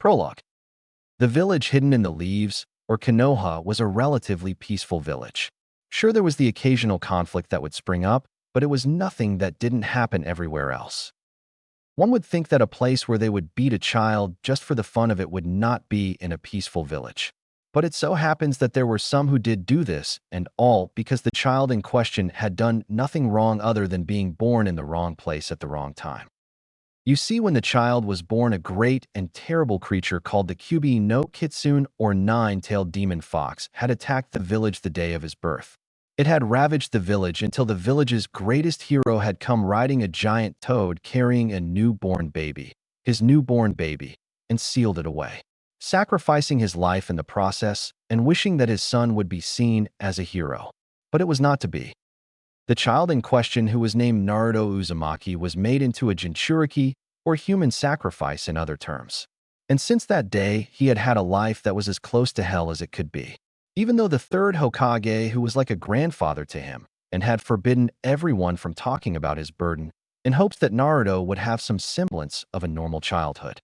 Prologue. The village hidden in the leaves, or Konoha, was a relatively peaceful village. Sure, there was the occasional conflict that would spring up, but it was nothing that didn't happen everywhere else. One would think that a place where they would beat a child just for the fun of it would not be in a peaceful village. But it so happens that there were some who did do this, and all because the child in question had done nothing wrong other than being born in the wrong place at the wrong time. You see, when the child was born, a great and terrible creature called the Kyubi no Kitsune, or nine-tailed demon fox, had attacked the village the day of his birth. It had ravaged the village until the village's greatest hero had come riding a giant toad carrying a newborn baby, his newborn baby, and sealed it away, sacrificing his life in the process and wishing that his son would be seen as a hero. But it was not to be. The child in question, who was named Naruto Uzumaki, was made into a Jinchuriki, or human sacrifice in other terms. And since that day, he had had a life that was as close to hell as it could be. Even though the third Hokage, who was like a grandfather to him, and had forbidden everyone from talking about his burden, in hopes that Naruto would have some semblance of a normal childhood.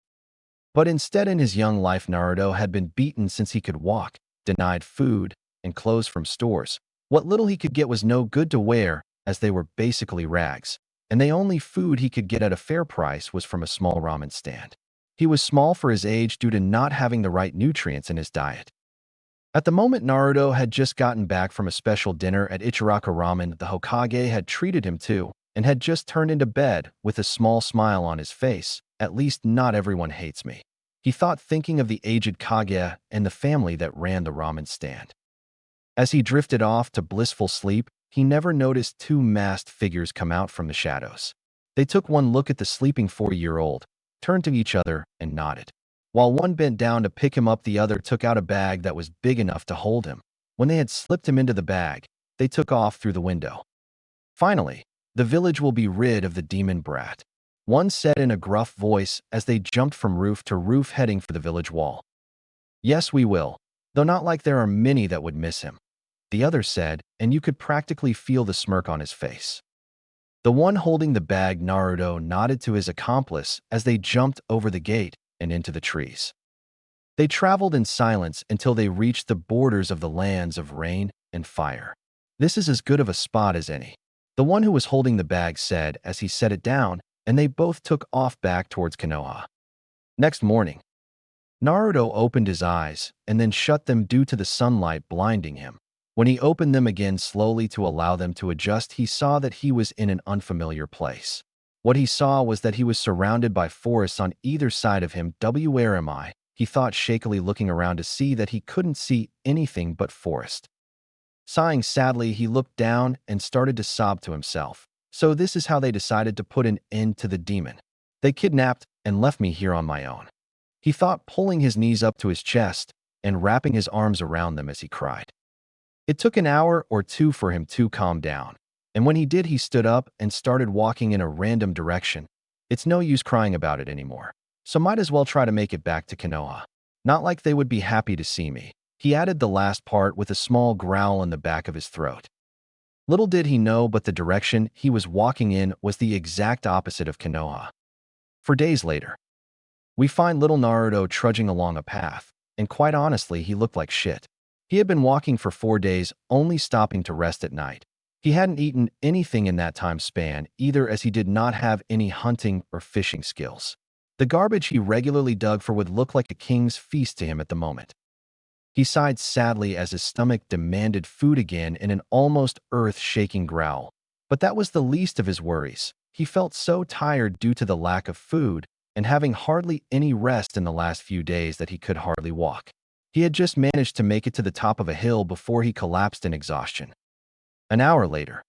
But instead, in his young life, Naruto had been beaten since he could walk, denied food and clothes from stores. What little he could get was no good to wear, as they were basically rags, and the only food he could get at a fair price was from a small ramen stand. He was small for his age due to not having the right nutrients in his diet. At the moment, Naruto had just gotten back from a special dinner at Ichiraka Ramen the Hokage had treated him to, and had just turned into bed with a small smile on his face. At least not everyone hates me, he thought, thinking of the aged Kage and the family that ran the ramen stand. As he drifted off to blissful sleep, he never noticed two masked figures come out from the shadows. They took one look at the sleeping 4-year-old, turned to each other, and nodded. While one bent down to pick him up, the other took out a bag that was big enough to hold him. When they had slipped him into the bag, they took off through the window. Finally, the village will be rid of the demon brat, one said in a gruff voice as they jumped from roof to roof heading for the village wall. Yes, we will, though not like there are many that would miss him, the other said, and you could practically feel the smirk on his face. The one holding the bag, Naruto, nodded to his accomplice as they jumped over the gate and into the trees. They traveled in silence until they reached the borders of the lands of rain and fire. This is as good of a spot as any, the one who was holding the bag said as he set it down, and they both took off back towards Konoha. Next morning, Naruto opened his eyes and then shut them due to the sunlight blinding him. When he opened them again slowly to allow them to adjust, he saw that he was in an unfamiliar place. What he saw was that he was surrounded by forests on either side of him. Where am I? He thought, shakily looking around to see that he couldn't see anything but forest. Sighing sadly, he looked down and started to sob to himself. So this is how they decided to put an end to the demon. They kidnapped and left me here on my own, he thought, pulling his knees up to his chest and wrapping his arms around them as he cried. It took an hour or two for him to calm down, and when he did, he stood up and started walking in a random direction. It's no use crying about it anymore, so might as well try to make it back to Konoha. Not like they would be happy to see me. He added the last part with a small growl in the back of his throat. Little did he know, but the direction he was walking in was the exact opposite of Konoha. For days later, we find little Naruto trudging along a path, and quite honestly, he looked like shit. He had been walking for 4 days, only stopping to rest at night. He hadn't eaten anything in that time span either, as he did not have any hunting or fishing skills. The garbage he regularly dug for would look like a king's feast to him at the moment. He sighed sadly as his stomach demanded food again in an almost earth-shaking growl. But that was the least of his worries. He felt so tired due to the lack of food and having hardly any rest in the last few days that he could hardly walk. He had just managed to make it to the top of a hill before he collapsed in exhaustion. An hour later,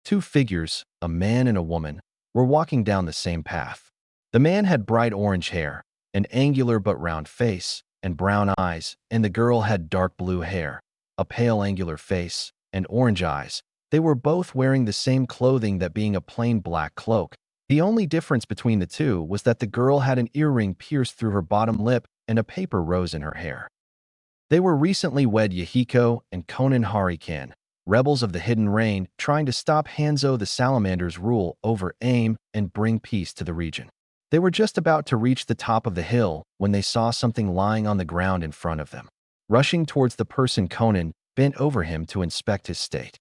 2 figures, a man and a woman, were walking down the same path. The man had bright orange hair, an angular but round face, and brown eyes, and the girl had dark blue hair, a pale angular face, and orange eyes. They were both wearing the same clothing, that being a plain black cloak. The only difference between the two was that the girl had an earring pierced through her bottom lip and a paper rose in her hair. They were recently wed Yahiko and Konan Harikan, rebels of the Hidden Rain, trying to stop Hanzo the Salamander's rule over AIM and bring peace to the region. They were just about to reach the top of the hill when they saw something lying on the ground in front of them. Rushing towards the person, Conan bent over him to inspect his state.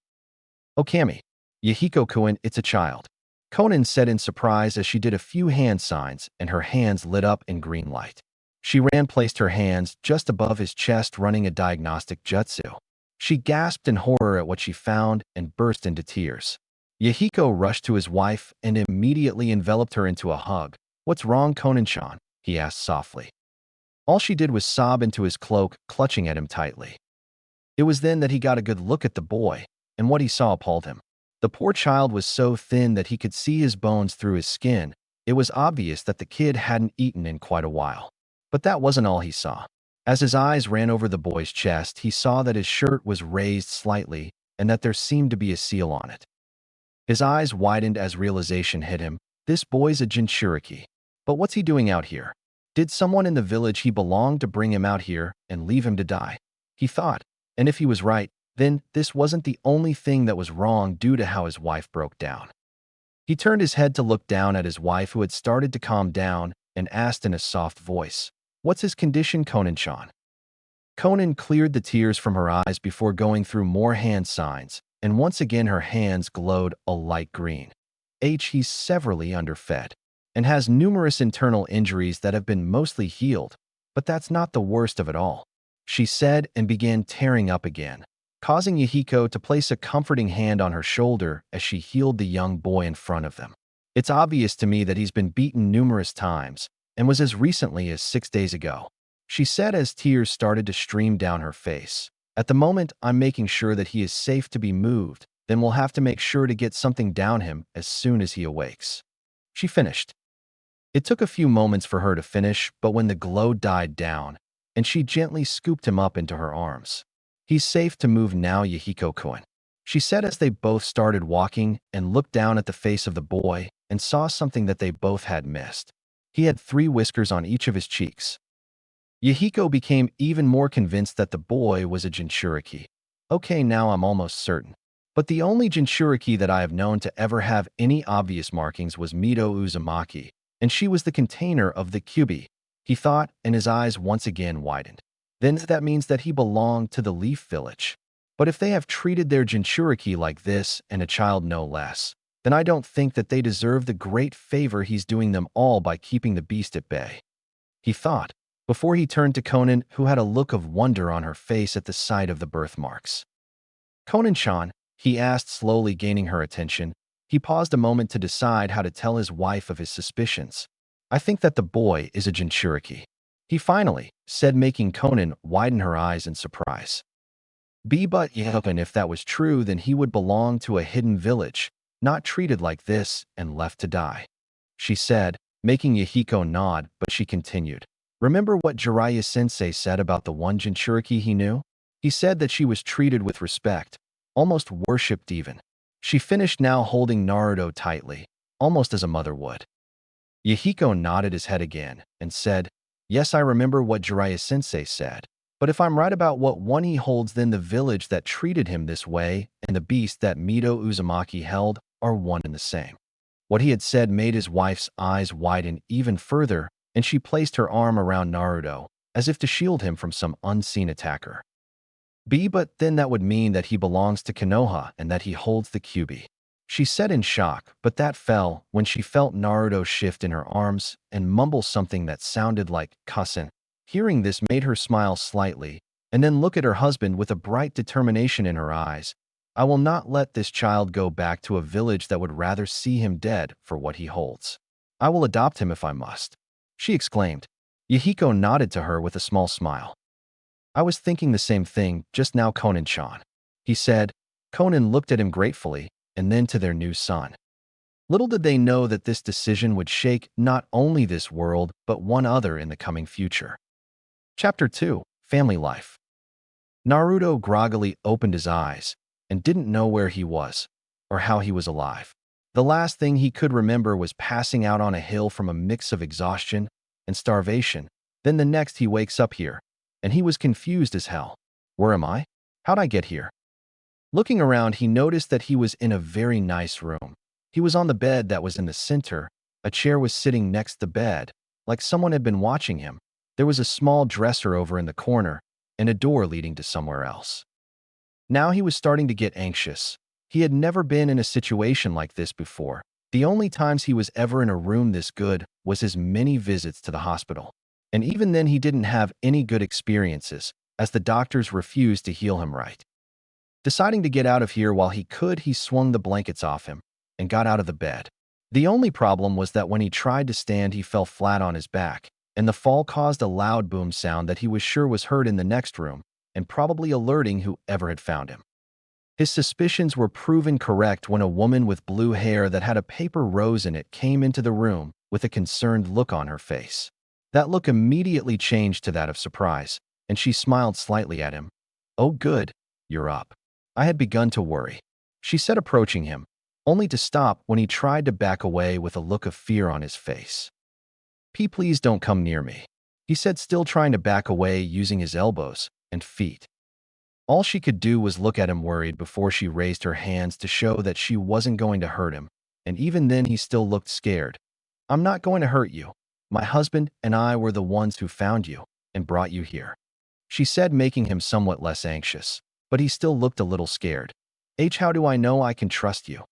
"Okami, Yahiko-kun, it's a child," Conan said in surprise as she did a few hand signs and her hands lit up in green light. She placed her hands just above his chest, running a diagnostic jutsu. She gasped in horror at what she found and burst into tears. Yahiko rushed to his wife and immediately enveloped her into a hug. "What's wrong, Conan-chan?" he asked softly. All she did was sob into his cloak, clutching at him tightly. It was then that he got a good look at the boy, and what he saw appalled him. The poor child was so thin that he could see his bones through his skin. It was obvious that the kid hadn't eaten in quite a while. But that wasn't all he saw. As his eyes ran over the boy's chest, he saw that his shirt was raised slightly and that there seemed to be a seal on it. His eyes widened as realization hit him. This boy's a Jinchuriki. But what's he doing out here? Did someone in the village he belonged to bring him out here and leave him to die? He thought, and if he was right, then this wasn't the only thing that was wrong due to how his wife broke down. He turned his head to look down at his wife, who had started to calm down, and asked in a soft voice, "What's his condition, Conan-chan?" Conan cleared the tears from her eyes before going through more hand signs, and once again her hands glowed a light green. He's severely underfed and has numerous internal injuries that have been mostly healed, but that's not the worst of it all, she said and began tearing up again, causing Yahiko to place a comforting hand on her shoulder as she healed the young boy in front of them. "It's obvious to me that he's been beaten numerous times and was as recently as 6 days ago," she said as tears started to stream down her face. "At the moment, I'm making sure that he is safe to be moved, then we'll have to make sure to get something down him as soon as he awakes," she finished. It took a few moments for her to finish, but when the glow died down, and she gently scooped him up into her arms. "He's safe to move now, Yahiko-kun," she said as they both started walking and looked down at the face of the boy and saw something that they both had missed. He had 3 whiskers on each of his cheeks. Yahiko became even more convinced that the boy was a Jinchuriki. "Okay, now I'm almost certain. But the only Jinchuriki that I have known to ever have any obvious markings was Mito Uzumaki, and she was the container of the Kyubi," he thought, and his eyes once again widened. "Then that means that he belonged to the Leaf Village. But if they have treated their Jinchuriki like this, and a child no less, then I don't think that they deserve the great favor he's doing them all by keeping the beast at bay," he thought, before he turned to Conan, who had a look of wonder on her face at the sight of the birthmarks. "Conan-chan," he asked, slowly gaining her attention. He paused a moment to decide how to tell his wife of his suspicions. "I think that the boy is a Jinchuriki," he finally said, making Conan widen her eyes in surprise. But if that was true, then he would belong to a hidden village, not treated like this and left to die," she said, making Yahiko nod, but she continued. "Remember what Jiraiya-sensei said about the one Jinchuriki he knew? He said that she was treated with respect, almost worshipped even," she finished, now holding Naruto tightly, almost as a mother would. Yahiko nodded his head again and said, "Yes, I remember what Jiraiya-sensei said. But if I'm right about what one he holds, then the village that treated him this way and the beast that Mito Uzumaki held are one and the same." What he had said made his wife's eyes widen even further, and she placed her arm around Naruto, as if to shield him from some unseen attacker. But then that would mean that he belongs to Konoha and that he holds the Kyubi," she said in shock, but that fell when she felt Naruto shift in her arms and mumble something that sounded like "cousin." Hearing this made her smile slightly, and then look at her husband with a bright determination in her eyes. "I will not let this child go back to a village that would rather see him dead for what he holds. I will adopt him if I must," she exclaimed. Yahiko nodded to her with a small smile. "I was thinking the same thing just now, Conan-chan," he said. Conan looked at him gratefully, and then to their new son. Little did they know that this decision would shake not only this world, but one other in the coming future. Chapter 2, Family Life. Naruto groggily opened his eyes and didn't know where he was or how he was alive. The last thing he could remember was passing out on a hill from a mix of exhaustion and starvation. Then the next he wakes up here, and he was confused as hell. "Where am I? How'd I get here?" Looking around, he noticed that he was in a very nice room. He was on the bed that was in the center, A chair was sitting next the bed, like someone had been watching him. There was a small dresser over in the corner, and a door leading to somewhere else. Now he was starting to get anxious. He had never been in a situation like this before. The only times he was ever in a room this good was his many visits to the hospital. And even then he didn't have any good experiences, as the doctors refused to heal him right. Deciding to get out of here while he could, he swung the blankets off him and got out of the bed. The only problem was that when he tried to stand, he fell flat on his back, and the fall caused a loud boom sound that he was sure was heard in the next room and probably alerting whoever had found him. His suspicions were proven correct when a woman with blue hair that had a paper rose in it came into the room with a concerned look on her face. That look immediately changed to that of surprise, and she smiled slightly at him. "Oh good, you're up." "I had begun to worry," she said, approaching him, only to stop when he tried to back away with a look of fear on his face. Please don't come near me," he said, still trying to back away using his elbows and feet. All she could do was look at him worried before she raised her hands to show that she wasn't going to hurt him, and even then he still looked scared. "I'm not going to hurt you. My husband and I were the ones who found you and brought you here," she said, making him somewhat less anxious, but he still looked a little scared. How do I know I can trust you?"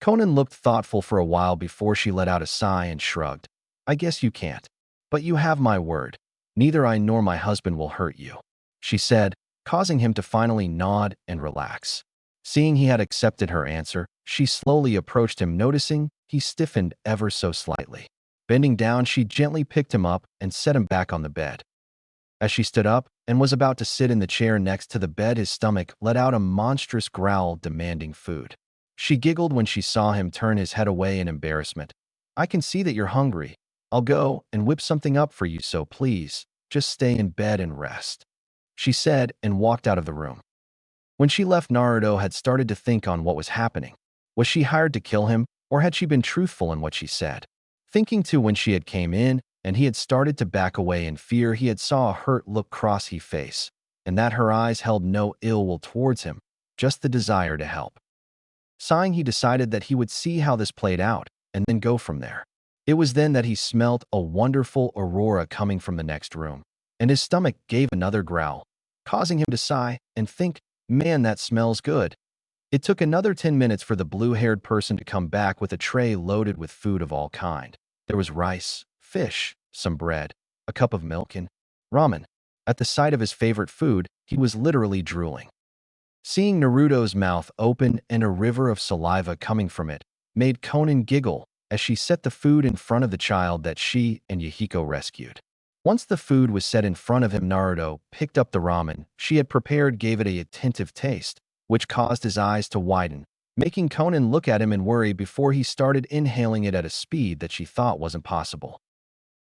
Conan looked thoughtful for a while before she let out a sigh and shrugged. "I guess you can't. But you have my word. Neither I nor my husband will hurt you," she said, causing him to finally nod and relax. Seeing he had accepted her answer, she slowly approached him, noticing he stiffened ever so slightly. Bending down, she gently picked him up and set him back on the bed. As she stood up and was about to sit in the chair next to the bed, his stomach let out a monstrous growl demanding food. She giggled when she saw him turn his head away in embarrassment. "I can see that you're hungry. I'll go and whip something up for you, so please, just stay in bed and rest," she said, and walked out of the room. When she left, Naruto had started to think on what was happening. Was she hired to kill him, or had she been truthful in what she said? Thinking too, when she had came in and he had started to back away in fear, he had saw a hurt look cross his face, and that her eyes held no ill will towards him, just the desire to help. Sighing, he decided that he would see how this played out and then go from there. It was then that he smelt a wonderful aurora coming from the next room, and his stomach gave another growl, causing him to sigh and think, "Man, that smells good." It took another 10 minutes for the blue-haired person to come back with a tray loaded with food of all kind. There was rice, fish, some bread, a cup of milk, and ramen. At the sight of his favorite food, he was literally drooling. Seeing Naruto's mouth open and a river of saliva coming from it made Conan giggle as she set the food in front of the child that she and Yahiko rescued. Once the food was set in front of him, Naruto picked up the ramen she had prepared, gave it a attentive taste, which caused his eyes to widen, making Conan look at him in worry before he started inhaling it at a speed that she thought wasn't possible.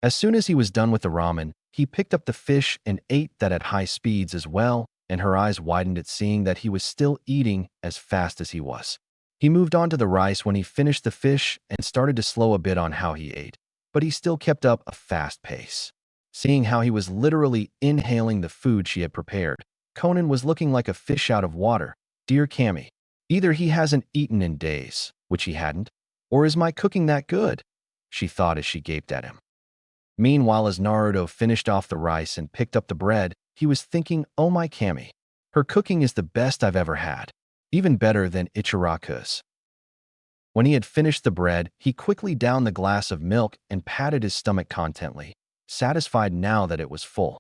As soon as he was done with the ramen, he picked up the fish and ate that at high speeds as well, and her eyes widened at seeing that he was still eating as fast as he was. He moved on to the rice when he finished the fish and started to slow a bit on how he ate, but he still kept up a fast pace. Seeing how he was literally inhaling the food she had prepared, Conan was looking like a fish out of water. "Dear Cammy, either he hasn't eaten in days," which he hadn't, "or is my cooking that good?" she thought as she gaped at him. Meanwhile, as Naruto finished off the rice and picked up the bread, he was thinking, "Oh my Cammy, her cooking is the best I've ever had, even better than Ichiraku's." When he had finished the bread, he quickly downed the glass of milk and patted his stomach contently, satisfied now that it was full.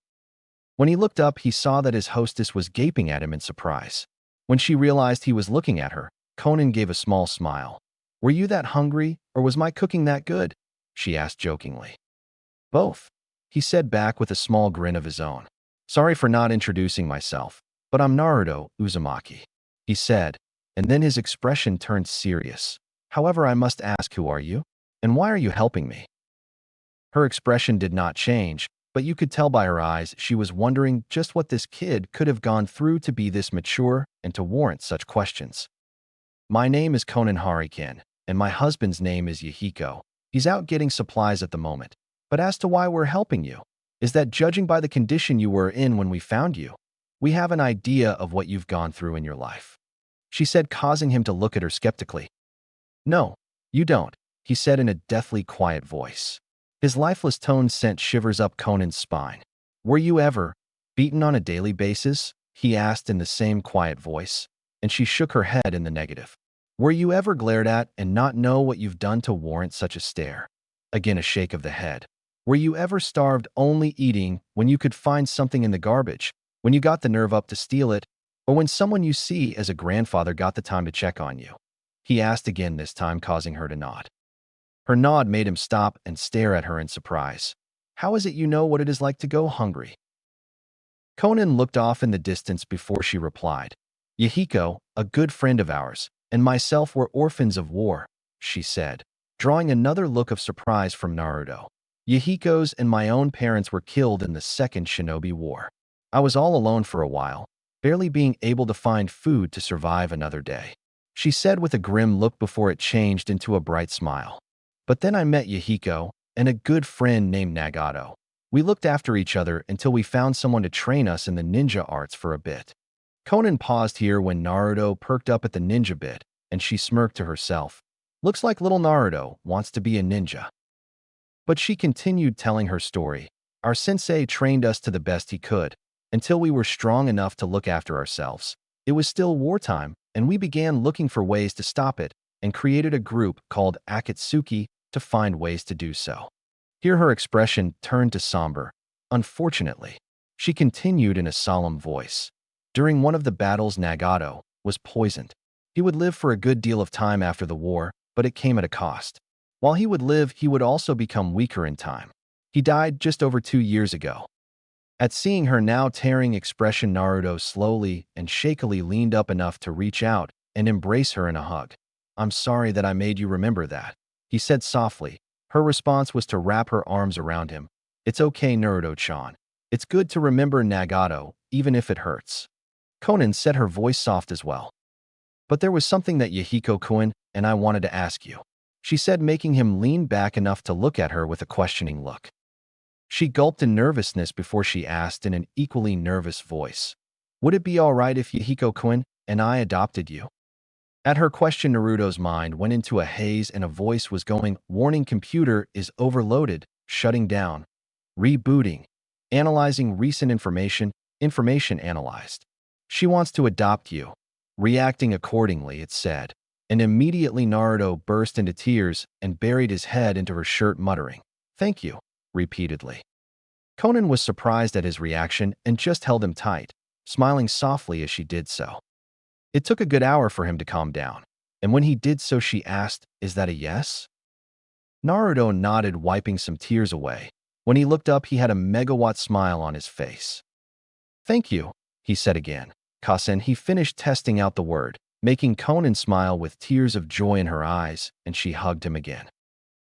When he looked up, he saw that his hostess was gaping at him in surprise. When she realized he was looking at her, Conan gave a small smile. "Were you that hungry, or was my cooking that good?" she asked jokingly. "Both," he said back with a small grin of his own. "Sorry for not introducing myself, but I'm Naruto Uzumaki," he said, and then his expression turned serious. "However, I must ask, who are you? And why are you helping me?" Her expression did not change, but you could tell by her eyes she was wondering just what this kid could have gone through to be this mature and to warrant such questions. "My name is Conan Harikan, and my husband's name is Yahiko. He's out getting supplies at the moment. But as to why we're helping you, is that judging by the condition you were in when we found you, we have an idea of what you've gone through in your life," she said, causing him to look at her skeptically. "No, you don't," he said in a deathly quiet voice. His lifeless tone sent shivers up Conan's spine. Were you ever beaten on a daily basis? He asked in the same quiet voice, and she shook her head in the negative. Were you ever glared at and not know what you've done to warrant such a stare? Again a shake of the head. Were you ever starved only eating when you could find something in the garbage, when you got the nerve up to steal it, or when someone you see as a grandfather got the time to check on you? He asked again, this time causing her to nod. Her nod made him stop and stare at her in surprise. How is it you know what it is like to go hungry? Conan looked off in the distance before she replied. Yahiko, a good friend of ours, and myself were orphans of war, she said, drawing another look of surprise from Naruto. Yahiko's and my own parents were killed in the Second Shinobi War. I was all alone for a while, barely being able to find food to survive another day, she said with a grim look before it changed into a bright smile. But then I met Yahiko and a good friend named Nagato. We looked after each other until we found someone to train us in the ninja arts for a bit. Conan paused here when Naruto perked up at the ninja bit, and she smirked to herself. Looks like little Naruto wants to be a ninja. But she continued telling her story. Our sensei trained us to the best he could, until we were strong enough to look after ourselves. It was still wartime, and we began looking for ways to stop it, and created a group called Akatsuki to find ways to do so. Here her expression turned to somber. Unfortunately, she continued in a solemn voice. During one of the battles, Nagato was poisoned. He would live for a good deal of time after the war, but it came at a cost. While he would live, he would also become weaker in time. He died just over 2 years ago. At seeing her now tearing expression, Naruto slowly and shakily leaned up enough to reach out and embrace her in a hug. I'm sorry that I made you remember that, he said softly. Her response was to wrap her arms around him. It's okay, Naruto-chan. It's good to remember Nagato, even if it hurts. Conan said, her voice soft as well. But there was something that Yahiko-kun and I wanted to ask you, she said, making him lean back enough to look at her with a questioning look. She gulped in nervousness before she asked in an equally nervous voice. Would it be all right if Yahiko-kun and I adopted you? At her question, Naruto's mind went into a haze and a voice was going, warning, computer is overloaded, shutting down, rebooting, analyzing recent information analyzed. She wants to adopt you. Reacting accordingly, it said. And immediately Naruto burst into tears and buried his head into her shirt, muttering, thank you, repeatedly. Conan was surprised at his reaction and just held him tight, smiling softly as she did so. It took a good hour for him to calm down, and when he did so, she asked, is that a yes? Naruto nodded, wiping some tears away. When he looked up, he had a megawatt smile on his face. Thank you, he said again. Kasen, he finished testing out the word, making Conan smile with tears of joy in her eyes, and she hugged him again.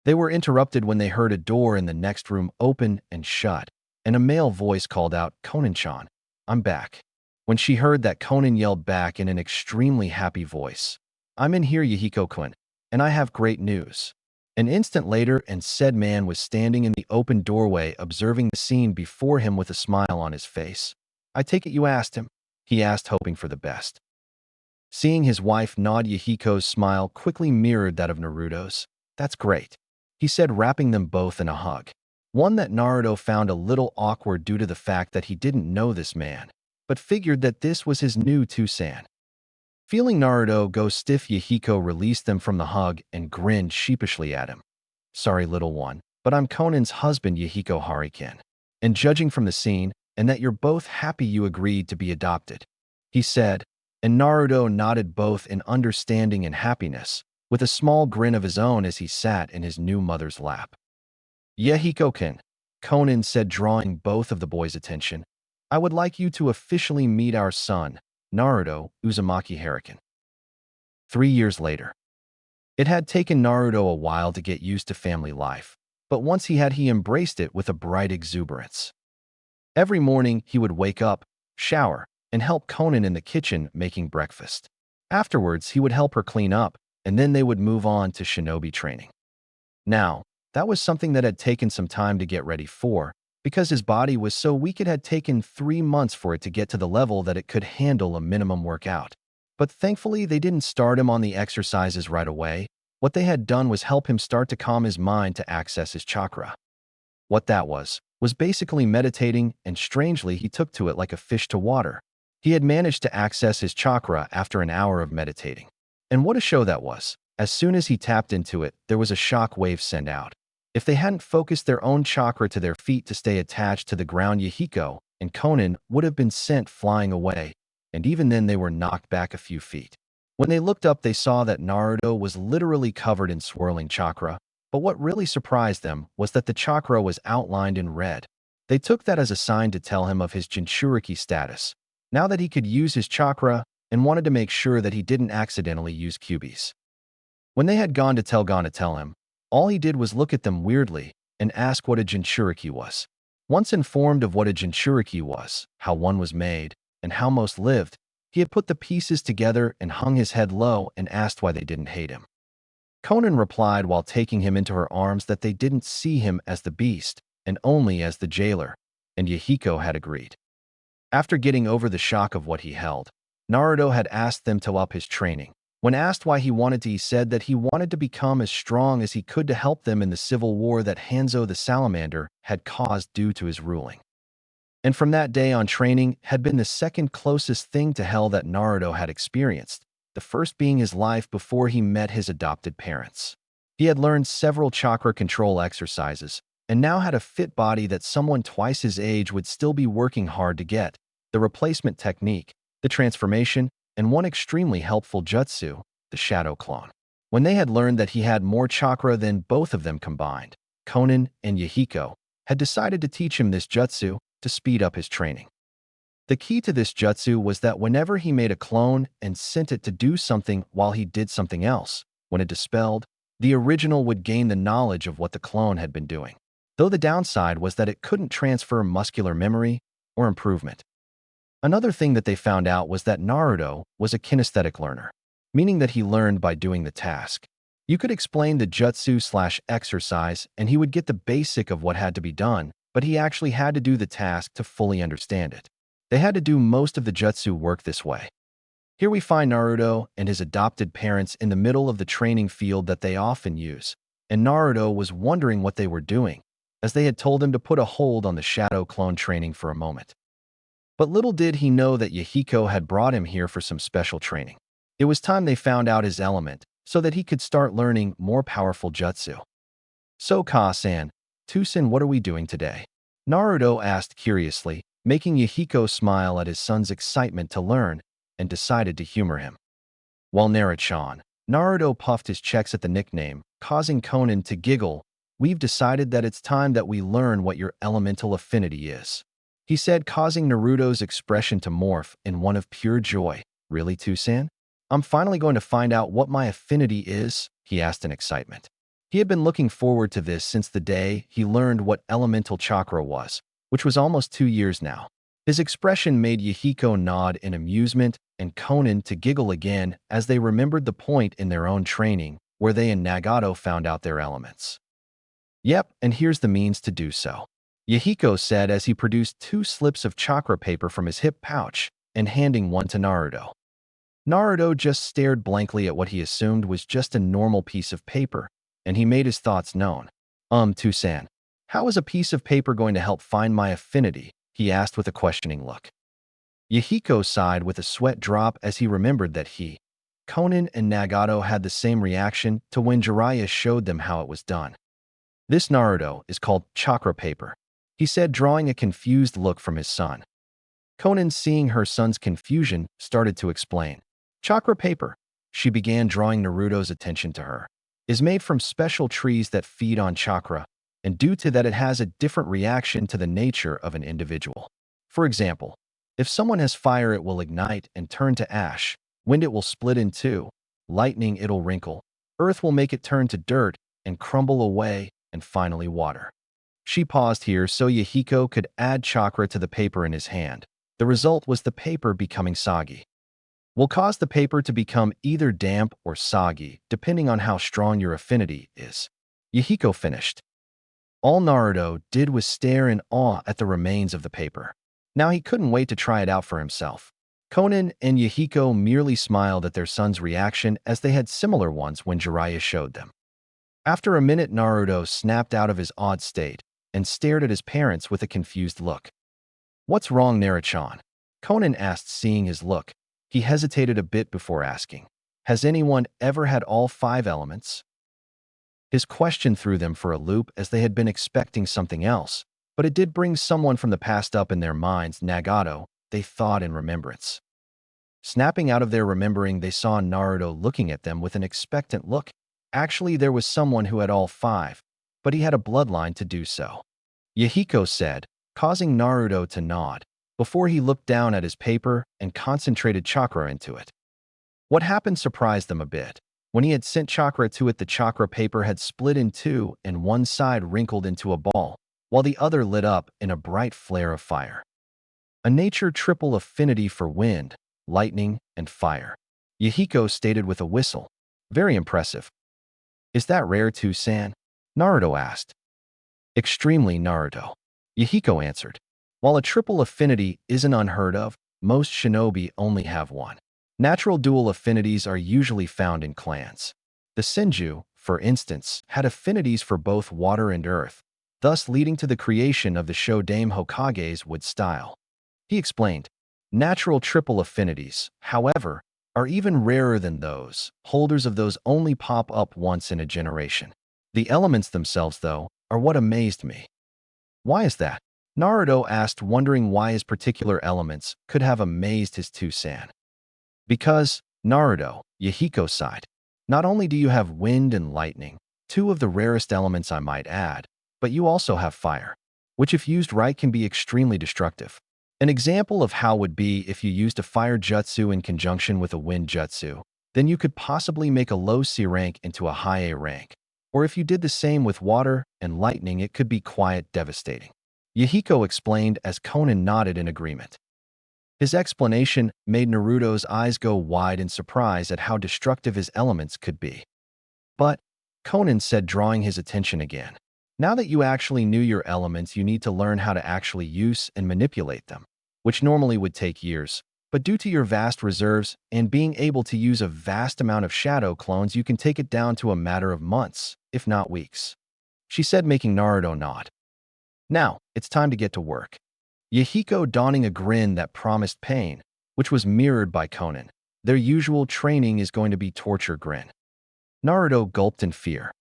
They were interrupted when they heard a door in the next room open and shut, and a male voice called out, Conan-chan, I'm back. When she heard that, Conan yelled back in an extremely happy voice, I'm in here, Yahiko-kun, and I have great news. An instant later, and said man was standing in the open doorway observing the scene before him with a smile on his face. I take it you asked him? He asked, hoping for the best. Seeing his wife nod, Yahiko's smile quickly mirrored that of Naruto's. That's great, he said, wrapping them both in a hug. One that Naruto found a little awkward due to the fact that he didn't know this man, but figured that this was his new Tusan. Feeling Naruto go stiff, Yahiko released them from the hug and grinned sheepishly at him. Sorry, little one, but I'm Conan's husband, Yahiko Hariken. And judging from the scene, and that you're both happy you agreed to be adopted, he said, and Naruto nodded both in understanding and happiness, with a small grin of his own as he sat in his new mother's lap. Yahiko-kun, Conan said, drawing both of the boys' attention. I would like you to officially meet our son, Naruto Uzumaki Hariken. 3 years later. It had taken Naruto a while to get used to family life, but once he embraced it with a bright exuberance. Every morning, he would wake up, shower, and help Conan in the kitchen making breakfast. Afterwards, he would help her clean up, and then they would move on to shinobi training. Now, that was something that had taken some time to get ready for, because his body was so weak. It had taken 3 months for it to get to the level that it could handle a minimum workout. But thankfully, they didn't start him on the exercises right away. What they had done was help him start to calm his mind to access his chakra. What that was basically meditating, and strangely, he took to it like a fish to water. He had managed to access his chakra after an hour of meditating. And what a show that was. As soon as he tapped into it, there was a shock wave sent out. If they hadn't focused their own chakra to their feet to stay attached to the ground, Yahiko and Conan would have been sent flying away, and even then they were knocked back a few feet. When they looked up, they saw that Naruto was literally covered in swirling chakra, but what really surprised them was that the chakra was outlined in red. They took that as a sign to tell him of his Jinchuriki status, now that he could use his chakra, and wanted to make sure that he didn't accidentally use Kyuubi's. When they had gone to tell him, all he did was look at them weirdly and ask what a Jinchuriki was. Once informed of what a Jinchuriki was, how one was made, and how most lived, he had put the pieces together and hung his head low and asked why they didn't hate him. Conan replied while taking him into her arms that they didn't see him as the beast and only as the jailer, and Yahiko had agreed. After getting over the shock of what he held, Naruto had asked them to up his training. When asked why he wanted to, he said that he wanted to become as strong as he could to help them in the civil war that Hanzo the Salamander had caused due to his ruling. And from that day on, training had been the second closest thing to hell that Naruto had experienced, the first being his life before he met his adopted parents. He had learned several chakra control exercises, and now had a fit body that someone twice his age would still be working hard to get, the replacement technique, the transformation, and one extremely helpful jutsu, the shadow clone. When they had learned that he had more chakra than both of them combined, Conan and Yahiko had decided to teach him this jutsu to speed up his training. The key to this jutsu was that whenever he made a clone and sent it to do something while he did something else, when it dispelled, the original would gain the knowledge of what the clone had been doing, though the downside was that it couldn't transfer muscular memory or improvement. Another thing that they found out was that Naruto was a kinesthetic learner, meaning that he learned by doing the task. You could explain the jutsu/exercise and he would get the basic of what had to be done, but he actually had to do the task to fully understand it. They had to do most of the jutsu work this way. Here we find Naruto and his adopted parents in the middle of the training field that they often use, and Naruto was wondering what they were doing, as they had told him to put a hold on the shadow clone training for a moment. But little did he know that Yahiko had brought him here for some special training. It was time they found out his element, so that he could start learning more powerful jutsu. "So Ka-san, Tusen, what are we doing today?" Naruto asked curiously, making Yahiko smile at his son's excitement to learn, and decided to humor him. While Naruto-chan, Naruto puffed his checks at the nickname, causing Conan to giggle. "We've decided that it's time that we learn what your elemental affinity is," he said, causing Naruto's expression to morph in one of pure joy. "Really, Tusen? I'm finally going to find out what my affinity is?" he asked in excitement. He had been looking forward to this since the day he learned what elemental chakra was, which was almost 2 years now. His expression made Yahiko nod in amusement and Conan to giggle again as they remembered the point in their own training where they and Nagato found out their elements. "Yep, and here's the means to do so," Yahiko said as he produced 2 slips of chakra paper from his hip pouch and handing one to Naruto. Naruto just stared blankly at what he assumed was just a normal piece of paper, and he made his thoughts known. Tusen, how is a piece of paper going to help find my affinity?" he asked with a questioning look. Yahiko sighed with a sweat drop as he remembered that he, Conan, and Nagato had the same reaction to when Jiraiya showed them how it was done. "This, Naruto, is called chakra paper," he said, drawing a confused look from his son. Conan, seeing her son's confusion, started to explain. "Chakra paper," she began, drawing Naruto's attention to her, "is made from special trees that feed on chakra, and due to that it has a different reaction to the nature of an individual. For example, if someone has fire, it will ignite and turn to ash, wind, it will split in two, lightning, it'll wrinkle, earth will make it turn to dirt and crumble away, and finally water." She paused here so Yahiko could add chakra to the paper in his hand. The result was the paper becoming soggy. "Will cause the paper to become either damp or soggy, depending on how strong your affinity is," Yahiko finished. All Naruto did was stare in awe at the remains of the paper. Now he couldn't wait to try it out for himself. Conan and Yahiko merely smiled at their son's reaction as they had similar ones when Jiraiya showed them. After a minute, Naruto snapped out of his odd state and stared at his parents with a confused look. "What's wrong, Naruto-chan?" Conan asked, seeing his look. He hesitated a bit before asking, "Has anyone ever had all 5 elements?" His question threw them for a loop as they had been expecting something else, but it did bring someone from the past up in their minds. Nagato, they thought in remembrance. Snapping out of their remembering, they saw Naruto looking at them with an expectant look. Actually, there was someone who had all 5, but he had a bloodline to do so. Yahiko said, causing Naruto to nod, before he looked down at his paper and concentrated chakra into it. What happened surprised them a bit. When he had sent chakra to it, the chakra paper had split in 2 and one side wrinkled into a ball, while the other lit up in a bright flare of fire. A nature triple affinity for wind, lightning, and fire. Yahiko stated with a whistle. Very impressive. Is that rare too, San? Naruto asked. Extremely, Naruto. Yahiko answered. While a triple affinity isn't unheard of, most shinobi only have one. Natural dual affinities are usually found in clans. The Senju, for instance, had affinities for both water and earth, thus leading to the creation of the Shodaime Hokage's wood style. He explained, natural triple affinities, however, are even rarer than those. Holders of those only pop up once in a generation. The elements themselves, though, are what amazed me. Why is that? Naruto asked, wondering why his particular elements could have amazed his San. Because, Naruto, Yahiko sighed. Not only do you have wind and lightning, 2 of the rarest elements I might add, but you also have fire, which if used right can be extremely destructive. An example of how would be if you used a fire jutsu in conjunction with a wind jutsu, then you could possibly make a low C rank into a high A rank. Or if you did the same with water and lightning, it could be quite devastating. Yahiko explained as Conan nodded in agreement. His explanation made Naruto's eyes go wide in surprise at how destructive his elements could be. But, Conan said, drawing his attention again, now that you actually knew your elements, you need to learn how to actually use and manipulate them, which normally would take years. But due to your vast reserves and being able to use a vast amount of shadow clones, you can take it down to a matter of months, if not weeks, she said, making Naruto nod. Now, it's time to get to work. Yahiko donning a grin that promised pain, which was mirrored by Conan. Their usual training is going to be torture grin. Naruto gulped in fear.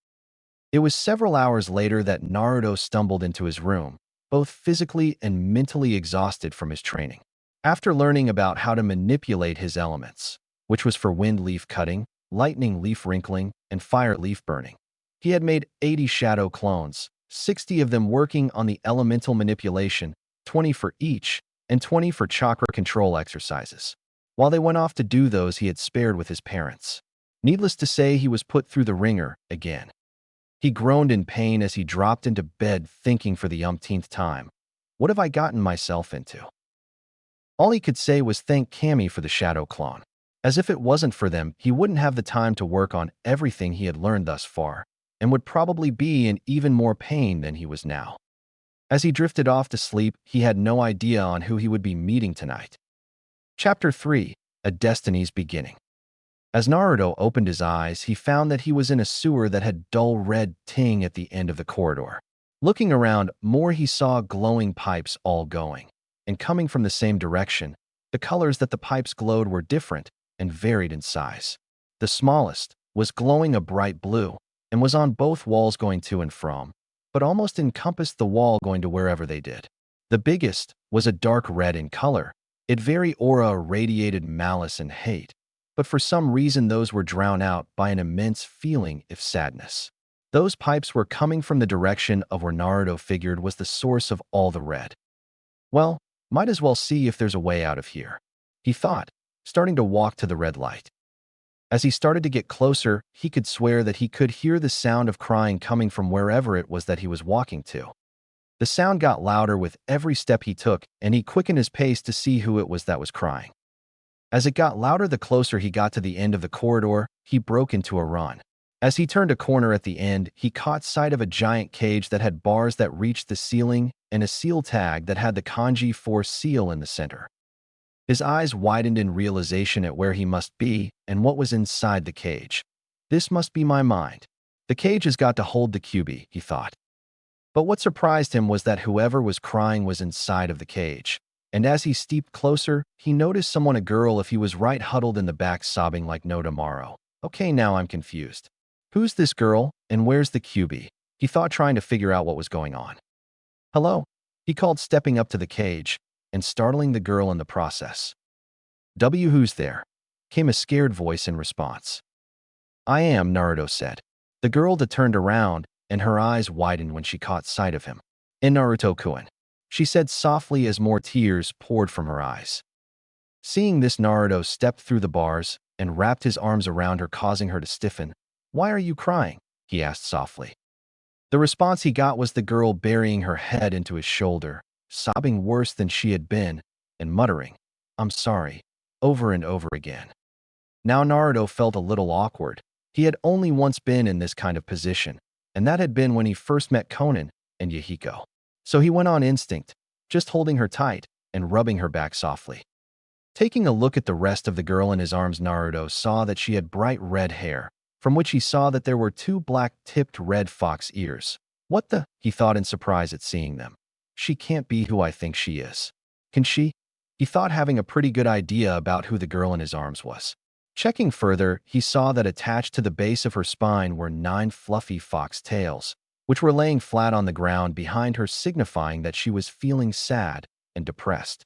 It was several hours later that Naruto stumbled into his room, both physically and mentally exhausted from his training. After learning about how to manipulate his elements, which was for wind leaf cutting, lightning leaf wrinkling, and fire leaf burning, he had made 80 shadow clones, 60 of them working on the elemental manipulation, 20 for each, and 20 for chakra control exercises. While they went off to do those, he had spared with his parents. Needless to say, he was put through the ringer again. He groaned in pain as he dropped into bed, thinking for the umpteenth time, what have I gotten myself into? All he could say was thank Kami for the shadow clone. As if it wasn't for them, he wouldn't have the time to work on everything he had learned thus far, and would probably be in even more pain than he was now. As he drifted off to sleep, he had no idea on who he would be meeting tonight. Chapter 3, A Destiny's Beginning. As Naruto opened his eyes, he found that he was in a sewer that had dull red ting at the end of the corridor. Looking around more, he saw glowing pipes all going, and coming from the same direction. The colors that the pipes glowed were different and varied in size. The smallest was glowing a bright blue and was on both walls going to and from, but almost encompassed the wall going to wherever they did. The biggest was a dark red in color. Its very aura radiated malice and hate, but for some reason those were drowned out by an immense feeling of sadness. Those pipes were coming from the direction of where Naruto figured was the source of all the red. Well, might as well see if there's a way out of here, he thought, starting to walk to the red light. As he started to get closer, he could swear that he could hear the sound of crying coming from wherever it was that he was walking to. The sound got louder with every step he took, and he quickened his pace to see who it was that was crying. As it got louder, the closer he got to the end of the corridor, he broke into a run. As he turned a corner at the end, he caught sight of a giant cage that had bars that reached the ceiling and a seal tag that had the kanji 4 seal in the center. His eyes widened in realization at where he must be and what was inside the cage. This must be my mind. The cage has got to hold the QB, he thought. But what surprised him was that whoever was crying was inside of the cage. And as he stepped closer, he noticed someone, a girl, if he was right, huddled in the back sobbing like no tomorrow. Okay, now I'm confused. Who's this girl, and where's the QB? He thought, trying to figure out what was going on. Hello? He called, stepping up to the cage and startling the girl in the process. Who's there? Came a scared voice in response. I am, Naruto said. The girl turned around, and her eyes widened when she caught sight of him. In Naruto-kun, she said softly as more tears poured from her eyes. Seeing this, Naruto stepped through the bars and wrapped his arms around her, causing her to stiffen. Why are you crying? He asked softly. The response he got was the girl burying her head into his shoulder, sobbing worse than she had been, and muttering, I'm sorry, over and over again. Now Naruto felt a little awkward. He had only once been in this kind of position, and that had been when he first met Konan and Yahiko. So he went on instinct, just holding her tight and rubbing her back softly. Taking a look at the rest of the girl in his arms, Naruto saw that she had bright red hair, from which he saw that there were 2 black-tipped red fox ears. What the? He thought in surprise at seeing them. She can't be who I think she is. Can she? He thought, having a pretty good idea about who the girl in his arms was. Checking further, he saw that attached to the base of her spine were 9 fluffy fox tails, which were laying flat on the ground behind her, signifying that she was feeling sad and depressed.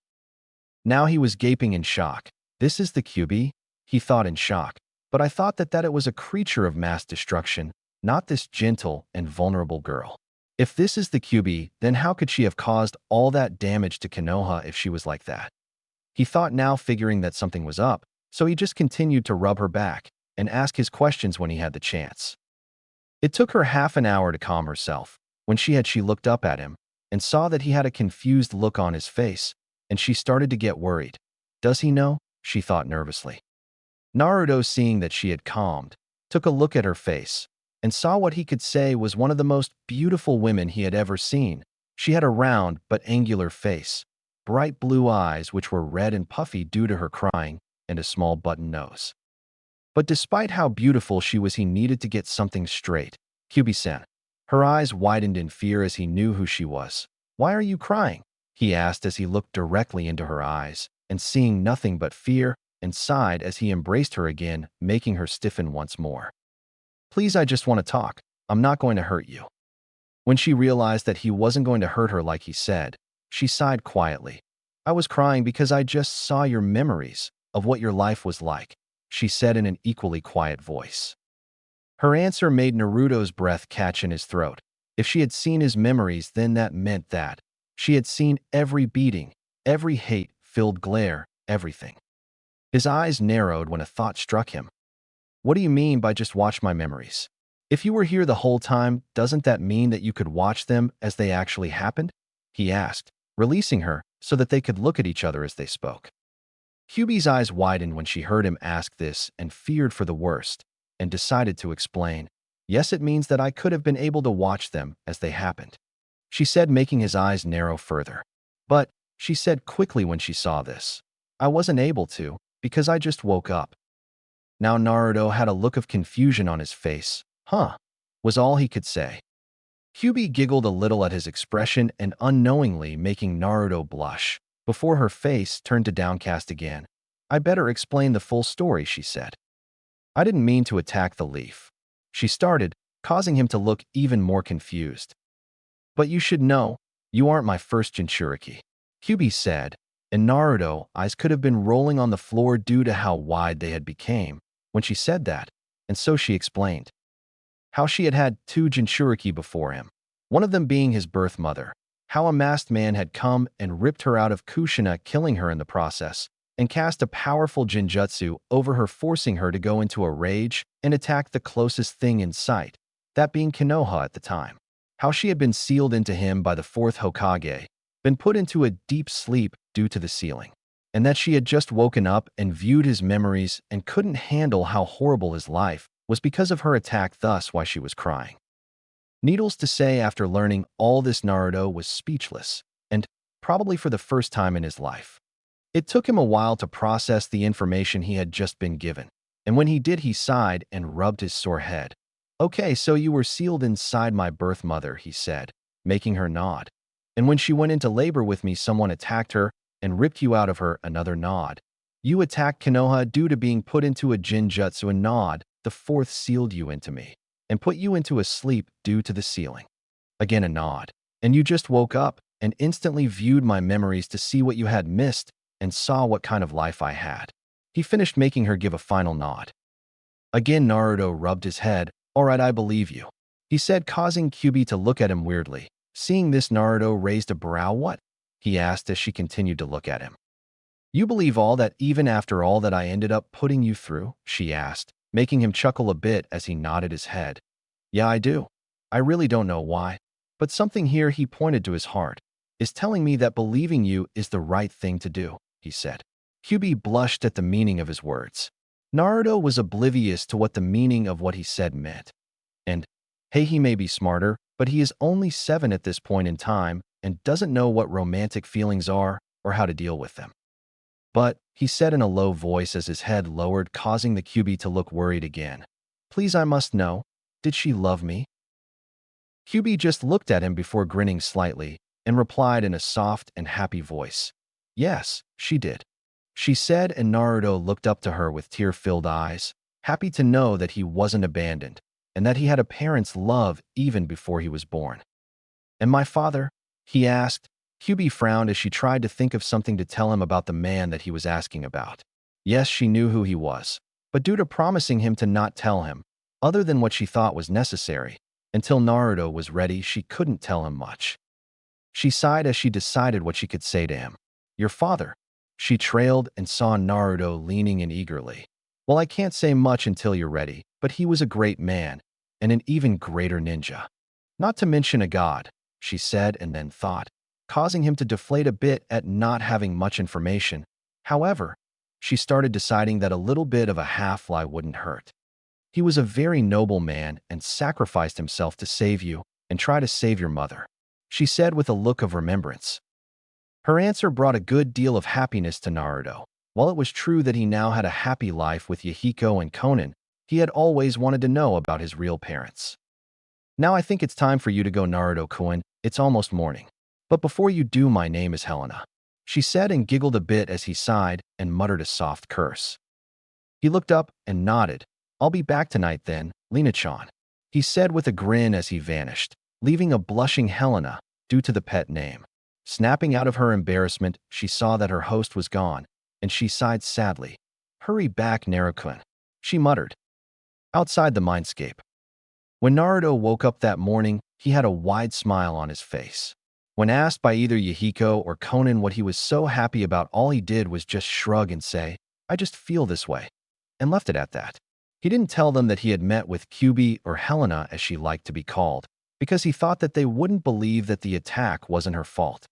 Now he was gaping in shock. This is the QB? He thought in shock. But I thought that it was a creature of mass destruction, not this gentle and vulnerable girl. If this is the QB, then how could she have caused all that damage to Konoha if she was like that? He thought, now figuring that something was up, so he just continued to rub her back and ask his questions when he had the chance. It took her half an hour to calm herself. When she looked up at him and saw that he had a confused look on his face, and she started to get worried. Does he know? She thought nervously. Naruto, seeing that she had calmed, took a look at her face and saw what he could say was one of the most beautiful women he had ever seen. She had a round but angular face, bright blue eyes which were red and puffy due to her crying, and a small button nose. But despite how beautiful she was, he needed to get something straight. Kyubi-san. Her eyes widened in fear as he knew who she was. Why are you crying? He asked as he looked directly into her eyes, and seeing nothing but fear, and sighed as he embraced her again, making her stiffen once more. Please, I just want to talk. I'm not going to hurt you. When she realized that he wasn't going to hurt her like he said, she sighed quietly. I was crying because I just saw your memories of what your life was like, she said in an equally quiet voice. Her answer made Naruto's breath catch in his throat. If she had seen his memories, then that meant that she had seen every beating, every hate-filled glare, everything. His eyes narrowed when a thought struck him. What do you mean by just watch my memories? If you were here the whole time, doesn't that mean that you could watch them as they actually happened? He asked, releasing her so that they could look at each other as they spoke. Kyubi's eyes widened when she heard him ask this and feared for the worst, and decided to explain. Yes, it means that I could have been able to watch them as they happened, she said, making his eyes narrow further. But, she said quickly when she saw this, I wasn't able to, because I just woke up. Now Naruto had a look of confusion on his face. Huh, was all he could say. Kyubi giggled a little at his expression and unknowingly making Naruto blush, before her face turned to downcast again. I better explain the full story, she said. I didn't mean to attack the leaf, she started, causing him to look even more confused. But you should know, you aren't my first Jinchuriki, Kyubi said, and Naruto's eyes could have been rolling on the floor due to how wide they had become when she said that, and so she explained how she had had 2 Jinchuriki before him, one of them being his birth mother, how a masked man had come and ripped her out of Kushina, killing her in the process, and cast a powerful Jinjutsu over her, forcing her to go into a rage and attack the closest thing in sight, that being Konoha at the time. How she had been sealed into him by the 4th Hokage, been put into a deep sleep due to the sealing, and that she had just woken up and viewed his memories and couldn't handle how horrible his life was because of her attack, thus why she was crying. Needless to say, after learning all this, Naruto was speechless, and probably for the first time in his life. It took him a while to process the information he had just been given, and when he did, he sighed and rubbed his sore head. Okay, so you were sealed inside my birth mother, he said, making her nod. And when she went into labor with me, someone attacked her and ripped you out of her, another nod. You attacked Konoha due to being put into a jinjutsu, a nod. The fourth sealed you into me and put you into a sleep due to the sealing. Again a nod. And you just woke up and instantly viewed my memories to see what you had missed and saw what kind of life I had. He finished, making her give a final nod. Again Naruto rubbed his head. All right, I believe you, he said, causing Kyubi to look at him weirdly. Seeing this, Naruto raised a brow. What? He asked as she continued to look at him. You believe all that even after all that I ended up putting you through? She asked, making him chuckle a bit as he nodded his head. Yeah, I do. I really don't know why, but something here, he pointed to his heart, is telling me that believing you is the right thing to do, he said. Kyubi blushed at the meaning of his words. Naruto was oblivious to what the meaning of what he said meant. And, hey, he may be smarter, but he is only 7 at this point in time and doesn't know what romantic feelings are or how to deal with them. But, he said in a low voice as his head lowered, causing the Kyubi to look worried again. Please, I must know, did she love me? Kyubi just looked at him before grinning slightly and replied in a soft and happy voice. Yes, she did, she said, and Naruto looked up to her with tear-filled eyes, happy to know that he wasn't abandoned and that he had a parent's love even before he was born. And my father? He asked. Kyubi frowned as she tried to think of something to tell him about the man that he was asking about. Yes, she knew who he was, but due to promising him to not tell him, other than what she thought was necessary, until Naruto was ready, she couldn't tell him much. She sighed as she decided what she could say to him. Your father? She trailed and saw Naruto leaning in eagerly. Well, I can't say much until you're ready, but he was a great man, and an even greater ninja. Not to mention a god, she said, and then thought, causing him to deflate a bit at not having much information. However, she started deciding that a little bit of a half-lie wouldn't hurt. He was a very noble man and sacrificed himself to save you and try to save your mother, she said with a look of remembrance. Her answer brought a good deal of happiness to Naruto. While it was true that he now had a happy life with Yahiko and Konan, he had always wanted to know about his real parents. Now I think it's time for you to go, Naruto-kun. It's almost morning. But before you do, my name is Helena, she said, and giggled a bit as he sighed and muttered a soft curse. He looked up and nodded. I'll be back tonight then, Lena-chan, he said with a grin as he vanished, leaving a blushing Helena due to the pet name. Snapping out of her embarrassment, she saw that her host was gone, and she sighed sadly. Hurry back, Naruto-kun, she muttered. Outside the mindscape. When Naruto woke up that morning, he had a wide smile on his face. When asked by either Yahiko or Konan what he was so happy about, all he did was just shrug and say, I just feel this way, and left it at that. He didn't tell them that he had met with Kyubi, or Helena as she liked to be called, because he thought that they wouldn't believe that the attack wasn't her fault.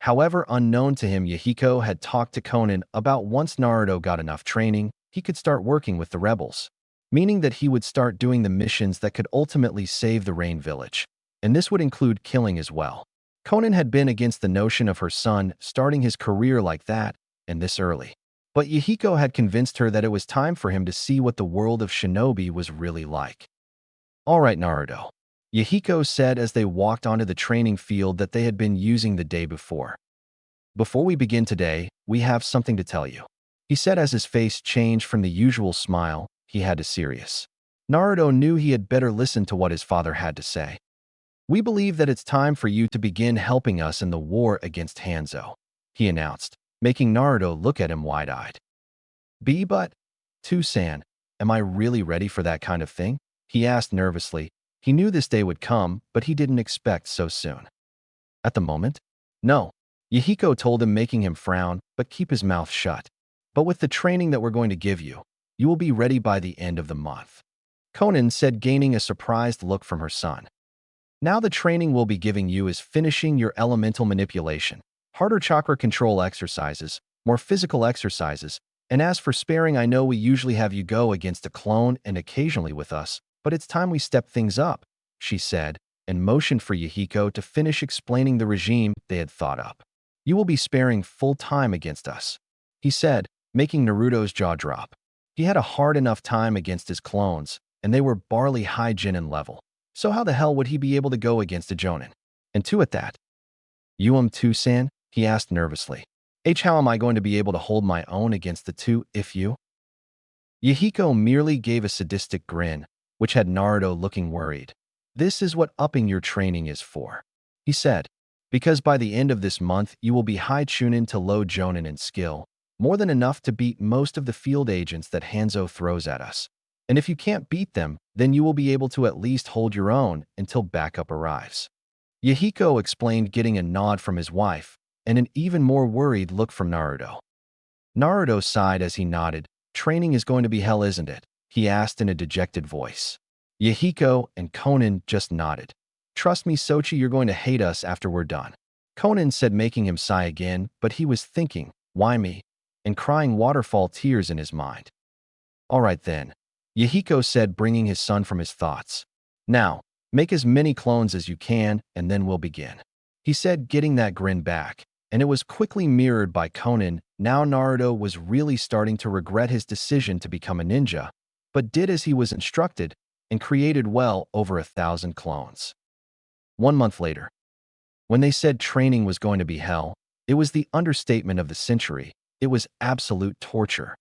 However, unknown to him, Yahiko had talked to Konan about once Naruto got enough training, he could start working with the rebels, meaning that he would start doing the missions that could ultimately save the Rain Village, and this would include killing as well. Konan had been against the notion of her son starting his career like that and this early, but Yahiko had convinced her that it was time for him to see what the world of shinobi was really like. All right, Naruto, Yahiko said as they walked onto the training field that they had been using the day before. Before we begin today, we have something to tell you, he said as his face changed from the usual smile he had to serious. Naruto knew he had better listen to what his father had to say. We believe that it's time for you to begin helping us in the war against Hanzo, he announced, making Naruto look at him wide-eyed. But, Tusan, am I really ready for that kind of thing? He asked nervously. He knew this day would come, but he didn't expect so soon. At the moment? No, Yahiko told him, making him frown, but keep his mouth shut. But with the training that we're going to give you, you will be ready by the end of the month, Konan said, gaining a surprised look from her son. Now the training we'll be giving you is finishing your elemental manipulation, harder chakra control exercises, more physical exercises, and as for sparing, I know we usually have you go against a clone and occasionally with us, but it's time we step things up, she said, and motioned for Yahiko to finish explaining the regime they had thought up. You will be sparing full time against us," he said, making Naruto's jaw drop. He had a hard enough time against his clones, and they were barely high Genin level. So how the hell would he be able to go against a Jonin? And two at that. "You too, San?" he asked nervously. How am I going to be able to hold my own against the two if you?" Yahiko merely gave a sadistic grin, which had Naruto looking worried. "This is what upping your training is for," he said, "because by the end of this month you will be high Chunin to low Jonin in skill, more than enough to beat most of the field agents that Hanzo throws at us. And if you can't beat them, then you will be able to at least hold your own until backup arrives." Yahiko explained, getting a nod from his wife and an even more worried look from Naruto. Naruto sighed as he nodded. "Training is going to be hell, isn't it?" he asked in a dejected voice. Yahiko and Conan just nodded. "Trust me, Sochi, you're going to hate us after we're done," Conan said, making him sigh again, but he was thinking, "Why me?" and crying waterfall tears in his mind. "All right then," Yahiko said, bringing his son from his thoughts. "Now, make as many clones as you can, and then we'll begin," he said, getting that grin back. And it was quickly mirrored by Conan. Now Naruto was really starting to regret his decision to become a ninja, but did as he was instructed and created well over 1,000 clones. 1 month later, when they said training was going to be hell, it was the understatement of the century. It was absolute torture.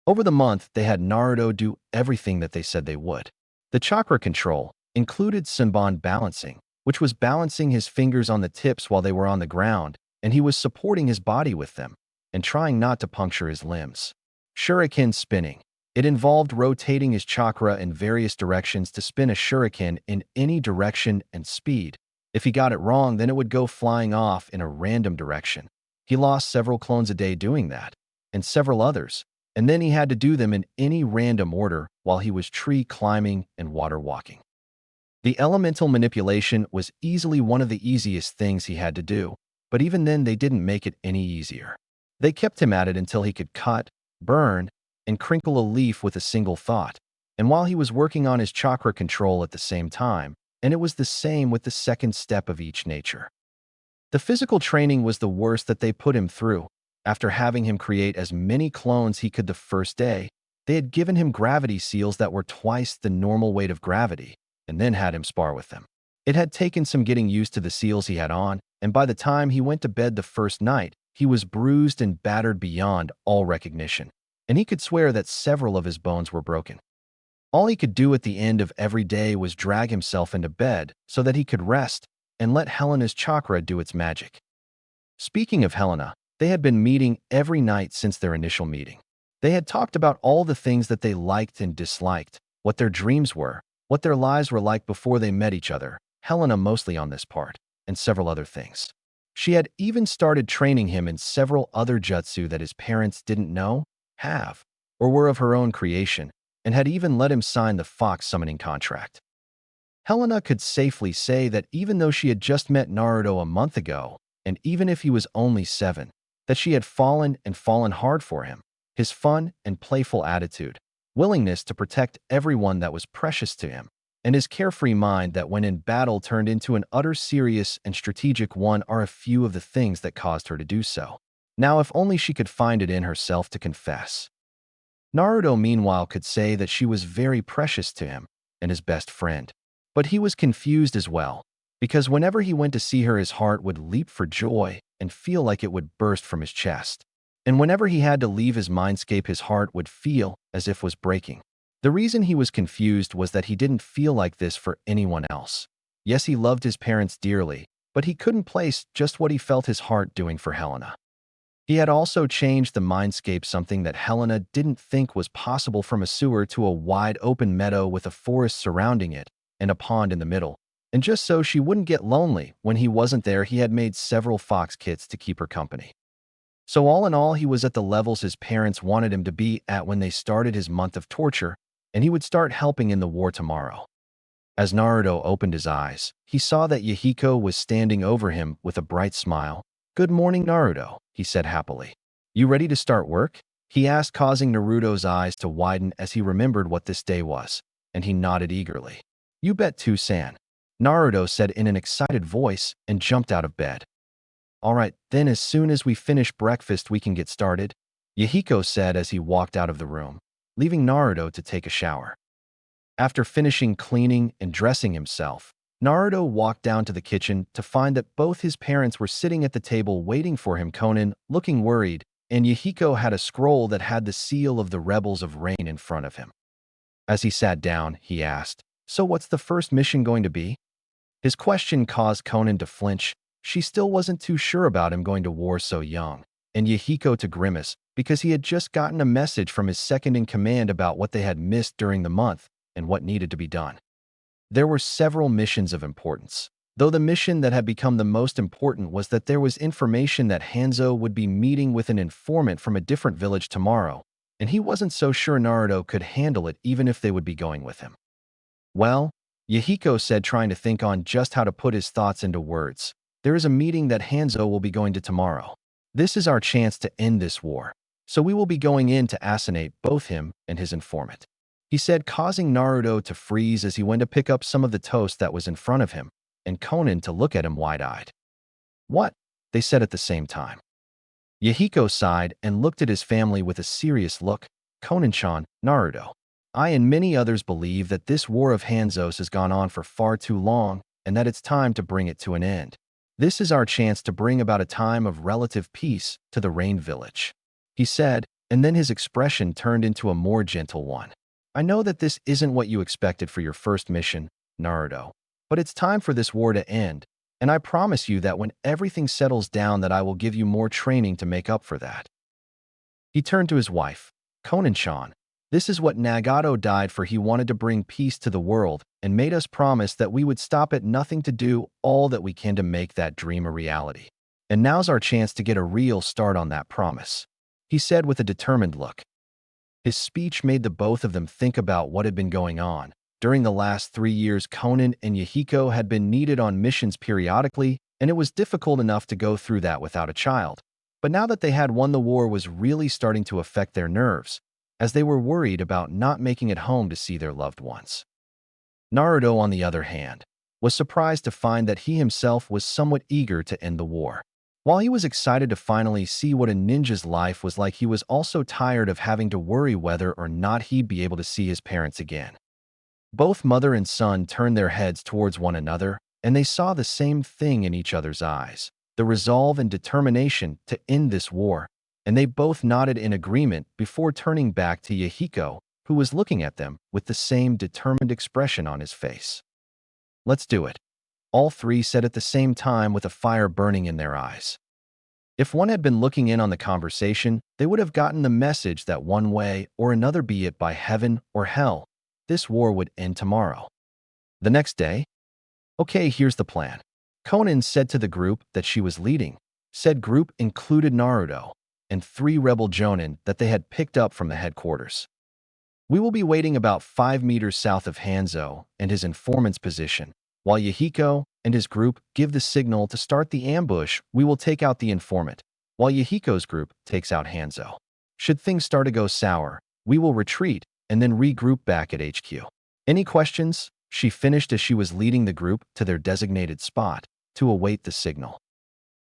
Over the month, they had Naruto do everything that they said they would. The chakra control included Senbon balancing, which was balancing his fingers on the tips while they were on the ground, and he was supporting his body with them and trying not to puncture his limbs. Shuriken spinning. It involved rotating his chakra in various directions to spin a shuriken in any direction and speed. If he got it wrong, then it would go flying off in a random direction. He lost several clones a day doing that, and several others, and then he had to do them in any random order while he was tree climbing and water walking. The elemental manipulation was easily one of the easiest things he had to do, but even then they didn't make it any easier. They kept him at it until he could cut, burn, and crinkle a leaf with a single thought, and while he was working on his chakra control at the same time, and it was the same with the second step of each nature. The physical training was the worst that they put him through. After having him create as many clones he could the first day, they had given him gravity seals that were twice the normal weight of gravity, and then had him spar with them. It had taken some getting used to the seals he had on, and by the time he went to bed the first night, he was bruised and battered beyond all recognition, and he could swear that several of his bones were broken. All he could do at the end of every day was drag himself into bed so that he could rest and let Helena's chakra do its magic. Speaking of Helena, they had been meeting every night since their initial meeting. They had talked about all the things that they liked and disliked, what their dreams were, what their lives were like before they met each other, Helena mostly on this part, and several other things. She had even started training him in several other jutsu that his parents didn't know, have, or were of her own creation, and had even let him sign the fox summoning contract. Helena could safely say that even though she had just met Naruto a month ago, and even if he was only 7, that she had fallen hard for him, his fun and playful attitude, willingness to protect everyone that was precious to him, and his carefree mind that when in battle turned into an utter serious and strategic one are a few of the things that caused her to do so. Now if only she could find it in herself to confess. Naruto meanwhile could say that she was very precious to him and his best friend. But he was confused as well, because whenever he went to see her his heart would leap for joy and feel like it would burst from his chest. And whenever he had to leave his mindscape his heart would feel as if was breaking. The reason he was confused was that he didn't feel like this for anyone else. Yes, he loved his parents dearly, but he couldn't place just what he felt his heart doing for Helena. He had also changed the mindscape, something that Helena didn't think was possible, from a sewer to a wide open meadow with a forest surrounding it and a pond in the middle. And just so she wouldn't get lonely when he wasn't there, he had made several fox kits to keep her company. So all in all, he was at the levels his parents wanted him to be at when they started his month of torture, and he would start helping in the war tomorrow. As Naruto opened his eyes, he saw that Yahiko was standing over him with a bright smile. "Good morning, Naruto," he said happily. "You ready to start work?" he asked, causing Naruto's eyes to widen as he remembered what this day was, and he nodded eagerly. "You bet too, San," Naruto said in an excited voice and jumped out of bed. All right, then as soon as we finish breakfast we can get started, Yahiko said as he walked out of the room, leaving Naruto to take a shower. After finishing cleaning and dressing himself, Naruto walked down to the kitchen to find that both his parents were sitting at the table waiting for him. Conan, looking worried, and Yahiko had a scroll that had the seal of the Rebels of Rain in front of him. As he sat down, he asked, "So what's the first mission going to be?" His question caused Conan to flinch. She still wasn't too sure about him going to war so young, and Yahiko to grimace because he had just gotten a message from his second-in-command about what they had missed during the month and what needed to be done. There were several missions of importance, though the mission that had become the most important was that there was information that Hanzo would be meeting with an informant from a different village tomorrow, and he wasn't so sure Naruto could handle it even if they would be going with him. Well, Yahiko said, trying to think on just how to put his thoughts into words, there is a meeting that Hanzo will be going to tomorrow. This is our chance to end this war, so we will be going in to assassinate both him and his informant, he said, causing Naruto to freeze as he went to pick up some of the toast that was in front of him, and Conan to look at him wide-eyed. What? They said at the same time. Yahiko sighed and looked at his family with a serious look. Conan-chan, Naruto, I and many others believe that this war of Hanzos has gone on for far too long and that it's time to bring it to an end. This is our chance to bring about a time of relative peace to the Rain Village, he said, and then his expression turned into a more gentle one. I know that this isn't what you expected for your first mission, Naruto, but it's time for this war to end, and I promise you that when everything settles down that I will give you more training to make up for that. He turned to his wife, Conan-chan. This is what Nagato died for. He wanted to bring peace to the world and made us promise that we would stop at nothing to do all that we can to make that dream a reality. And now's our chance to get a real start on that promise, he said with a determined look. His speech made the both of them think about what had been going on. During the last 3 years, Conan and Yahiko had been needed on missions periodically, and it was difficult enough to go through that without a child. But now that they had won, the war was really starting to affect their nerves, as they were worried about not making it home to see their loved ones. Naruto, on the other hand, was surprised to find that he himself was somewhat eager to end the war. While he was excited to finally see what a ninja's life was like, he was also tired of having to worry whether or not he'd be able to see his parents again. Both mother and son turned their heads towards one another, and they saw the same thing in each other's eyes, the resolve and determination to end this war, and they both nodded in agreement before turning back to Yahiko, who was looking at them with the same determined expression on his face. Let's do it, all three said at the same time with a fire burning in their eyes. If one had been looking in on the conversation, they would have gotten the message that one way or another, be it by heaven or hell, this war would end tomorrow. The next day? Okay, here's the plan, Conan said to the group that she was leading. Said group included Naruto and 3 rebel jonin that they had picked up from the headquarters. We will be waiting about 5 meters south of Hanzo and his informant's position. While Yahiko and his group give the signal to start the ambush, we will take out the informant, while Yahiko's group takes out Hanzo. Should things start to go sour, we will retreat and then regroup back at HQ. Any questions? She finished as she was leading the group to their designated spot to await the signal.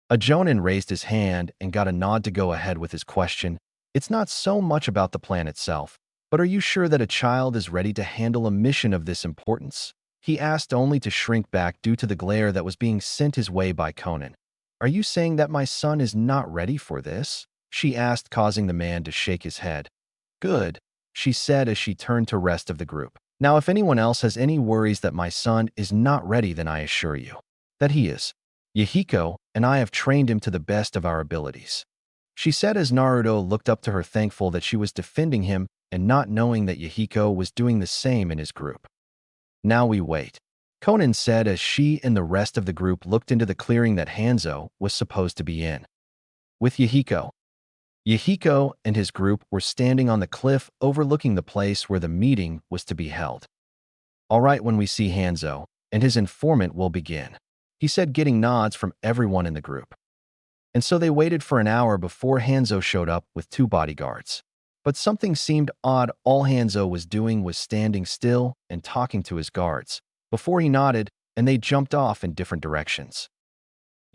A jonin raised his hand and got a nod to go ahead with his question. It's not so much about the plan itself, but are you sure that a child is ready to handle a mission of this importance? He asked, only to shrink back due to the glare that was being sent his way by Conan. Are you saying that my son is not ready for this? She asked, causing the man to shake his head. Good, she said as she turned to the rest of the group. Now, if anyone else has any worries that my son is not ready, then I assure you that he is. Yahiko and I have trained him to the best of our abilities, she said as Naruto looked up to her, thankful that she was defending him and not knowing that Yahiko was doing the same in his group. Now we wait, Conan said as she and the rest of the group looked into the clearing that Hanzo was supposed to be in. With Yahiko. Yahiko and his group were standing on the cliff overlooking the place where the meeting was to be held. All right, when we see Hanzo and his informant, we'll begin, he said, getting nods from everyone in the group. And so they waited for an hour before Hanzo showed up with 2 bodyguards. But something seemed odd. All Hanzo was doing was standing still and talking to his guards before he nodded, and they jumped off in different directions.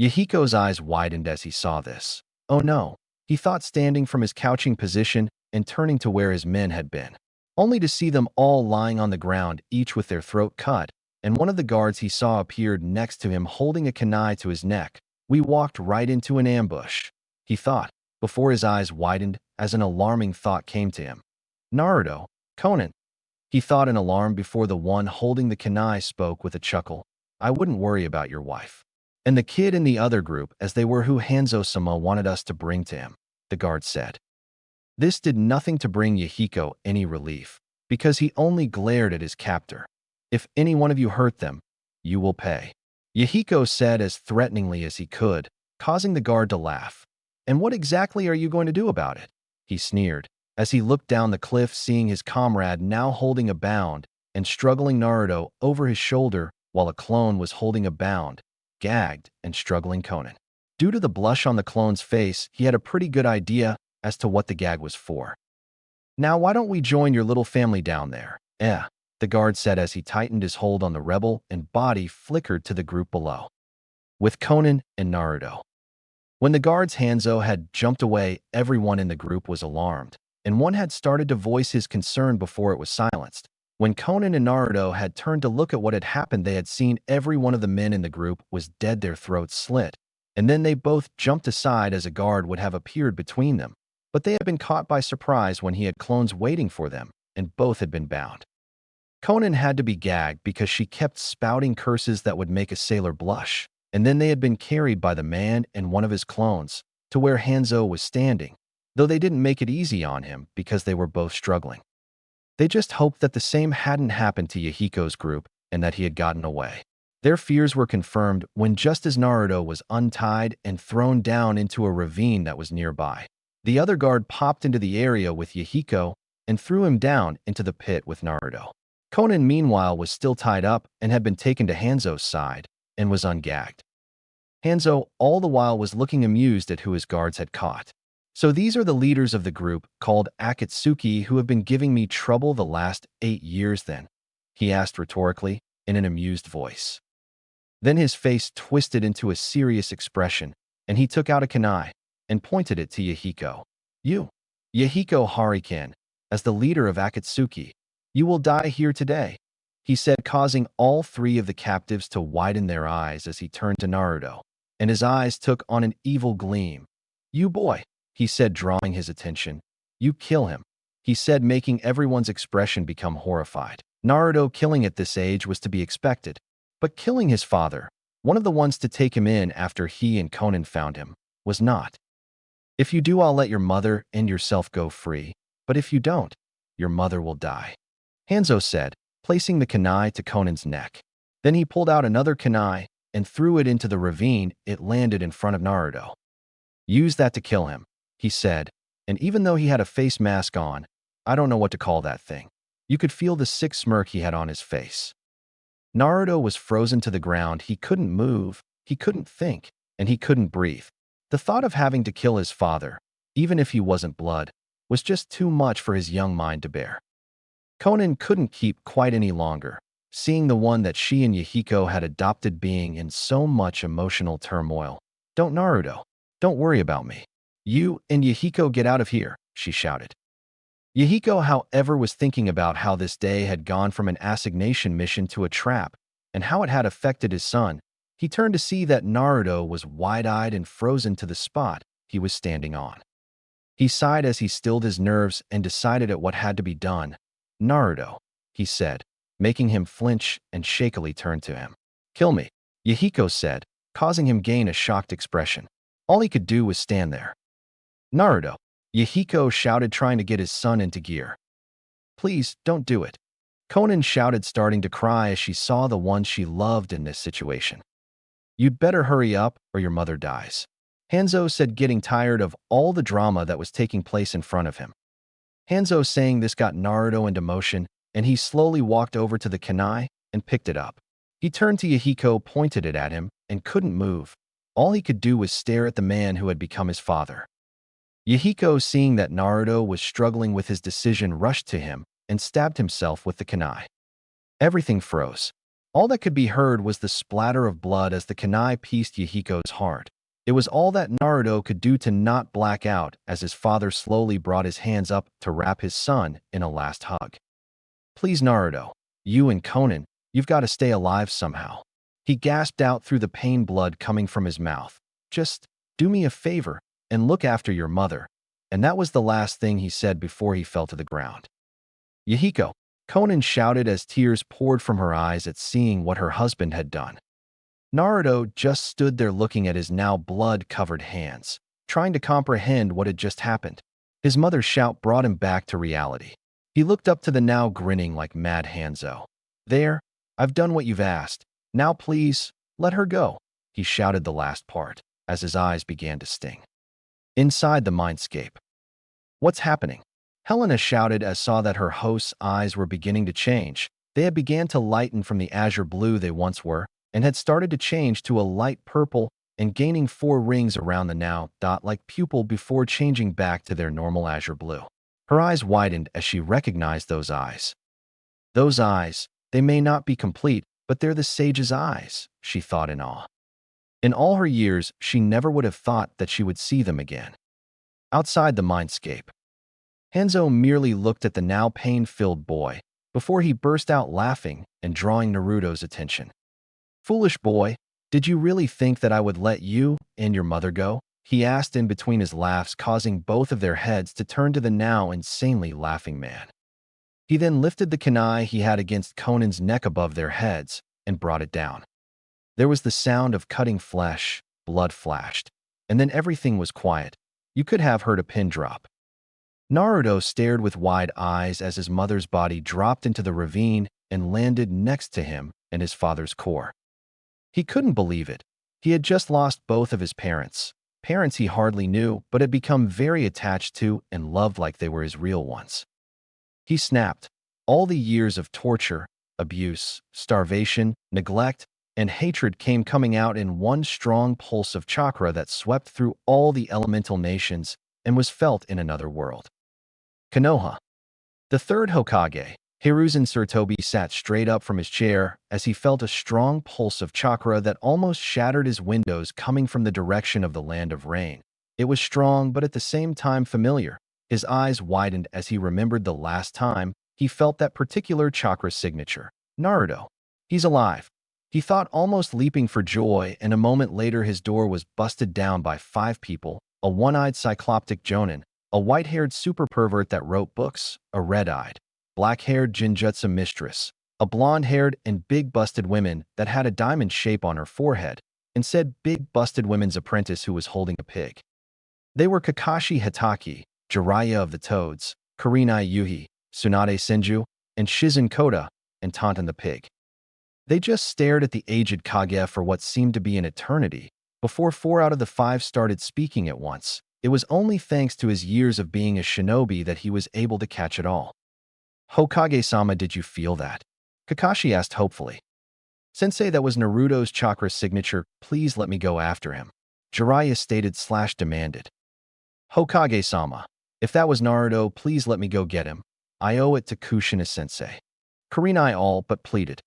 Yahiko's eyes widened as he saw this. Oh no, he thought, standing from his couching position and turning to where his men had been, only to see them all lying on the ground, each with their throat cut, and one of the guards he saw appeared next to him holding a kunai to his neck. We walked right into an ambush, he thought, before his eyes widened as an alarming thought came to him. Naruto, Conan, he thought in alarm before the one holding the kunai spoke with a chuckle. I wouldn't worry about your wife. And the kid in the other group, as they were who Hanzo-sama wanted us to bring to him, the guard said. This did nothing to bring Yahiko any relief, because he only glared at his captor. If any one of you hurt them, you will pay, Yahiko said as threateningly as he could, causing the guard to laugh. And what exactly are you going to do about it? He sneered, as he looked down the cliff, seeing his comrade now holding a bound and struggling Naruto over his shoulder, while a clone was holding a bound, gagged, and struggling Conan. Due to the blush on the clone's face, he had a pretty good idea as to what the gag was for. Now why don't we join your little family down there? The guard said as he tightened his hold on the rebel and body flickered to the group below, with Conan and Naruto. When the guard's Hanzo had jumped away, everyone in the group was alarmed, and one had started to voice his concern before it was silenced. When Conan and Naruto had turned to look at what had happened, they had seen every one of the men in the group was dead, their throats slit, and then they both jumped aside as a guard would have appeared between them. But they had been caught by surprise when he had clones waiting for them, and both had been bound. Conan had to be gagged because she kept spouting curses that would make a sailor blush, and then they had been carried by the man and one of his clones to where Hanzo was standing, though they didn't make it easy on him because they were both struggling. They just hoped that the same hadn't happened to Yahiko's group and that he had gotten away. Their fears were confirmed when, just as Naruto was untied and thrown down into a ravine that was nearby, the other guard popped into the area with Yahiko and threw him down into the pit with Naruto. Conan, meanwhile, was still tied up and had been taken to Hanzo's side and was ungagged. Hanzo, all the while, was looking amused at who his guards had caught. So these are the leaders of the group called Akatsuki who have been giving me trouble the last 8 years then? He asked rhetorically in an amused voice. Then his face twisted into a serious expression, and he took out a kunai and pointed it to Yahiko. You, Yahiko Harikan, as the leader of Akatsuki, you will die here today, he said, causing all three of the captives to widen their eyes as he turned to Naruto, and his eyes took on an evil gleam. You boy, he said, drawing his attention. You kill him, he said, making everyone's expression become horrified. Naruto killing at this age was to be expected, but killing his father, one of the ones to take him in after he and Conan found him, was not. If you do, I'll let your mother and yourself go free, but if you don't, your mother will die, Hanzo said, placing the kunai to Conan's neck. Then he pulled out another kunai and threw it into the ravine. It landed in front of Naruto. Use that to kill him, he said, and even though he had a face mask on, I don't know what to call that thing, you could feel the sick smirk he had on his face. Naruto was frozen to the ground. He couldn't move, he couldn't think, and he couldn't breathe. The thought of having to kill his father, even if he wasn't blood, was just too much for his young mind to bear. Conan couldn't keep quiet any longer, seeing the one that she and Yahiko had adopted being in so much emotional turmoil. Don't, Naruto, don't worry about me. You and Yahiko get out of here, she shouted. Yahiko, however, was thinking about how this day had gone from an assassination mission to a trap, and how it had affected his son. He turned to see that Naruto was wide-eyed and frozen to the spot he was standing on. He sighed as he stilled his nerves and decided at what had to be done. Naruto, he said, making him flinch and shakily turned to him. Kill me, Yahiko said, causing him gain a shocked expression. All he could do was stand there. Naruto, Yahiko shouted, trying to get his son into gear. Please, don't do it, Conan shouted, starting to cry as she saw the one she loved in this situation. You'd better hurry up or your mother dies, Hanzo said, getting tired of all the drama that was taking place in front of him. Hanzo saying this got Naruto into motion, and he slowly walked over to the kunai and picked it up. He turned to Yahiko, pointed it at him, and couldn't move. All he could do was stare at the man who had become his father. Yahiko, seeing that Naruto was struggling with his decision, rushed to him and stabbed himself with the kunai. Everything froze. All that could be heard was the splatter of blood as the kunai pieced Yahiko's heart. It was all that Naruto could do to not black out as his father slowly brought his hands up to wrap his son in a last hug. "Please, Naruto, you and Conan, you've got to stay alive somehow." He gasped out through the pain, blood coming from his mouth. "Just do me a favor and look after your mother." And that was the last thing he said before he fell to the ground. "Yahiko," Conan shouted as tears poured from her eyes at seeing what her husband had done. Naruto just stood there looking at his now blood-covered hands, trying to comprehend what had just happened. His mother's shout brought him back to reality. He looked up to the now grinning like mad Hanzo. "There, I've done what you've asked. Now please, let her go." He shouted the last part, as his eyes began to sting. Inside the mindscape. "What's happening?" Helena shouted as saw that her host's eyes were beginning to change. They had began to lighten from the azure blue they once were, and had started to change to a light purple and gaining 4 rings around the now dot-like pupil before changing back to their normal azure blue. Her eyes widened as she recognized those eyes. "Those eyes, they may not be complete, but they're the sage's eyes," she thought in awe. In all her years, she never would have thought that she would see them again. Outside the mindscape. Hanzo merely looked at the now pain-filled boy before he burst out laughing and drawing Naruto's attention. "Foolish boy, did you really think that I would let you and your mother go?" he asked in between his laughs, causing both of their heads to turn to the now insanely laughing man. He then lifted the kunai he had against Conan's neck above their heads and brought it down. There was the sound of cutting flesh, blood flashed, and then everything was quiet. You could have heard a pin drop. Naruto stared with wide eyes as his mother's body dropped into the ravine and landed next to him and his father's core. He couldn't believe it. He had just lost both of his parents. Parents he hardly knew, but had become very attached to and loved like they were his real ones. He snapped. All the years of torture, abuse, starvation, neglect, and hatred came coming out in one strong pulse of chakra that swept through all the elemental nations and was felt in another world. Konoha. The third Hokage, Hiruzen Sarutobi, sat straight up from his chair as he felt a strong pulse of chakra that almost shattered his windows coming from the direction of the land of rain. It was strong but at the same time familiar. His eyes widened as he remembered the last time he felt that particular chakra signature. Naruto. He's alive. He thought, almost leaping for joy, and a moment later his door was busted down by 5 people, a one-eyed cycloptic jonin, a white-haired super pervert that wrote books, a red-eyed, black-haired Jinjutsu mistress, a blonde-haired and big-busted woman that had a diamond shape on her forehead, and said big busted women's apprentice who was holding a pig. They were Kakashi Hitaki, Jiraiya of the Toads, Kurenai Yuhi, Tsunade Senju, and Shizen Koda, and Tonton the pig. They just stared at the aged Kage for what seemed to be an eternity, before 4 out of the 5 started speaking at once. It was only thanks to his years of being a shinobi that he was able to catch it all. "Hokage-sama, did you feel that?" Kakashi asked hopefully. "Sensei, that was Naruto's chakra signature. Please let me go after him," Jiraiya stated/demanded. "Hokage-sama, if that was Naruto, please let me go get him. I owe it to Kushina-sensei," Kurenai all but pleaded.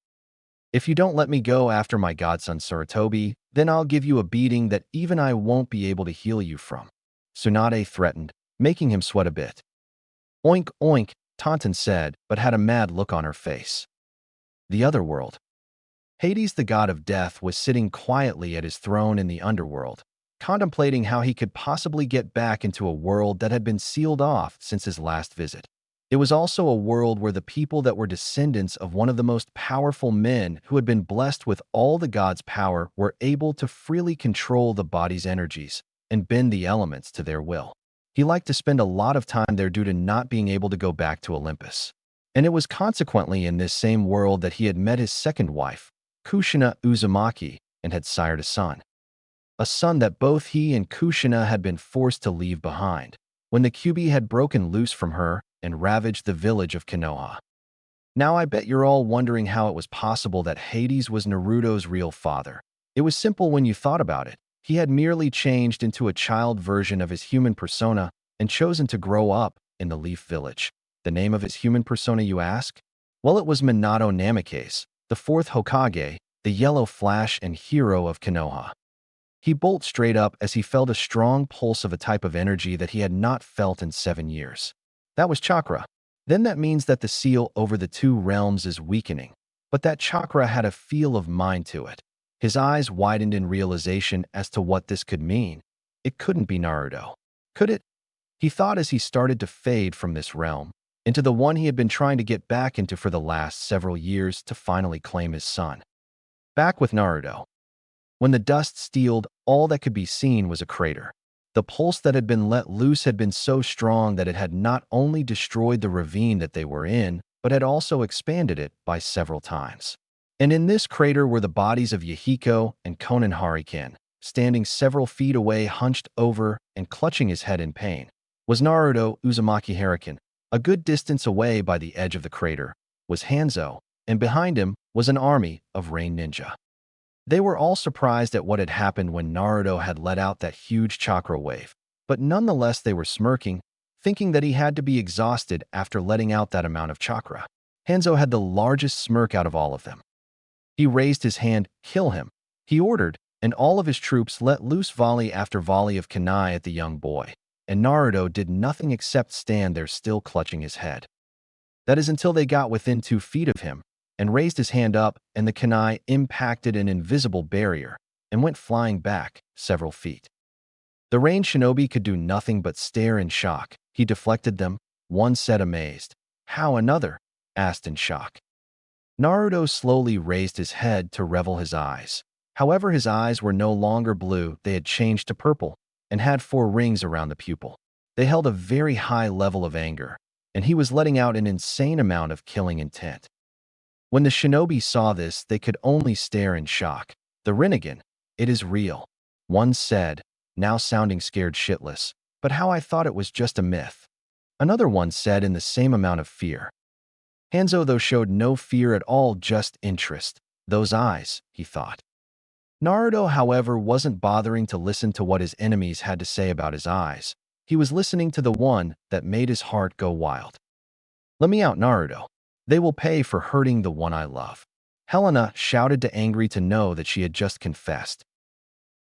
"If you don't let me go after my godson Sarutobi, then I'll give you a beating that even I won't be able to heal you from," Tsunade threatened, making him sweat a bit. "Oink, oink," Tonton said, but had a mad look on her face. The other world. Hades, the god of death, was sitting quietly at his throne in the underworld, contemplating how he could possibly get back into a world that had been sealed off since his last visit. It was also a world where the people that were descendants of one of the most powerful men who had been blessed with all the gods' power were able to freely control the body's energies and bend the elements to their will. He liked to spend a lot of time there due to not being able to go back to Olympus. And it was consequently in this same world that he had met his second wife, Kushina Uzumaki, and had sired a son. A son that both he and Kushina had been forced to leave behind, when the Kyuubi had broken loose from her and ravaged the village of Konoha. Now I bet you're all wondering how it was possible that Hades was Naruto's real father. It was simple when you thought about it. He had merely changed into a child version of his human persona and chosen to grow up in the Leaf Village. The name of his human persona, you ask? Well, it was Minato Namikaze, the fourth Hokage, the yellow flash and hero of Konoha. He bolted straight up as he felt a strong pulse of a type of energy that he had not felt in 7 years. That was chakra. Then that means that the seal over the two realms is weakening. But that chakra had a feel of mind to it. His eyes widened in realization as to what this could mean. It couldn't be Naruto. Could it? He thought as he started to fade from this realm into the one he had been trying to get back into for the last several years to finally claim his son. Back with Naruto. When the dust steeled, all that could be seen was a crater. The pulse that had been let loose had been so strong that it had not only destroyed the ravine that they were in, but had also expanded it by several times. And in this crater were the bodies of Yahiko and Konan Hariken, standing several feet away, hunched over and clutching his head in pain. Was Naruto Uzumaki Hariken. A good distance away by the edge of the crater was Hanzo, and behind him was an army of rain ninja. They were all surprised at what had happened when Naruto had let out that huge chakra wave, but nonetheless they were smirking, thinking that he had to be exhausted after letting out that amount of chakra. Hanzo had the largest smirk out of all of them. He raised his hand, "Kill him," he ordered, and all of his troops let loose volley after volley of kunai at the young boy, and Naruto did nothing except stand there still clutching his head. That is until they got within 2 feet of him, and raised his hand up, and the kunai impacted an invisible barrier and went flying back several feet. The rain shinobi could do nothing but stare in shock. He deflected them. One said amazed. "How?" Another asked in shock. Naruto slowly raised his head to revel his eyes. However, his eyes were no longer blue. They had changed to purple and had 4 rings around the pupil. They held a very high level of anger, and he was letting out an insane amount of killing intent. When the shinobi saw this, they could only stare in shock. "The Rinnegan, it is real," one said, now sounding scared shitless. "But how, I thought it was just a myth." Another one said in the same amount of fear. Hanzo, though, showed no fear at all, just interest. Those eyes, he thought. Naruto, however, wasn't bothering to listen to what his enemies had to say about his eyes. He was listening to the one that made his heart go wild. "Let me out, Naruto. They will pay for hurting the one I love." Helena shouted to Angry to know that she had just confessed.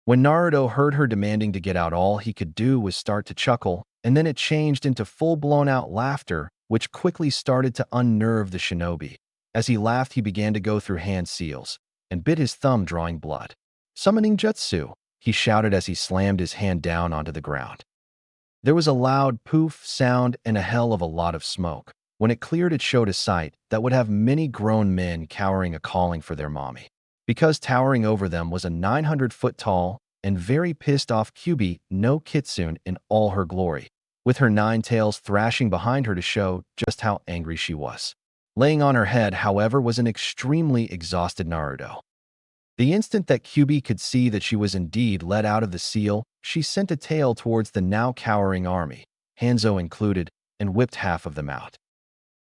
When Naruto heard her demanding to get out, all he could do was start to chuckle, and then it changed into full-blown-out laughter, which quickly started to unnerve the shinobi. As he laughed, he began to go through hand seals and bit his thumb, drawing blood. "Summoning jutsu," he shouted as he slammed his hand down onto the ground. There was a loud poof sound and a hell of a lot of smoke. When it cleared, it showed a sight that would have many grown men cowering, a calling for their mommy. Because towering over them was a 900-foot-tall and very pissed-off Kyuubi no Kitsune in all her glory, with her 9 tails thrashing behind her to show just how angry she was. Laying on her head, however, was an extremely exhausted Naruto. The instant that Kyuubi could see that she was indeed let out of the seal, she sent a tail towards the now cowering army, Hanzo included, and whipped half of them out.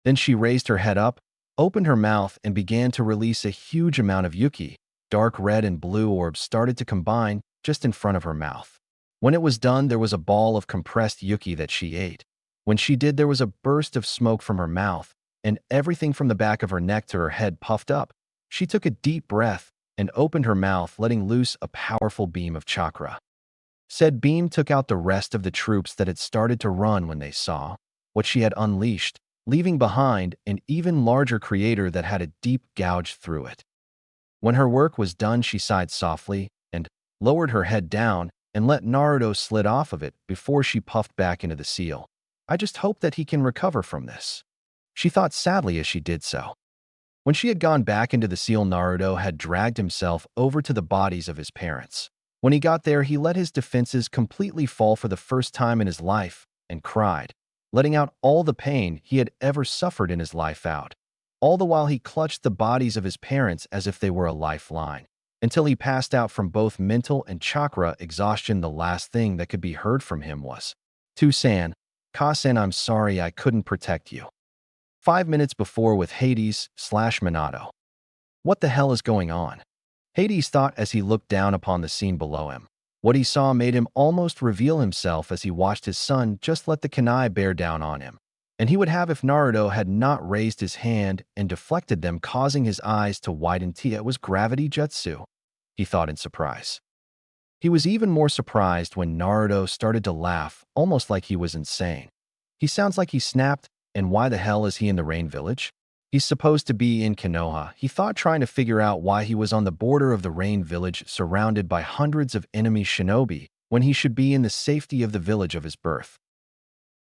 Then she raised her head up, opened her mouth, and began to release a huge amount of yuki. Dark red and blue orbs started to combine just in front of her mouth. When it was done, there was a ball of compressed yuki that she ate. When she did, there was a burst of smoke from her mouth, and everything from the back of her neck to her head puffed up. She took a deep breath and opened her mouth, letting loose a powerful beam of chakra. Said beam took out the rest of the troops that had started to run when they saw what she had unleashed, leaving behind an even larger creator that had a deep gouge through it. When her work was done, she sighed softly and lowered her head down and let Naruto slid off of it before she puffed back into the seal. "I just hope that he can recover from this," she thought sadly as she did so. When she had gone back into the seal, Naruto had dragged himself over to the bodies of his parents. When he got there, he let his defenses completely fall for the first time in his life and cried, letting out all the pain he had ever suffered in his life out. All the while he clutched the bodies of his parents as if they were a lifeline, until he passed out from both mental and chakra exhaustion. The last thing that could be heard from him was, "To-san, Ka-san, I'm sorry I couldn't protect you." 5 minutes before with Hades/Minato. What the hell is going on? Hades thought as he looked down upon the scene below him. What he saw made him almost reveal himself as he watched his son just let the kunai bear down on him. and he would have if Naruto had not raised his hand and deflected them, causing his eyes to widen. It was gravity jutsu, he thought in surprise. He was even more surprised when Naruto started to laugh, almost like he was insane. He sounds like he snapped, and why the hell is he in the Rain Village? He's supposed to be in Konoha, he thought, trying to figure out why he was on the border of the Rain Village surrounded by hundreds of enemy shinobi when he should be in the safety of the village of his birth.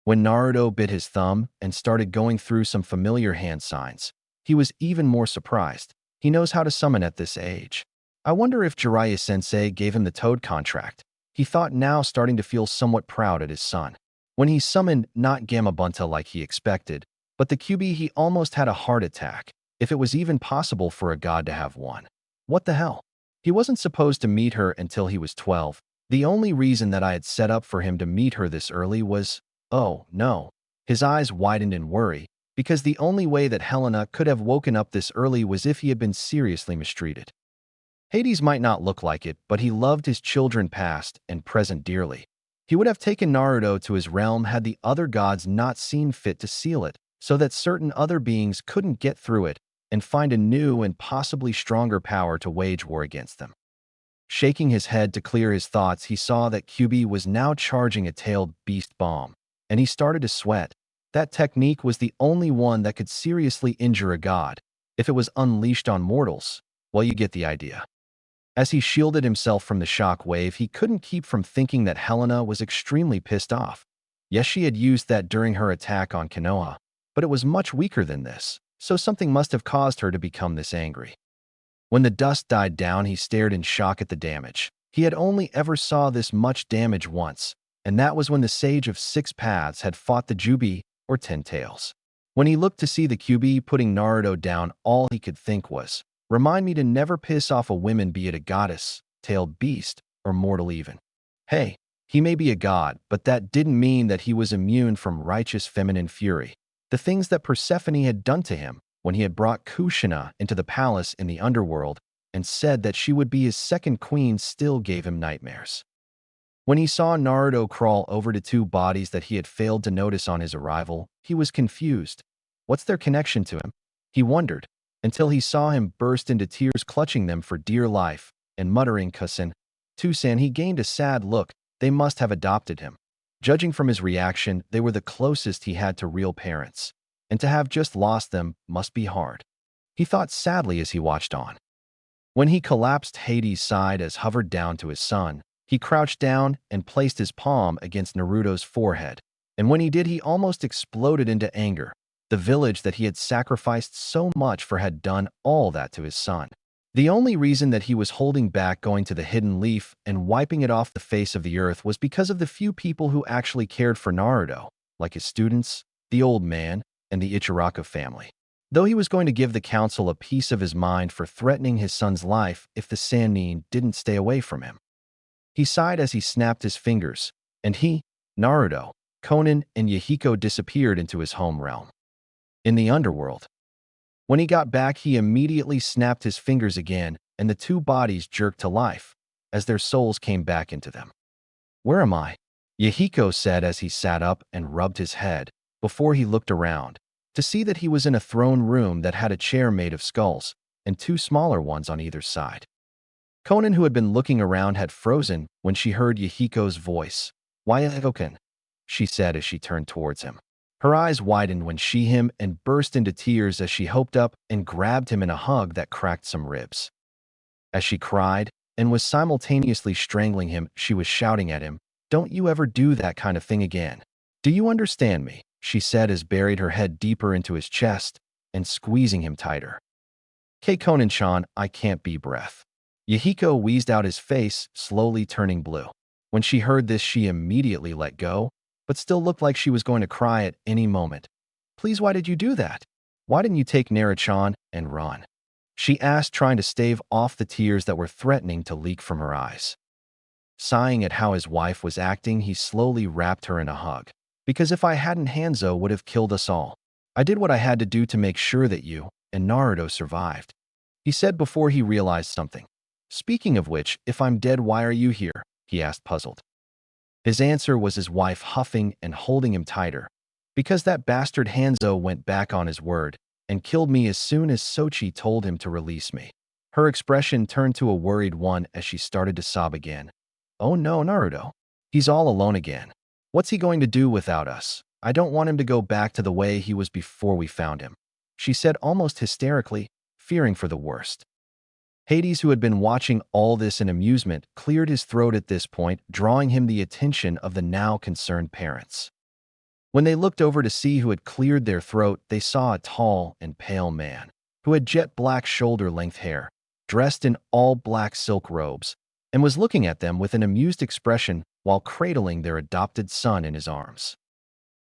When Naruto bit his thumb and started going through some familiar hand signs, he was even more surprised. He knows how to summon at this age. I wonder if Jiraiya-sensei gave him the Toad contract, he thought, now starting to feel somewhat proud at his son. When he summoned not Gamabunta like he expected, but the QB, he almost had a heart attack, if it was even possible for a god to have one. What the hell? He wasn't supposed to meet her until he was 12. The only reason that I had set up for him to meet her this early was, oh, no. His eyes widened in worry, because the only way that Helena could have woken up this early was if he had been seriously mistreated. Hades might not look like it, but he loved his children past and present dearly. He would have taken Naruto to his realm had the other gods not seen fit to seal it, so that certain other beings couldn't get through it and find a new and possibly stronger power to wage war against them. Shaking his head to clear his thoughts, he saw that QB was now charging a tailed beast bomb, and he started to sweat. That technique was the only one that could seriously injure a god. If it was unleashed on mortals, well, you get the idea. As he shielded himself from the shock wave, he couldn't keep from thinking that Helena was extremely pissed off. Yes, she had used that during her attack on Konoha, but it was much weaker than this, so something must have caused her to become this angry. When the dust died down, he stared in shock at the damage. He had only ever saw this much damage once, and that was when the Sage of Six Paths had fought the Jubi, or Ten Tails. When he looked to see the QB putting Naruto down, all he could think was, remind me to never piss off a woman, be it a goddess, tailed beast, or mortal even. Hey, he may be a god, but that didn't mean that he was immune from righteous feminine fury. The things that Persephone had done to him when he had brought Kushina into the palace in the underworld and said that she would be his second queen still gave him nightmares. When he saw Naruto crawl over to two bodies that he had failed to notice on his arrival, he was confused. What's their connection to him? He wondered, until he saw him burst into tears, clutching them for dear life, and muttering "Cousin, Tusan." He gained a sad look. They must have adopted him. Judging from his reaction, they were the closest he had to real parents, and to have just lost them must be hard. He thought sadly as he watched on. When he collapsed, Hades sighed as hovered down to his son. He crouched down and placed his palm against Naruto's forehead, and when he did, he almost exploded into anger. The village that he had sacrificed so much for had done all that to his son. The only reason that he was holding back going to the hidden leaf and wiping it off the face of the earth was because of the few people who actually cared for Naruto, like his students, the old man, and the Ichiraka family. Though he was going to give the council a piece of his mind for threatening his son's life if the Sannin didn't stay away from him. He sighed as he snapped his fingers, and he, Naruto, Konan, and Yahiko disappeared into his home realm. In the underworld. When he got back, he immediately snapped his fingers again, and the two bodies jerked to life as their souls came back into them. Where am I? Yahiko said as he sat up and rubbed his head before he looked around to see that he was in a throne room that had a chair made of skulls and two smaller ones on either side. Konan, who had been looking around, had frozen when she heard Yahiko's voice. "Why, she said as she turned towards him. Her eyes widened when she him and burst into tears as she hopped up and grabbed him in a hug that cracked some ribs. As she cried and was simultaneously strangling him, she was shouting at him, "Don't you ever do that kind of thing again. Do you understand me?" she said as buried her head deeper into his chest and squeezing him tighter. Konan-chan, I can't be breath. Yahiko wheezed out, his face slowly turning blue. When she heard this, she immediately let go, but still looked like she was going to cry at any moment. Please, why did you do that? Why didn't you take Naruto and run? She asked, trying to stave off the tears that were threatening to leak from her eyes. Sighing at how his wife was acting, he slowly wrapped her in a hug. Because if I hadn't, Hanzo would have killed us all. I did what I had to do to make sure that you and Naruto survived, he said before he realized something. Speaking of which, if I'm dead, why are you here? He asked, puzzled. His answer was his wife huffing and holding him tighter. Because that bastard Hanzo went back on his word and killed me as soon as Sochi told him to release me. Her expression turned to a worried one as she started to sob again. Oh no, Naruto. He's all alone again. What's he going to do without us? I don't want him to go back to the way he was before we found him, she said almost hysterically, fearing for the worst. Hades, who had been watching all this in amusement, cleared his throat at this point, drawing him the attention of the now concerned parents. When they looked over to see who had cleared their throat, they saw a tall and pale man who had jet black shoulder-length hair, dressed in all black silk robes, and was looking at them with an amused expression while cradling their adopted son in his arms.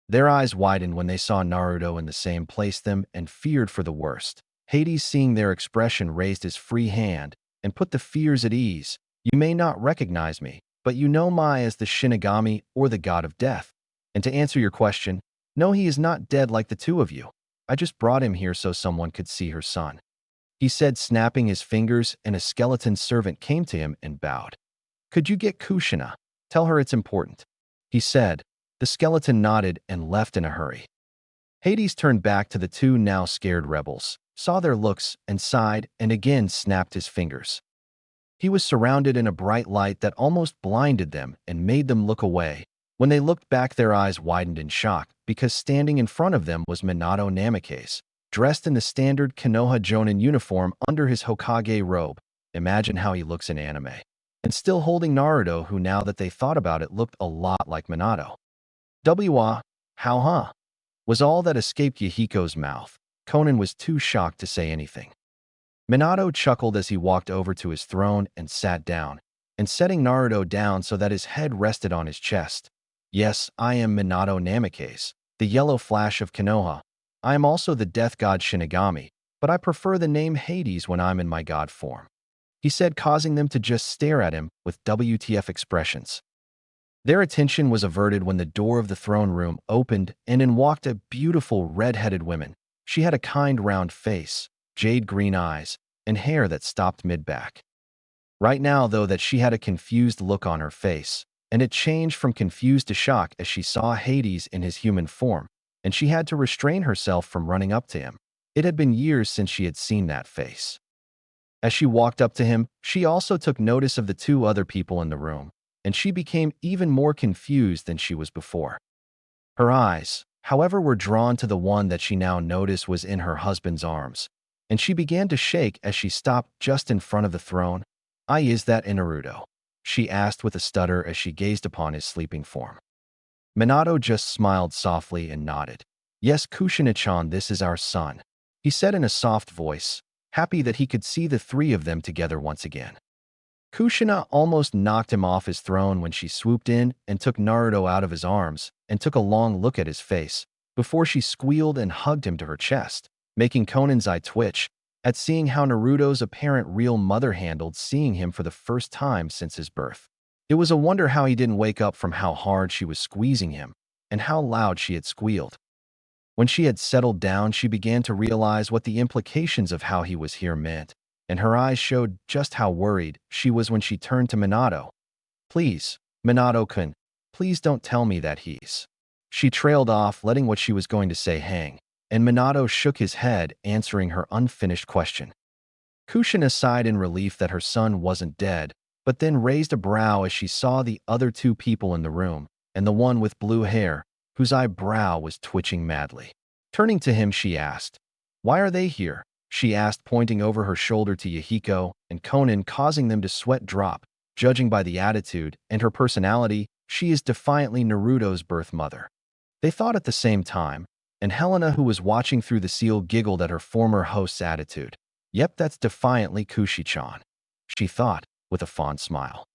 Their eyes widened when they saw Naruto in the same place them and feared for the worst. Hades, seeing their expression, raised his free hand and put the fears at ease. You may not recognize me, but you know me as the Shinigami or the god of death. And to answer your question, no, he is not dead like the two of you. I just brought him here so someone could see her son, he said, snapping his fingers, and a skeleton servant came to him and bowed. Could you get Kushina? Tell her it's important, he said. The skeleton nodded and left in a hurry. Hades turned back to the two now scared rebels, saw their looks, and sighed, and again snapped his fingers. He was surrounded in a bright light that almost blinded them and made them look away. When they looked back, their eyes widened in shock, because standing in front of them was Minato Namikaze, dressed in the standard Konoha Jonin uniform under his Hokage robe. Imagine how he looks in anime. And still holding Naruto, who, now that they thought about it, looked a lot like Minato. How was all that escaped Yahiko's mouth. Conan was too shocked to say anything. Minato chuckled as he walked over to his throne and sat down, and setting Naruto down so that his head rested on his chest. Yes, I am Minato Namikaze, the yellow flash of Konoha. I am also the death god Shinigami, but I prefer the name Hades when I'm in my god form, he said, causing them to just stare at him with WTF expressions. Their attention was averted when the door of the throne room opened and in walked a beautiful red-headed woman. She had a kind round face, jade green eyes, and hair that stopped mid-back. Right now, though, that she had a confused look on her face, and it changed from confused to shock as she saw Hades in his human form, and she had to restrain herself from running up to him. It had been years since she had seen that face. As she walked up to him, she also took notice of the two other people in the room, and she became even more confused than she was before. Her eyes, however, were drawn to the one that she now noticed was in her husband's arms, and she began to shake as she stopped just in front of the throne. Is that Naruto? She asked with a stutter as she gazed upon his sleeping form. Minato just smiled softly and nodded. Yes, Kushina-chan, this is our son, he said in a soft voice, happy that he could see the three of them together once again. Kushina almost knocked him off his throne when she swooped in and took Naruto out of his arms and took a long look at his face before she squealed and hugged him to her chest, making Conan's eye twitch at seeing how Naruto's apparent real mother handled seeing him for the first time since his birth. It was a wonder how he didn't wake up from how hard she was squeezing him and how loud she had squealed. When she had settled down, she began to realize what the implications of how he was here meant, and her eyes showed just how worried she was when she turned to Minato. Please, Minato-kun, please don't tell me that he's... She trailed off, letting what she was going to say hang, and Minato shook his head, answering her unfinished question. Kushina sighed in relief that her son wasn't dead, but then raised a brow as she saw the other two people in the room, and the one with blue hair, whose eyebrow was twitching madly. Turning to him, she asked, "Why are they here?" She asked, pointing over her shoulder to Yahiko and Conan, causing them to sweat drop. Judging by the attitude and her personality, she is defiantly Naruto's birth mother. They thought at the same time, and Helena, who was watching through the seal, giggled at her former host's attitude. Yep, that's defiantly Kushi-chan, she thought, with a fond smile.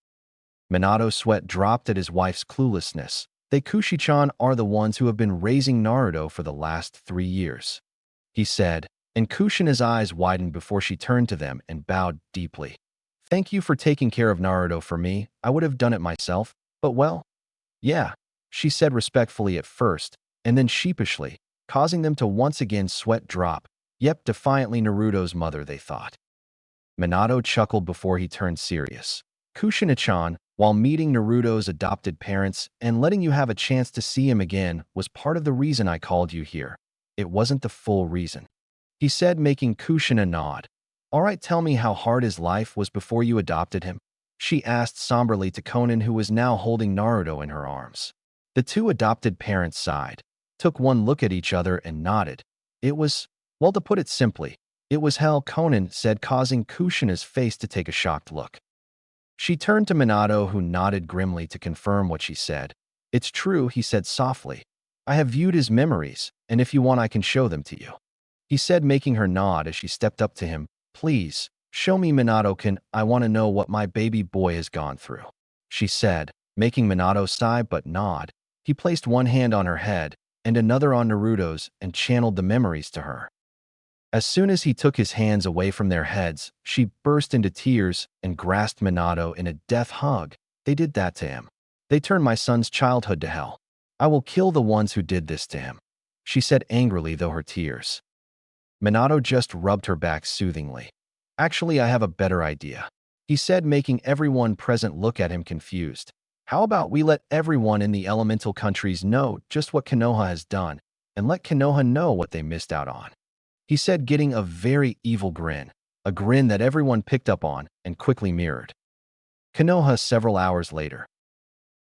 Minato's sweat dropped at his wife's cluelessness. They Kushi-chan are the ones who have been raising Naruto for the last 3 years, he said, and Kushina's eyes widened before she turned to them and bowed deeply. Thank you for taking care of Naruto for me. I would have done it myself, but well, yeah, she said respectfully at first, and then sheepishly, causing them to once again sweat drop. Yep, defiantly Naruto's mother, they thought. Minato chuckled before he turned serious. Kushina-chan, While meeting Naruto's adopted parents and letting you have a chance to see him again was part of the reason I called you here. It wasn't the full reason. He said, making Kushina nod. All right, tell me how hard his life was before you adopted him, she asked somberly to Konan, who was now holding Naruto in her arms. The two adopted parents sighed, took one look at each other and nodded. It was, well, to put it simply, it was hell, Konan said, causing Kushina's face to take a shocked look. She turned to Minato, who nodded grimly to confirm what she said. It's true, he said softly. I have viewed his memories, and if you want I can show them to you. He said, making her nod as she stepped up to him. Please, show me, Minato-kun, I want to know what my baby boy has gone through, she said, making Minato sigh but nod. He placed one hand on her head and another on Naruto's and channeled the memories to her. As soon as he took his hands away from their heads, she burst into tears and grasped Minato in a death hug. They did that to him. They turned my son's childhood to hell. I will kill the ones who did this to him, she said angrily through her tears. Minato just rubbed her back soothingly. Actually, I have a better idea, he said, making everyone present look at him confused. How about we let everyone in the elemental countries know just what Konoha has done, and let Konoha know what they missed out on, he said, getting a very evil grin, a grin that everyone picked up on and quickly mirrored. Konoha several hours later.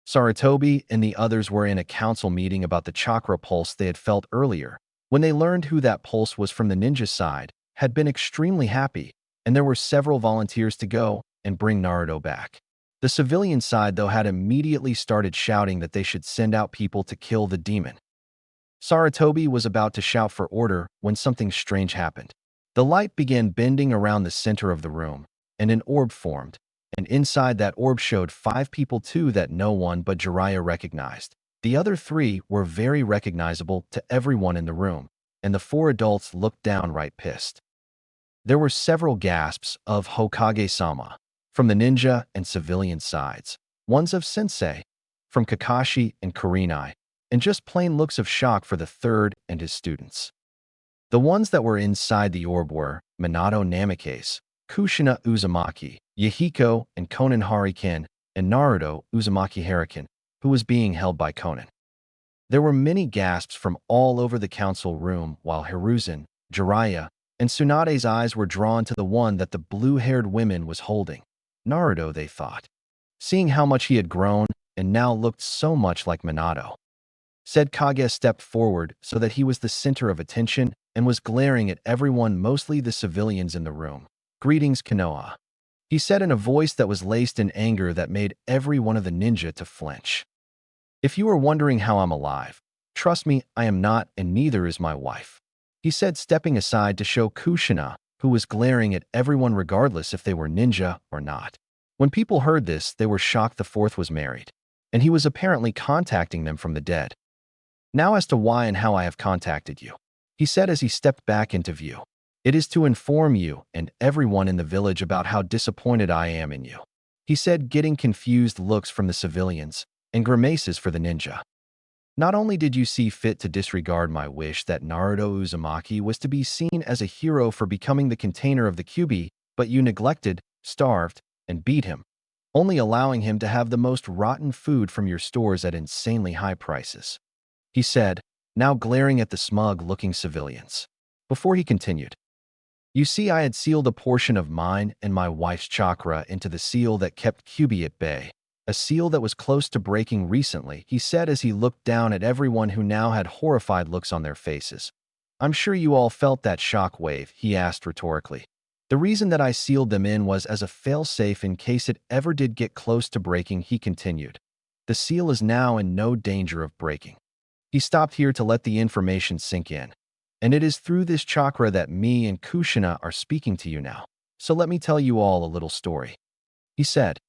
Sarutobi and the others were in a council meeting about the chakra pulse they had felt earlier. When they learned who that pulse was from the ninja side, had been extremely happy, and there were several volunteers to go and bring Naruto back. The civilian side, though, had immediately started shouting that they should send out people to kill the demon. Sarutobi was about to shout for order when something strange happened. The light began bending around the center of the room, and an orb formed, and inside that orb showed 5 people too that no one but Jiraiya recognized. The other 3 were very recognizable to everyone in the room, and the 4 adults looked downright pissed. There were several gasps of Hokage-sama from the ninja and civilian sides, ones of Sensei, from Kakashi and Kurenai, and just plain looks of shock for the third and his students. The ones that were inside the orb were Minato Namikaze, Kushina Uzumaki, Yahiko and Konan Hariken, and Naruto Uzumaki Haraken, who was being held by Konan. There were many gasps from all over the council room, while Hiruzen, Jiraiya, and Tsunade's eyes were drawn to the one that the blue-haired woman was holding. Naruto, they thought. Seeing how much he had grown and now looked so much like Minato. Said Kage stepped forward so that he was the center of attention and was glaring at everyone, mostly the civilians in the room. Greetings, Konoha, he said in a voice that was laced in anger that made every one of the ninja to flinch. If you are wondering how I'm alive, trust me, I am not, and neither is my wife, he said, stepping aside to show Kushina, who was glaring at everyone regardless if they were ninja or not. When people heard this, they were shocked the 4th was married, and he was apparently contacting them from the dead. Now as to why and how I have contacted you, he said as he stepped back into view. It is to inform you and everyone in the village about how disappointed I am in you, he said, getting confused looks from the civilians and grimaces for the ninja. Not only did you see fit to disregard my wish that Naruto Uzumaki was to be seen as a hero for becoming the container of the Kyuubi, but you neglected, starved, and beat him, only allowing him to have the most rotten food from your stores at insanely high prices, he said, now glaring at the smug-looking civilians. Before he continued, you see, I had sealed a portion of mine and my wife's chakra into the seal that kept Kyuubi at bay, a seal that was close to breaking recently, he said as he looked down at everyone who now had horrified looks on their faces. I'm sure you all felt that shock wave, he asked rhetorically. The reason that I sealed them in was as a fail-safe in case it ever did get close to breaking, he continued. The seal is now in no danger of breaking. He stopped here to let the information sink in. And it is through this chakra that me and Kushina are speaking to you now. So let me tell you all a little story, he said.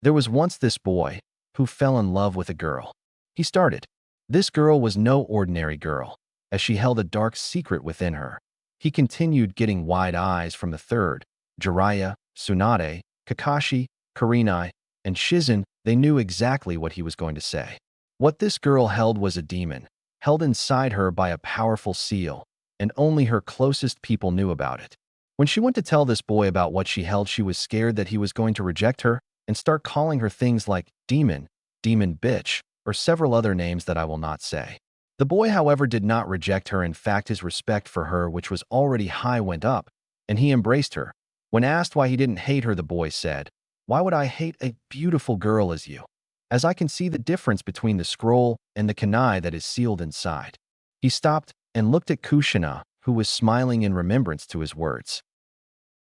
There was once this boy who fell in love with a girl. He started. This girl was no ordinary girl, as she held a dark secret within her. He continued, getting wide eyes from the 3rd, Jiraiya, Tsunade, Kakashi, Kurenai, and Shizen. They knew exactly what he was going to say. What this girl held was a demon, held inside her by a powerful seal, and only her closest people knew about it. When she went to tell this boy about what she held, she was scared that he was going to reject her, and start calling her things like demon, demon bitch, or several other names that I will not say. The boy, however, did not reject her. In fact, his respect for her, which was already high, went up, and he embraced her. When asked why he didn't hate her, the boy said, "Why would I hate a beautiful girl as you? As I can see the difference between the scroll and the kunai that is sealed inside." He stopped and looked at Kushina, who was smiling in remembrance to his words.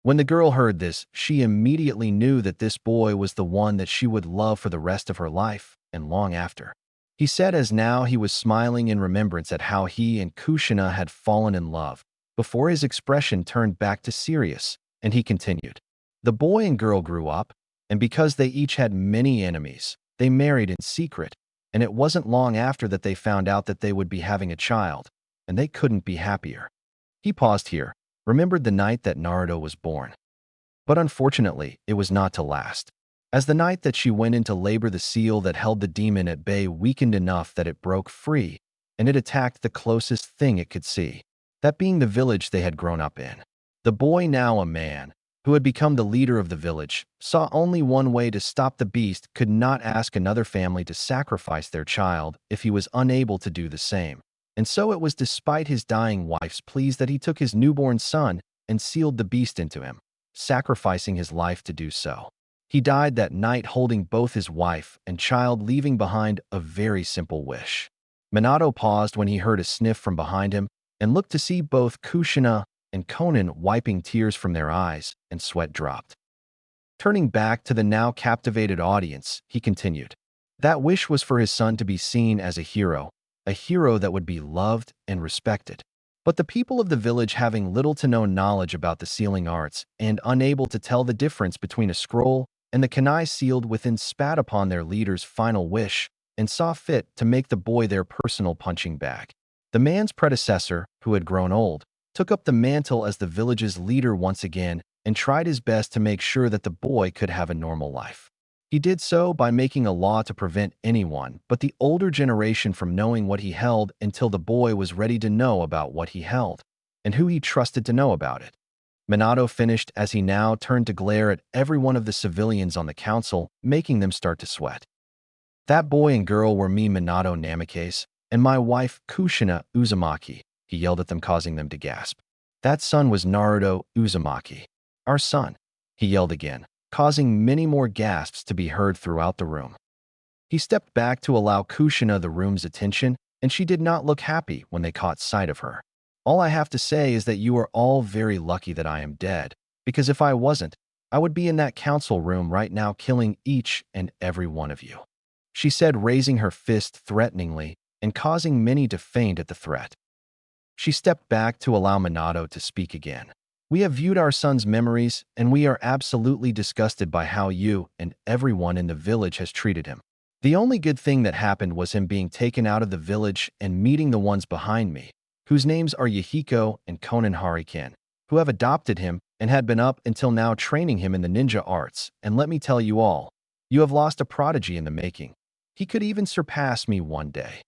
When the girl heard this, she immediately knew that this boy was the one that she would love for the rest of her life and long after. He said as now he was smiling in remembrance at how he and Kushina had fallen in love, before his expression turned back to serious, and he continued. The boy and girl grew up, and because they each had many enemies, they married in secret, and it wasn't long after that they found out that they would be having a child, and they couldn't be happier. He paused here, remembered the night that Naruto was born. But unfortunately, it was not to last. As the night that she went into labor, the seal that held the demon at bay weakened enough that it broke free, and it attacked the closest thing it could see, that being the village they had grown up in. The boy, now a man, who had become the leader of the village, saw only one way to stop the beast, could not ask another family to sacrifice their child if he was unable to do the same. And so it was despite his dying wife's pleas that he took his newborn son and sealed the beast into him, sacrificing his life to do so. He died that night holding both his wife and child, leaving behind a very simple wish. Minato paused when he heard a sniff from behind him and looked to see both Kushina and Conan wiping tears from their eyes, and sweat dropped. Turning back to the now captivated audience, he continued. That wish was for his son to be seen as a hero that would be loved and respected. But the people of the village, having little to no knowledge about the sealing arts and unable to tell the difference between a scroll and the kunai sealed within, spat upon their leader's final wish and saw fit to make the boy their personal punching bag. The man's predecessor, who had grown old, took up the mantle as the village's leader once again and tried his best to make sure that the boy could have a normal life. He did so by making a law to prevent anyone but the older generation from knowing what he held until the boy was ready to know about what he held and who he trusted to know about it. Minato finished as he now turned to glare at every one of the civilians on the council, making them start to sweat. That boy and girl were me, Minato Namikaze, and my wife, Kushina Uzumaki, he yelled at them, causing them to gasp. That son was Naruto Uzumaki. Our son, he yelled again, causing many more gasps to be heard throughout the room. He stepped back to allow Kushina the room's attention, and she did not look happy when they caught sight of her. All I have to say is that you are all very lucky that I am dead, because if I wasn't, I would be in that council room right now killing each and every one of you, she said, raising her fist threateningly and causing many to faint at the threat. She stepped back to allow Minato to speak again. We have viewed our son's memories, and we are absolutely disgusted by how you and everyone in the village has treated him. The only good thing that happened was him being taken out of the village and meeting the ones behind me, whose names are Yahiko and Konan Hariken, who have adopted him and had been up until now training him in the ninja arts. And let me tell you all, you have lost a prodigy in the making. He could even surpass me one day,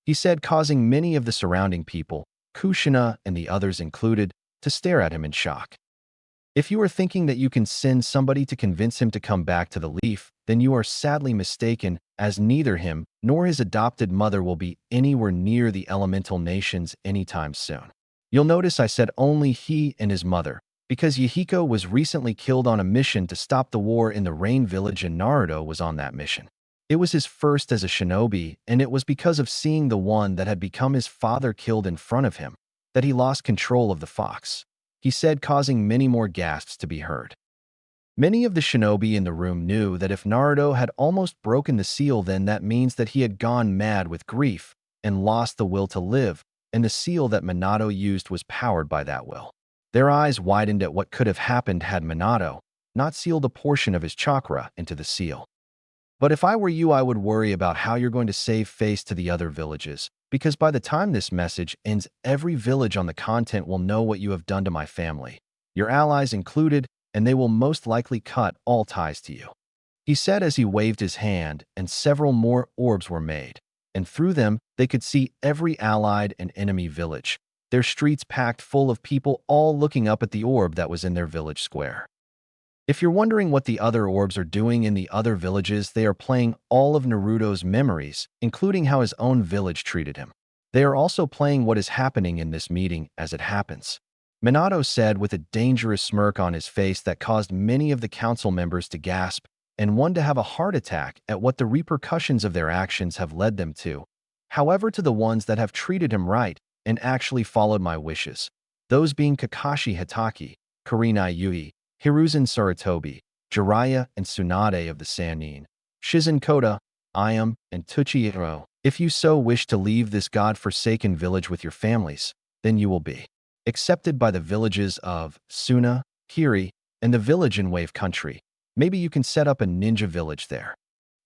he said, causing many of the surrounding people, Kushina and the others included, to stare at him in shock. If you are thinking that you can send somebody to convince him to come back to the leaf, then you are sadly mistaken, as neither him nor his adopted mother will be anywhere near the elemental nations anytime soon. You'll notice I said only he and his mother, because Yahiko was recently killed on a mission to stop the war in the Rain Village, and Naruto was on that mission. It was his first as a shinobi, and it was because of seeing the one that had become his father killed in front of him that he lost control of the fox, he said, causing many more gasps to be heard. Many of the shinobi in the room knew that if Naruto had almost broken the seal, then that means that he had gone mad with grief and lost the will to live, and the seal that Minato used was powered by that will. Their eyes widened at what could have happened had Minato not sealed a portion of his chakra into the seal. But if I were you, I would worry about how you're going to save face to the other villages, because by the time this message ends, every village on the continent will know what you have done to my family, your allies included, and they will most likely cut all ties to you, he said as he waved his hand, and several more orbs were made, and through them they could see every allied and enemy village, their streets packed full of people, all looking up at the orb that was in their village square. If you're wondering what the other orbs are doing in the other villages, they are playing all of Naruto's memories, including how his own village treated him. They are also playing what is happening in this meeting as it happens. Minato said with a dangerous smirk on his face that caused many of the council members to gasp and one to have a heart attack at what the repercussions of their actions have led them to. However, to the ones that have treated him right and actually followed my wishes, those being Kakashi Hatake, Kurenai Yui, Hiruzen Sarutobi, Jiraiya and Tsunade of the Sannin, Shizen Koda, Ayam, and Tuchihiro. If you so wish to leave this god-forsaken village with your families, then you will be accepted by the villages of Suna, Kiri, and the village in Wave Country. Maybe you can set up a ninja village there,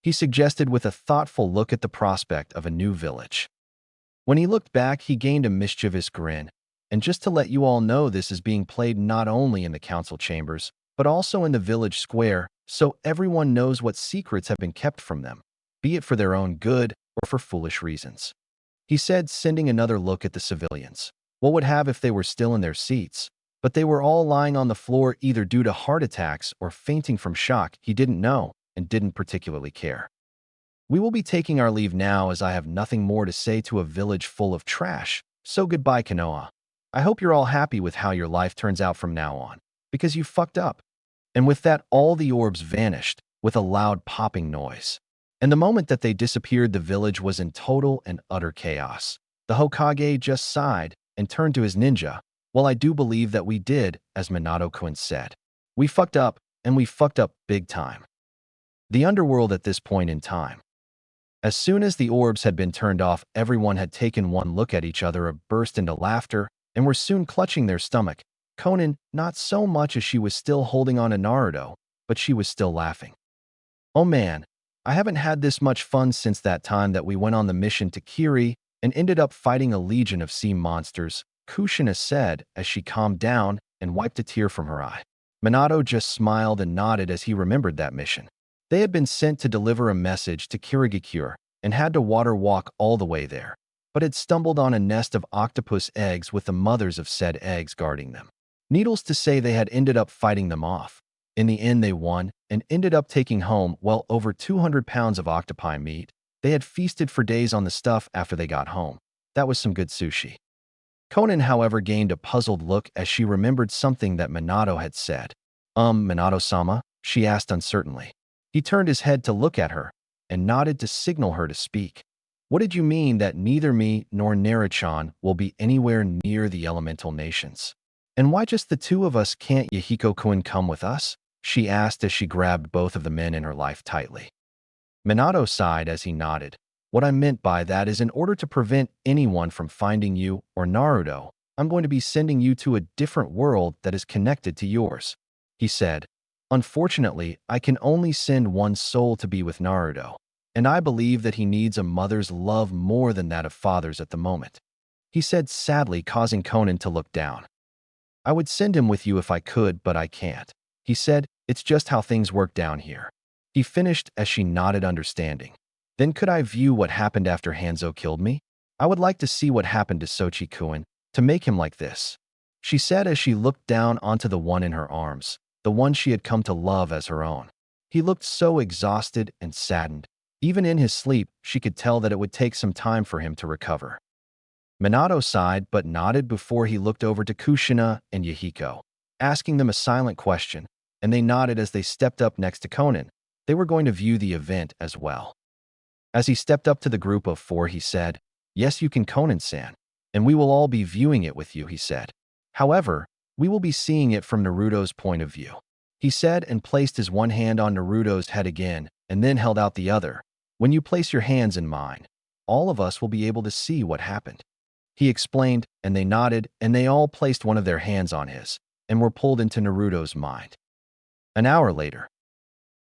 he suggested with a thoughtful look at the prospect of a new village. When he looked back, he gained a mischievous grin. And just to let you all know, this is being played not only in the council chambers, but also in the village square, so everyone knows what secrets have been kept from them, be it for their own good or for foolish reasons. He said, sending another look at the civilians. What would have if they were still in their seats? But they were all lying on the floor either due to heart attacks or fainting from shock. He didn't know and didn't particularly care. We will be taking our leave now, as I have nothing more to say to a village full of trash. So goodbye, Konoha. I hope you're all happy with how your life turns out from now on, because you fucked up. And with that, all the orbs vanished with a loud popping noise. And the moment that they disappeared, the village was in total and utter chaos. The Hokage just sighed and turned to his ninja. Well, I do believe that we did, as Minato-kun said. We fucked up, and we fucked up big time. The underworld at this point in time. As soon as the orbs had been turned off, everyone had taken one look at each other, burst into laughter, and were soon clutching their stomach. Konan, not so much, as she was still holding on to Naruto, but she was still laughing. Oh man, I haven't had this much fun since that time that we went on the mission to Kiri and ended up fighting a legion of sea monsters, Kushina said as she calmed down and wiped a tear from her eye. Minato just smiled and nodded as he remembered that mission. They had been sent to deliver a message to Kirigakure and had to water walk all the way there, but had stumbled on a nest of octopus eggs with the mothers of said eggs guarding them. Needless to say, they had ended up fighting them off. In the end, they won and ended up taking home well over 200 pounds of octopi meat. They had feasted for days on the stuff after they got home. That was some good sushi. Konan, however, gained a puzzled look as she remembered something that Minato had said. Minato-sama? She asked uncertainly. He turned his head to look at her and nodded to signal her to speak. What did you mean that neither me nor Naruto will be anywhere near the elemental nations? And why just the two of us? Can't Yahiko-kun come with us? She asked as she grabbed both of the men in her life tightly. Minato sighed as he nodded. What I meant by that is, in order to prevent anyone from finding you or Naruto, I'm going to be sending you to a different world that is connected to yours, he said. Unfortunately, I can only send one soul to be with Naruto, and I believe that he needs a mother's love more than that of father's at the moment, he said sadly, causing Konan to look down. I would send him with you if I could, but I can't, he said. It's just how things work down here, he finished as she nodded understanding. Then could I view what happened after Hanzo killed me? I would like to see what happened to Sochi-kun to make him like this, she said as she looked down onto the one in her arms, the one she had come to love as her own. He looked so exhausted and saddened. Even in his sleep, she could tell that it would take some time for him to recover. Minato sighed but nodded before he looked over to Kushina and Yahiko, asking them a silent question, and they nodded as they stepped up next to Konan. They were going to view the event as well. As he stepped up to the group of four, he said, "Yes, you can, Konan-san, and we will all be viewing it with you," he said. "However, we will be seeing it from Naruto's point of view," he said, and placed his one hand on Naruto's head again and then held out the other. "When you place your hands in mine, all of us will be able to see what happened," he explained, and they nodded, and they all placed one of their hands on his and were pulled into Naruto's mind. An hour later.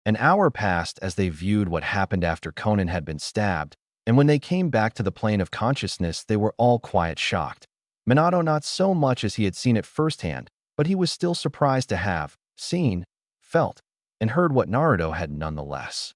An hour passed as they viewed what happened after Konan had been stabbed, and when they came back to the plane of consciousness, they were all quiet shocked. Minato not so much, as he had seen it firsthand, but he was still surprised to have seen, felt, and heard what Naruto had nonetheless.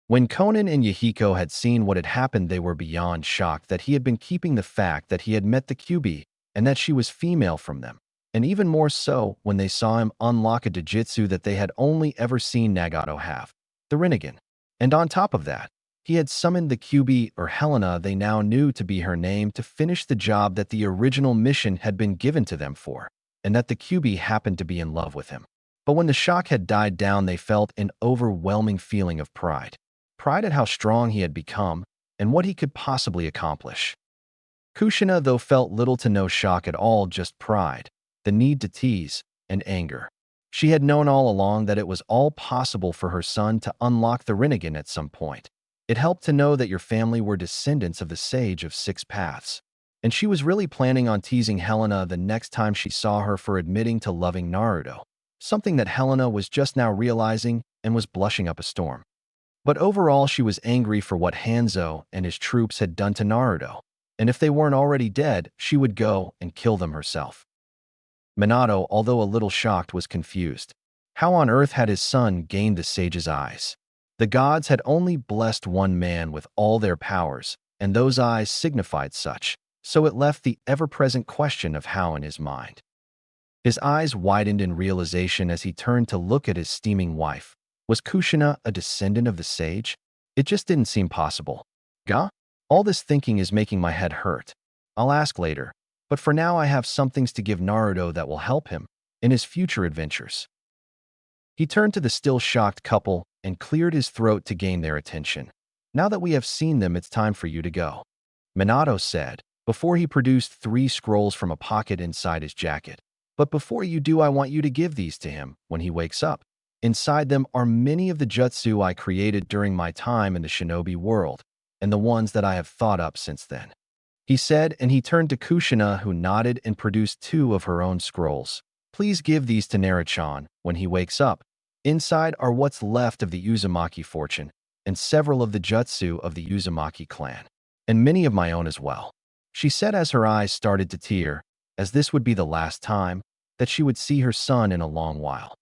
When Konan and Yahiko had seen what had happened, they were beyond shocked that he had been keeping the fact that he had met the QB and that she was female from them, and even more so when they saw him unlock a jujitsu that they had only ever seen Nagato have, the Rinnegan. And on top of that, he had summoned the QB, or Helena they now knew to be her name, to finish the job that the original mission had been given to them for, and that the QB happened to be in love with him. But when the shock had died down, they felt an overwhelming feeling of pride. Pride at how strong he had become and what he could possibly accomplish. Kushina, though, felt little to no shock at all, just pride, the need to tease, and anger. She had known all along that it was all possible for her son to unlock the Rinnegan at some point. It helped to know that your family were descendants of the Sage of Six Paths, and she was really planning on teasing Helena the next time she saw her for admitting to loving Naruto, something that Helena was just now realizing and was blushing up a storm. But overall, she was angry for what Hanzo and his troops had done to Naruto, and if they weren't already dead, she would go and kill them herself. Minato, although a little shocked, was confused. How on earth had his son gained the sage's eyes? The gods had only blessed one man with all their powers, and those eyes signified such, so it left the ever-present question of how in his mind. His eyes widened in realization as he turned to look at his steaming wife. Was Kushina a descendant of the sage? It just didn't seem possible. Gah? All this thinking is making my head hurt. I'll ask later, but for now I have some things to give Naruto that will help him in his future adventures. He turned to the still shocked couple and cleared his throat to gain their attention. Now that we have seen them, it's time for you to go, Minato said, before he produced 3 scrolls from a pocket inside his jacket. But before you do, I want you to give these to him when he wakes up. Inside them are many of the jutsu I created during my time in the shinobi world, and the ones that I have thought up since then, he said, and he turned to Kushina, who nodded and produced 2 of her own scrolls. Please give these to Naruto when he wakes up. Inside are what's left of the Uzumaki fortune, and several of the jutsu of the Uzumaki clan, and many of my own as well, she said as her eyes started to tear, as this would be the last time that she would see her son in a long while.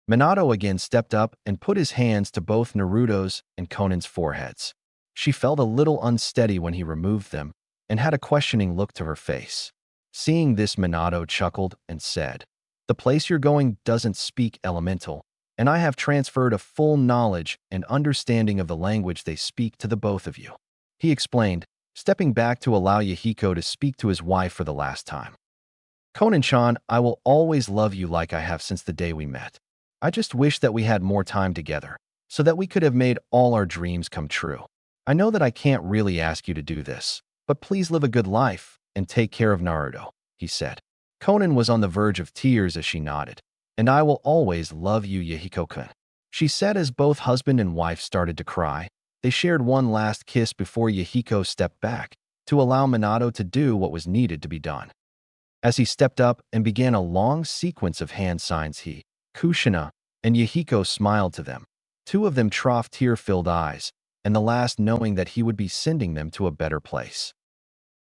Minato again stepped up and put his hands to both Naruto's and Conan's foreheads. She felt a little unsteady when he removed them and had a questioning look to her face. Seeing this, Minato chuckled and said, "The place you're going doesn't speak elemental, and I have transferred a full knowledge and understanding of the language they speak to the both of you," he explained, stepping back to allow Yahiko to speak to his wife for the last time. "Conan-chan, I will always love you like I have since the day we met. I just wish that we had more time together, so that we could have made all our dreams come true. I know that I can't really ask you to do this, but please live a good life and take care of Naruto," he said. Conan was on the verge of tears as she nodded. "And I will always love you, Yahiko-kun," she said as both husband and wife started to cry. They shared one last kiss before Yahiko stepped back to allow Minato to do what was needed to be done. As he stepped up and began a long sequence of hand signs, he, Kushina, and Yahiko smiled to them, 2 of them trough tear-filled eyes, and the last knowing that he would be sending them to a better place.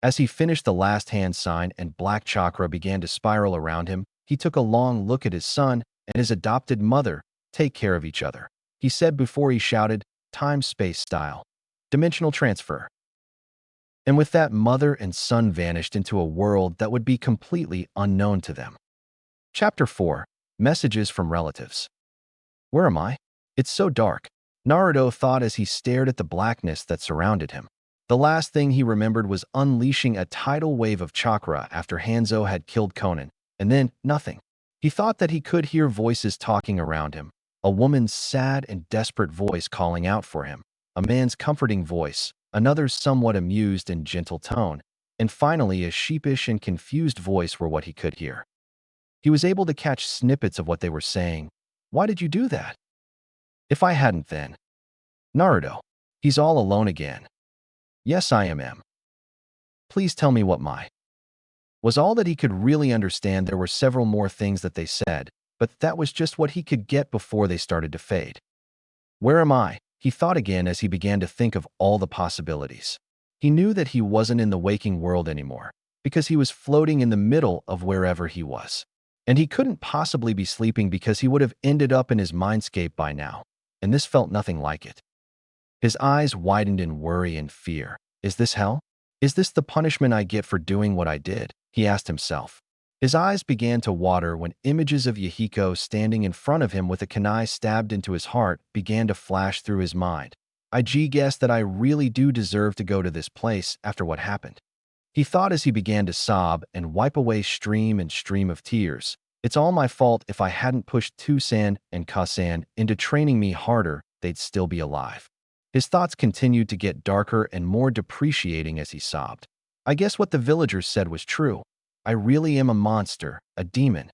As he finished the last hand sign and black chakra began to spiral around him, he took a long look at his son and his adopted mother. "Take care of each other," he said before he shouted, "Time-space style. Dimensional transfer." And with that, mother and son vanished into a world that would be completely unknown to them. Chapter 4. Messages from Relatives. Where am I? It's so dark, Naruto thought as he stared at the blackness that surrounded him. The last thing he remembered was unleashing a tidal wave of chakra after Hanzo had killed Conan, and then nothing. He thought that he could hear voices talking around him, a woman's sad and desperate voice calling out for him, a man's comforting voice, another's somewhat amused and gentle tone, and finally a sheepish and confused voice were what he could hear. He was able to catch snippets of what they were saying. "Why did you do that?" "If I hadn't, then." "Naruto. He's all alone again." "Yes, I am. Please tell me what my..." was all that he could really understand. There were several more things that they said, but that was just what he could get before they started to fade. "Where am I?" he thought again as he began to think of all the possibilities. He knew that he wasn't in the waking world anymore, because he was floating in the middle of wherever he was. And he couldn't possibly be sleeping because he would have ended up in his mindscape by now, and this felt nothing like it. His eyes widened in worry and fear. Is this hell? Is this the punishment I get for doing what I did? He asked himself. His eyes began to water when images of Yahiko standing in front of him with a kunai stabbed into his heart began to flash through his mind. I guess that I really do deserve to go to this place after what happened. He thought as he began to sob and wipe away stream of tears. It's all my fault. If I hadn't pushed Tusan and Kasan into training me harder, they'd still be alive. His thoughts continued to get darker and more depreciating as he sobbed. I guess what the villagers said was true. I really am a monster, a demon,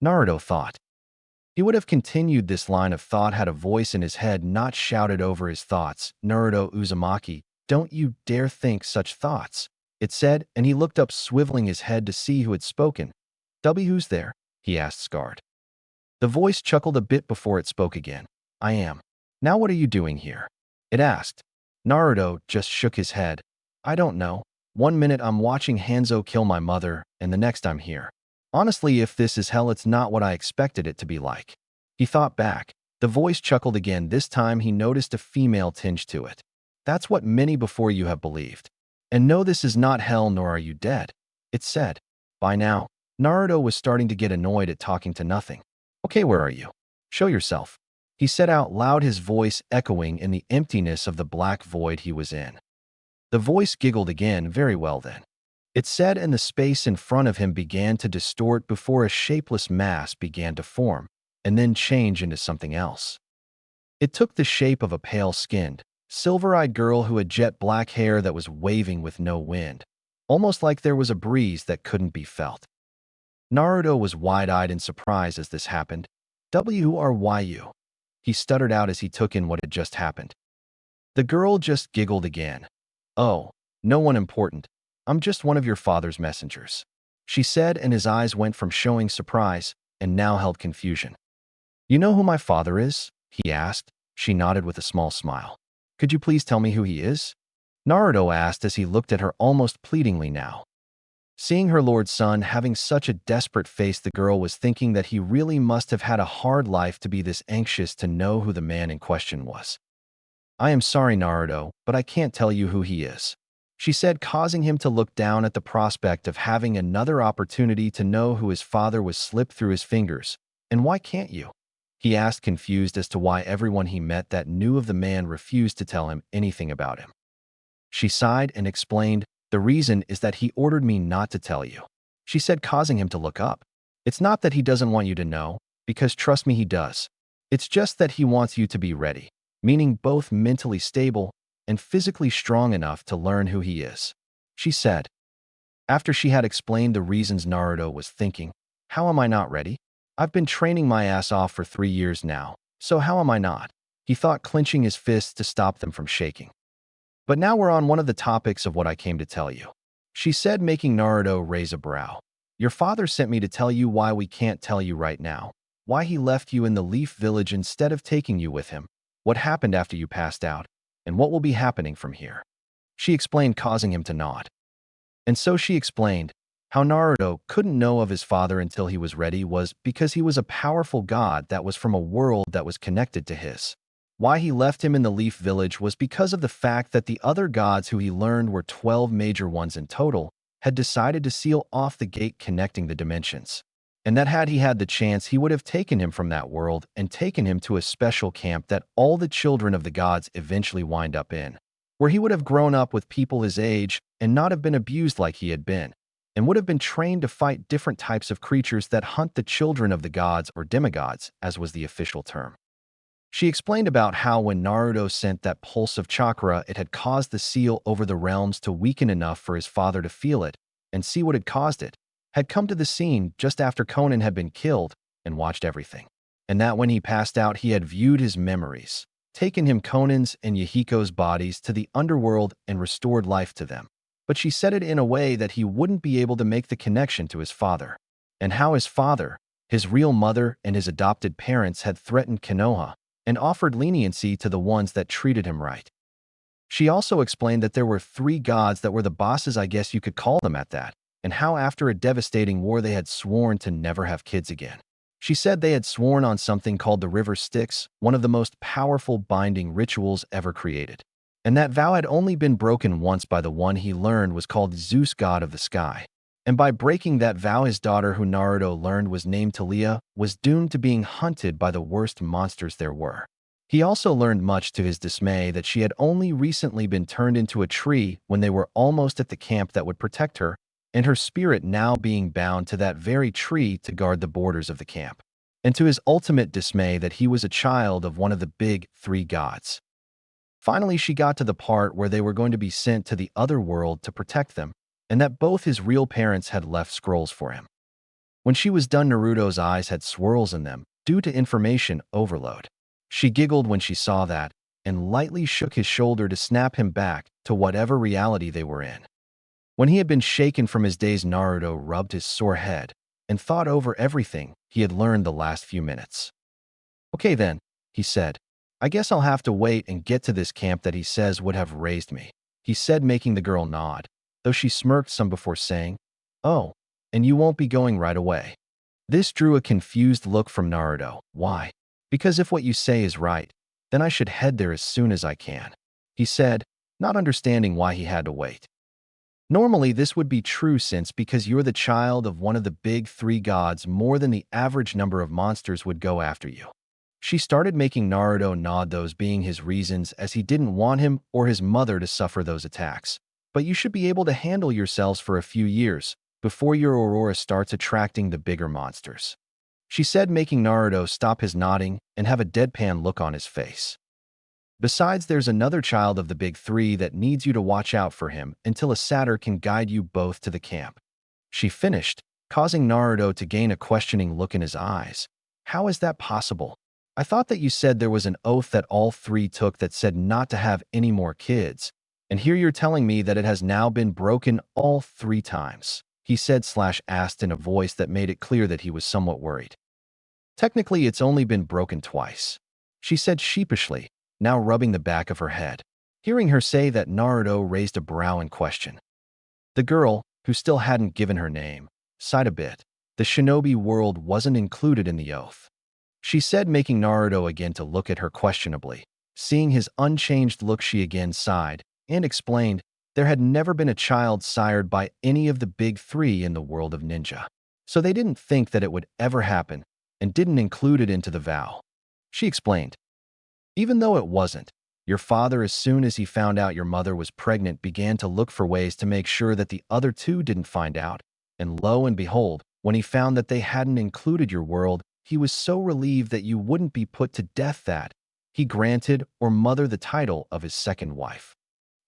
Naruto thought. He would have continued this line of thought had a voice in his head not shouted over his thoughts. Naruto Uzumaki, don't you dare think such thoughts, it said, and he looked up, swiveling his head to see who had spoken. Who's there? He asked, scarred. The voice chuckled a bit before it spoke again. I am. Now what are you doing here? It asked. Naruto just shook his head. I don't know. 1 minute I'm watching Hanzo kill my mother, and the next I'm here. Honestly, if this is hell, it's not what I expected it to be like. He thought back. The voice chuckled again. This time he noticed a female tinge to it. That's what many before you have believed. And no, this is not hell, nor are you dead, it said. By now, Naruto was starting to get annoyed at talking to nothing. Okay, where are you? Show yourself, he said out loud, his voice echoing in the emptiness of the black void he was in. The voice giggled again. Very well then, it said, and the space in front of him began to distort before a shapeless mass began to form, and then change into something else. It took the shape of a pale-skinned, silver-eyed girl who had jet black hair that was waving with no wind, almost like there was a breeze that couldn't be felt. Naruto was wide-eyed in surprise as this happened. Who are you? He stuttered out as he took in what had just happened. The girl just giggled again. Oh, no one important. I'm just one of your father's messengers, she said, and his eyes went from showing surprise and now held confusion. You know who my father is? He asked. She nodded with a small smile. Could you please tell me who he is? Naruto asked as he looked at her almost pleadingly now. Seeing her lord's son having such a desperate face, the girl was thinking that he really must have had a hard life to be this anxious to know who the man in question was. I am sorry, Naruto, but I can't tell you who he is, she said, causing him to look down at the prospect of having another opportunity to know who his father was slipped through his fingers. And why can't you? He asked, confused as to why everyone he met that knew of the man refused to tell him anything about him. She sighed and explained, the reason is that he ordered me not to tell you, she said, causing him to look up. It's not that he doesn't want you to know, because trust me, he does. It's just that he wants you to be ready, meaning both mentally stable and physically strong enough to learn who he is, she said. After she had explained the reasons, Naruto was thinking, how am I not ready? I've been training my ass off for 3 years now, so how am I not? He thought, clenching his fists to stop them from shaking. But now we're on one of the topics of what I came to tell you, she said, making Naruto raise a brow. Your father sent me to tell you why we can't tell you right now, why he left you in the Leaf Village instead of taking you with him, what happened after you passed out, and what will be happening from here, she explained, causing him to nod. And so she explained how Naruto couldn't know of his father until he was ready was because he was a powerful god that was from a world that was connected to his. Why he left him in the Leaf Village was because of the fact that the other gods who he learned were 12 major ones in total had decided to seal off the gate connecting the dimensions. And that had he had the chance, he would have taken him from that world and taken him to a special camp that all the children of the gods eventually wind up in, where he would have grown up with people his age and not have been abused like he had been, and would have been trained to fight different types of creatures that hunt the children of the gods, or demigods, as was the official term. She explained about how when Naruto sent that pulse of chakra, it had caused the seal over the realms to weaken enough for his father to feel it and see what had caused it, had come to the scene just after Conan had been killed and watched everything. And that when he passed out, he had viewed his memories, taken him Conan's and Yahiko's bodies to the underworld and restored life to them. But she said it in a way that he wouldn't be able to make the connection to his father, and how his father, his real mother, and his adopted parents had threatened Konoha and offered leniency to the ones that treated him right. She also explained that there were 3 gods that were the bosses, I guess you could call them at that, and how after a devastating war they had sworn to never have kids again. She said they had sworn on something called the River Styx, one of the most powerful binding rituals ever created. And that vow had only been broken once by the one he learned was called Zeus, god of the sky. And by breaking that vow, his daughter, who Naruto learned was named Thalia, was doomed to being hunted by the worst monsters there were. He also learned, much to his dismay, that she had only recently been turned into a tree when they were almost at the camp that would protect her, and her spirit now being bound to that very tree to guard the borders of the camp. And to his ultimate dismay, that he was a child of one of the big three gods. Finally, she got to the part where they were going to be sent to the other world to protect them, and that both his real parents had left scrolls for him. When she was done, Naruto's eyes had swirls in them due to information overload. She giggled when she saw that, and lightly shook his shoulder to snap him back to whatever reality they were in. When he had been shaken from his daze, Naruto rubbed his sore head and thought over everything he had learned the last few minutes. "Okay then," he said. "I guess I'll have to wait and get to this camp that he says would have raised me," he said, making the girl nod, though she smirked some before saying, "Oh, and you won't be going right away?" This drew a confused look from Naruto. "Why?" "Because if what you say is right, then I should head there as soon as I can," he said, not understanding why he had to wait. Normally, this would be true since because you're the child of one of the big three gods, more than the average number of monsters would go after you. She started, making Naruto nod, those being his reasons, as he didn't want him or his mother to suffer those attacks. "But you should be able to handle yourselves for a few years before your aurora starts attracting the bigger monsters," she said, making Naruto stop his nodding and have a deadpan look on his face. "Besides, there's another child of the big three that needs you to watch out for him until a satyr can guide you both to the camp," she finished, causing Naruto to gain a questioning look in his eyes. "How is that possible? I thought that you said there was an oath that all three took that said not to have any more kids, and here you're telling me that it has now been broken all 3 times," he said/asked in a voice that made it clear that he was somewhat worried. "Technically, it's only been broken twice," she said sheepishly, now rubbing the back of her head. Hearing her say that, Naruto raised a brow in question. The girl, who still hadn't given her name, sighed a bit. "The shinobi world wasn't included in the oath," she said, making Naruto again to look at her questionably. Seeing his unchanged look, she again sighed and explained, "There had never been a child sired by any of the big three in the world of ninja, so they didn't think that it would ever happen and didn't include it into the vow," she explained. "Even though it wasn't, your father, as soon as he found out your mother was pregnant, began to look for ways to make sure that the other two didn't find out, and lo and behold, when he found that they hadn't included your world, he was so relieved that you wouldn't be put to death that he granted your mother the title of his second wife,"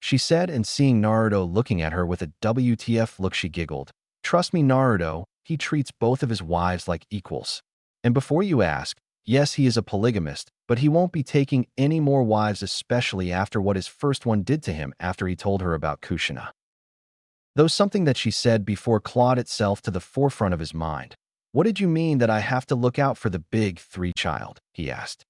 she said, and seeing Naruto looking at her with a WTF look, she giggled. "Trust me, Naruto, he treats both of his wives like equals. And before you ask, yes, he is a polygamist, but he won't be taking any more wives, especially after what his first one did to him after he told her about Kushina." Though something that she said before clawed itself to the forefront of his mind. "What did you mean that I have to look out for the big three child?" he asked.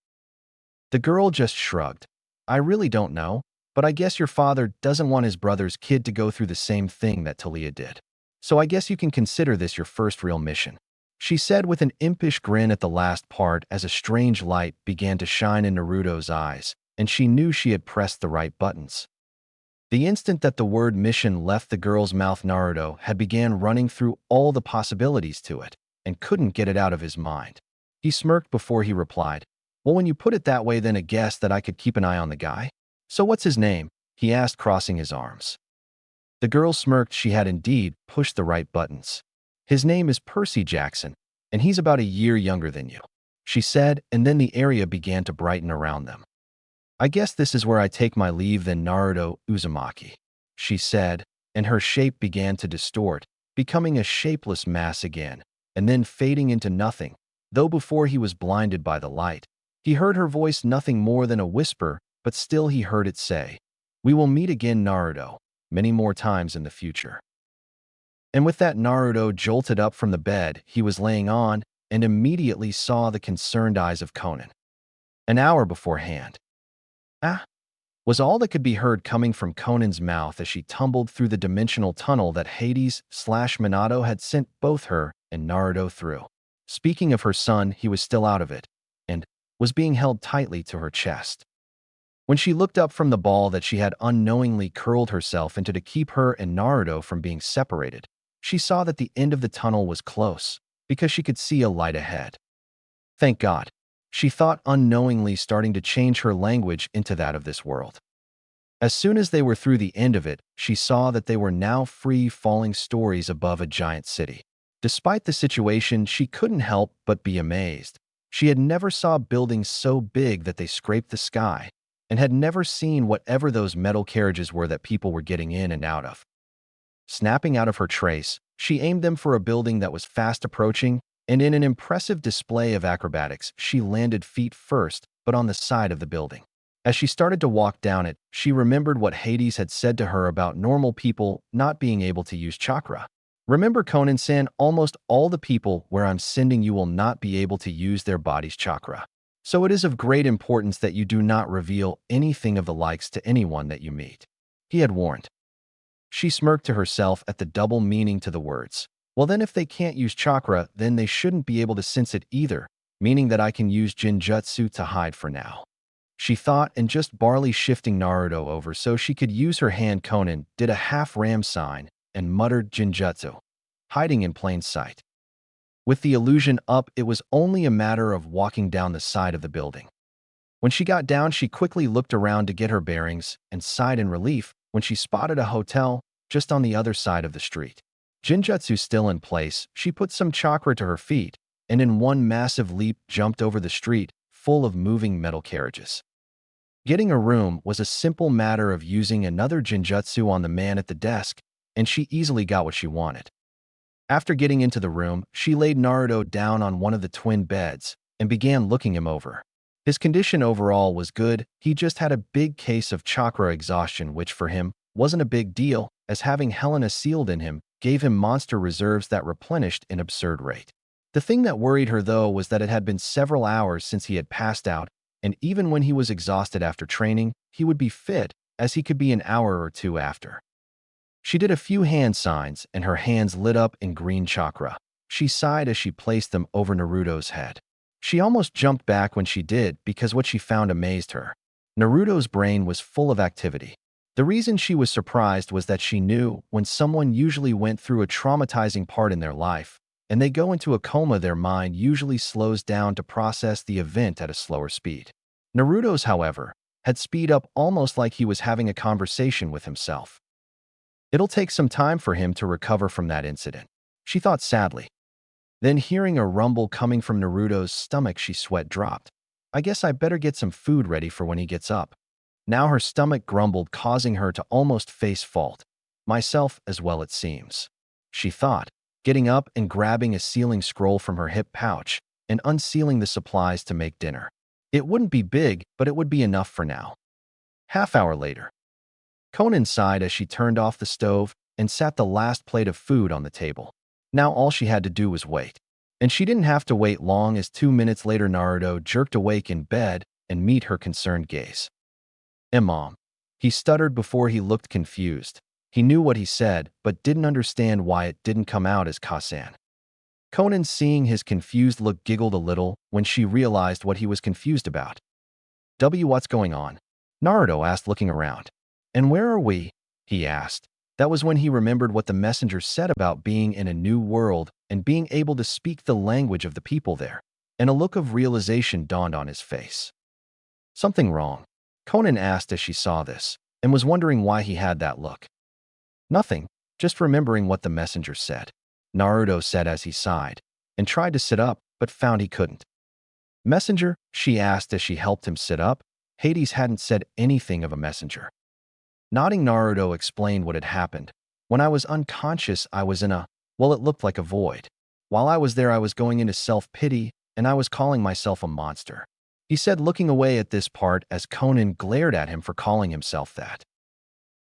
The girl just shrugged. "I really don't know, but I guess your father doesn't want his brother's kid to go through the same thing that Thalia did. So I guess you can consider this your first real mission," she said with an impish grin at the last part, as a strange light began to shine in Naruto's eyes, and she knew she had pressed the right buttons. The instant that the word mission left the girl's mouth, Naruto had began running through all the possibilities to it and couldn't get it out of his mind. He smirked before he replied, "Well, when you put it that way, then I guess that I could keep an eye on the guy. So what's his name?" he asked, crossing his arms. The girl smirked. She had indeed pushed the right buttons. "His name is Percy Jackson, and he's about a year younger than you," she said, and then the area began to brighten around them. "I guess this is where I take my leave then, Naruto Uzumaki," she said, and her shape began to distort, becoming a shapeless mass again, and then fading into nothing, though before he was blinded by the light. He heard her voice, nothing more than a whisper, but still he heard it say, "We will meet again, Naruto, many more times in the future." And with that, Naruto jolted up from the bed he was laying on and immediately saw the concerned eyes of Conan. An hour beforehand. "Ah," was all that could be heard coming from Conan's mouth as she tumbled through the dimensional tunnel that Hades/Minato had sent both her and Naruto through. Speaking of her son, he was still out of it, and was being held tightly to her chest. When she looked up from the ball that she had unknowingly curled herself into to keep her and Naruto from being separated, she saw that the end of the tunnel was close, because she could see a light ahead. Thank God, she thought, unknowingly starting to change her language into that of this world. As soon as they were through the end of it, she saw that they were now free falling stories above a giant city. Despite the situation, she couldn't help but be amazed. She had never saw buildings so big that they scraped the sky, and had never seen whatever those metal carriages were that people were getting in and out of. Snapping out of her trace, she aimed them for a building that was fast approaching, and in an impressive display of acrobatics, she landed feet first, but on the side of the building. As she started to walk down it, she remembered what Hades had said to her about normal people not being able to use chakra. Remember, Conan-san, almost all the people where I'm sending you will not be able to use their body's chakra. So it is of great importance that you do not reveal anything of the likes to anyone that you meet. He had warned. She smirked to herself at the double meaning to the words. Well then, if they can't use chakra, then they shouldn't be able to sense it either, meaning that I can use Jinjutsu to hide for now. She thought, and just barely shifting Naruto over so she could use her hand, Conan did a half-ram sign and muttered Jinjutsu, hiding in plain sight. With the illusion up, it was only a matter of walking down the side of the building. When she got down, she quickly looked around to get her bearings and sighed in relief when she spotted a hotel just on the other side of the street. Jinjutsu still in place, she put some chakra to her feet and in one massive leap jumped over the street full of moving metal carriages. Getting a room was a simple matter of using another Jinjutsu on the man at the desk, and she easily got what she wanted. After getting into the room, she laid Naruto down on one of the twin beds and began looking him over. His condition overall was good, he just had a big case of chakra exhaustion, which for him wasn't a big deal, as having Helena sealed in him gave him monster reserves that replenished in absurd rate. The thing that worried her, though, was that it had been several hours since he had passed out, and even when he was exhausted after training, he would be fit, as he could be an hour or two after. She did a few hand signs, and her hands lit up in green chakra. She sighed as she placed them over Naruto's head. She almost jumped back when she did, because what she found amazed her. Naruto's brain was full of activity. The reason she was surprised was that she knew when someone usually went through a traumatizing part in their life, and they go into a coma, their mind usually slows down to process the event at a slower speed. Naruto's, however, had speed up almost like he was having a conversation with himself. It'll take some time for him to recover from that incident, she thought sadly. Then, hearing a rumble coming from Naruto's stomach, she sweat dropped. I guess I better get some food ready for when he gets up. Now her stomach grumbled, causing her to almost face fault. Myself as well, it seems, she thought, getting up and grabbing a sealing scroll from her hip pouch and unsealing the supplies to make dinner. It wouldn't be big, but it would be enough for now. Half-hour later. Conan sighed as she turned off the stove and sat the last plate of food on the table. Now all she had to do was wait. And she didn't have to wait long, as 2 minutes later Naruto jerked awake in bed and met her concerned gaze. Mom, he stuttered before he looked confused. He knew what he said, but didn't understand why it didn't come out as Kasan. Conan, seeing his confused look, giggled a little when she realized what he was confused about. What's going on? Naruto asked, looking around. And where are we? He asked. That was when he remembered what the messenger said about being in a new world and being able to speak the language of the people there, and a look of realization dawned on his face. Something wrong? Conan asked as she saw this, and was wondering why he had that look. Nothing, just remembering what the messenger said, Naruto said as he sighed, and tried to sit up, but found he couldn't. Messenger? She asked as she helped him sit up. Hades hadn't said anything of a messenger. Nodding, Naruto explained what had happened. When I was unconscious, I was in well, it looked like a void. While I was there, I was going into self-pity, and I was calling myself a monster. He said, looking away at this part as Conan glared at him for calling himself that.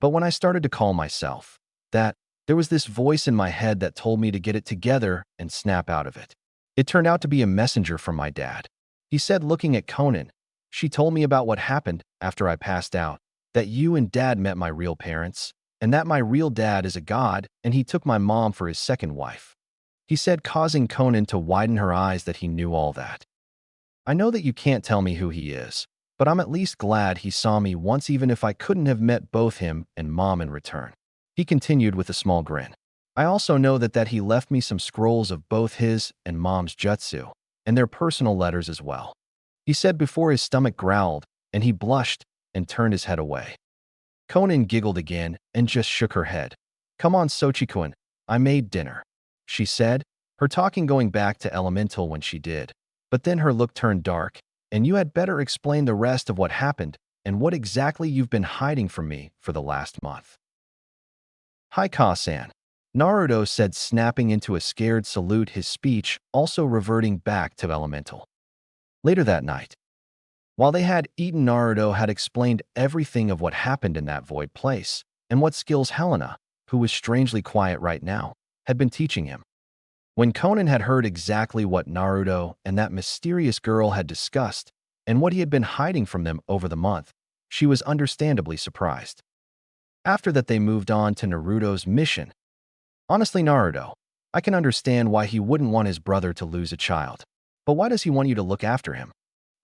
But when I started to call myself that, there was this voice in my head that told me to get it together and snap out of it. It turned out to be a messenger from my dad. He said, looking at Conan, she told me about what happened after I passed out, that you and Dad met my real parents, and that my real dad is a god, and he took my mom for his second wife. He said, causing Conan to widen her eyes, that he knew all that. I know that you can't tell me who he is, but I'm at least glad he saw me once, even if I couldn't have met both him and Mom in return. He continued with a small grin. I also know that he left me some scrolls of both his and Mom's jutsu, and their personal letters as well. He said before his stomach growled, and he blushed and turned his head away. Conan giggled again and just shook her head. Come on, Sochi-kun, I made dinner, she said, her talking going back to elemental when she did. But then her look turned dark, and you had better explain the rest of what happened and what exactly you've been hiding from me for the last month. Hi, Ka-san, Naruto said, snapping into a scared salute, his speech also reverting back to elemental. Later that night, while they had eaten, Naruto had explained everything of what happened in that void place and what skills Helena, who was strangely quiet right now, had been teaching him. When Conan had heard exactly what Naruto and that mysterious girl had discussed and what he had been hiding from them over the month, she was understandably surprised. After that, they moved on to Naruto's mission. Honestly, Naruto, I can understand why he wouldn't want his brother to lose a child. But why does he want you to look after him?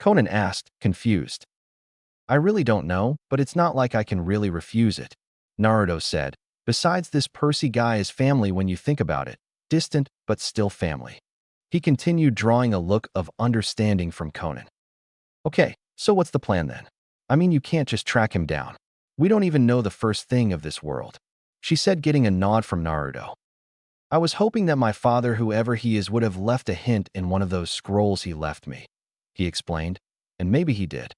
Conan asked, confused. I really don't know, but it's not like I can really refuse it, Naruto said. Besides, this Percy guy is family when you think about it. Distant, but still family. He continued, drawing a look of understanding from Conan. Okay, so what's the plan then? I mean, you can't just track him down. We don't even know the first thing of this world, she said, getting a nod from Naruto. I was hoping that my father, whoever he is, would have left a hint in one of those scrolls he left me, he explained, and maybe he did.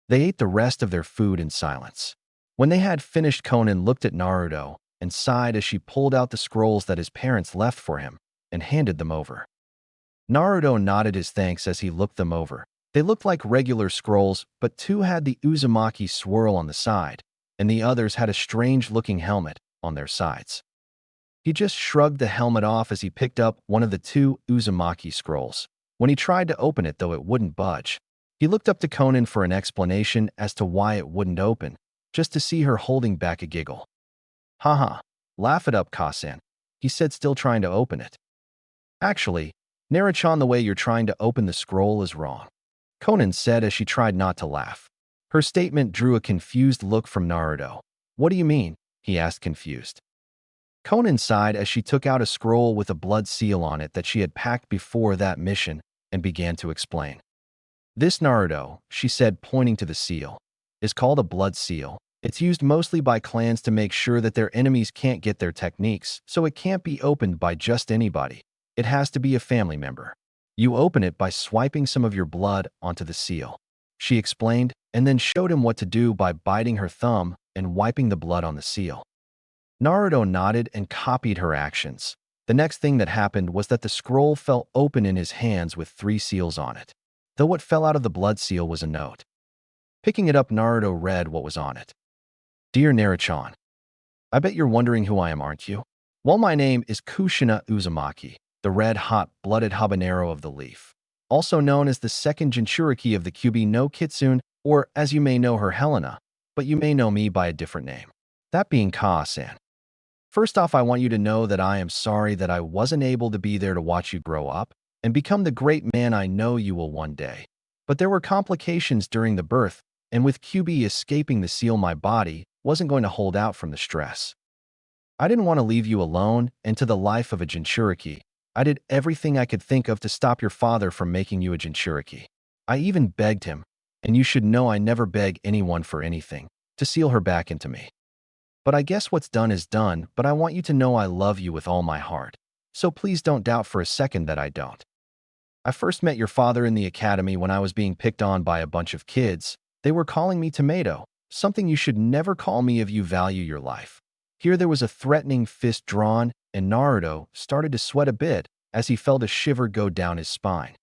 They ate the rest of their food in silence. When they had finished, Conan looked at Naruto and sighed as she pulled out the scrolls that his parents left for him and handed them over. Naruto nodded his thanks as he looked them over. They looked like regular scrolls, but two had the Uzumaki swirl on the side, and the others had a strange-looking helmet on their sides. He just shrugged the helmet off as he picked up one of the two Uzumaki scrolls. When he tried to open it, though, it wouldn't budge. He looked up to Conan for an explanation as to why it wouldn't open, just to see her holding back a giggle. Haha, laugh it up, Ka-san, he said, still trying to open it. Actually, Naruto, the way you're trying to open the scroll is wrong, Conan said as she tried not to laugh. Her statement drew a confused look from Naruto. What do you mean? He asked, confused. Conan sighed as she took out a scroll with a blood seal on it that she had packed before that mission and began to explain. This, Naruto, she said, pointing to the seal, is called a blood seal. It's used mostly by clans to make sure that their enemies can't get their techniques, so it can't be opened by just anybody. It has to be a family member. You open it by swiping some of your blood onto the seal, she explained, and then showed him what to do by biting her thumb and wiping the blood on the seal. Naruto nodded and copied her actions. The next thing that happened was that the scroll fell open in his hands with 3 seals on it. Though what fell out of the blood seal was a note. Picking it up, Naruto read what was on it. Dear Naruto, I bet you're wondering who I am, aren't you? Well, my name is Kushina Uzumaki, the red-hot-blooded habanero of the leaf, also known as the second Jinchuriki of the Kyuubi no Kitsune, or as you may know her, Helena, but you may know me by a different name. That being Ka-san. First off, I want you to know that I am sorry that I wasn't able to be there to watch you grow up and become the great man I know you will one day. But there were complications during the birth, and with Kyuubi escaping the seal, my body wasn't going to hold out from the stress. I didn't want to leave you alone and to the life of a Jinchuriki. I did everything I could think of to stop your father from making you a Jinchuriki. I even begged him, and you should know I never beg anyone for anything, to seal her back into me. But I guess what's done is done, but I want you to know I love you with all my heart. So please don't doubt for a second that I don't. I first met your father in the academy when I was being picked on by a bunch of kids. They were calling me tomato, something you should never call me if you value your life. Here there was a threatening fist drawn, and Naruto started to sweat a bit as he felt a shiver go down his spine,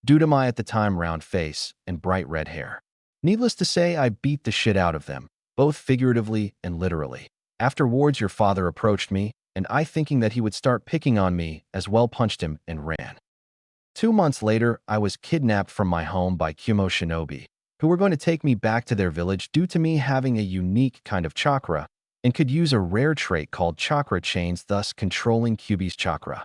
due to my at the time round face and bright red hair. Needless to say, I beat the shit out of them, both figuratively and literally. Afterwards, your father approached me, and I, thinking that he would start picking on me, as well punched him and ran. 2 months later, I was kidnapped from my home by Kumo shinobi, who were going to take me back to their village due to me having a unique kind of chakra and could use a rare trait called chakra chains, thus controlling Kyuubi's chakra.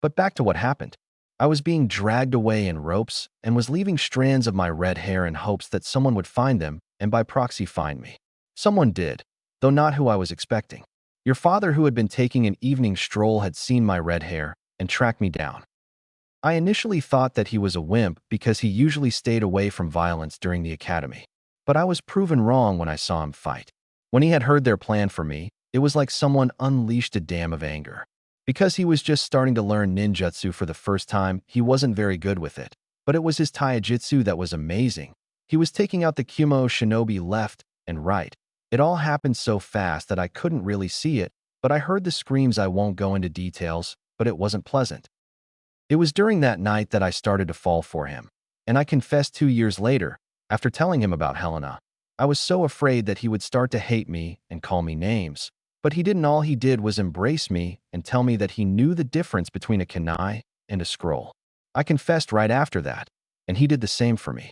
But back to what happened. I was being dragged away in ropes and was leaving strands of my red hair in hopes that someone would find them and by proxy find me. Someone did, though not who I was expecting. Your father, who had been taking an evening stroll, had seen my red hair and tracked me down. I initially thought that he was a wimp because he usually stayed away from violence during the academy. But I was proven wrong when I saw him fight. When he had heard their plan for me, it was like someone unleashed a dam of anger. Because he was just starting to learn ninjutsu for the first time, he wasn't very good with it. But it was his taijutsu that was amazing. He was taking out the Kumo shinobi left and right. It all happened so fast that I couldn't really see it, but I heard the screams. I won't go into details, but it wasn't pleasant. It was during that night that I started to fall for him. And I confessed 2 years later, after telling him about Helena. I was so afraid that he would start to hate me and call me names. But he didn't. All he did was embrace me and tell me that he knew the difference between a kunai and a scroll. I confessed right after that, and he did the same for me.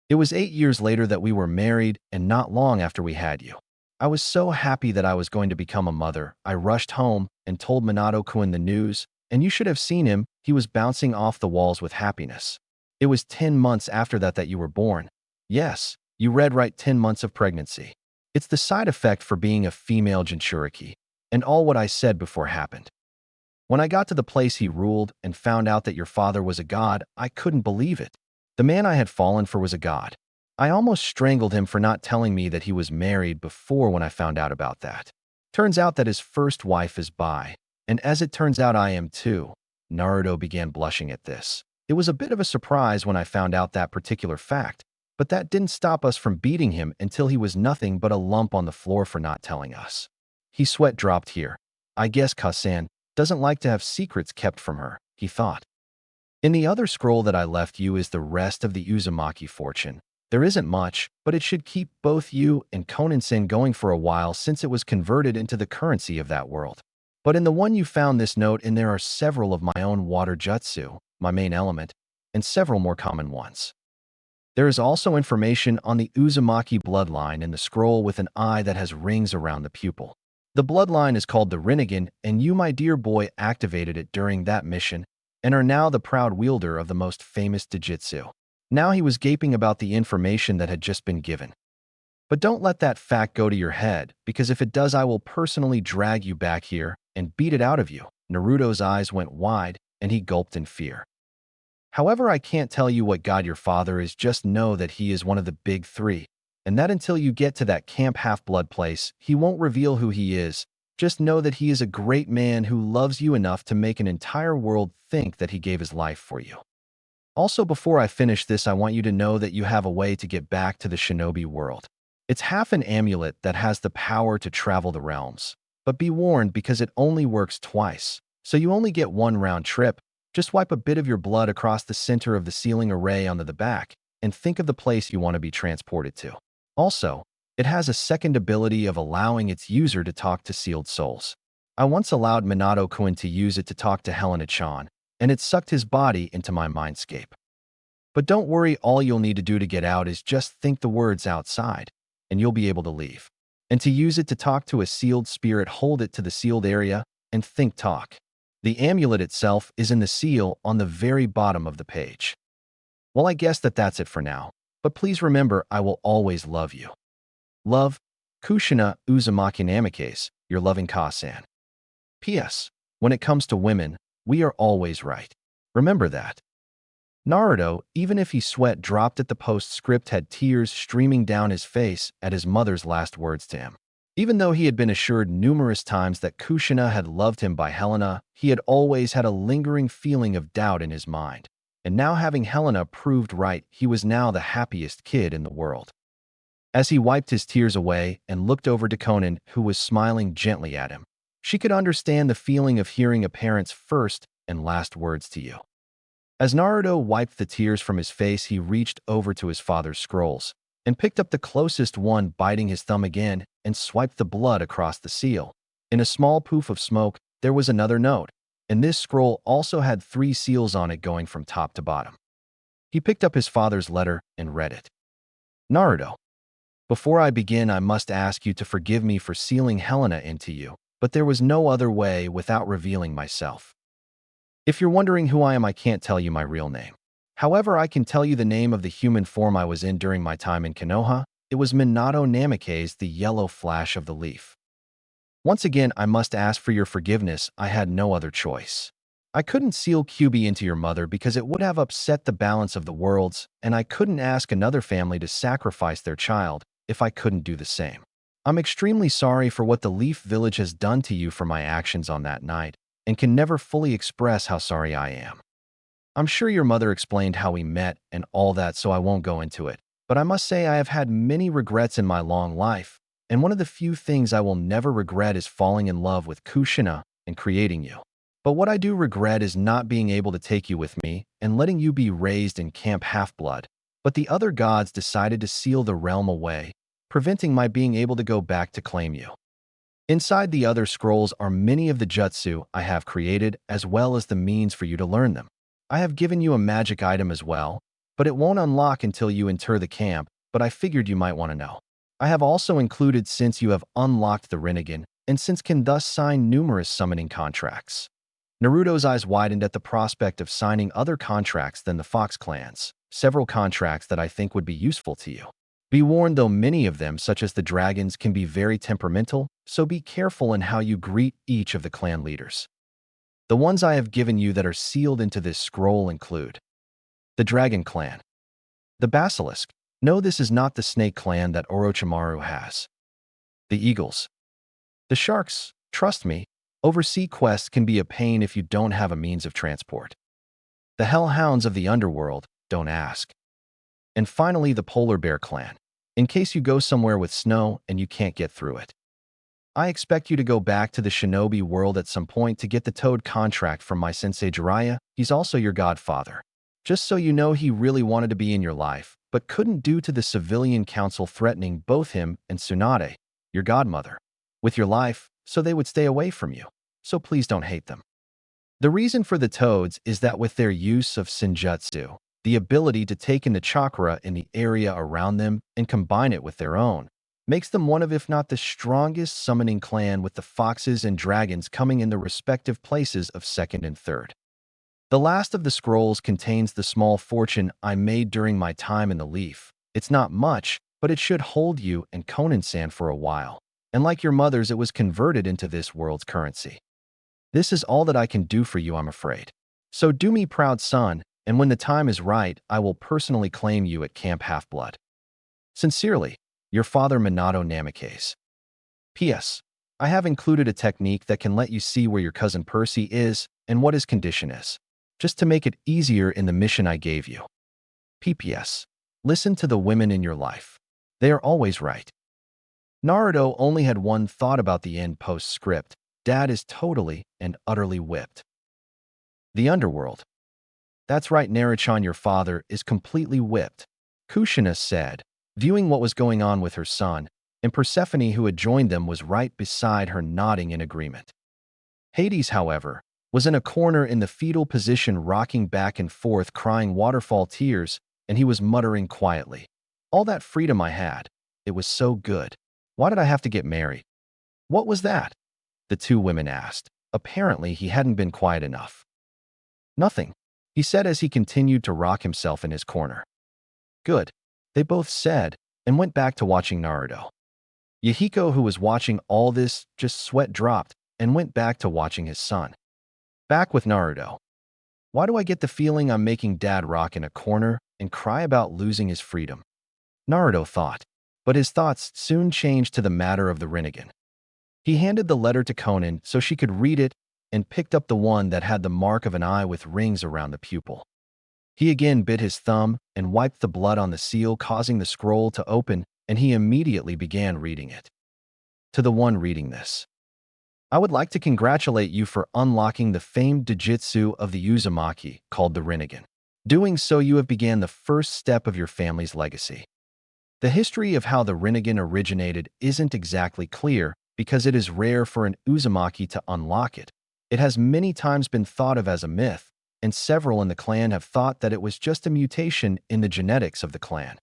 It was 8 years later that we were married, and not long after we had you. I was so happy that I was going to become a mother. I rushed home and told Minato-kun the news, and you should have seen him. He was bouncing off the walls with happiness. It was 10 months after that you were born. Yes, you read right, 10 months of pregnancy. It's the side effect for being a female Jinchuriki, and all what I said before happened. When I got to the place he ruled and found out that your father was a god, I couldn't believe it. The man I had fallen for was a god. I almost strangled him for not telling me that he was married before when I found out about that. Turns out that his first wife is bi, and as it turns out I am too. Naruto began blushing at this. It was a bit of a surprise when I found out that particular fact, but that didn't stop us from beating him until he was nothing but a lump on the floor for not telling us. His sweat dropped here. I guess Kasan doesn't like to have secrets kept from her, he thought. In the other scroll that I left you is the rest of the Uzumaki fortune. There isn't much, but it should keep both you and Konan-sen going for a while since it was converted into the currency of that world. But in the one you found this note, and there are several of my own water jutsu, my main element, and several more common ones. There is also information on the Uzumaki bloodline in the scroll with an eye that has rings around the pupil. The bloodline is called the Rinnegan, and you, my dear boy, activated it during that mission and are now the proud wielder of the most famous Dojutsu. Now he was gaping about the information that had just been given. But don't let that fact go to your head, because if it does, I will personally drag you back here and beat it out of you. Naruto's eyes went wide, and he gulped in fear. However, I can't tell you what god your father is, just know that he is one of the big three, and that until you get to that Camp Half-Blood place, he won't reveal who he is. Just know that he is a great man who loves you enough to make an entire world think that he gave his life for you. Also, before I finish this, I want you to know that you have a way to get back to the shinobi world. It's half an amulet that has the power to travel the realms. But be warned, because it only works twice, so you only get one round trip. Just wipe a bit of your blood across the center of the ceiling array onto the back, and think of the place you want to be transported to. Also, it has a second ability of allowing its user to talk to sealed souls. I once allowed Minato-kun to use it to talk to Helena-chan, and it sucked his body into my mindscape. But don't worry, all you'll need to do to get out is just think the words outside, and you'll be able to leave. And to use it to talk to a sealed spirit, hold it to the sealed area and think talk. The amulet itself is in the seal on the very bottom of the page. Well, I guess that's it for now, but please remember, I will always love you. Love, Kushina Uzumaki Namikaze, your loving Kasan. P.S. When it comes to women, we are always right. Remember that. Naruto, even if he sweat dropped at the postscript, had tears streaming down his face at his mother's last words to him. Even though he had been assured numerous times that Kushina had loved him by Helena, he had always had a lingering feeling of doubt in his mind. And now, having Helena proved right, he was now the happiest kid in the world. As he wiped his tears away and looked over to Konan, who was smiling gently at him, she could understand the feeling of hearing a parent's first and last words to you. As Naruto wiped the tears from his face, he reached over to his father's scrolls and picked up the closest one, biting his thumb again, and swiped the blood across the seal. In a small poof of smoke, there was another note, and this scroll also had 3 seals on it going from top to bottom. He picked up his father's letter and read it. Naruto, before I begin, I must ask you to forgive me for sealing Helena into you, but there was no other way without revealing myself. If you're wondering who I am, I can't tell you my real name. However, I can tell you the name of the human form I was in during my time in Konoha. It was Minato Namikaze, the yellow flash of the leaf. Once again, I must ask for your forgiveness. I had no other choice. I couldn't seal QB into your mother because it would have upset the balance of the worlds, and I couldn't ask another family to sacrifice their child if I couldn't do the same. I'm extremely sorry for what the Leaf Village has done to you for my actions on that night, and can never fully express how sorry I am. I'm sure your mother explained how we met and all that, so I won't go into it. But I must say I have had many regrets in my long life, and one of the few things I will never regret is falling in love with Kushina and creating you. But what I do regret is not being able to take you with me and letting you be raised in Camp Half-Blood. But the other gods decided to seal the realm away, preventing my being able to go back to claim you. Inside the other scrolls are many of the jutsu I have created, as well as the means for you to learn them. I have given you a magic item as well, but it won't unlock until you enter the camp, but I figured you might want to know. I have also included since you have unlocked the Rinnegan, and since can thus sign numerous summoning contracts. Naruto's eyes widened at the prospect of signing other contracts than the Fox clans, several contracts that I think would be useful to you. Be warned though, many of them, such as the dragons, can be very temperamental, so be careful in how you greet each of the clan leaders. The ones I have given you that are sealed into this scroll include the Dragon Clan. The Basilisk. No, this is not the Snake Clan that Orochimaru has. The Eagles. The Sharks. Trust me, oversea quests can be a pain if you don't have a means of transport. The Hellhounds of the Underworld. Don't ask. And finally, the Polar Bear Clan, in case you go somewhere with snow and you can't get through it. I expect you to go back to the shinobi world at some point to get the Toad contract from my sensei Jiraiya. He's also your godfather. Just so you know, he really wanted to be in your life, but couldn't due to the civilian council threatening both him and Tsunade, your godmother, with your life, so they would stay away from you. So please don't hate them. The reason for the Toads is that with their use of Senjutsu, the ability to take in the chakra in the area around them and combine it with their own, makes them one of, if not the strongest summoning clan, with the foxes and dragons coming in the respective places of second and third. The last of the scrolls contains the small fortune I made during my time in the Leaf. It's not much, but it should hold you and Conan-san for a while. And like your mother's, it was converted into this world's currency. This is all that I can do for you, I'm afraid. So do me proud, son, and when the time is right, I will personally claim you at Camp Half-Blood. Sincerely, your father Minato Namikaze. P.S. I have included a technique that can let you see where your cousin Percy is and what his condition is, just to make it easier in the mission I gave you. P.P.S. Listen to the women in your life. They are always right. Naruto only had one thought about the end postscript. Dad is totally and utterly whipped. The Underworld. That's right, Naruto, your father is completely whipped, Kushina said, viewing what was going on with her son, and Persephone, who had joined them, was right beside her, nodding in agreement. Hades, however, was in a corner in the fetal position, rocking back and forth, crying waterfall tears, and he was muttering quietly, "All that freedom I had, it was so good. Why did I have to get married?" "What was that?" the two women asked. Apparently, he hadn't been quiet enough. "Nothing," he said as he continued to rock himself in his corner. "Good," they both said, and went back to watching Naruto. Yahiko, who was watching all this, just sweat dropped and went back to watching his son. Back with Naruto. Why do I get the feeling I'm making Dad rock in a corner and cry about losing his freedom? Naruto thought, but his thoughts soon changed to the matter of the Rinnegan. He handed the letter to Conan so she could read it and picked up the one that had the mark of an eye with rings around the pupil. He again bit his thumb and wiped the blood on the seal, causing the scroll to open, and he immediately began reading it. To the one reading this, I would like to congratulate you for unlocking the famed Dojutsu of the Uzumaki, called the Rinnegan. Doing so, you have began the first step of your family's legacy. The history of how the Rinnegan originated isn't exactly clear because it is rare for an Uzumaki to unlock it. It has many times been thought of as a myth, and several in the clan have thought that it was just a mutation in the genetics of the clan.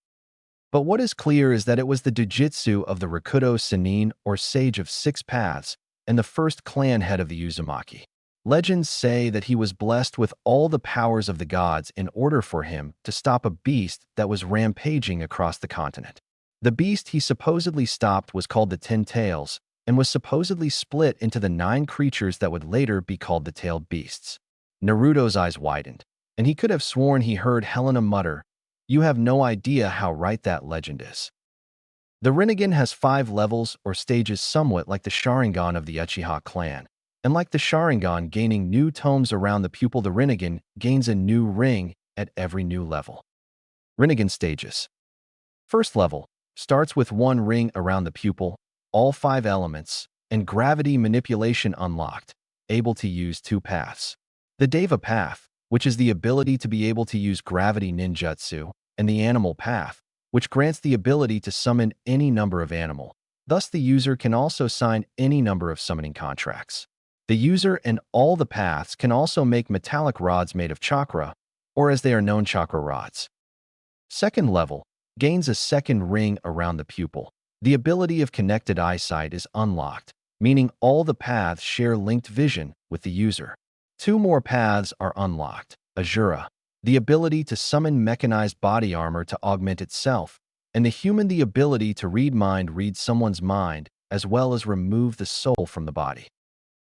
But what is clear is that it was the Dojutsu of the Rakuto Sennin, or Sage of Six Paths, and the first clan head of the Uzumaki. Legends say that he was blessed with all the powers of the gods in order for him to stop a beast that was rampaging across the continent. The beast he supposedly stopped was called the Ten Tails, and was supposedly split into the 9 creatures that would later be called the tailed beasts. Naruto's eyes widened, and he could have sworn he heard Helena mutter, "You have no idea how right that legend is." The Rinnegan has 5 levels or stages, somewhat like the Sharingan of the Uchiha clan. And like the Sharingan gaining new tomes around the pupil, the Rinnegan gains a new ring at every new level. Rinnegan stages. First level starts with 1 ring around the pupil, all 5 elements, and gravity manipulation unlocked, able to use 2 paths. The Deva path, which is the ability to be able to use gravity ninjutsu, and the animal path, which grants the ability to summon any number of animal. Thus, the user can also sign any number of summoning contracts. The user and all the paths can also make metallic rods made of chakra, or as they are known, chakra rods. Second level gains a 2nd ring around the pupil. The ability of connected eyesight is unlocked, meaning all the paths share linked vision with the user. 2 more paths are unlocked: Azura, the ability to summon mechanized body armor to augment itself, and the human, the ability to read someone's mind, as well as remove the soul from the body.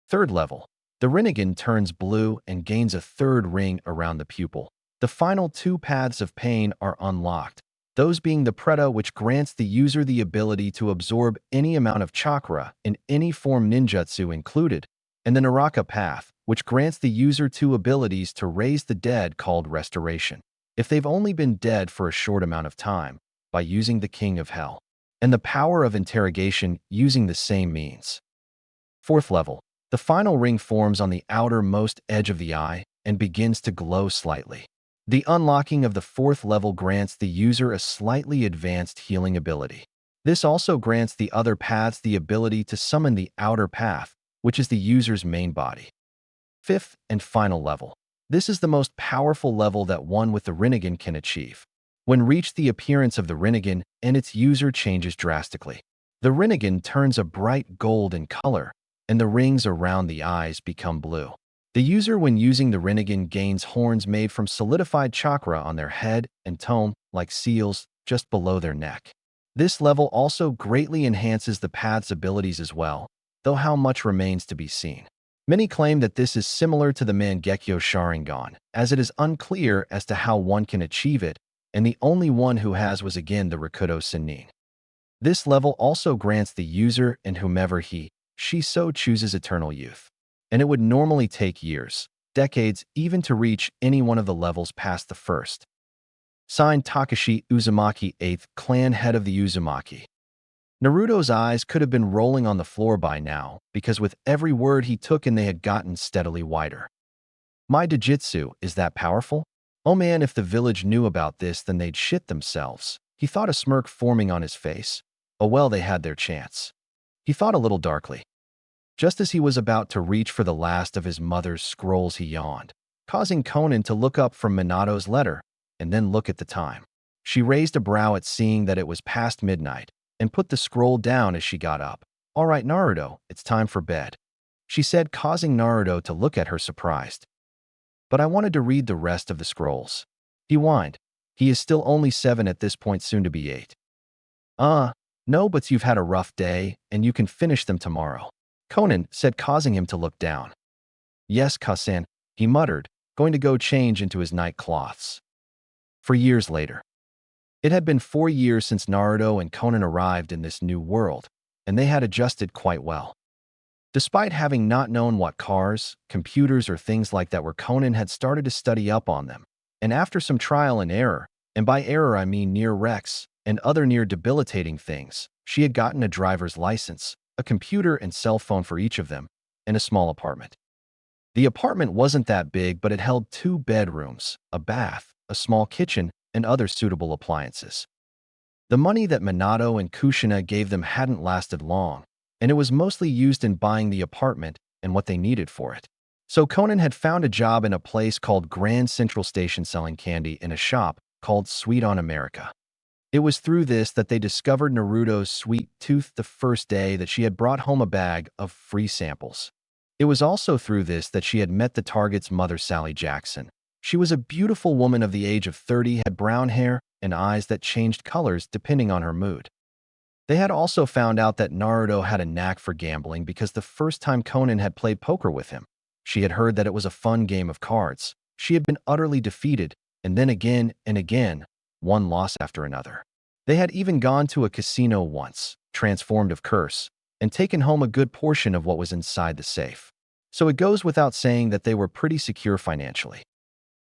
Third level, the Rinnegan turns blue and gains a 3rd ring around the pupil. The final 2 paths of pain are unlocked, those being the Preta, which grants the user the ability to absorb any amount of chakra in any form, ninjutsu included, and the Naraka path, which grants the user 2 abilities to raise the dead called restoration, if they've only been dead for a short amount of time, by using the King of Hell, and the power of interrogation using the same means. Fourth level, the final ring forms on the outermost edge of the eye and begins to glow slightly. The unlocking of the 4th level grants the user a slightly advanced healing ability. This also grants the other paths the ability to summon the outer path, which is the user's main body. 5th and final level. This is the most powerful level that one with the Rinnegan can achieve. When reached, the appearance of the Rinnegan and its user changes drastically. The Rinnegan turns a bright gold in color, and the rings around the eyes become blue. The user, when using the Rinnegan, gains horns made from solidified chakra on their head and tome, like seals, just below their neck. This level also greatly enhances the path's abilities as well, though how much remains to be seen. Many claim that this is similar to the Mangekyo Sharingan, as it is unclear as to how one can achieve it, and the only one who has was again the Rakuto Sennin. This level also grants the user and whomever she so chooses eternal youth, and it would normally take years, decades, even to reach any one of the levels past the first. Signed, Takashi Uzumaki, 8th clan head of the Uzumaki. Naruto's eyes could have been rolling on the floor by now, because with every word he took in they had gotten steadily wider. My Dojutsu is that powerful? Oh man, if the village knew about this, then they'd shit themselves. He thought, a smirk forming on his face. Oh well, they had their chance. He thought a little darkly. Just as he was about to reach for the last of his mother's scrolls, he yawned, causing Conan to look up from Minato's letter and then look at the time. She raised a brow at seeing that it was past midnight and put the scroll down as she got up. "All right, Naruto, it's time for bed," she said, causing Naruto to look at her surprised. "But I wanted to read the rest of the scrolls," he whined. He is still only 7 at this point, soon to be 8. No, but you've had a rough day, and you can finish them tomorrow," Conan said, causing him to look down. "Yes, Kasan," he muttered, going to go change into his night cloths. For years later. It had been 4 years since Naruto and Conan arrived in this new world, and they had adjusted quite well. Despite having not known what cars, computers, or things like that were, Conan had started to study up on them, and after some trial and error, and by error I mean near wrecks and other near debilitating things, she had gotten a driver's license, a computer and cell phone for each of them, and a small apartment. The apartment wasn't that big, but it held 2 bedrooms, a bath, a small kitchen, and other suitable appliances. The money that Minato and Kushina gave them hadn't lasted long, and it was mostly used in buying the apartment and what they needed for it. So Conan had found a job in a place called Grand Central Station selling candy in a shop called Sweet on America. It was through this that they discovered Naruto's sweet tooth the first day that she had brought home a bag of free samples. It was also through this that she had met the target's mother, Sally Jackson. She was a beautiful woman of the age of 30, had brown hair and eyes that changed colors depending on her mood. They had also found out that Naruto had a knack for gambling because the first time Conan had played poker with him, she had heard that it was a fun game of cards. She had been utterly defeated, and then again and again, one loss after another. They had even gone to a casino once, transformed of curse, and taken home a good portion of what was inside the safe. So it goes without saying that they were pretty secure financially.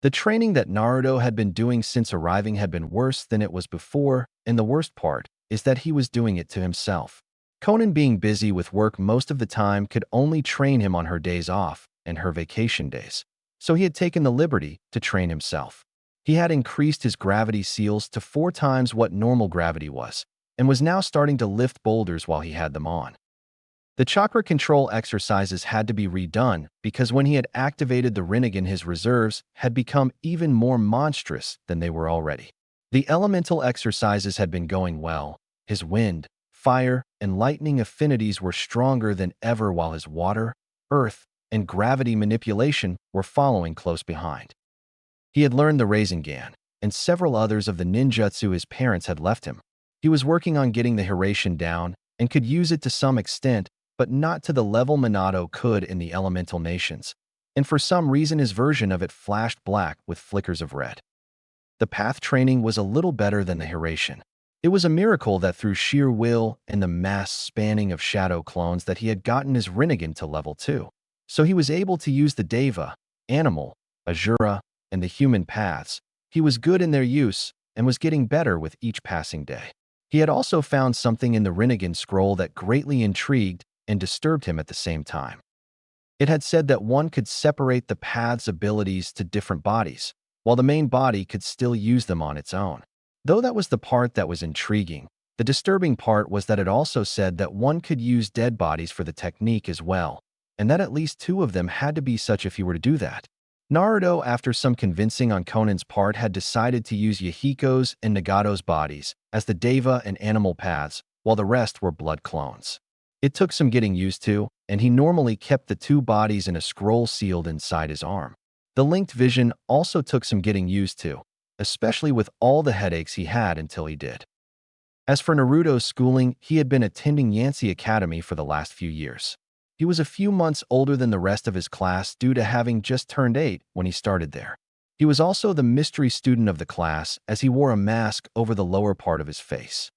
The training that Naruto had been doing since arriving had been worse than it was before, and the worst part is that he was doing it to himself. Conan, being busy with work most of the time, could only train him on her days off and her vacation days. So he had taken the liberty to train himself. He had increased his gravity seals to 4 times what normal gravity was, and was now starting to lift boulders while he had them on. The chakra control exercises had to be redone because when he had activated the Rinnegan, his reserves had become even more monstrous than they were already. The elemental exercises had been going well. His wind, fire, and lightning affinities were stronger than ever, while his water, earth, and gravity manipulation were following close behind. He had learned the Rinnegan and several others of the ninjutsu his parents had left him. He was working on getting the Hiraishin down and could use it to some extent, but not to the level Minato could in the elemental nations, and for some reason his version of it flashed black with flickers of red. The path training was a little better than the Hiraishin. It was a miracle that through sheer will and the mass spanning of shadow clones that he had gotten his Rinnegan to level 2. So he was able to use the Deva, animal, Asura, and the human paths. He was good in their use and was getting better with each passing day. He had also found something in the Rinnegan scroll that greatly intrigued and disturbed him at the same time. It had said that one could separate the path's abilities to different bodies, while the main body could still use them on its own. Though that was the part that was intriguing, the disturbing part was that it also said that one could use dead bodies for the technique as well, and that at least 2 of them had to be such if he were to do that. Naruto, after some convincing on Conan's part, had decided to use Yahiko's and Nagato's bodies as the Deva and animal paths, while the rest were blood clones. It took some getting used to, and he normally kept the 2 bodies in a scroll sealed inside his arm. The linked vision also took some getting used to, especially with all the headaches he had until he did. As for Naruto's schooling, he had been attending Yancey Academy for the last few years. He was a few months older than the rest of his class due to having just turned 8 when he started there. He was also the mystery student of the class, as he wore a mask over the lower part of his face.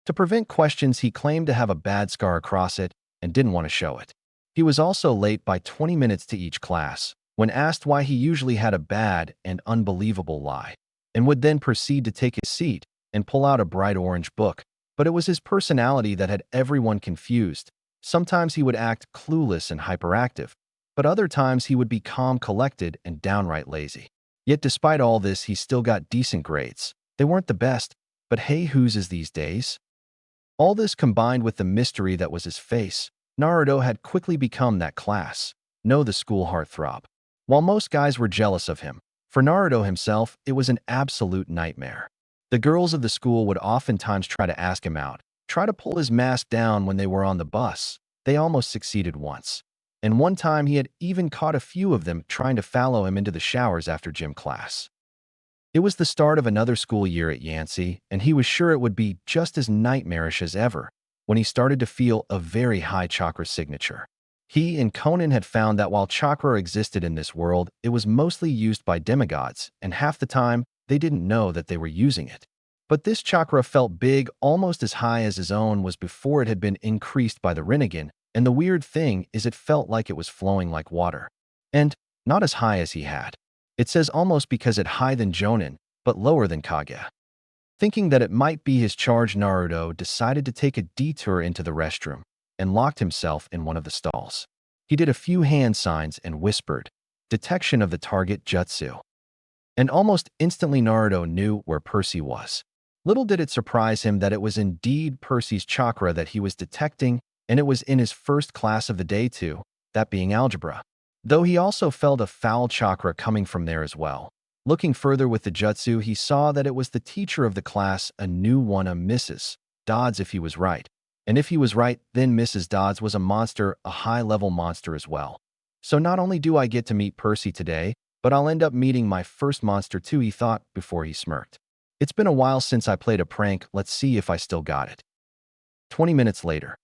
To prevent questions, he claimed to have a bad scar across it and didn't want to show it. He was also late by 20 minutes to each class. When asked why, he usually had a bad and unbelievable lie, and would then proceed to take his seat and pull out a bright orange book. But it was his personality that had everyone confused. Sometimes he would act clueless and hyperactive, but other times he would be calm, collected, and downright lazy. Yet despite all this, he still got decent grades. They weren't the best, but hey, whose is these days? All this combined with the mystery that was his face, Naruto had quickly become that class. The school heartthrob. While most guys were jealous of him, for Naruto himself, it was an absolute nightmare. The girls of the school would oftentimes try to ask him out, try to pull his mask down when they were on the bus. They almost succeeded once. And one time he had even caught a few of them trying to follow him into the showers after gym class. It was the start of another school year at Yancey, and he was sure it would be just as nightmarish as ever when he started to feel a very high chakra signature. He and Conan had found that while chakra existed in this world, it was mostly used by demigods, and half the time, they didn't know that they were using it. But this chakra felt big, almost as high as his own was before it had been increased by the Rinnegan, and the weird thing is it felt like it was flowing like water. And not as high as he had. It says almost because it higher than Jonin, but lower than Kage. Thinking that it might be his charge, Naruto decided to take a detour into the restroom and locked himself in one of the stalls. He did a few hand signs and whispered, "Detection of the target jutsu." And almost instantly Naruto knew where Percy was. Little did it surprise him that it was indeed Percy's chakra that he was detecting, and it was in his first class of the day too, that being algebra. Though he also felt a foul chakra coming from there as well. Looking further with the jutsu, he saw that it was the teacher of the class, a new one, a Mrs. Dodds if he was right. And if he was right, then Mrs. Dodds was a monster, a high-level monster as well. So not only do I get to meet Percy today, but I'll end up meeting my first monster too, he thought before he smirked. It's been a while since I played a prank, let's see if I still got it. 20 minutes later.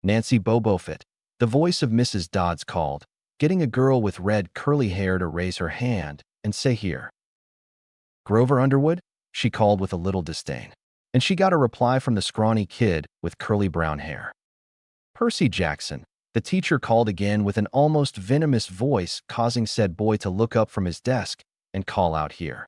Nancy Bobofit, the voice of Mrs. Dodds called, getting a girl with red curly hair to raise her hand and say here. Grover Underwood? She called with a little disdain. And she got a reply from the scrawny kid with curly brown hair. Percy Jackson, the teacher called again with an almost venomous voice, causing said boy to look up from his desk and call out here.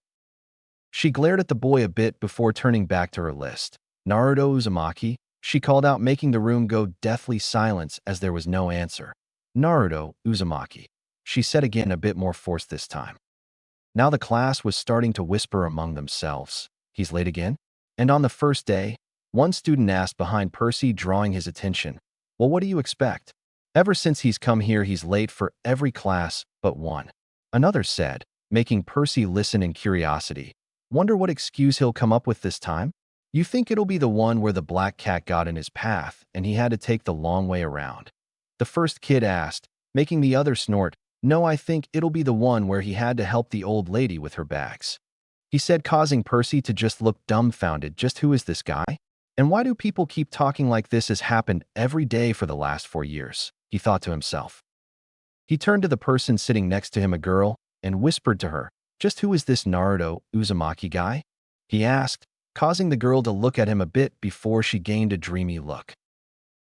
She glared at the boy a bit before turning back to her list. Naruto Uzumaki, she called out, making the room go deathly silent as there was no answer. Naruto Uzumaki, she said again, a bit more forced this time. Now the class was starting to whisper among themselves. He's late again? And on the first day, one student asked behind Percy, drawing his attention. Well, what do you expect? Ever since he's come here, he's late for every class but one. Another said, making Percy listen in curiosity. Wonder what excuse he'll come up with this time? You think it'll be the one where the black cat got in his path and he had to take the long way around? The first kid asked, making the other snort. No, I think it'll be the one where he had to help the old lady with her bags. He said, causing Percy to just look dumbfounded. Just who is this guy? And why do people keep talking like this has happened every day for the last 4 years? He thought to himself. He turned to the person sitting next to him, a girl, and whispered to her, just who is this Naruto Uzumaki guy? He asked, causing the girl to look at him a bit before she gained a dreamy look.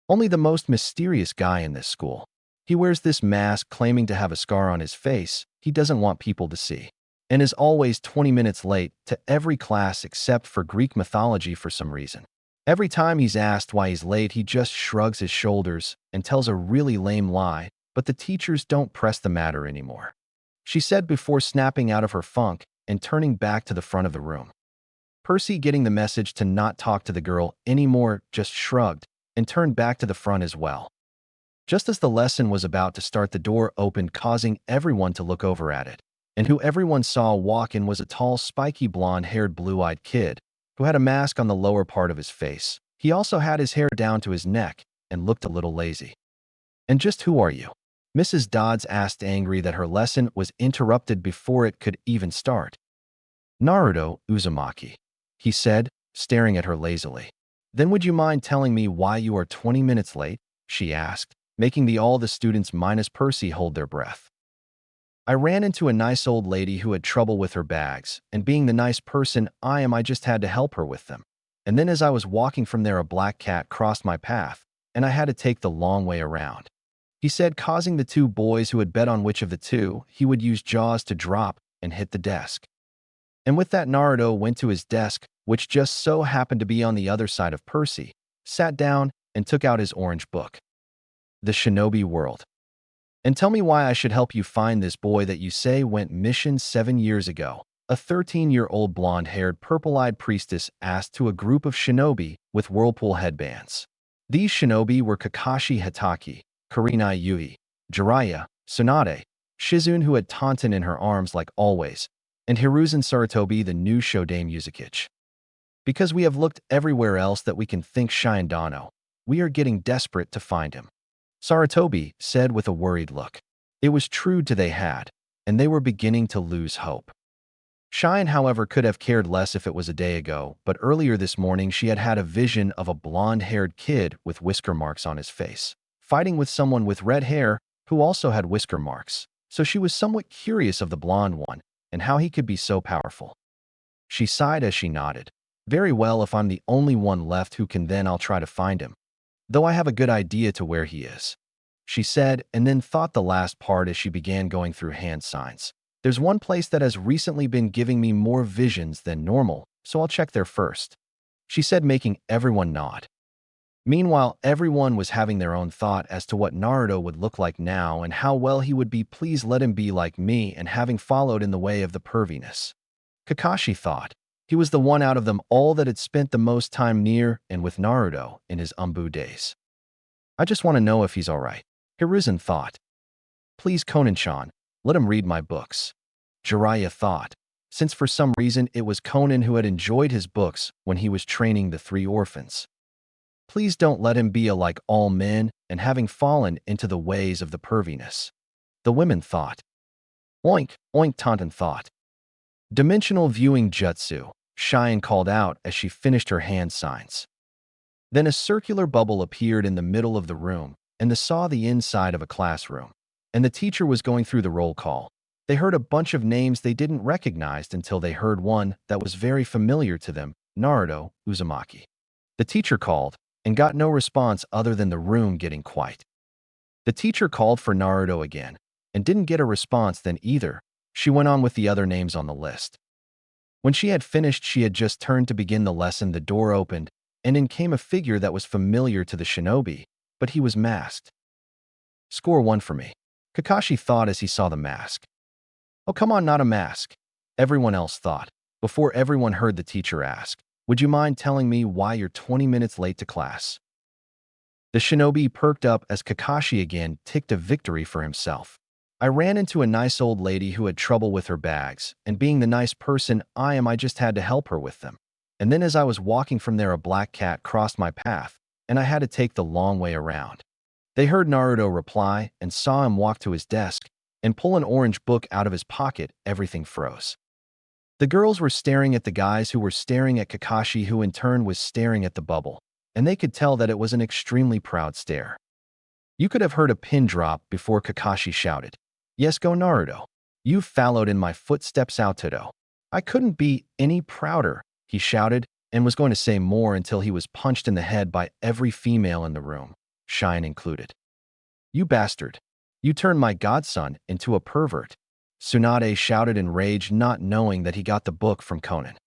Only the most mysterious guy in this school. He wears this mask claiming to have a scar on his face he doesn't want people to see, and is always 20 minutes late to every class except for Greek mythology for some reason. Every time he's asked why he's late, he just shrugs his shoulders and tells a really lame lie, but the teachers don't press the matter anymore. She said before snapping out of her funk and turning back to the front of the room. Percy, getting the message to not talk to the girl anymore, just shrugged and turned back to the front as well. Just as the lesson was about to start, the door opened, causing everyone to look over at it. And who everyone saw walk in was a tall, spiky, blonde-haired, blue-eyed kid who had a mask on the lower part of his face. He also had his hair down to his neck and looked a little lazy. And just who are you? Mrs. Dodds asked, angry that her lesson was interrupted before it could even start. Naruto Uzumaki, he said, staring at her lazily. Then would you mind telling me why you are 20 minutes late? She asked, making all the students minus Percy hold their breath. I ran into a nice old lady who had trouble with her bags, and being the nice person I am, I just had to help her with them. And then as I was walking from there, a black cat crossed my path, and I had to take the long way around. He said, causing the two boys who had bet on which of the two he would use jaws to drop and hit the desk. And with that, Naruto went to his desk, which just so happened to be on the other side of Percy, sat down, and took out his orange book. The Shinobi World. And tell me why I should help you find this boy that you say went mission 7 years ago. A 13-year-old blonde-haired, purple-eyed priestess asked to a group of shinobi with whirlpool headbands. These shinobi were Kakashi Hatake, Kurenai Yui, Jiraiya, Tsunade, Shizune, who had Tauntaun in her arms like always, and Hiruzen Sarutobi, the new Shodan Yuzukage. Because we have looked everywhere else that we can think Shiindano, we are getting desperate to find him. Sarutobi said with a worried look. It was true they had, and they were beginning to lose hope. Shine, however, could have cared less if it was a day ago, but earlier this morning she had had a vision of a blonde-haired kid with whisker marks on his face, fighting with someone with red hair who also had whisker marks, so she was somewhat curious of the blonde one and how he could be so powerful. She sighed as she nodded. Very well, if I'm the only one left who can, then I'll try to find him. Though I have a good idea to where he is, she said, and then thought the last part as she began going through hand signs. There's one place that has recently been giving me more visions than normal, so I'll check there first, she said, making everyone nod. Meanwhile, everyone was having their own thought as to what Naruto would look like now and how well he would be. Please let him be like me, and having followed in the way of the perviness. Kakashi thought. He was the one out of them all that had spent the most time near and with Naruto in his Umbu days. I just want to know if he's all right, Hiruzen thought. Please, Konan-chan, let him read my books, Jiraiya thought, since for some reason it was Konan who had enjoyed his books when he was training the 3 orphans. Please don't let him be like all men and having fallen into the ways of the perviness, the women thought. Oink, oink, Tauntaun thought. Dimensional viewing jutsu, Cheyenne called out as she finished her hand signs. Then a circular bubble appeared in the middle of the room, and they saw the inside of a classroom. And the teacher was going through the roll call. They heard a bunch of names they didn't recognize until they heard one that was very familiar to them, Naruto Uzumaki. The teacher called, and got no response other than the room getting quiet. The teacher called for Naruto again, and didn't get a response then either. She went on with the other names on the list. When she had finished, she had just turned to begin the lesson, the door opened, and in came a figure that was familiar to the shinobi, but he was masked. Score 1 for me, Kakashi thought as he saw the mask. Oh, come on, not a mask, everyone else thought, before everyone heard the teacher ask, would you mind telling me why you're 20 minutes late to class? The shinobi perked up as Kakashi again ticked a victory for himself. I ran into a nice old lady who had trouble with her bags, and being the nice person I just had to help her with them. And then as I was walking from there, a black cat crossed my path, and I had to take the long way around. They heard Naruto reply and saw him walk to his desk and pull an orange book out of his pocket. Everything froze. The girls were staring at the guys who were staring at Kakashi, who in turn was staring at the bubble, and they could tell that it was an extremely proud stare. You could have heard a pin drop before Kakashi shouted, "Yes, go Naruto. You've followed in my footsteps, Aotodo." I couldn't be any prouder, he shouted, and was going to say more until he was punched in the head by every female in the room, Shine included. You bastard. You turned my godson into a pervert, Tsunade shouted in rage, not knowing that he got the book from Conan.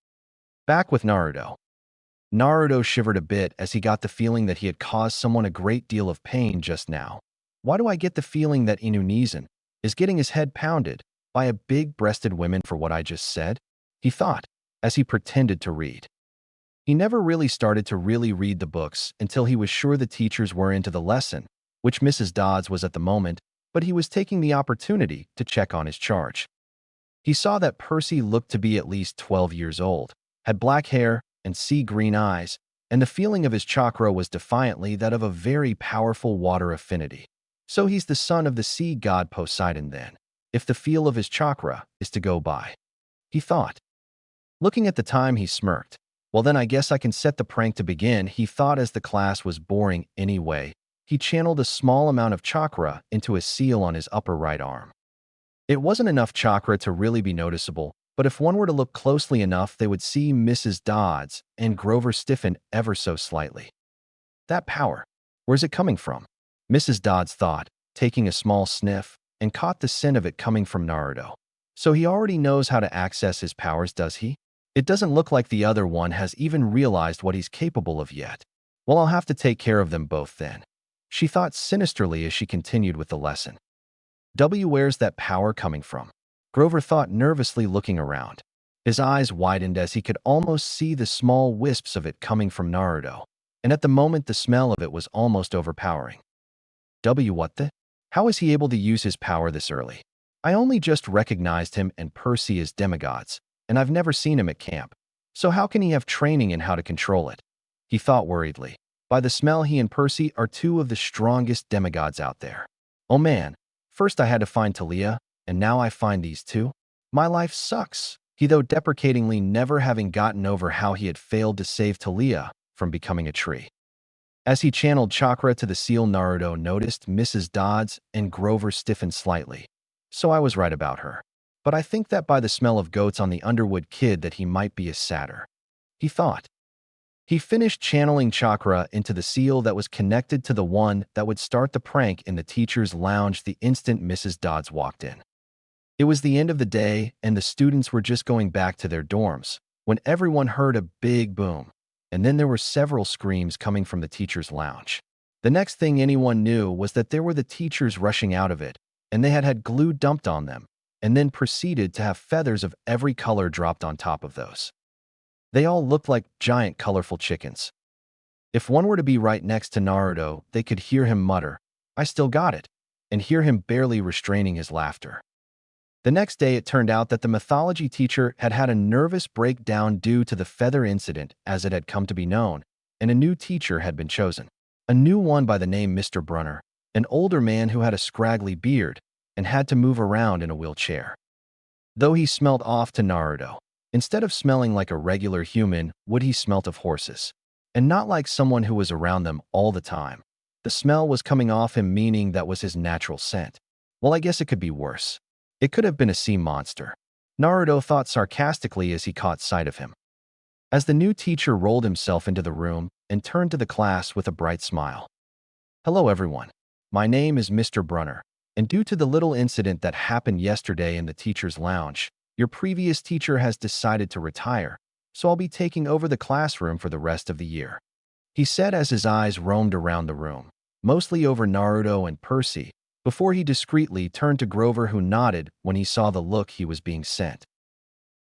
Back with Naruto. Naruto shivered a bit as he got the feeling that he had caused someone a great deal of pain just now. Why do I get the feeling that Inunizan is getting his head pounded by a big-breasted woman for what I just said? He thought, as he pretended to read. He never really started to really read the books until he was sure the teachers were into the lesson, which Mrs. Dodds was at the moment, but he was taking the opportunity to check on his charge. He saw that Percy looked to be at least 12 years old, had black hair and sea-green eyes, and the feeling of his chakra was defiantly that of a very powerful water affinity. So he's the son of the sea god Poseidon then, if the feel of his chakra is to go by. He thought. Looking at the time, he smirked. Well, then I guess I can set the prank to begin, he thought as the class was boring anyway. He channeled a small amount of chakra into a seal on his upper right arm. It wasn't enough chakra to really be noticeable, but if one were to look closely enough, they would see Mrs. Dodds and Grover stiffen ever so slightly. That power, where's it coming from? Mrs. Dodds thought, taking a small sniff, and caught the scent of it coming from Naruto. So he already knows how to access his powers, does he? It doesn't look like the other one has even realized what he's capable of yet. Well, I'll have to take care of them both then, she thought sinisterly as she continued with the lesson. Where's that power coming from? Grover thought nervously, looking around. His eyes widened as he could almost see the small wisps of it coming from Naruto, and at the moment the smell of it was almost overpowering. What the? How is he able to use his power this early? I only just recognized him and Percy as demigods, and I've never seen him at camp. So how can he have training in how to control it? He thought worriedly. By the smell, he and Percy are two of the strongest demigods out there. Oh man, first I had to find Thalia, and now I find these two? My life sucks. He though deprecatingly, never having gotten over how he had failed to save Thalia from becoming a tree. As he channeled chakra to the seal, Naruto noticed Mrs. Dodds and Grover stiffened slightly. So I was right about her. But I think that by the smell of goats on the Underwood kid that he might be a satyr, he thought. He finished channeling chakra into the seal that was connected to the one that would start the prank in the teacher's lounge the instant Mrs. Dodds walked in. It was the end of the day, and the students were just going back to their dorms when everyone heard a big boom, and then there were several screams coming from the teacher's lounge. The next thing anyone knew was that there were the teachers rushing out of it, and they had had glue dumped on them, and then proceeded to have feathers of every color dropped on top of those. They all looked like giant colorful chickens. If one were to be right next to Naruto, they could hear him mutter, "I still got it," and hear him barely restraining his laughter. The next day, it turned out that the mythology teacher had had a nervous breakdown due to the feather incident, as it had come to be known, and a new teacher had been chosen. A new one by the name Mr. Brunner, an older man who had a scraggly beard and had to move around in a wheelchair. Though he smelled off to Naruto, instead of smelling like a regular human, he smelt of horses. and not like someone who was around them all the time. The smell was coming off him, meaning that was his natural scent. Well, I guess it could be worse. It could have been a sea monster. Naruto thought sarcastically as he caught sight of him. As the new teacher rolled himself into the room and turned to the class with a bright smile. Hello everyone. My name is Mr. Brunner, and due to the little incident that happened yesterday in the teacher's lounge, your previous teacher has decided to retire, so I'll be taking over the classroom for the rest of the year. He said as his eyes roamed around the room, mostly over Naruto and Percy, before he discreetly turned to Grover, who nodded when he saw the look he was being sent.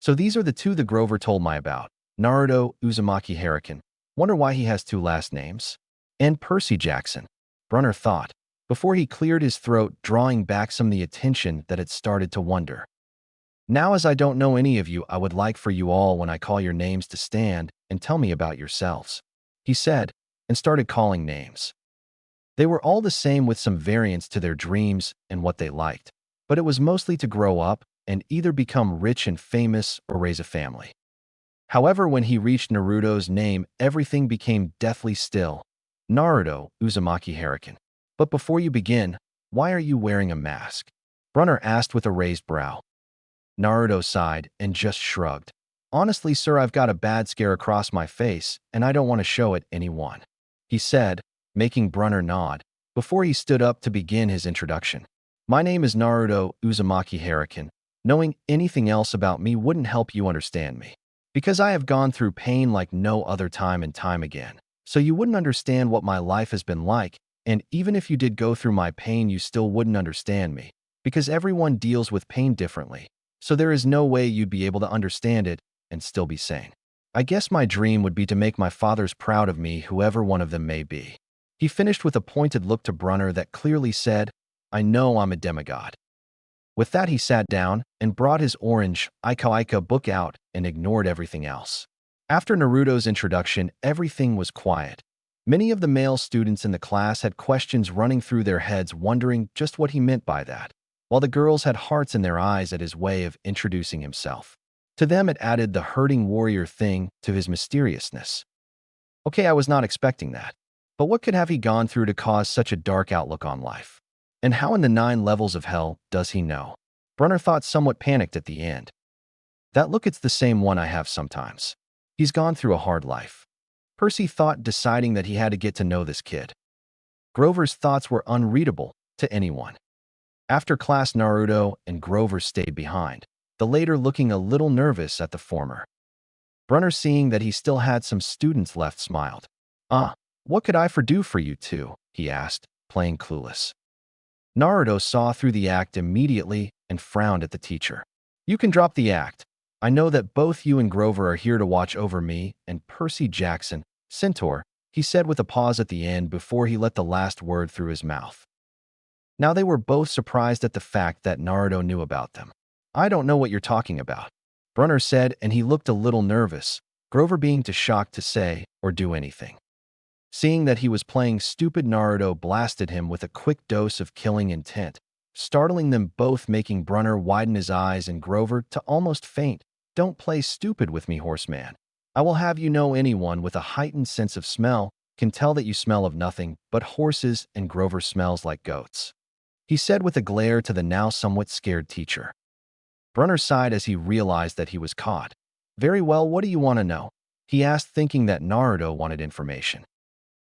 So these are the two that Grover told me about. Naruto Uzumaki Hurricane. Wonder why he has two last names? And Percy Jackson. Brunner thought, before he cleared his throat, drawing back some of the attention that had started to wonder. Now, as I don't know any of you, I would like for you all, when I call your names, to stand and tell me about yourselves, he said, and started calling names. They were all the same with some variants to their dreams and what they liked, but it was mostly to grow up and either become rich and famous or raise a family. However, when he reached Naruto's name, everything became deathly still. Naruto Uzumaki Hurricane. But before you begin, why are you wearing a mask? Brunner asked with a raised brow. Naruto sighed and just shrugged. Honestly, sir, I've got a bad scare across my face, and I don't want to show it anyone, he said, making Brunner nod, before he stood up to begin his introduction. My name is Naruto Uzumaki Hurricane. Knowing anything else about me wouldn't help you understand me, because I have gone through pain like no other time and time again. So you wouldn't understand what my life has been like, and even if you did go through my pain, you still wouldn't understand me, because everyone deals with pain differently. So there is no way you'd be able to understand it and still be sane. I guess my dream would be to make my fathers proud of me, whoever one of them may be. He finished with a pointed look to Brunner that clearly said, I know I'm a demigod. With that, he sat down and brought his orange Ika book out and ignored everything else. After Naruto's introduction, everything was quiet. Many of the male students in the class had questions running through their heads, wondering just what he meant by that, while the girls had hearts in their eyes at his way of introducing himself. To them, it added the hurting warrior thing to his mysteriousness. Okay, I was not expecting that. But what could have he gone through to cause such a dark outlook on life? And how in the 9 levels of hell does he know? Brunner thought, somewhat panicked at the end. That look, it's the same one I have sometimes. He's gone through a hard life. Percy thought, deciding that he had to get to know this kid. Grover's thoughts were unreadable to anyone. After class, Naruto and Grover stayed behind, the latter looking a little nervous at the former. Brunner, seeing that he still had some students left, smiled. What could I do for you two? He asked, playing clueless. Naruto saw through the act immediately and frowned at the teacher. You can drop the act. I know that both you and Grover are here to watch over me and Percy Jackson, Centaur, he said with a pause at the end before he let the last word through his mouth. Now they were both surprised at the fact that Naruto knew about them. I don't know what you're talking about, Brunner said, and he looked a little nervous, Grover being too shocked to say or do anything. Seeing that he was playing stupid, Naruto blasted him with a quick dose of killing intent, startling them both, making Brunner widen his eyes and Grover to almost faint. Don't play stupid with me, horseman. I will have you know, anyone with a heightened sense of smell can tell that you smell of nothing but horses, and Grover smells like goats, he said with a glare to the now somewhat scared teacher. Brunner sighed as he realized that he was caught. Very well, what do you want to know? He asked, thinking that Naruto wanted information.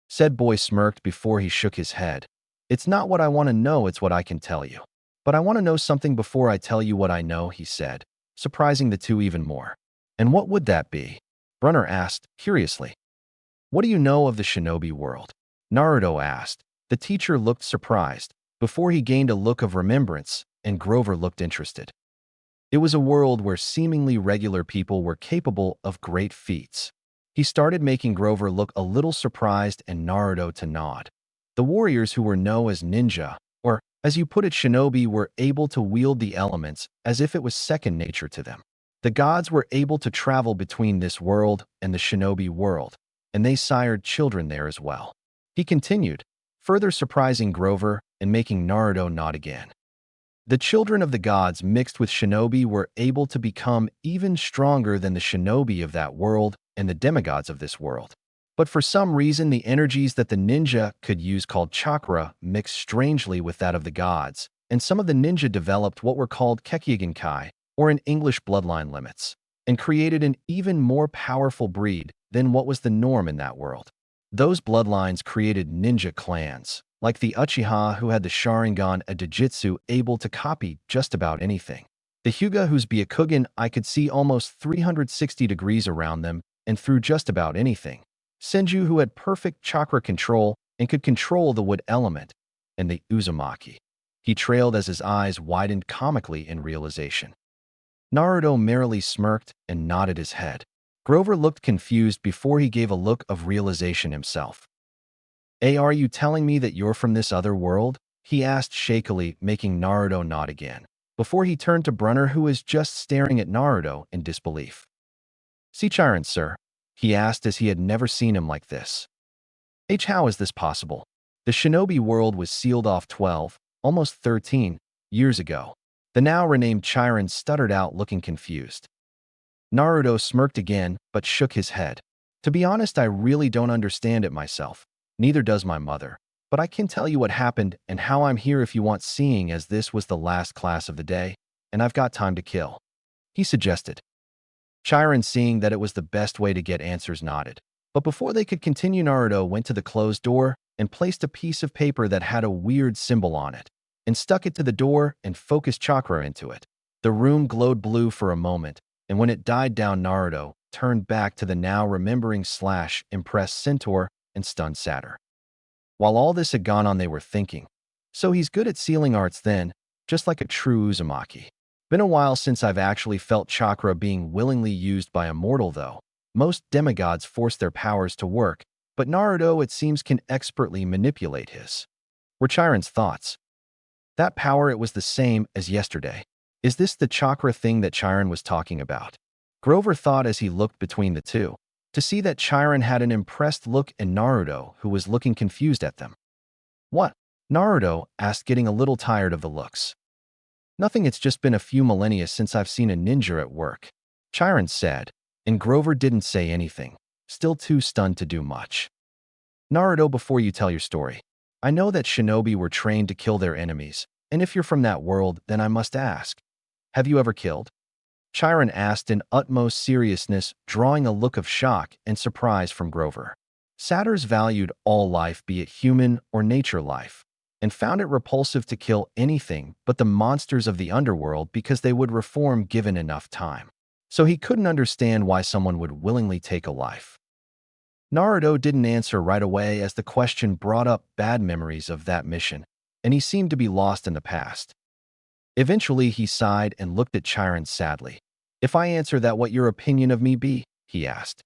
Said boy smirked before he shook his head. It's not what I want to know, it's what I can tell you. But I want to know something before I tell you what I know, he said, surprising the two even more. And what would that be? Brunner asked, curiously. What do you know of the shinobi world? Naruto asked. The teacher looked surprised, before he gained a look of remembrance, and Grover looked interested. It was a world where seemingly regular people were capable of great feats. He started, making Grover look a little surprised and Naruto to nod. The warriors, who were known as ninja, or, as you put it, shinobi, were able to wield the elements as if it was second nature to them. The gods were able to travel between this world and the shinobi world, and they sired children there as well. He continued, further surprising Grover and making Naruto nod again. The children of the gods mixed with shinobi were able to become even stronger than the shinobi of that world and the demigods of this world. But for some reason, the energies that the ninja could use called chakra mixed strangely with that of the gods, and some of the ninja developed what were called Kekkigan-kai, or in English bloodline limits, and created an even more powerful breed than what was the norm in that world. Those bloodlines created ninja clans, like the Uchiha who had the Sharingan, a Dojutsu able to copy just about anything. The Hyuga whose Byakugan I could see almost 360 degrees around them and through just about anything. Senju who had perfect chakra control and could control the wood element, and the Uzumaki. He trailed as his eyes widened comically in realization. Naruto merely smirked and nodded his head. Grover looked confused before he gave a look of realization himself. Are you telling me that you're from this other world? He asked shakily, making Naruto nod again, before he turned to Brunner who was just staring at Naruto in disbelief. See Chiron, sir? He asked as he had never seen him like this. How is this possible? The shinobi world was sealed off 12, almost 13, years ago. The now renamed Chiron stuttered out looking confused. Naruto smirked again, but shook his head. To be honest, I really don't understand it myself. Neither does my mother. But I can tell you what happened and how I'm here if you want, seeing as this was the last class of the day, and I've got time to kill. He suggested. Chiron, seeing that it was the best way to get answers, nodded. But before they could continue, Naruto went to the closed door and placed a piece of paper that had a weird symbol on it, and stuck it to the door and focused chakra into it. The room glowed blue for a moment, and when it died down, Naruto turned back to the now remembering / impressed Centaur and stunned Satyr. While all this had gone on, they were thinking, so he's good at sealing arts then, just like a true Uzumaki. Been a while since I've actually felt chakra being willingly used by a mortal though. Most demigods force their powers to work, but Naruto, it seems, can expertly manipulate his. Were Chiron's thoughts. That power, it was the same as yesterday. Is this the chakra thing that Chiron was talking about? Grover thought as he looked between the two, to see that Chiron had an impressed look and Naruto, who was looking confused at them. What? Naruto asked, getting a little tired of the looks. Nothing, it's just been a few millennia since I've seen a ninja at work, Chiron said, and Grover didn't say anything, still too stunned to do much. Naruto, before you tell your story, I know that shinobi were trained to kill their enemies, and if you're from that world, then I must ask, have you ever killed? Chiron asked in utmost seriousness, drawing a look of shock and surprise from Grover. Satyrs valued all life, be it human or nature life, and found it repulsive to kill anything but the monsters of the underworld because they would reform given enough time. So he couldn't understand why someone would willingly take a life. Naruto didn't answer right away as the question brought up bad memories of that mission, and he seemed to be lost in the past. Eventually he sighed and looked at Chiron sadly. If I answer that, what your opinion of me be? He asked.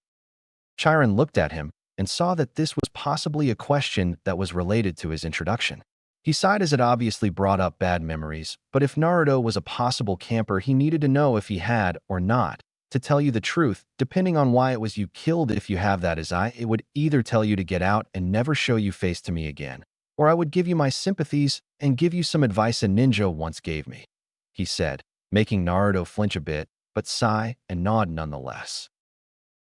Chiron looked at him and saw that this was possibly a question that was related to his introduction. He sighed as it obviously brought up bad memories, but if Naruto was a possible camper, he needed to know if he had or not. To tell you the truth, depending on why it was you killed, if you have that as I, it would either tell you to get out and never show you face to me again, or I would give you my sympathies and give you some advice a ninja once gave me, he said, making Naruto flinch a bit, but sigh and nod nonetheless.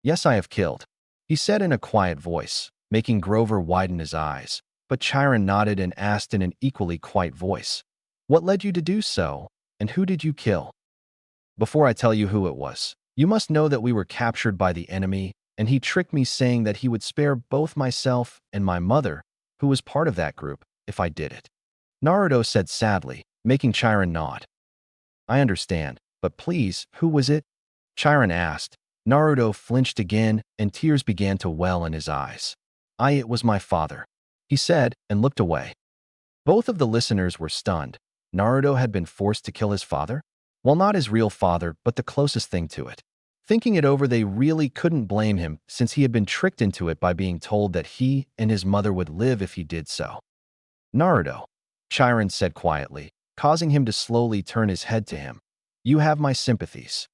Yes, I have killed, he said in a quiet voice, making Grover widen his eyes. But Chiron nodded and asked in an equally quiet voice, what led you to do so, and who did you kill? Before I tell you who it was, you must know that we were captured by the enemy, and he tricked me saying that he would spare both myself and my mother, who was part of that group, if I did it. Naruto said sadly, making Chiron nod. I understand, but please, who was it? Chiron asked. Naruto flinched again, and tears began to well in his eyes. It was my father, he said, and looked away. Both of the listeners were stunned. Naruto had been forced to kill his father? Well, not his real father, but the closest thing to it. Thinking it over, they really couldn't blame him, since he had been tricked into it by being told that he and his mother would live if he did so. Naruto, Chiron said quietly, causing him to slowly turn his head to him. You have my sympathies,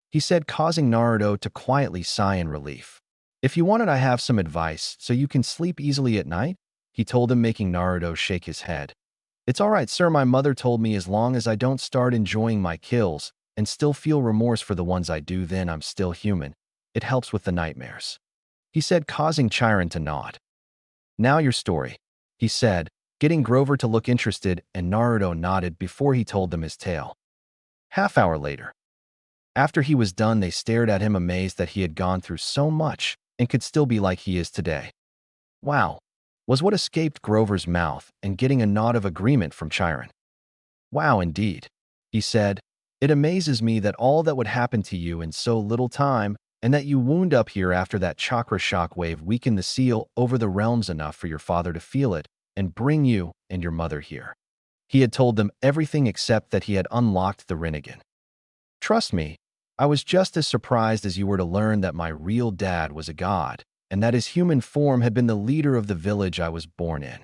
he said, causing Naruto to quietly sigh in relief. If you want it, I have some advice so you can sleep easily at night, he told him, making Naruto shake his head. It's all right, sir. My mother told me as long as I don't start enjoying my kills and still feel remorse for the ones I do, then I'm still human. It helps with the nightmares. he said, causing Chiron to nod. Now your story, he said, getting Grover to look interested, and Naruto nodded before he told them his tale. Half-hour later. After he was done, they stared at him amazed that he had gone through so much and could still be like he is today. Wow, was what escaped Grover's mouth, and getting a nod of agreement from Chiron. Wow, indeed, he said. It amazes me that all that would happen to you in so little time, and that you wound up here after that chakra shock wave weakened the seal over the realms enough for your father to feel it and bring you and your mother here. He had told them everything except that he had unlocked the Rinnegan. Trust me, I was just as surprised as you were to learn that my real dad was a god, and that his human form had been the leader of the village I was born in.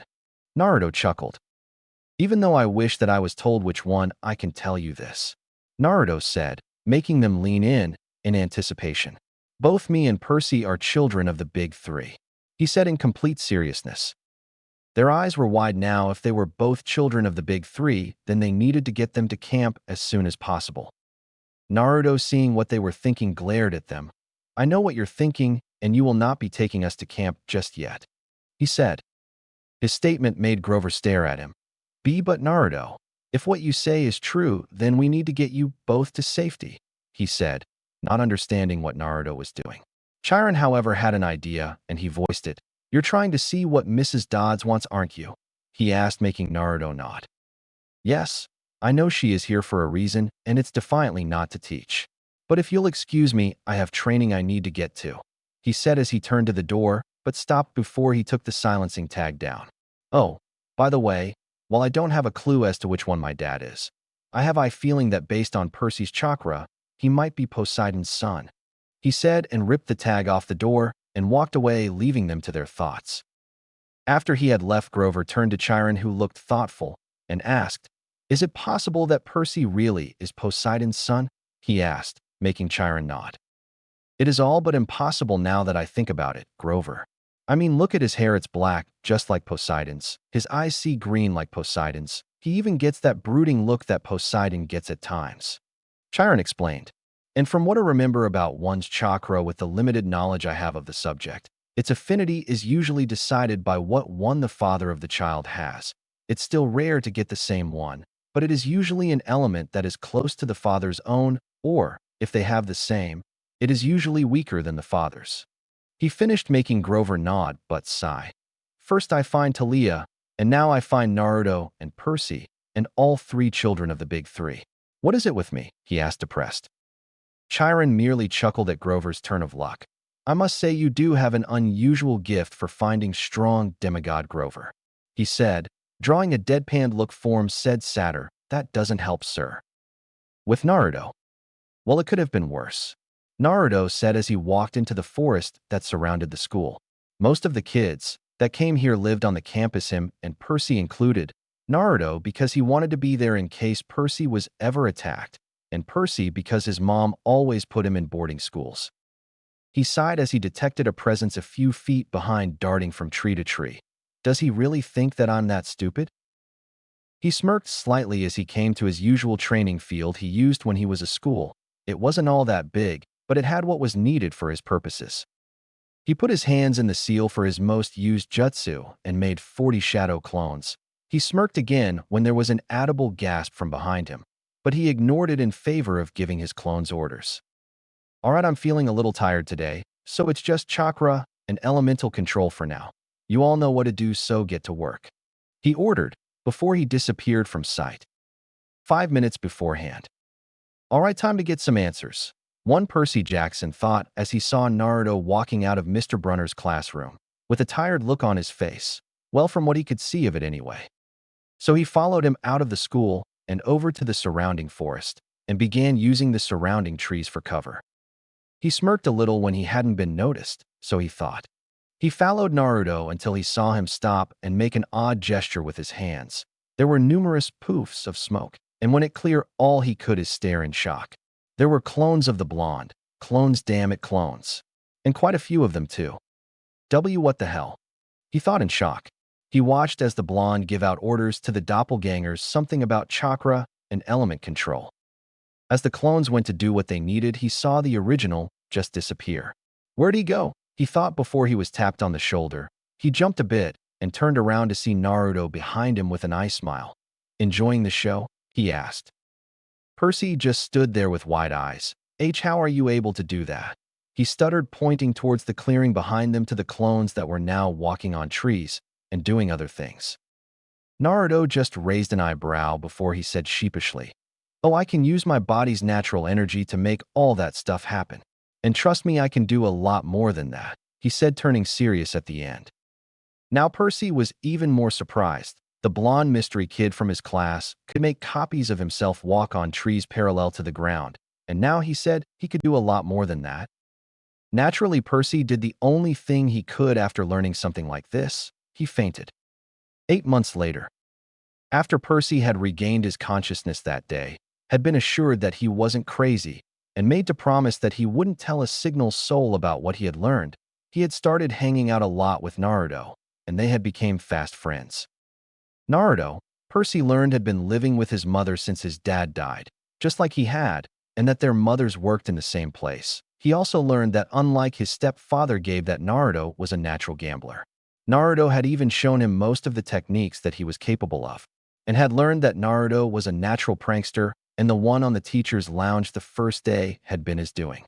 Naruto chuckled. Even though I wish that I was told which one, I can tell you this, Naruto said, making them lean in anticipation. Both me and Percy are children of the big three, he said in complete seriousness. Their eyes were wide now. If they were both children of the big three, then they needed to get them to camp as soon as possible. Naruto, seeing what they were thinking, glared at them. I know what you're thinking, and you will not be taking us to camp just yet, he said. His statement made Grover stare at him. But Naruto, if what you say is true, then we need to get you both to safety, he said, not understanding what Naruto was doing. Chiron, however, had an idea, and he voiced it. You're trying to see what Mrs. Dodds wants, aren't you? He asked, making Naruto nod. Yes, I know she is here for a reason, and it's defiantly not to teach. But if you'll excuse me, I have training I need to get to, he said as he turned to the door, but stopped before he took the silencing tag down. Oh, by the way, while I don't have a clue as to which one my dad is, I have a feeling that based on Percy's chakra, he might be Poseidon's son, he said, and ripped the tag off the door and walked away, leaving them to their thoughts. After he had left, Grover turned to Chiron, who looked thoughtful, and asked, Is it possible that Percy really is Poseidon's son? He asked, making Chiron nod. It is all but impossible now that I think about it, Grover. I mean, look at his hair, it's black, just like Poseidon's. His eyes see green like Poseidon's. He even gets that brooding look that Poseidon gets at times. Chiron explained. And from what I remember about one's chakra with the limited knowledge I have of the subject, its affinity is usually decided by what one the father of the child has. It's still rare to get the same one, but it is usually an element that is close to the father's own, or, if they have the same, it is usually weaker than the father's. He finished, making Grover nod but sigh. First I find Thalia, and now I find Naruto and Percy, and all three children of the big three. What is it with me? He asked, depressed. Chiron merely chuckled at Grover's turn of luck. I must say you do have an unusual gift for finding strong demigod, Grover, he said, drawing a deadpan look. Form said sadder, that doesn't help, sir. With Naruto. Well, it could have been worse, Naruto said as he walked into the forest that surrounded the school. Most of the kids that came here lived on the campus, him and Percy included. Naruto because he wanted to be there in case Percy was ever attacked, and Percy because his mom always put him in boarding schools. He sighed as he detected a presence a few feet behind, darting from tree to tree. Does he really think that I'm that stupid? He smirked slightly as he came to his usual training field he used when he was at school. It wasn't all that big, but it had what was needed for his purposes. He put his hands in the seal for his most used jutsu and made 40 shadow clones. He smirked again when there was an audible gasp from behind him, but he ignored it in favor of giving his clones orders. Alright, I'm feeling a little tired today, so it's just chakra and elemental control for now. You all know what to do, so get to work, he ordered before he disappeared from sight. 5 minutes beforehand. Alright, time to get some answers, one Percy Jackson thought as he saw Naruto walking out of Mr. Brunner's classroom, with a tired look on his face, well, from what he could see of it anyway. So he followed him out of the school and over to the surrounding forest, and began using the surrounding trees for cover. He smirked a little when he hadn't been noticed, so he thought. He followed Naruto until he saw him stop and make an odd gesture with his hands. There were numerous poofs of smoke, and when it cleared, all he could is stare in shock. There were clones of the blonde, clones, damn it, clones. And quite a few of them too. What the hell? He thought in shock. He watched as the blonde give out orders to the doppelgangers, something about chakra and element control. As the clones went to do what they needed, he saw the original just disappear. Where'd he go? He thought before he was tapped on the shoulder. He jumped a bit and turned around to see Naruto behind him with an eye smile. "Enjoying the show?" he asked. Percy just stood there with wide eyes. How are you able to do that?" He stuttered, pointing towards the clearing behind them to the clones that were now walking on trees and doing other things. Naruto just raised an eyebrow before he said sheepishly, "Oh, I can use my body's natural energy to make all that stuff happen. And trust me, I can do a lot more than that," he said, turning serious at the end. Now Percy was even more surprised. The blonde mystery kid from his class could make copies of himself walk on trees parallel to the ground, and now he said he could do a lot more than that. Naturally, Percy did the only thing he could after learning something like this. He fainted. 8 months later, after Percy had regained his consciousness that day, had been assured that he wasn't crazy, and made to promise that he wouldn't tell a single soul about what he had learned, he had started hanging out a lot with Naruto, and they had become fast friends. Naruto, Percy learned, had been living with his mother since his dad died, just like he had, and that their mothers worked in the same place. He also learned that unlike his stepfather Gabe, that Naruto was a natural gambler. Naruto had even shown him most of the techniques that he was capable of, and had learned that Naruto was a natural prankster, and the one on the teacher's lounge the first day had been his doing.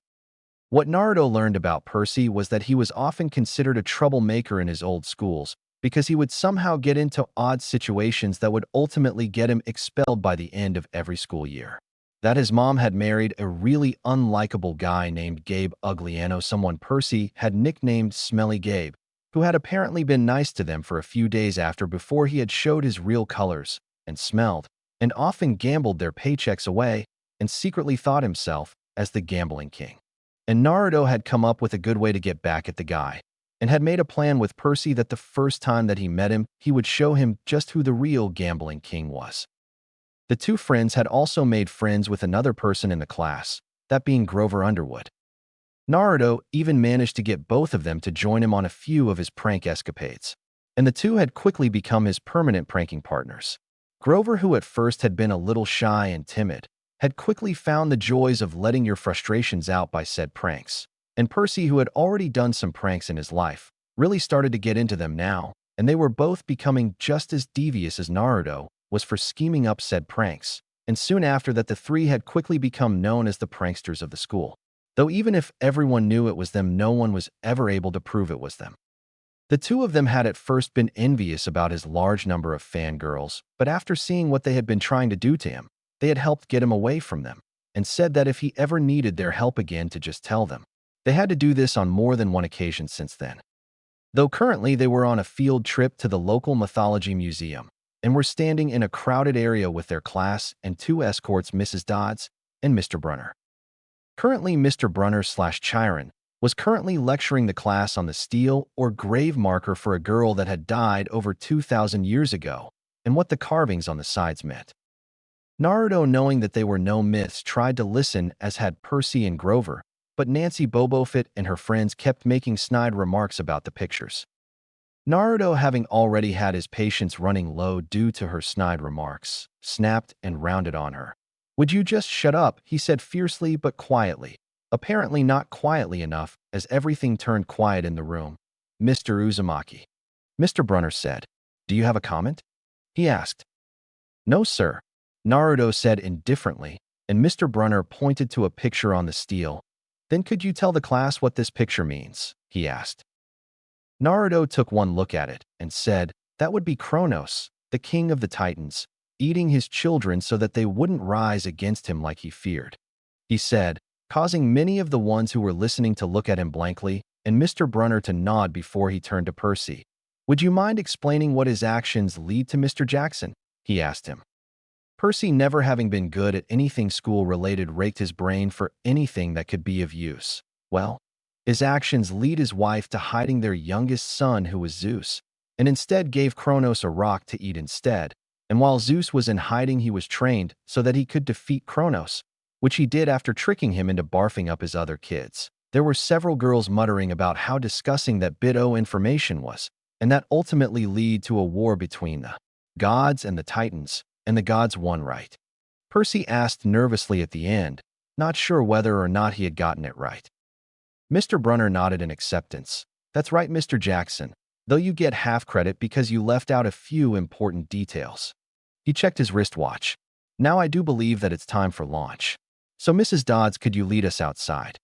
What Naruto learned about Percy was that he was often considered a troublemaker in his old schools, because he would somehow get into odd situations that would ultimately get him expelled by the end of every school year. That his mom had married a really unlikable guy named Gabe Ugliano, someone Percy had nicknamed Smelly Gabe, who had apparently been nice to them for a few days after before he had showed his real colors and smelled, and often gambled their paychecks away and secretly thought himself as the gambling king. And Naruto had come up with a good way to get back at the guy, and had made a plan with Percy that the first time that he met him, he would show him just who the real gambling king was. The two friends had also made friends with another person in the class, that being Grover Underwood. Naruto even managed to get both of them to join him on a few of his prank escapades, and the two had quickly become his permanent pranking partners. Grover, who at first had been a little shy and timid, had quickly found the joys of letting your frustrations out by said pranks, and Percy, who had already done some pranks in his life, really started to get into them now, and they were both becoming just as devious as Naruto was for scheming up said pranks, and soon after that the three had quickly become known as the pranksters of the school. Though even if everyone knew it was them, no one was ever able to prove it was them. The two of them had at first been envious about his large number of fangirls, but after seeing what they had been trying to do to him, they had helped get him away from them, and said that if he ever needed their help again to just tell them. They had to do this on more than one occasion since then. Though currently they were on a field trip to the local mythology museum, and were standing in a crowded area with their class and two escorts, Mrs. Dodds and Mr. Brunner. Currently, Mr. Brunner/Chiron was currently lecturing the class on the stele or grave marker for a girl that had died over 2,000 years ago, and what the carvings on the sides meant. Naruto, knowing that they were no myths, tried to listen, as had Percy and Grover, but Nancy Bobofit and her friends kept making snide remarks about the pictures. Naruto, having already had his patience running low due to her snide remarks, snapped and rounded on her. "Would you just shut up?" he said fiercely but quietly, apparently not quietly enough, as everything turned quiet in the room. "Mr. Uzumaki," Mr. Brunner said. "Do you have a comment?" he asked. "No, sir," Naruto said indifferently, and Mr. Brunner pointed to a picture on the stele. "Then could you tell the class what this picture means?" he asked. Naruto took one look at it and said, "That would be Kronos, the king of the Titans, eating his children so that they wouldn't rise against him like he feared," he said, causing many of the ones who were listening to look at him blankly, and Mr. Brunner to nod before he turned to Percy. "Would you mind explaining what his actions lead to, Mr. Jackson?" he asked him. Percy, never having been good at anything school-related, raked his brain for anything that could be of use. Well, his actions lead his wife to hiding their youngest son, who was ZEUS, and instead gave Kronos a rock to eat instead. And while ZEUS was in hiding, he was trained so that he could defeat Kronos, which he did after tricking him into barfing up his other kids. There were several girls muttering about how disgusting that bit o information was, and that ultimately lead to a war between the gods and the Titans, and the gods won, right? Percy asked nervously at the end, not sure whether or not he had gotten it right. Mr. Brunner nodded in acceptance. That's right, Mr. Jackson, though you get half credit because you left out a few important details. He checked his wristwatch. Now I do believe that it's time for launch. So Mrs. Dodds, could you lead us outside?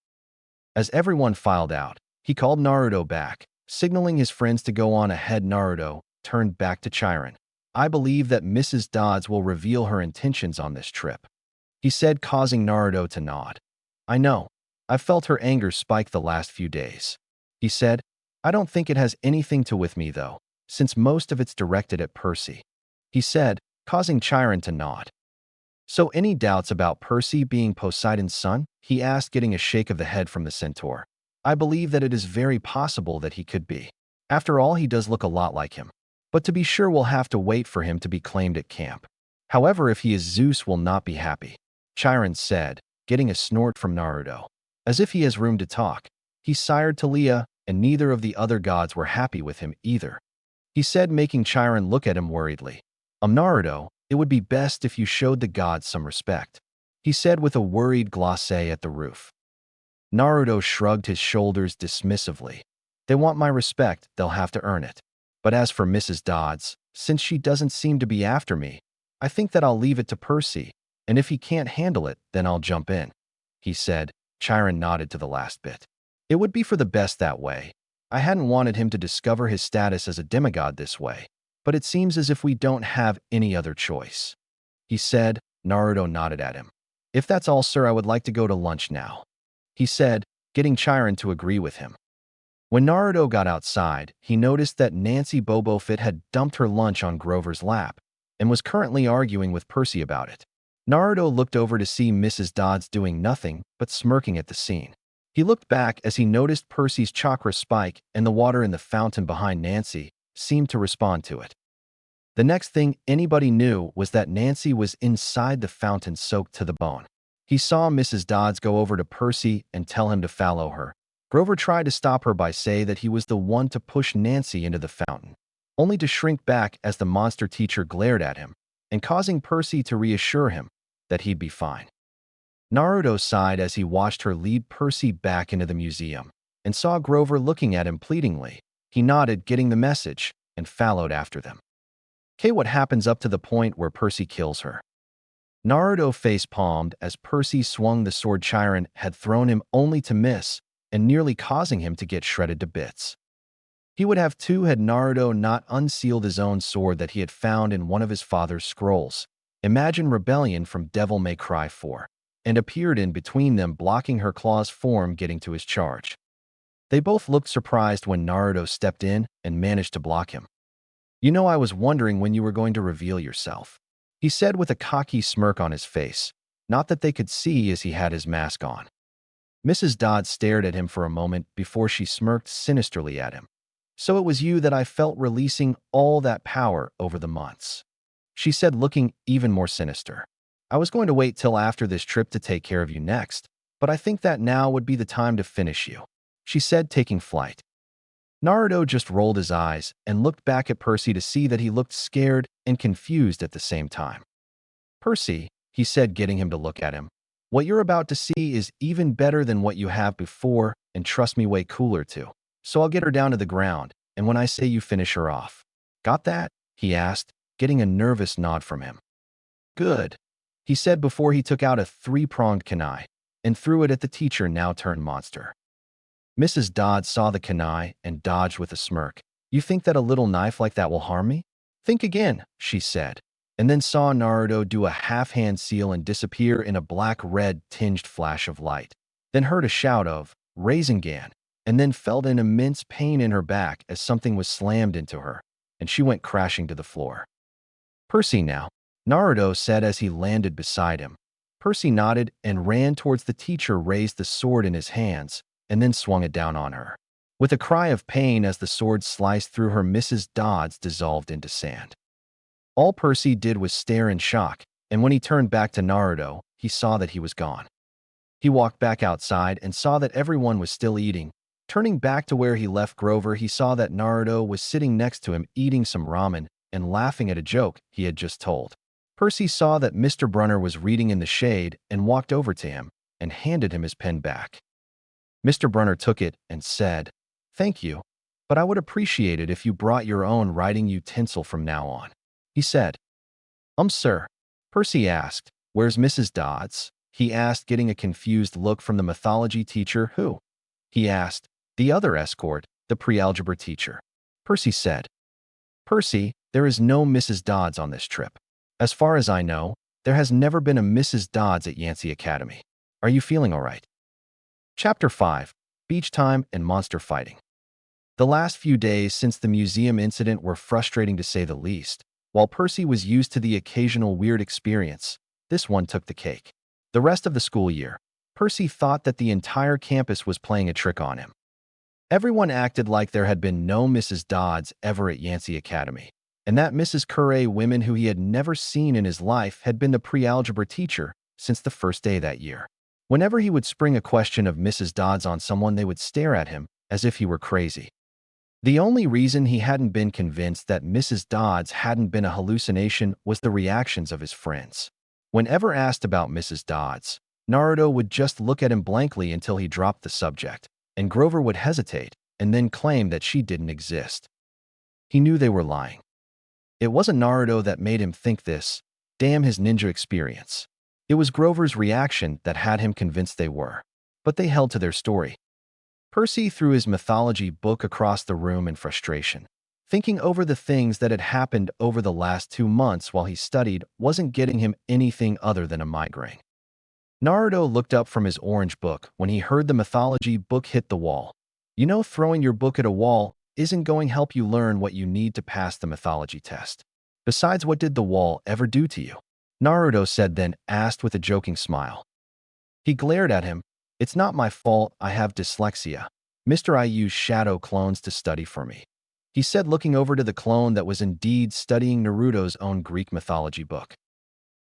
As everyone filed out, he called Naruto back, signaling his friends to go on ahead. Naruto turned back to Chiron. I believe that Mrs. Dodds will reveal her intentions on this trip, he said, causing Naruto to nod. I know. I've felt her anger spike the last few days, he said. I don't think it has anything to with me, though, since most of it's directed at Percy, he said, causing Chiron to nod. So any doubts about Percy being Poseidon's son? He asked, getting a shake of the head from the centaur. I believe that it is very possible that he could be. After all, he does look a lot like him. But to be sure, we'll have to wait for him to be claimed at camp. However, if he is, ZEUS will not be happy, Chiron said, getting a snort from Naruto. As if he has room to talk. He sired Thalia, and neither of the other gods were happy with him either, he said, making Chiron look at him worriedly. Naruto, it would be best if you showed the gods some respect, he said with a worried glacé at the roof. Naruto shrugged his shoulders dismissively. They want my respect, they'll have to earn it. But as for Mrs. Dodds, since she doesn't seem to be after me, I think that I'll leave it to Percy, and if he can't handle it, then I'll jump in, he said. Chiron nodded to the last bit. It would be for the best that way. I hadn't wanted him to discover his status as a demigod this way, but it seems as if we don't have any other choice, he said. Naruto nodded at him. If that's all, sir, I would like to go to lunch now, he said, getting Chiron to agree with him. When Naruto got outside, he noticed that Nancy Bobofit had dumped her lunch on Grover's lap and was currently arguing with Percy about it. Naruto looked over to see Mrs. Dodds doing nothing but smirking at the scene. He looked back as he noticed Percy's chakra spike, and the water in the fountain behind Nancy seemed to respond to it. The next thing anybody knew was that Nancy was inside the fountain, soaked to the bone. He saw Mrs. Dodds go over to Percy and tell him to follow her. Grover tried to stop her by saying that he was the one to push Nancy into the fountain, only to shrink back as the monster teacher glared at him, and causing Percy to reassure him that he'd be fine. Naruto sighed as he watched her lead Percy back into the museum and saw Grover looking at him pleadingly. He nodded, getting the message, and followed after them. What happens up to the point where Percy kills her? Naruto face-palmed as Percy swung the sword Chiron had thrown him, only to miss and nearly causing him to get shredded to bits. He would have too had Naruto not unsealed his own sword that he had found in one of his father's scrolls. Imagine Rebellion from Devil May Cry 4, and appeared in between them, blocking her claw's form getting to his charge. They both looked surprised when Naruto stepped in and managed to block him. You know, I was wondering when you were going to reveal yourself, he said with a cocky smirk on his face, not that they could see as he had his mask on. Mrs. Dodds stared at him for a moment before she smirked sinisterly at him. So it was you that I felt releasing all that power over the months, she said, looking even more sinister. I was going to wait till after this trip to take care of you next, but I think that now would be the time to finish you, she said, taking flight. Naruto just rolled his eyes and looked back at Percy to see that he looked scared and confused at the same time. Percy, he said, getting him to look at him. What you're about to see is even better than what you have before, and trust me, way cooler too. So I'll get her down to the ground, and when I say you finish her off. Got that? He asked, getting a nervous nod from him. Good, he said before he took out a three-pronged kunai and threw it at the teacher, now turned monster. Mrs. Dodds saw the kunai and dodged with a smirk. You think that a little knife like that will harm me? Think again, she said, and then saw Naruto do a half-hand seal and disappear in a black-red tinged flash of light, then heard a shout of Rinnegan, and then felt an immense pain in her back as something was slammed into her, and she went crashing to the floor. Percy now, Naruto said as he landed beside him. Percy nodded and ran towards the teacher, raised the sword in his hands, and then swung it down on her. With a cry of pain as the sword sliced through her, Mrs. Dodds dissolved into sand. All Percy did was stare in shock, and when he turned back to Naruto, he saw that he was gone. He walked back outside and saw that everyone was still eating. Turning back to where he left Grover, he saw that Naruto was sitting next to him eating some ramen and laughing at a joke he had just told. Percy saw that Mr. Brunner was reading in the shade and walked over to him and handed him his pen back. Mr. Brunner took it and said, "Thank you, but I would appreciate it if you brought your own writing utensil from now on." He said, Sir." Percy asked, "Where's Mrs. Dodds?" He asked, getting a confused look from the mythology teacher. "Who?" he asked. "The other escort, the pre-algebra teacher." Percy said, "Percy, there is no Mrs. Dodds on this trip. As far as I know, there has never been a Mrs. Dodds at Yancey Academy. Are you feeling all right?" Chapter 5. Beach Time and Monster Fighting. The last few days since the museum incident were frustrating to say the least. While Percy was used to the occasional weird experience, this one took the cake. The rest of the school year, Percy thought that the entire campus was playing a trick on him. Everyone acted like there had been no Mrs. Dodds ever at Yancey Academy, and that Mrs. Curray, women who he had never seen in his life, had been the pre-algebra teacher since the first day that year. Whenever he would spring a question of Mrs. Dodds on someone, they would stare at him as if he were crazy. The only reason he hadn't been convinced that Mrs. Dodds hadn't been a hallucination was the reactions of his friends. Whenever asked about Mrs. Dodds, Naruto would just look at him blankly until he dropped the subject, and Grover would hesitate and then claim that she didn't exist. He knew they were lying. It wasn't Naruto that made him think this, damn his ninja experience. It was Grover's reaction that had him convinced they were. But they held to their story. Percy threw his mythology book across the room in frustration. Thinking over the things that had happened over the last 2 months while he studied wasn't getting him anything other than a migraine. Naruto looked up from his orange book when he heard the mythology book hit the wall. You know, throwing your book at a wall isn't going to help you learn what you need to pass the mythology test. Besides, what did the wall ever do to you? Naruto said, then asked with a joking smile. He glared at him. It's not my fault, I have dyslexia. Mr. I used shadow clones to study for me, he said, looking over to the clone that was indeed studying Naruto's own Greek mythology book.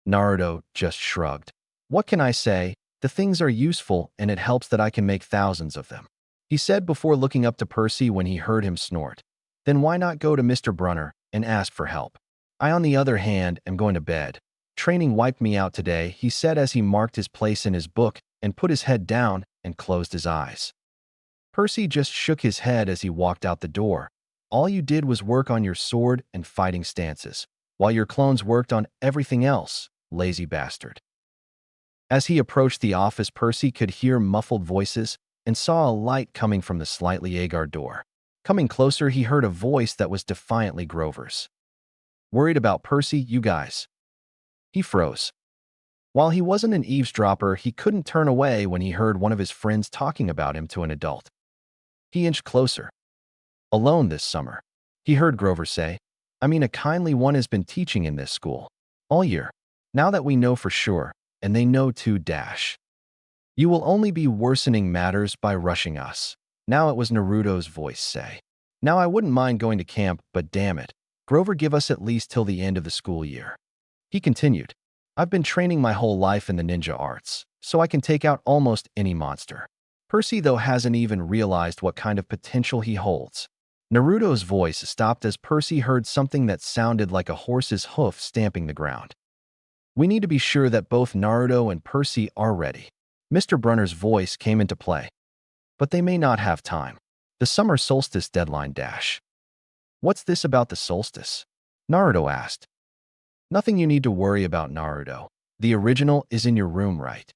Naruto just shrugged. What can I say? The things are useful and it helps that I can make thousands of them, he said before looking up to Percy when he heard him snort. Then why not go to Mr. Brunner and ask for help? I, on the other hand, am going to bed. Training wiped me out today, he said as he marked his place in his book and put his head down and closed his eyes. Percy just shook his head as he walked out the door. All you did was work on your sword and fighting stances, while your clones worked on everything else, lazy bastard. As he approached the office, Percy could hear muffled voices and saw a light coming from the slightly ajar door. Coming closer, he heard a voice that was defiantly Grover's. Worried about Percy, you guys? He froze. While he wasn't an eavesdropper, he couldn't turn away when he heard one of his friends talking about him to an adult. He inched closer. Alone this summer, he heard Grover say. I mean, a kindly one has been teaching in this school all year. Now that we know for sure, and they know too, you will only be worsening matters by rushing us. Now it was Naruto's voice say. Now I wouldn't mind going to camp, but damn it, Grover, give us at least till the end of the school year. He continued, I've been training my whole life in the ninja arts, so I can take out almost any monster. Percy, though, hasn't even realized what kind of potential he holds. Naruto's voice stopped as Percy heard something that sounded like a horse's hoof stamping the ground. We need to be sure that both Naruto and Percy are ready. Mr. Brunner's voice came into play. But they may not have time. The summer solstice deadline . What's this about the solstice? Naruto asked. Nothing you need to worry about, Naruto. The original is in your room, right?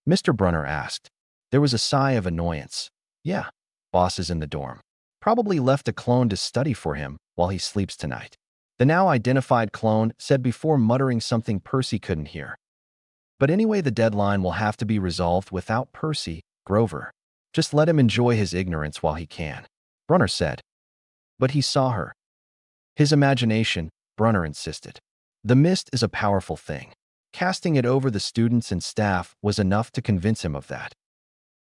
Mr. Brunner asked. There was a sigh of annoyance. Yeah, boss is in the dorm. Probably left a clone to study for him while he sleeps tonight. The now identified clone said before muttering something Percy couldn't hear. But anyway, the deadline will have to be resolved without Percy, Grover. Just let him enjoy his ignorance while he can, Brunner said. But he saw her. His imagination, Brunner insisted. The mist is a powerful thing. Casting it over the students and staff was enough to convince him of that.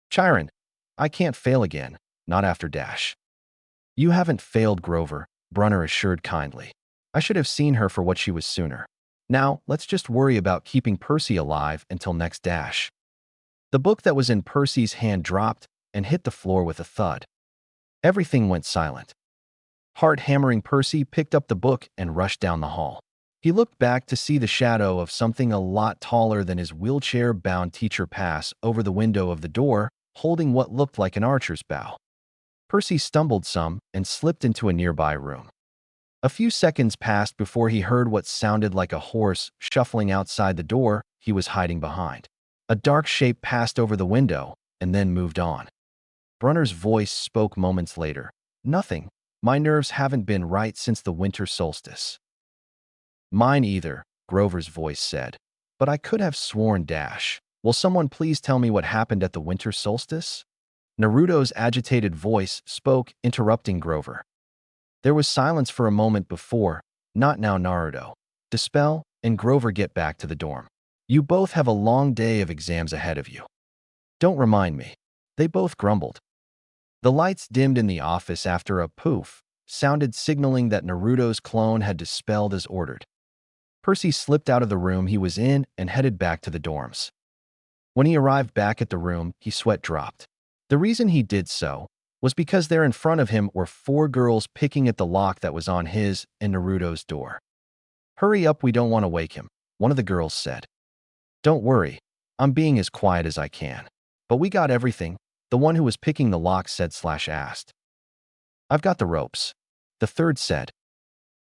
Chiron, I can't fail again, not after . You haven't failed, Grover, Brunner assured kindly. I should have seen her for what she was sooner. Now, let's just worry about keeping Percy alive until next . The book that was in Percy's hand dropped and hit the floor with a thud. Everything went silent. Heart-hammering, Percy picked up the book and rushed down the hall. He looked back to see the shadow of something a lot taller than his wheelchair-bound teacher pass over the window of the door, holding what looked like an archer's bow. Percy stumbled some and slipped into a nearby room. A few seconds passed before he heard what sounded like a horse shuffling outside the door he was hiding behind. A dark shape passed over the window and then moved on. Brunner's voice spoke moments later. "Nothing. My nerves haven't been right since the winter solstice." "Mine either," Grover's voice said. "But I could have sworn dash. Will someone please tell me what happened at the winter solstice?" Naruto's agitated voice spoke, interrupting Grover. There was silence for a moment before, "Not now, Naruto. Dispel, and Grover get back to the dorm. You both have a long day of exams ahead of you." "Don't remind me." They both grumbled. The lights dimmed in the office after a poof sounded signaling that Naruto's clone had dispelled as ordered. Percy slipped out of the room he was in and headed back to the dorms. When he arrived back at the room, his sweat dropped. The reason he did so was because there in front of him were 4 girls picking at the lock that was on his and Naruto's door. "Hurry up, we don't want to wake him," one of the girls said. "Don't worry, I'm being as quiet as I can. But we got everything," the one who was picking the lock said/asked. "I've got the ropes," the third said.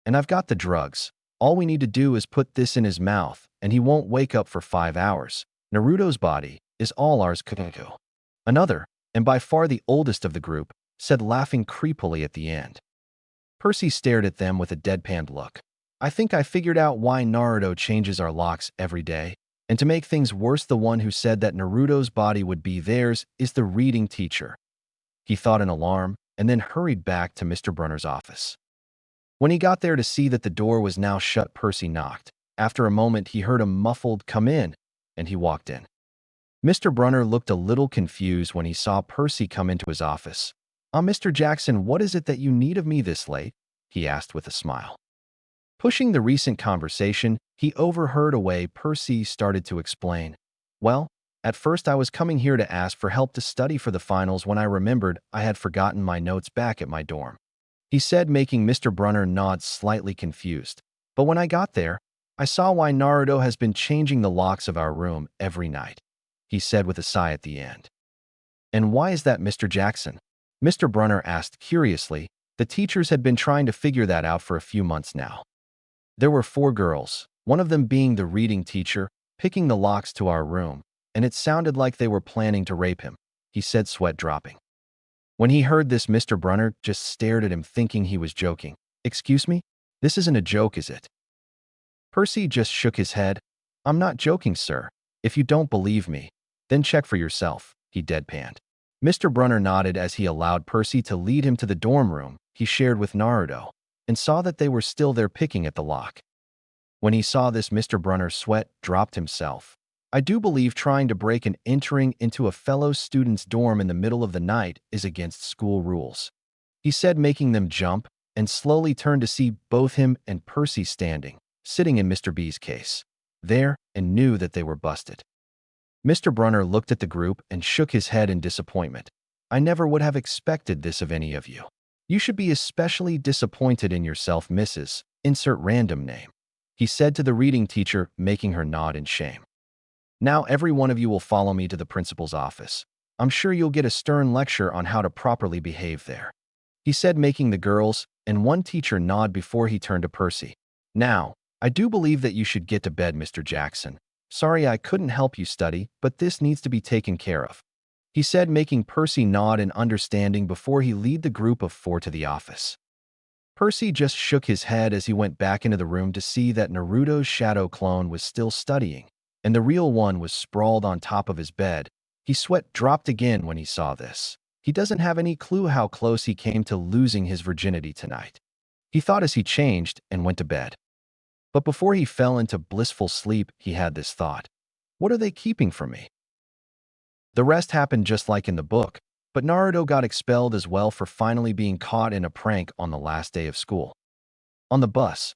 "And I've got the drugs. All we need to do is put this in his mouth, and he won't wake up for 5 hours. Naruto's body is all ours." Another, and by far the oldest of the group, said, laughing creepily at the end. Percy stared at them with a deadpan look. "I think I figured out why Naruto changes our locks every day. And to make things worse, the one who said that Naruto's body would be theirs is the reading teacher." He thought in alarm and then hurried back to Mr. Brunner's office. When he got there to see that the door was now shut, Percy knocked. After a moment, he heard a muffled "come in," and he walked in. Mr. Brunner looked a little confused when he saw Percy come into his office. Mr. Jackson, what is it that you need of me this late?" he asked with a smile. Pushing the recent conversation, he overheard a way Percy started to explain. "Well, at first I was coming here to ask for help to study for the finals when I remembered I had forgotten my notes back at my dorm," he said, making Mr. Brunner nod, slightly confused. "But when I got there, I saw why Naruto has been changing the locks of our room every night," he said with a sigh at the end. "And why is that, Mr. Jackson?" Mr. Brunner asked curiously. The teachers had been trying to figure that out for a few months now. "There were 4 girls, one of them being the reading teacher, picking the locks to our room, and it sounded like they were planning to rape him," he said, sweat dropping. When he heard this, Mr. Brunner just stared at him, thinking he was joking. "Excuse me? This isn't a joke, is it?" Percy just shook his head. "I'm not joking, sir. If you don't believe me, then check for yourself," he deadpanned. Mr. Brunner nodded as he allowed Percy to lead him to the dorm room he shared with Naruto, and saw that they were still there picking at the lock. When he saw this, Mr. Brunner's sweat dropped himself. "I do believe trying to break and entering into a fellow student's dorm in the middle of the night is against school rules," he said, making them jump, and slowly turned to see both him and Percy standing, sitting in Mr. B's case, there, and knew that they were busted. Mr. Brunner looked at the group and shook his head in disappointment. "I never would have expected this of any of you. You should be especially disappointed in yourself, Mrs. Insert random name," he said to the reading teacher, making her nod in shame. "Now every one of you will follow me to the principal's office. I'm sure you'll get a stern lecture on how to properly behave there," he said, making the girls and one teacher nod before he turned to Percy. "Now, I do believe that you should get to bed, Mr. Jackson. Sorry I couldn't help you study, but this needs to be taken care of," he said, making Percy nod in understanding before he led the group of 4 to the office. Percy just shook his head as he went back into the room to see that Naruto's shadow clone was still studying, and the real one was sprawled on top of his bed. His sweat dropped again when he saw this. He doesn't have any clue how close he came to losing his virginity tonight, he thought as he changed and went to bed. But before he fell into blissful sleep, he had this thought. What are they keeping from me? The rest happened just like in the book, but Naruto got expelled as well for finally being caught in a prank on the last day of school. On the bus,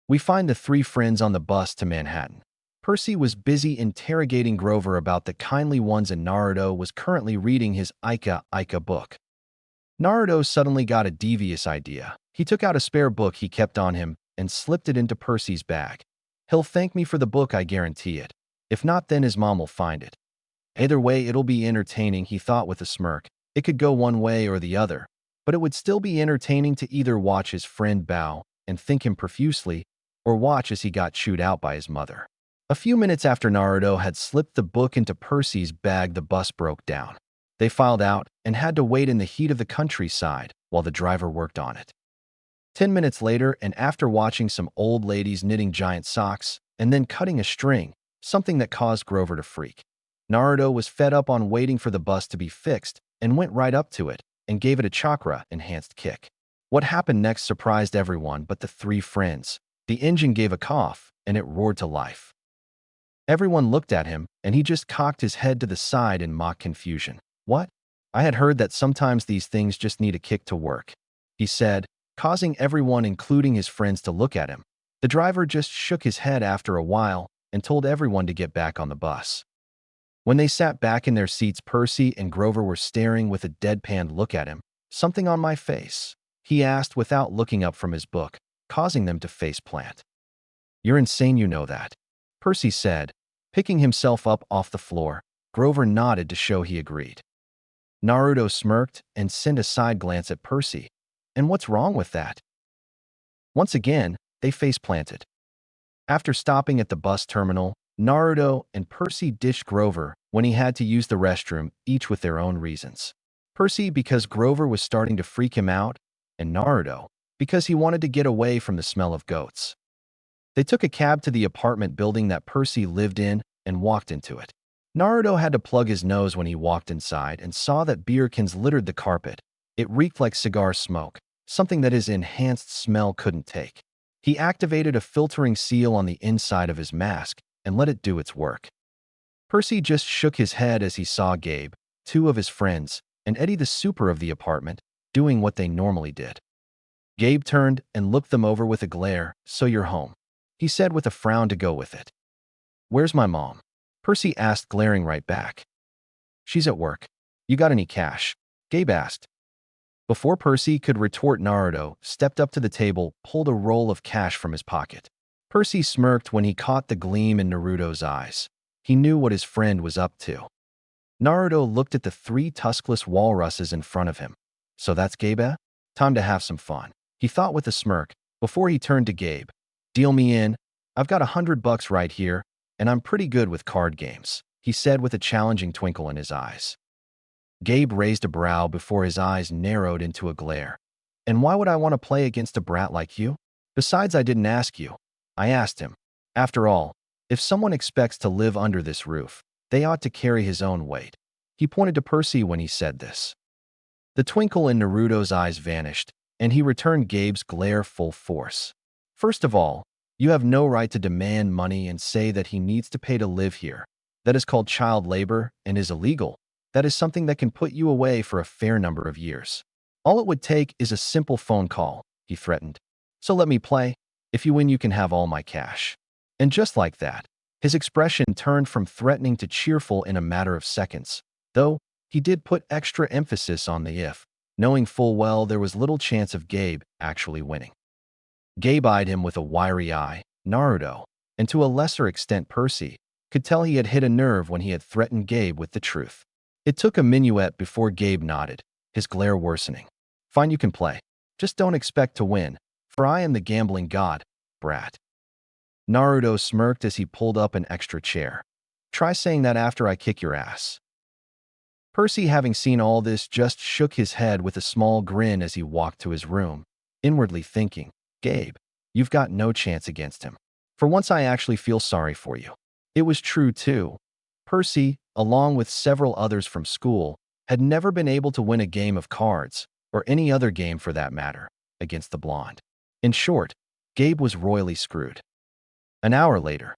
we find the 3 friends on the bus to Manhattan. Percy was busy interrogating Grover about the kindly ones, and Naruto was currently reading his Ika book. Naruto suddenly got a devious idea. He took out a spare book he kept on him and slipped it into Percy's bag. "He'll thank me for the book, I guarantee it. If not, then his mom will find it," Either way, it'll be entertaining, he thought with a smirk. It could go one way or the other, but it would still be entertaining to either watch his friend bow and thank him profusely, or watch as he got chewed out by his mother. A few minutes after Naruto had slipped the book into Percy's bag, the bus broke down. They filed out and had to wait in the heat of the countryside while the driver worked on it. 10 minutes later, and after watching some old ladies knitting giant socks and then cutting a string, something that caused Grover to freak, Naruto was fed up on waiting for the bus to be fixed and went right up to it and gave it a chakra-enhanced kick. What happened next surprised everyone but the three friends. The engine gave a cough, and it roared to life. Everyone looked at him, and he just cocked his head to the side in mock confusion. "What? I had heard that sometimes these things just need a kick to work," he said, causing everyone, including his friends, to look at him. The driver just shook his head after a while and told everyone to get back on the bus. When they sat back in their seats, Percy and Grover were staring with a deadpan look at him. "Something on my face?" he asked without looking up from his book, causing them to faceplant. "You're insane, you know that," Percy said, picking himself up off the floor. Grover nodded to show he agreed. Naruto smirked and sent a side glance at Percy. "And what's wrong with that?" Once again, they faceplanted. After stopping at the bus terminal, Naruto and Percy ditched Grover when he had to use the restroom, each with their own reasons. Percy because Grover was starting to freak him out, and Naruto because he wanted to get away from the smell of goats. They took a cab to the apartment building that Percy lived in and walked into it. Naruto had to plug his nose when he walked inside and saw that beer cans littered the carpet. It reeked like cigar smoke, something that his enhanced smell couldn't take. He activated a filtering seal on the inside of his mask and let it do its work. Percy just shook his head as he saw Gabe, two of his friends, and Eddie the super of the apartment, doing what they normally did. Gabe turned and looked them over with a glare. "So you're home," he said with a frown to go with it. "Where's my mom?" Percy asked, glaring right back. "She's at work." "You got any cash?" Gabe asked. Before Percy could retort, Naruto stepped up to the table, pulled a roll of cash from his pocket. Percy smirked when he caught the gleam in Naruto's eyes. He knew what his friend was up to. Naruto looked at the three tuskless walruses in front of him. "So that's Gabe? Time to have some fun," he thought with a smirk, before he turned to Gabe. "Deal me in. I've got $100 right here, and I'm pretty good with card games," he said with a challenging twinkle in his eyes. Gabe raised a brow before his eyes narrowed into a glare. "And why would I want to play against a brat like you? Besides, I didn't ask you. I asked him. After all, if someone expects to live under this roof, they ought to carry his own weight." He pointed to Percy when he said this. The twinkle in Naruto's eyes vanished, and he returned Gabe's glare full force. "First of all, you have no right to demand money and say that he needs to pay to live here. That is called child labor and is illegal. That is something that can put you away for a fair number of years. All it would take is a simple phone call," he threatened. "So let me play. If you win, you can have all my cash." And just like that, his expression turned from threatening to cheerful in a matter of seconds, though he did put extra emphasis on the if, knowing full well there was little chance of Gabe actually winning. Gabe eyed him with a wiry eye. Naruto, and to a lesser extent Percy, could tell he had hit a nerve when he had threatened Gabe with the truth. It took a minuet before Gabe nodded, his glare worsening. "Fine, you can play. Just don't expect to win, for I am the gambling god, brat." Naruto smirked as he pulled up an extra chair. "Try saying that after I kick your ass." Percy, having seen all this, just shook his head with a small grin as he walked to his room, inwardly thinking, "Gabe, you've got no chance against him. For once I actually feel sorry for you." It was true, too. Percy, along with several others from school, had never been able to win a game of cards, or any other game for that matter, against the blonde. In short, Gabe was royally screwed. An hour later,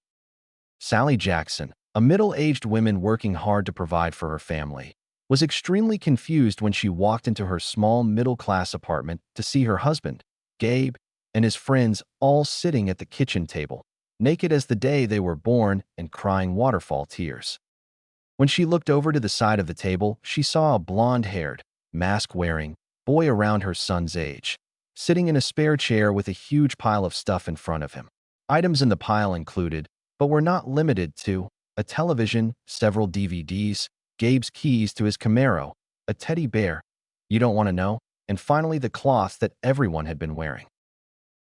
Sally Jackson, a middle-aged woman working hard to provide for her family, was extremely confused when she walked into her small middle-class apartment to see her husband, Gabe, and his friends all sitting at the kitchen table, naked as the day they were born and crying waterfall tears. When she looked over to the side of the table, she saw a blonde-haired, mask-wearing boy around her son's age, sitting in a spare chair with a huge pile of stuff in front of him. Items in the pile included, but were not limited to, a television, several DVDs, Gabe's keys to his Camaro, a teddy bear. You don't want to know? And finally the cloth that everyone had been wearing.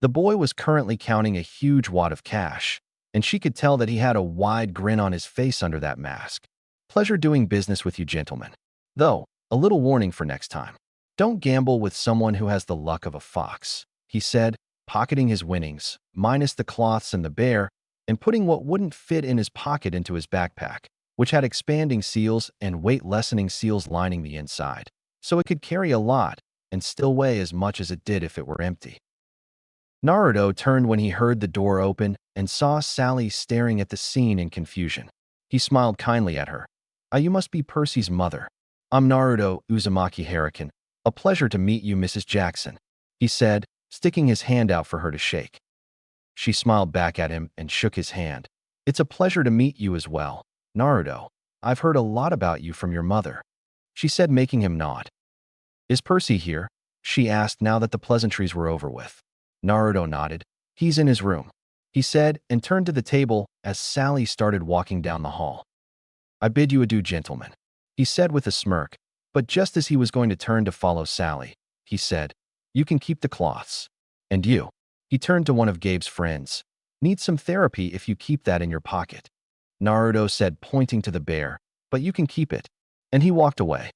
The boy was currently counting a huge wad of cash, and she could tell that he had a wide grin on his face under that mask. Pleasure doing business with you, gentlemen. Though, a little warning for next time. Don't gamble with someone who has the luck of a fox, he said, pocketing his winnings, minus the cloths and the bear, and putting what wouldn't fit in his pocket into his backpack, which had expanding seals and weight-lessening seals lining the inside, so it could carry a lot and still weigh as much as it did if it were empty. Naruto turned when he heard the door open and saw Sally staring at the scene in confusion. He smiled kindly at her. You must be Percy's mother. I'm Naruto Uzumaki Hurricane. A pleasure to meet you, Mrs. Jackson, he said, sticking his hand out for her to shake. She smiled back at him and shook his hand. It's a pleasure to meet you as well, Naruto. I've heard a lot about you from your mother, she said, making him nod. Is Percy here? She asked now that the pleasantries were over with. Naruto nodded. He's in his room, he said, and turned to the table as Sally started walking down the hall. I bid you adieu, gentlemen, he said with a smirk, but just as he was going to turn to follow Sally, he said, you can keep the cloths. And you, he turned to one of Gabe's friends, need some therapy if you keep that in your pocket. Naruto said, pointing to the bear, but you can keep it. And he walked away.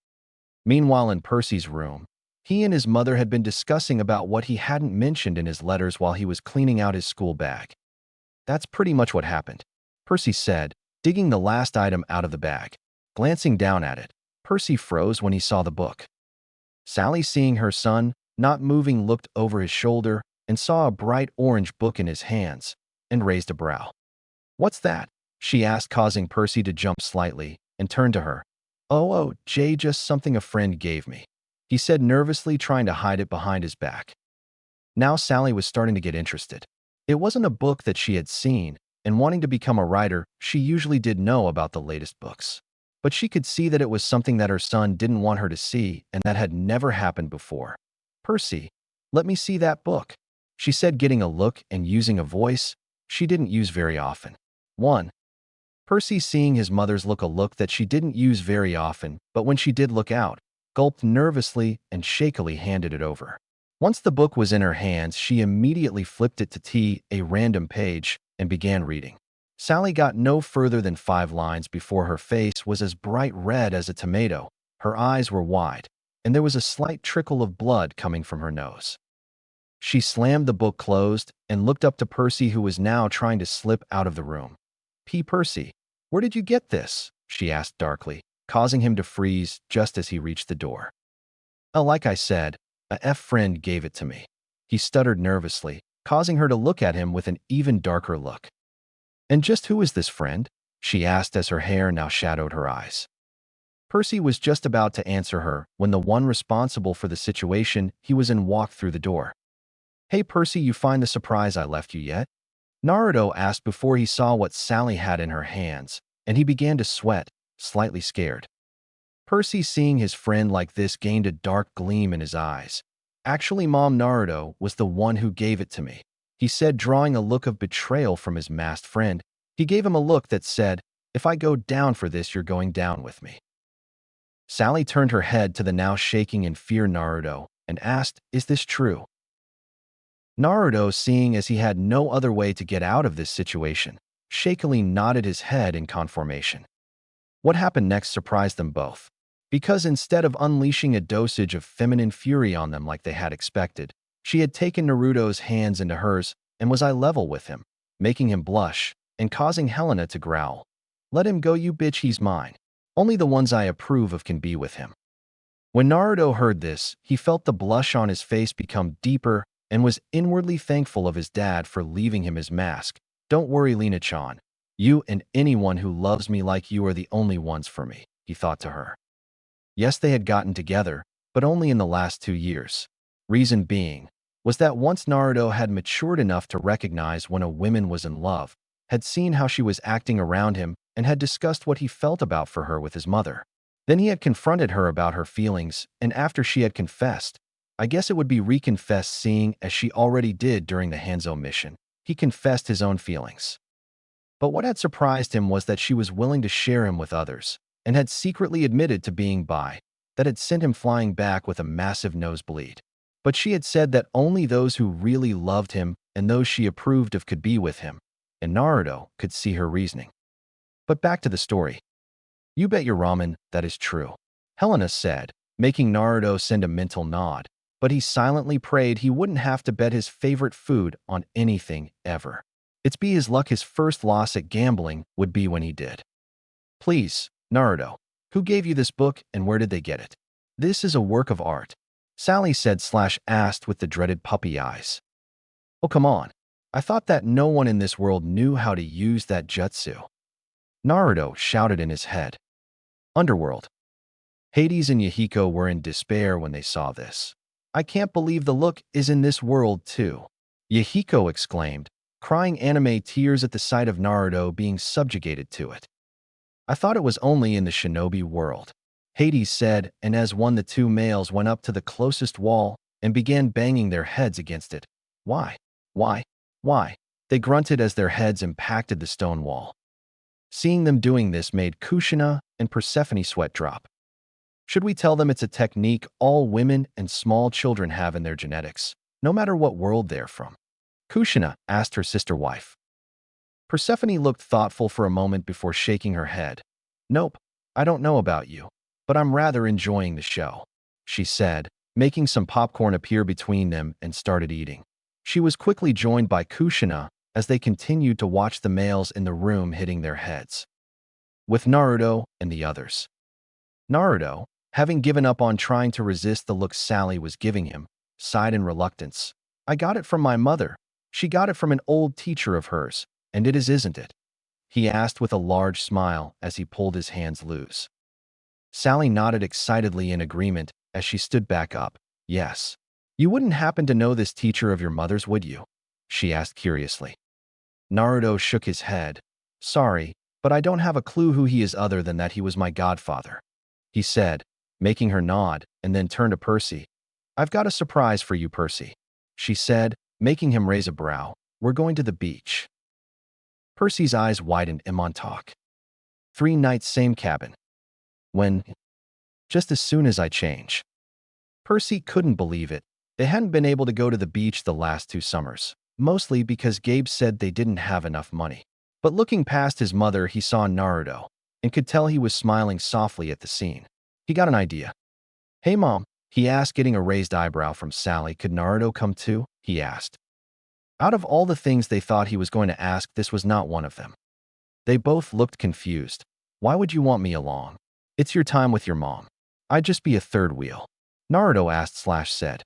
Meanwhile, in Percy's room, he and his mother had been discussing about what he hadn't mentioned in his letters while he was cleaning out his school bag. That's pretty much what happened, Percy said, digging the last item out of the bag. Glancing down at it, Percy froze when he saw the book. Sally, seeing her son, not moving, looked over his shoulder and saw a bright orange book in his hands and raised a brow. What's that? She asked, causing Percy to jump slightly and turn to her. Oh, Jay, just something a friend gave me, he said nervously, trying to hide it behind his back. Now Sally was starting to get interested. It wasn't a book that she had seen, and wanting to become a writer, she usually did know about the latest books. But she could see that it was something that her son didn't want her to see, and that had never happened before. Percy, let me see that book, she said, getting a look and using a voice she didn't use very often. 1. Percy, seeing his mother's look, a look that she didn't use very often, but when she did look out, gulped nervously and shakily handed it over. Once the book was in her hands, she immediately flipped it to a random page and began reading. Sally got no further than 5 lines before her face was as bright red as a tomato, her eyes were wide, and there was a slight trickle of blood coming from her nose. She slammed the book closed and looked up to Percy, who was now trying to slip out of the room. Percy, where did you get this? She asked darkly, causing him to freeze just as he reached the door. Like I said, a friend gave it to me, he stuttered nervously, causing her to look at him with an even darker look. And just who is this friend? She asked as her hair now shadowed her eyes. Percy was just about to answer her when the one responsible for the situation he was in walked through the door. Hey Percy, you find the surprise I left you yet? Naruto asked before he saw what Sally had in her hands, and he began to sweat, slightly scared. Percy, seeing his friend like this, gained a dark gleam in his eyes. Actually, Mom, Naruto was the one who gave it to me, he said, drawing a look of betrayal from his masked friend. He gave him a look that said, if I go down for this, you're going down with me. Sally turned her head to the now shaking in fear Naruto and asked, is this true? Naruto, seeing as he had no other way to get out of this situation, shakily nodded his head in confirmation. What happened next surprised them both, because instead of unleashing a dosage of feminine fury on them like they had expected, she had taken Naruto's hands into hers and was eye level with him, making him blush and causing Helena to growl. Let him go, you bitch, he's mine. Only the ones I approve of can be with him. When Naruto heard this, he felt the blush on his face become deeper and was inwardly thankful of his dad for leaving him his mask. Don't worry, Lina-chan. You and anyone who loves me like you are the only ones for me, he thought to her. Yes, they had gotten together, but only in the last 2 years. Reason being was that once Naruto had matured enough to recognize when a woman was in love, had seen how she was acting around him, and had discussed what he felt about for her with his mother. Then he had confronted her about her feelings, and after she had confessed, I guess it would be reconfessed, seeing as she already did during the Hanzo mission, he confessed his own feelings. But what had surprised him was that she was willing to share him with others, and had secretly admitted to being bi. That had sent him flying back with a massive nosebleed. But she had said that only those who really loved him and those she approved of could be with him, and Naruto could see her reasoning. But back to the story. You bet your ramen that is true, Helena said, making Naruto send a mental nod, but he silently prayed he wouldn't have to bet his favorite food on anything ever. It's be his luck his first loss at gambling would be when he did. Please, Naruto, who gave you this book and where did they get it? This is a work of art, Sally said/asked with the dreaded puppy eyes. Oh, come on. I thought that no one in this world knew how to use that jutsu. Naruto shouted in his head. Underworld. Hades and Yahiko were in despair when they saw this. I can't believe the look is in this world too, Yahiko exclaimed, crying anime tears at the sight of Naruto being subjugated to it. I thought it was only in the shinobi world, Hades said, and as the two males went up to the closest wall and began banging their heads against it. Why? Why? They grunted as their heads impacted the stone wall. Seeing them doing this made Kushina and Persephone sweat drop. Should we tell them it's a technique all women and small children have in their genetics, no matter what world they're from? Kushina asked her sister wife. Persephone looked thoughtful for a moment before shaking her head. Nope, I don't know about you, but I'm rather enjoying the show, she said, making some popcorn appear between them and started eating. She was quickly joined by Kushina as they continued to watch the males in the room hitting their heads. With Naruto and the others. Naruto, having given up on trying to resist the look Sally was giving him, sighed in reluctance. I got it from my mother. She got it from an old teacher of hers, and it is, isn't it? He asked with a large smile as he pulled his hands loose. Sally nodded excitedly in agreement as she stood back up. Yes. You wouldn't happen to know this teacher of your mother's, would you? She asked curiously. Naruto shook his head. Sorry, but I don't have a clue who he is other than that he was my godfather, he said, making her nod, and then turned to Percy. I've got a surprise for you, Percy, she said, making him raise a brow. We're going to the beach. Percy's eyes widened in Montauk. 3 nights same cabin. When? Just as soon as I change. Percy couldn't believe it. They hadn't been able to go to the beach the last 2 summers, mostly because Gabe said they didn't have enough money. But looking past his mother, he saw Naruto, and could tell he was smiling softly at the scene. He got an idea. Hey, Mom, he asked, getting a raised eyebrow from Sally. Could Naruto come too? He asked. Out of all the things they thought he was going to ask, this was not one of them. They both looked confused. Why would you want me along? It's your time with your mom. I'd just be a third wheel, Naruto asked/said.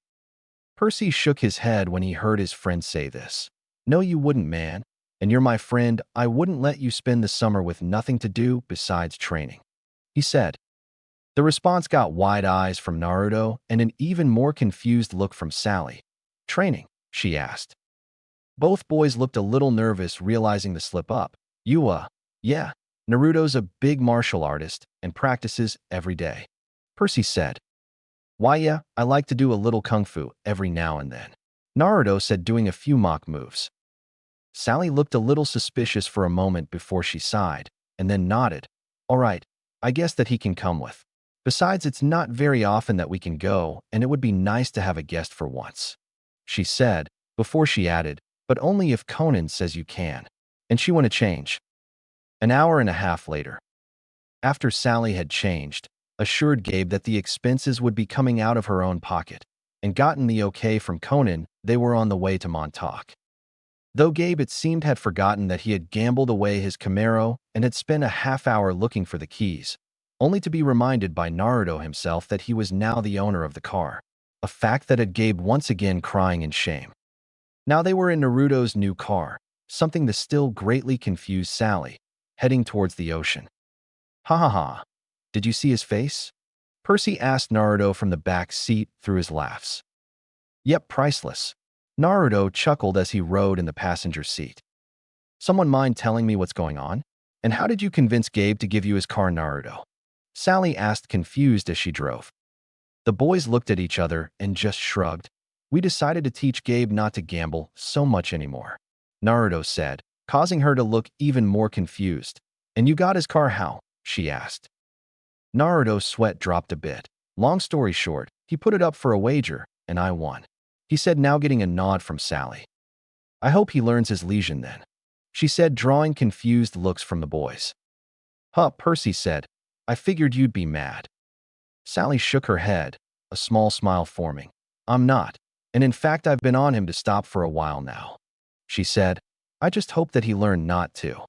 Percy shook his head when he heard his friend say this. No, you wouldn't, man. And you're my friend. I wouldn't let you spend the summer with nothing to do besides training, he said. The response got wide eyes from Naruto and an even more confused look from Sally. Training? She asked. Both boys looked a little nervous, realizing the slip up. Yeah, Naruto's a big martial artist and practices every day, Percy said. Why, yeah, I like to do a little kung fu every now and then, Naruto said, doing a few mock moves. Sally looked a little suspicious for a moment before she sighed, and then nodded. All right, I guess that he can come with. Besides, it's not very often that we can go, and it would be nice to have a guest for once, she said, before she added, but only if Conan says you can. And she went to change. An hour and a half later. After Sally had changed, assured Gabe that the expenses would be coming out of her own pocket, and gotten the okay from Conan, they were on the way to Montauk. Though Gabe, it seemed, had forgotten that he had gambled away his Camaro and had spent a half-hour looking for the keys, only to be reminded by Naruto himself that he was now the owner of the car, a fact that had Gabe once again crying in shame. Now they were in Naruto's new car, something that still greatly confused Sally, heading towards the ocean. Ha ha ha. Did you see his face? Percy asked Naruto from the back seat through his laughs. Yep, priceless. Naruto chuckled as he rode in the passenger seat. Someone mind telling me what's going on? And how did you convince Gabe to give you his car, Naruto? Sally asked, confused as she drove. The boys looked at each other and just shrugged. We decided to teach Gabe not to gamble so much anymore, Naruto said, causing her to look even more confused. "And you got his car how?" she asked. Naruto's sweat dropped a bit. "Long story short, he put it up for a wager, and I won," he said, now getting a nod from Sally. "I hope he learns his legion then," she said, drawing confused looks from the boys. "Huh," Percy said. "I figured you'd be mad." Sally shook her head, a small smile forming. "I'm not. And in fact, I've been on him to stop for a while now," she said. "I just hope that he learned not to."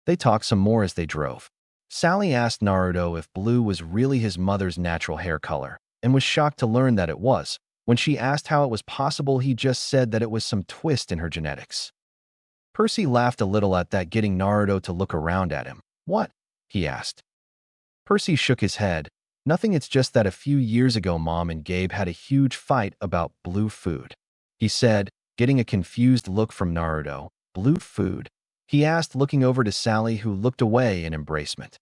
They talked some more as they drove. Sally asked Naruto if blue was really his mother's natural hair color, and was shocked to learn that it was. When she asked how it was possible, he just said that it was some twist in her genetics. Percy laughed a little at that, getting Naruto to look around at him. "What?" he asked. Percy shook his head. "Nothing, it's just that a few years ago Mom and Gabe had a huge fight about blue food," he said, getting a confused look from Naruto. "Blue food?" he asked, looking over to Sally, who looked away in embracement.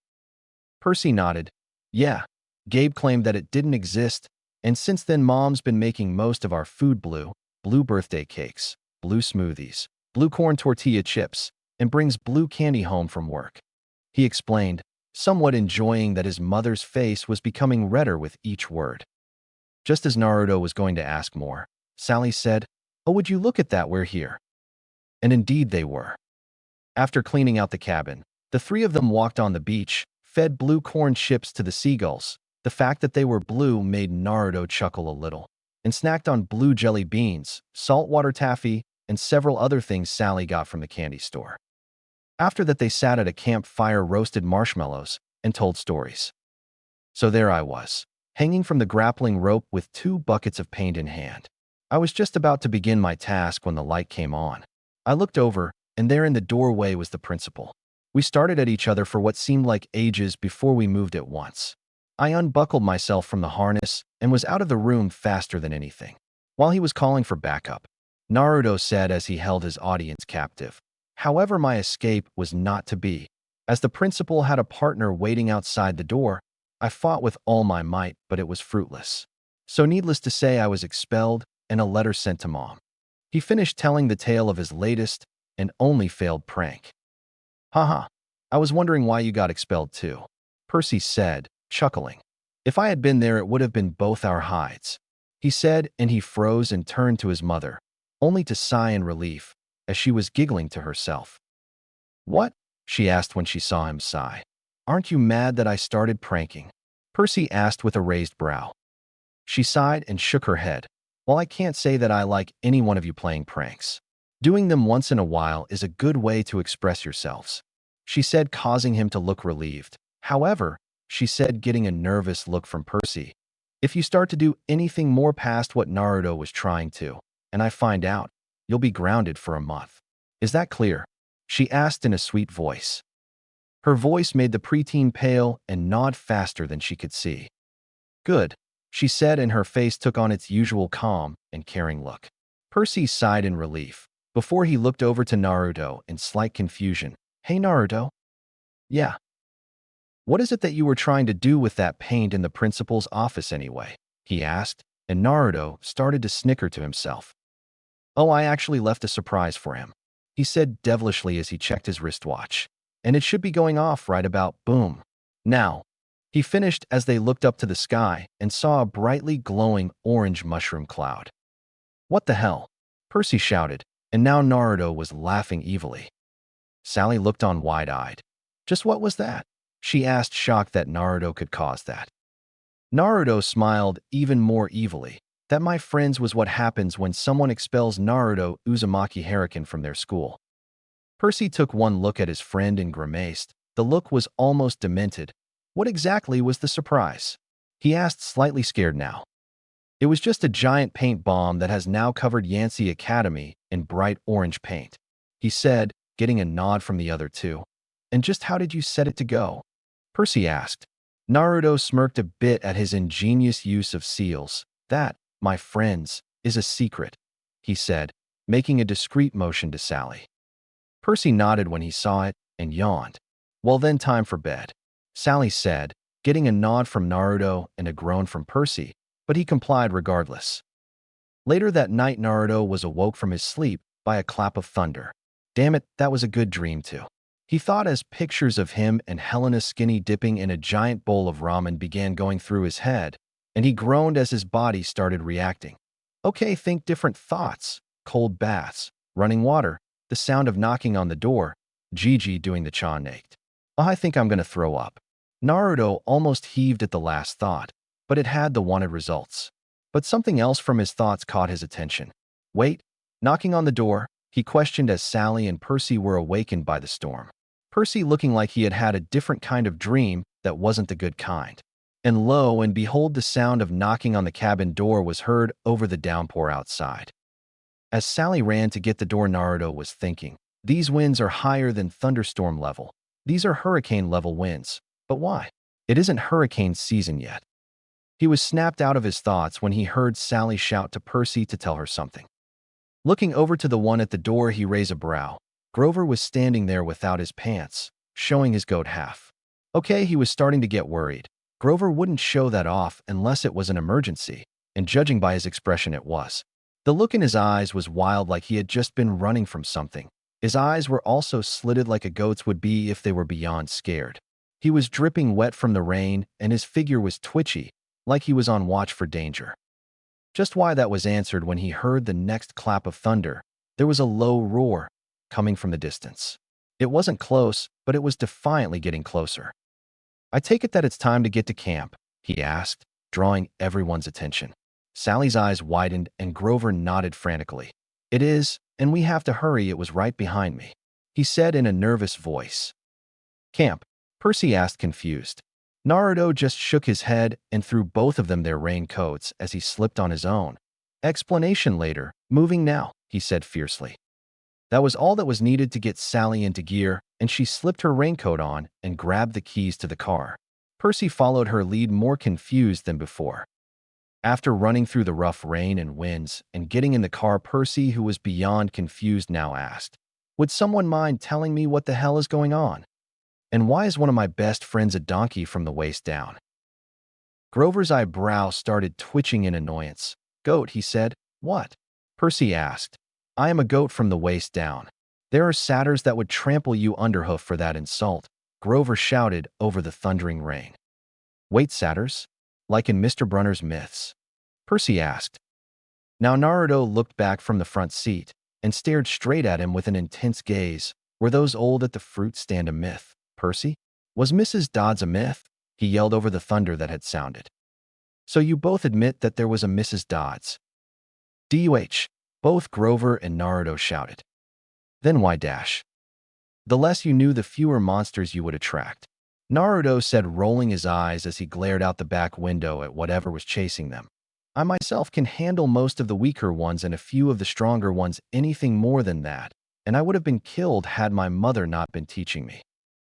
Percy nodded. "Yeah, Gabe claimed that it didn't exist, and since then Mom's been making most of our food blue birthday cakes, blue smoothies, blue corn tortilla chips, and brings blue candy home from work," he explained, somewhat enjoying that his mother's face was becoming redder with each word. Just as Naruto was going to ask more, Sally said, "Oh, would you look at that, we're here." And indeed they were. After cleaning out the cabin, the three of them walked on the beach, fed blue corn chips to the seagulls. The fact that they were blue made Naruto chuckle a little, and snacked on blue jelly beans, saltwater taffy, and several other things Sally got from the candy store. After that, they sat at a campfire, roasted marshmallows, and told stories. So there I was, hanging from the grappling rope with 2 buckets of paint in hand. I was just about to begin my task when the light came on. I looked over, and there in the doorway was the principal. We started at each other for what seemed like ages before we moved at once. I unbuckled myself from the harness and was out of the room faster than anything. While he was calling for backup, Naruto said as he held his audience captive. However, my escape was not to be. As the principal had a partner waiting outside the door, I fought with all my might, but it was fruitless. So needless to say, I was expelled and a letter sent to Mom. He finished telling the tale of his latest and only failed prank. "Haha, I was wondering why you got expelled too," Percy said, chuckling. "If I had been there, it would have been both our hides," he said, and he froze and turned to his mother, only to sigh in relief, as she was giggling to herself. "What?" she asked when she saw him sigh. "Aren't you mad that I started pranking?" Percy asked with a raised brow. She sighed and shook her head. "Well, I can't say that I like any one of you playing pranks. Doing them once in a while is a good way to express yourselves," she said, causing him to look relieved. "However," she said, getting a nervous look from Percy, "if you start to do anything more past what Naruto was trying to, and I find out, you'll be grounded for a month. Is that clear?" she asked in a sweet voice. Her voice made the preteen pale and nod faster than she could see. "Good," she said, and her face took on its usual calm and caring look. Percy sighed in relief, before he looked over to Naruto in slight confusion. "Hey, Naruto." "Yeah." "What is it that you were trying to do with that paint in the principal's office anyway?" he asked, and Naruto started to snicker to himself. "Oh, I actually left a surprise for him," he said devilishly as he checked his wristwatch. "And it should be going off right about boom now," he finished as they looked up to the sky and saw a brightly glowing orange mushroom cloud. "What the hell?" Percy shouted, and now Naruto was laughing evilly. Sally looked on wide-eyed. "Just what was that?" she asked, shocked that Naruto could cause that. Naruto smiled even more evilly. "That, my friends, was what happens when someone expels Naruto Uzumaki Hurricane from their school." Percy took one look at his friend and grimaced. The look was almost demented. "What exactly was the surprise?" he asked, slightly scared now. "It was just a giant paint bomb that has now covered Yancey Academy in bright orange paint," he said, getting a nod from the other two. "And just how did you set it to go?" Percy asked. Naruto smirked a bit at his ingenious use of seals. "That, my friends, is a secret," he said, making a discreet motion to Sally. Percy nodded when he saw it and yawned. "Well then, time for bed," Sally said, getting a nod from Naruto and a groan from Percy, but he complied regardless. Later that night, Naruto was awoke from his sleep by a clap of thunder. Damn it, that was a good dream too. He thought as pictures of him and Helena skinny dipping in a giant bowl of ramen began going through his head, and he groaned as his body started reacting. Okay, think different thoughts. Cold baths, running water, the sound of knocking on the door, Gigi doing the cha naked. Oh, I think I'm gonna throw up. Naruto almost heaved at the last thought, but it had the wanted results. But something else from his thoughts caught his attention. Wait, knocking on the door, he questioned as Sally and Percy were awakened by the storm. Percy looking like he had had a different kind of dream that wasn't the good kind. And lo and behold, the sound of knocking on the cabin door was heard over the downpour outside. As Sally ran to get the door, Naruto was thinking, these winds are higher than thunderstorm level. These are hurricane level winds. But why? It isn't hurricane season yet. He was snapped out of his thoughts when he heard Sally shout to Percy to tell her something. Looking over to the one at the door, he raised a brow. Grover was standing there without his pants, showing his goat half. Okay, he was starting to get worried. Grover wouldn't show that off unless it was an emergency, and judging by his expression it was. The look in his eyes was wild, like he had just been running from something. His eyes were also slitted like a goat's would be if they were beyond scared. He was dripping wet from the rain, and his figure was twitchy, like he was on watch for danger. Just why that was answered when he heard the next clap of thunder. There was a low roar coming from the distance. It wasn't close, but it was defiantly getting closer. I take it that it's time to get to camp, he asked, drawing everyone's attention. Sally's eyes widened and Grover nodded frantically. It is, and we have to hurry, it was right behind me, he said in a nervous voice. Camp? Percy asked, confused. Naruto just shook his head and threw both of them their raincoats as he slipped on his own. Explanation later, moving now, he said fiercely. That was all that was needed to get Sally into gear, and she slipped her raincoat on and grabbed the keys to the car. Percy followed her lead, more confused than before. After running through the rough rain and winds and getting in the car, Percy, who was beyond confused, now asked, would someone mind telling me what the hell is going on? And why is one of my best friends a donkey from the waist down? Grover's eyebrow started twitching in annoyance. Goat, he said. What? Percy asked. I am a goat from the waist down. There are satyrs that would trample you underhoof for that insult, Grover shouted over the thundering rain. Wait, satyrs? Like in Mr. Brunner's myths? Percy asked. Now Naruto looked back from the front seat and stared straight at him with an intense gaze. Were those old at the fruit stand a myth? Percy? Was Mrs. Dodds a myth? He yelled over the thunder that had sounded. So you both admit that there was a Mrs. Dodds? DUH, both Grover and Naruto shouted. Then why dash? The less you knew, the fewer monsters you would attract, Naruto said, rolling his eyes as he glared out the back window at whatever was chasing them. I myself can handle most of the weaker ones and a few of the stronger ones. Anything more than that, and I would have been killed had my mother not been teaching me,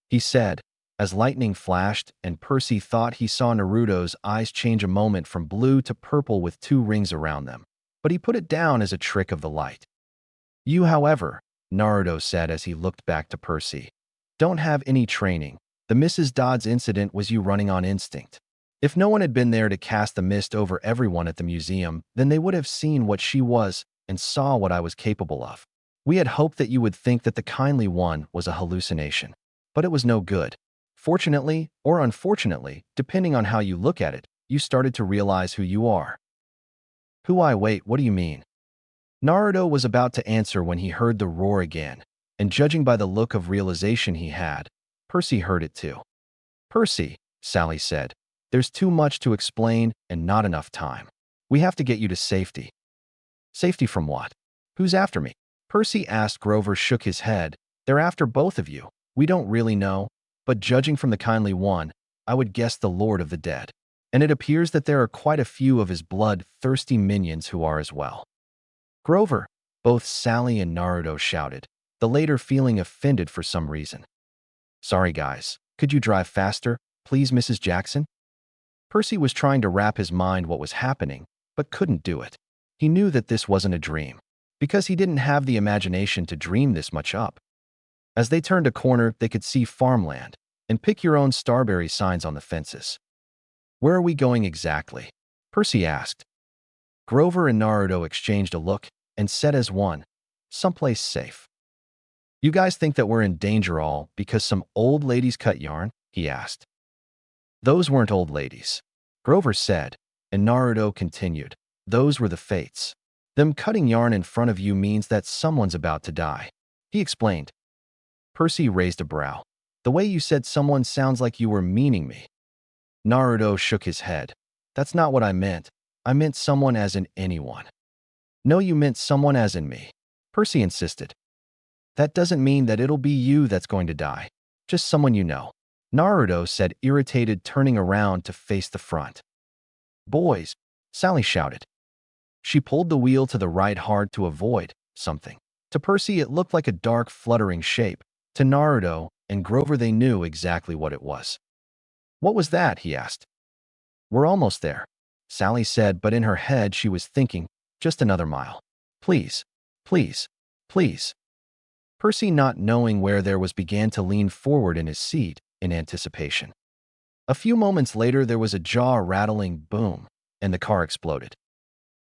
he said, as lightning flashed and Percy thought he saw Naruto's eyes change a moment from blue to purple with 2 rings around them, but he put it down as a trick of the light. You, however, Naruto said as he looked back to Percy, don't have any training. The Mrs. Dodds incident was you running on instinct. If no one had been there to cast the mist over everyone at the museum, then they would have seen what she was and saw what I was capable of. We had hoped that you would think that the kindly one was a hallucination, but it was no good. Fortunately, or unfortunately, depending on how you look at it, you started to realize who you are. Who I wait, what do you mean? Naruto was about to answer when he heard the roar again, and judging by the look of realization he had, Percy heard it too. Percy, Sally said, there's too much to explain and not enough time. We have to get you to safety. Safety from what? Who's after me? Percy asked. Grover shook his head. They're after both of you. We don't really know, but judging from the kindly one, I would guess the Lord of the Dead. And it appears that there are quite a few of his blood-thirsty minions who are as well. Grover, both Sally and Naruto shouted, the later feeling offended for some reason. Sorry guys, could you drive faster, please, Mrs. Jackson? Percy was trying to wrap his mind what was happening, but couldn't do it. He knew that this wasn't a dream, because he didn't have the imagination to dream this much up. As they turned a corner, they could see farmland and pick your own starberry signs on the fences. Where are we going exactly? Percy asked. Grover and Naruto exchanged a look and said as one, someplace safe. You guys think that we're in danger all because some old ladies cut yarn? He asked. Those weren't old ladies, Grover said, and Naruto continued. Those were the fates. Them cutting yarn in front of you means that someone's about to die. He explained. Percy raised a brow. The way you said someone sounds like you were meaning me. Naruto shook his head. That's not what I meant. I meant someone as in anyone. No, you meant someone as in me. Percy insisted. That doesn't mean that it'll be you that's going to die. Just someone you know. Naruto said, irritated, turning around to face the front. Boys, Sally shouted. She pulled the wheel to the right hard to avoid something. To Percy, it looked like a dark, fluttering shape. To Naruto and Grover, they knew exactly what it was. What was that? He asked. We're almost there, Sally said, but in her head she was thinking, just another mile. Please, please, please. Percy, not knowing where there was, began to lean forward in his seat in anticipation. A few moments later, there was a jaw-rattling boom, and the car exploded.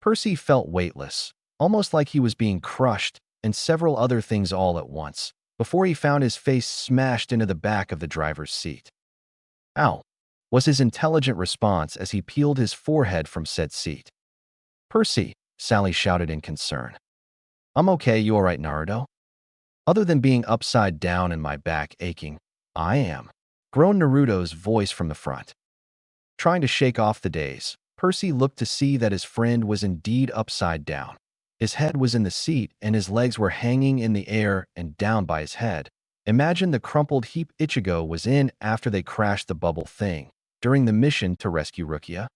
Percy felt weightless, almost like he was being crushed, and several other things all at once, before he found his face smashed into the back of the driver's seat. Ow, was his intelligent response as he peeled his forehead from said seat. Percy, Sally shouted in concern. I'm okay, you all right, Naruto? Other than being upside down and my back aching, I am, groaned Naruto's voice from the front. Trying to shake off the daze, Percy looked to see that his friend was indeed upside down. His head was in the seat and his legs were hanging in the air and down by his head. Imagine the crumpled heap Ichigo was in after they crashed the bubble thing during the mission to rescue Rukia.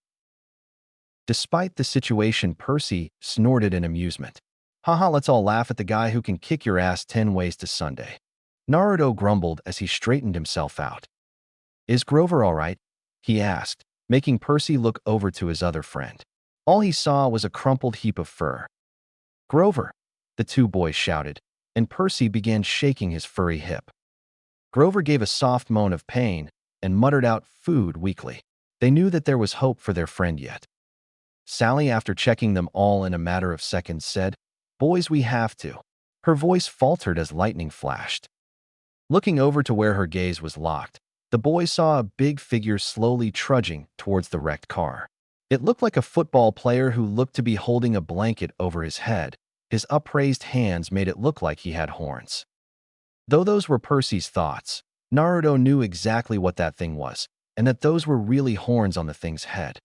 Despite the situation, Percy snorted in amusement. Haha, let's all laugh at the guy who can kick your ass 10 ways to Sunday. Naruto grumbled as he straightened himself out. Is Grover all right? He asked, making Percy look over to his other friend. All he saw was a crumpled heap of fur. Grover, the two boys shouted, and Percy began shaking his furry hip. Grover gave a soft moan of pain and muttered out food weakly. They knew that there was hope for their friend yet. Sally, after checking them all in a matter of seconds, said, Boys, we have to. Her voice faltered as lightning flashed. Looking over to where her gaze was locked, the boys saw a big figure slowly trudging towards the wrecked car. It looked like a football player who looked to be holding a blanket over his head. His upraised hands made it look like he had horns. Though those were Percy's thoughts, Naruto knew exactly what that thing was, and that those were really horns on the thing's head.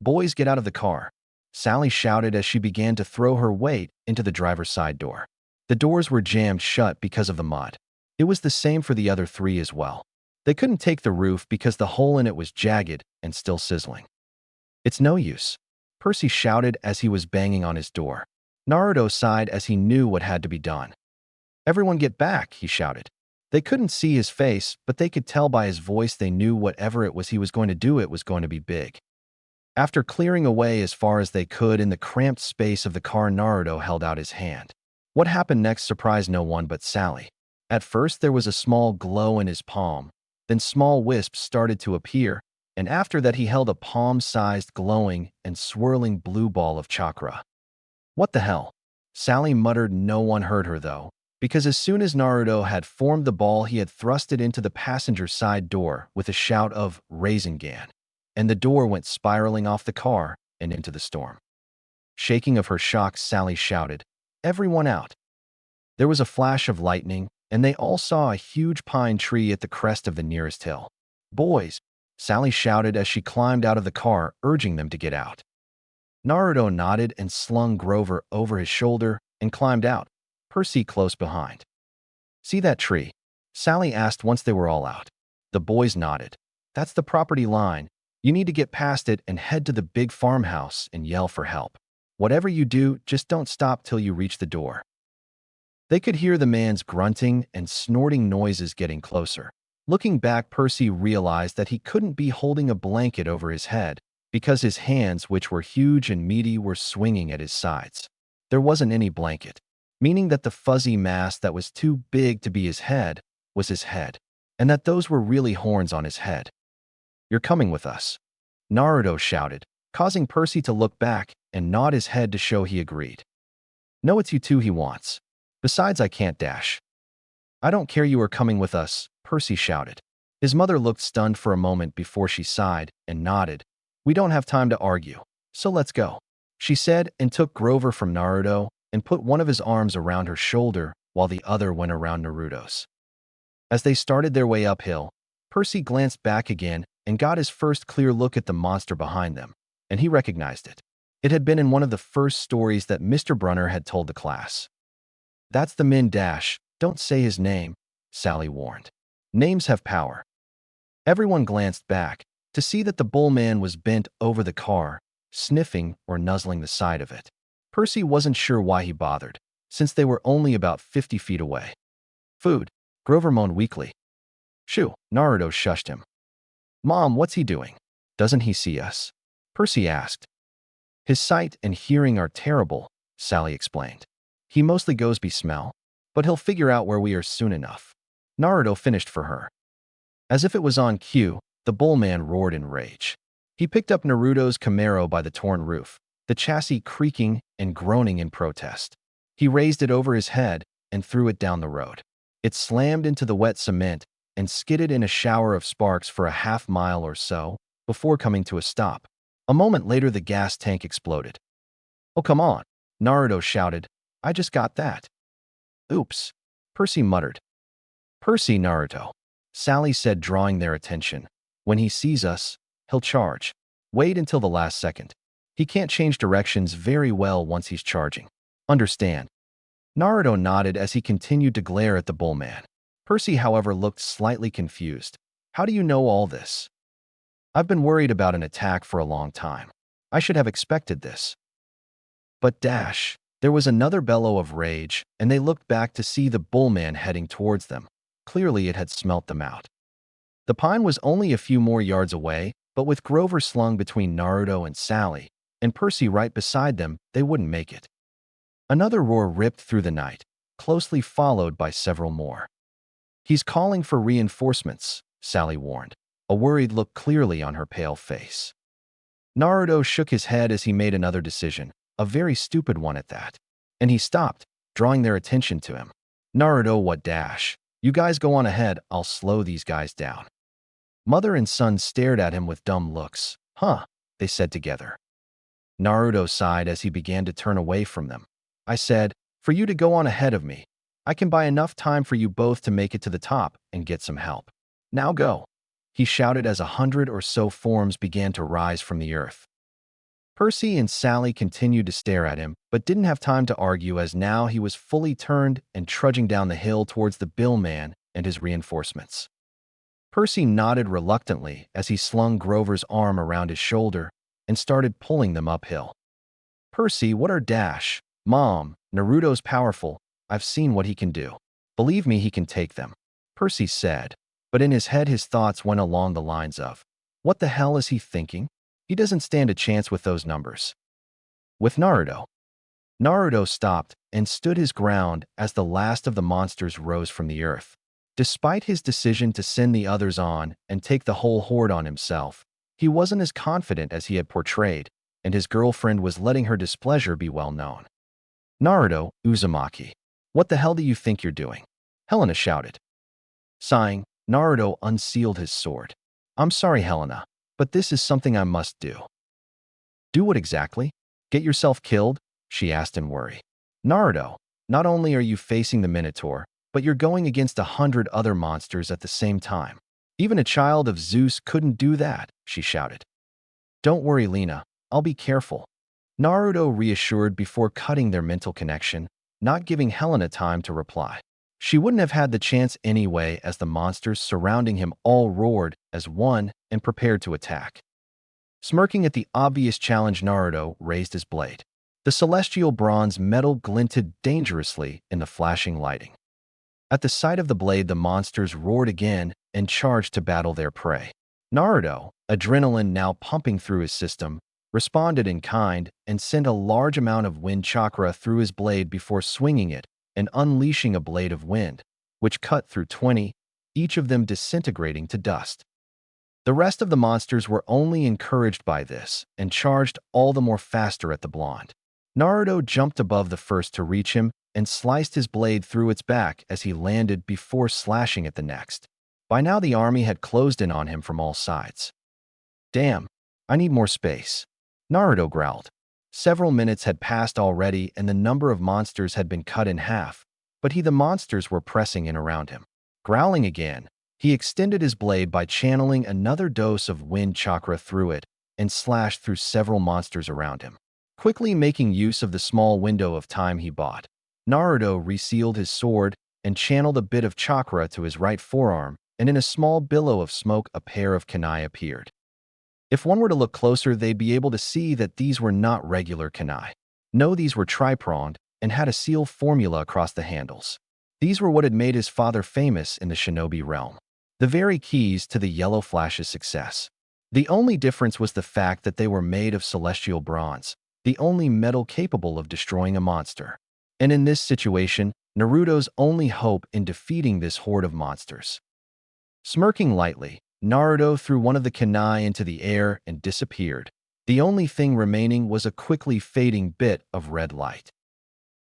Boys, get out of the car, Sally shouted as she began to throw her weight into the driver's side door. The doors were jammed shut because of the mud. It was the same for the other three as well. They couldn't take the roof because the hole in it was jagged and still sizzling. It's no use, Percy shouted as he was banging on his door. Naruto sighed as he knew what had to be done. Everyone get back, he shouted. They couldn't see his face, but they could tell by his voice they knew whatever it was he was going to do, it was going to be big. After clearing away as far as they could in the cramped space of the car, Naruto held out his hand. What happened next surprised no one but Sally. At first, there was a small glow in his palm, then small wisps started to appear, and after that he held a palm-sized glowing and swirling blue ball of chakra. What the hell? Sally muttered. No one heard her though, because as soon as Naruto had formed the ball, he had thrust it into the passenger side door with a shout of Rinnegan, and the door went spiraling off the car and into the storm. Shaking of her shock, Sally shouted, Everyone out! There was a flash of lightning, and they all saw a huge pine tree at the crest of the nearest hill. Boys, Sally shouted as she climbed out of the car, urging them to get out. Naruto nodded and slung Grover over his shoulder and climbed out, Percy close behind. See that tree? Sally asked once they were all out. The boys nodded. That's the property line. You need to get past it and head to the big farmhouse and yell for help. Whatever you do, just don't stop till you reach the door. They could hear the man's grunting and snorting noises getting closer. Looking back, Percy realized that he couldn't be holding a blanket over his head because his hands, which were huge and meaty, were swinging at his sides. There wasn't any blanket, meaning that the fuzzy mass that was too big to be his head was his head, and that those were really horns on his head. You're coming with us, Naruto shouted, causing Percy to look back and nod his head to show he agreed. No, it's you two he wants. Besides, I can't dash. I don't care, you are coming with us, Percy shouted. His mother looked stunned for a moment before she sighed and nodded. We don't have time to argue, so let's go, she said, and took Grover from Naruto and put one of his arms around her shoulder while the other went around Naruto's. As they started their way uphill, Percy glanced back again and got his first clear look at the monster behind them, and he recognized it. It had been in one of the first stories that Mr. Brunner had told the class. That's the Min Dash, don't say his name, Sally warned. Names have power. Everyone glanced back to see that the bull man was bent over the car, sniffing or nuzzling the side of it. Percy wasn't sure why he bothered, since they were only about 50 feet away. Food, Grover moaned weakly. Shoo, Naruto shushed him. Mom, what's he doing? Doesn't he see us? Percy asked. His sight and hearing are terrible, Sally explained. He mostly goes by smell, but he'll figure out where we are soon enough. Naruto finished for her. As if it was on cue, the bull man roared in rage. He picked up Naruto's Camaro by the torn roof, the chassis creaking and groaning in protest. He raised it over his head and threw it down the road. It slammed into the wet cement and skidded in a shower of sparks for a half-mile or so before coming to a stop. A moment later, the gas tank exploded. Oh, come on, Naruto shouted. I just got that. Oops, Percy muttered. Percy, Naruto, Sally said, drawing their attention. When he sees us, he'll charge. Wait until the last second. He can't change directions very well once he's charging. Understand? Naruto nodded as he continued to glare at the bull man. Percy, however, looked slightly confused. How do you know all this? I've been worried about an attack for a long time. I should have expected this. But dash, there was another bellow of rage, and they looked back to see the bull man heading towards them. Clearly, it had smelt them out. The pine was only a few more yards away, but with Grover slung between Naruto and Sally, and Percy right beside them, they wouldn't make it. Another roar ripped through the night, closely followed by several more. He's calling for reinforcements, Sally warned, a worried look clearly on her pale face. Naruto shook his head as he made another decision, a very stupid one at that. And he stopped, drawing their attention to him. Naruto, what dash? You guys go on ahead, I'll slow these guys down. Mother and son stared at him with dumb looks. Huh, they said together. Naruto sighed as he began to turn away from them. I said, for you to go on ahead of me. I can buy enough time for you both to make it to the top and get some help. Now go, he shouted as 100 or so forms began to rise from the earth. Percy and Sally continued to stare at him, but didn't have time to argue as now he was fully turned and trudging down the hill towards the Bill Man and his reinforcements. Percy nodded reluctantly as he slung Grover's arm around his shoulder and started pulling them uphill. Percy, what are dash? Mom, Naruto's powerful. I've seen what he can do. Believe me, he can take them, Percy said, but in his head his thoughts went along the lines of, what the hell is he thinking? He doesn't stand a chance with those numbers. With Naruto. Naruto stopped and stood his ground as the last of the monsters rose from the earth. Despite his decision to send the others on and take the whole horde on himself, he wasn't as confident as he had portrayed, and his girlfriend was letting her displeasure be well known. Naruto, Uzumaki. What the hell do you think you're doing? Helena shouted. Sighing, Naruto unsealed his sword. I'm sorry, Helena, but this is something I must do. Do what exactly? Get yourself killed? She asked in worry. Naruto, not only are you facing the Minotaur, but you're going against 100 other monsters at the same time. Even a child of ZEUS couldn't do that, she shouted. Don't worry, Lena, I'll be careful. Naruto reassured before cutting their mental connection, not giving Helena time to reply. She wouldn't have had the chance anyway as the monsters surrounding him all roared as one and prepared to attack. Smirking at the obvious challenge, Naruto raised his blade. The celestial bronze metal glinted dangerously in the flashing lighting. At the sight of the blade, the monsters roared again and charged to battle their prey. Naruto, adrenaline now pumping through his system, responded in kind and sent a large amount of wind chakra through his blade before swinging it and unleashing a blade of wind, which cut through 20, each of them disintegrating to dust. The rest of the monsters were only encouraged by this and charged all the more faster at the blonde. Naruto jumped above the first to reach him and sliced his blade through its back as he landed before slashing at the next. By now the army had closed in on him from all sides. Damn, I need more space, Naruto growled. Several minutes had passed already and the number of monsters had been cut in half, but the monsters were pressing in around him. Growling again, he extended his blade by channeling another dose of wind chakra through it and slashed through several monsters around him. Quickly making use of the small window of time he bought, Naruto resealed his sword and channeled a bit of chakra to his right forearm, and in a small billow of smoke a pair of kunai appeared. If one were to look closer, they'd be able to see that these were not regular kunai. No, these were tri-pronged and had a seal formula across the handles. These were what had made his father famous in the shinobi realm. The very keys to the Yellow Flash's success. The only difference was the fact that they were made of celestial bronze, the only metal capable of destroying a monster. And in this situation, Naruto's only hope in defeating this horde of monsters. Smirking lightly, Naruto threw one of the kunai into the air and disappeared. The only thing remaining was a quickly fading bit of red light.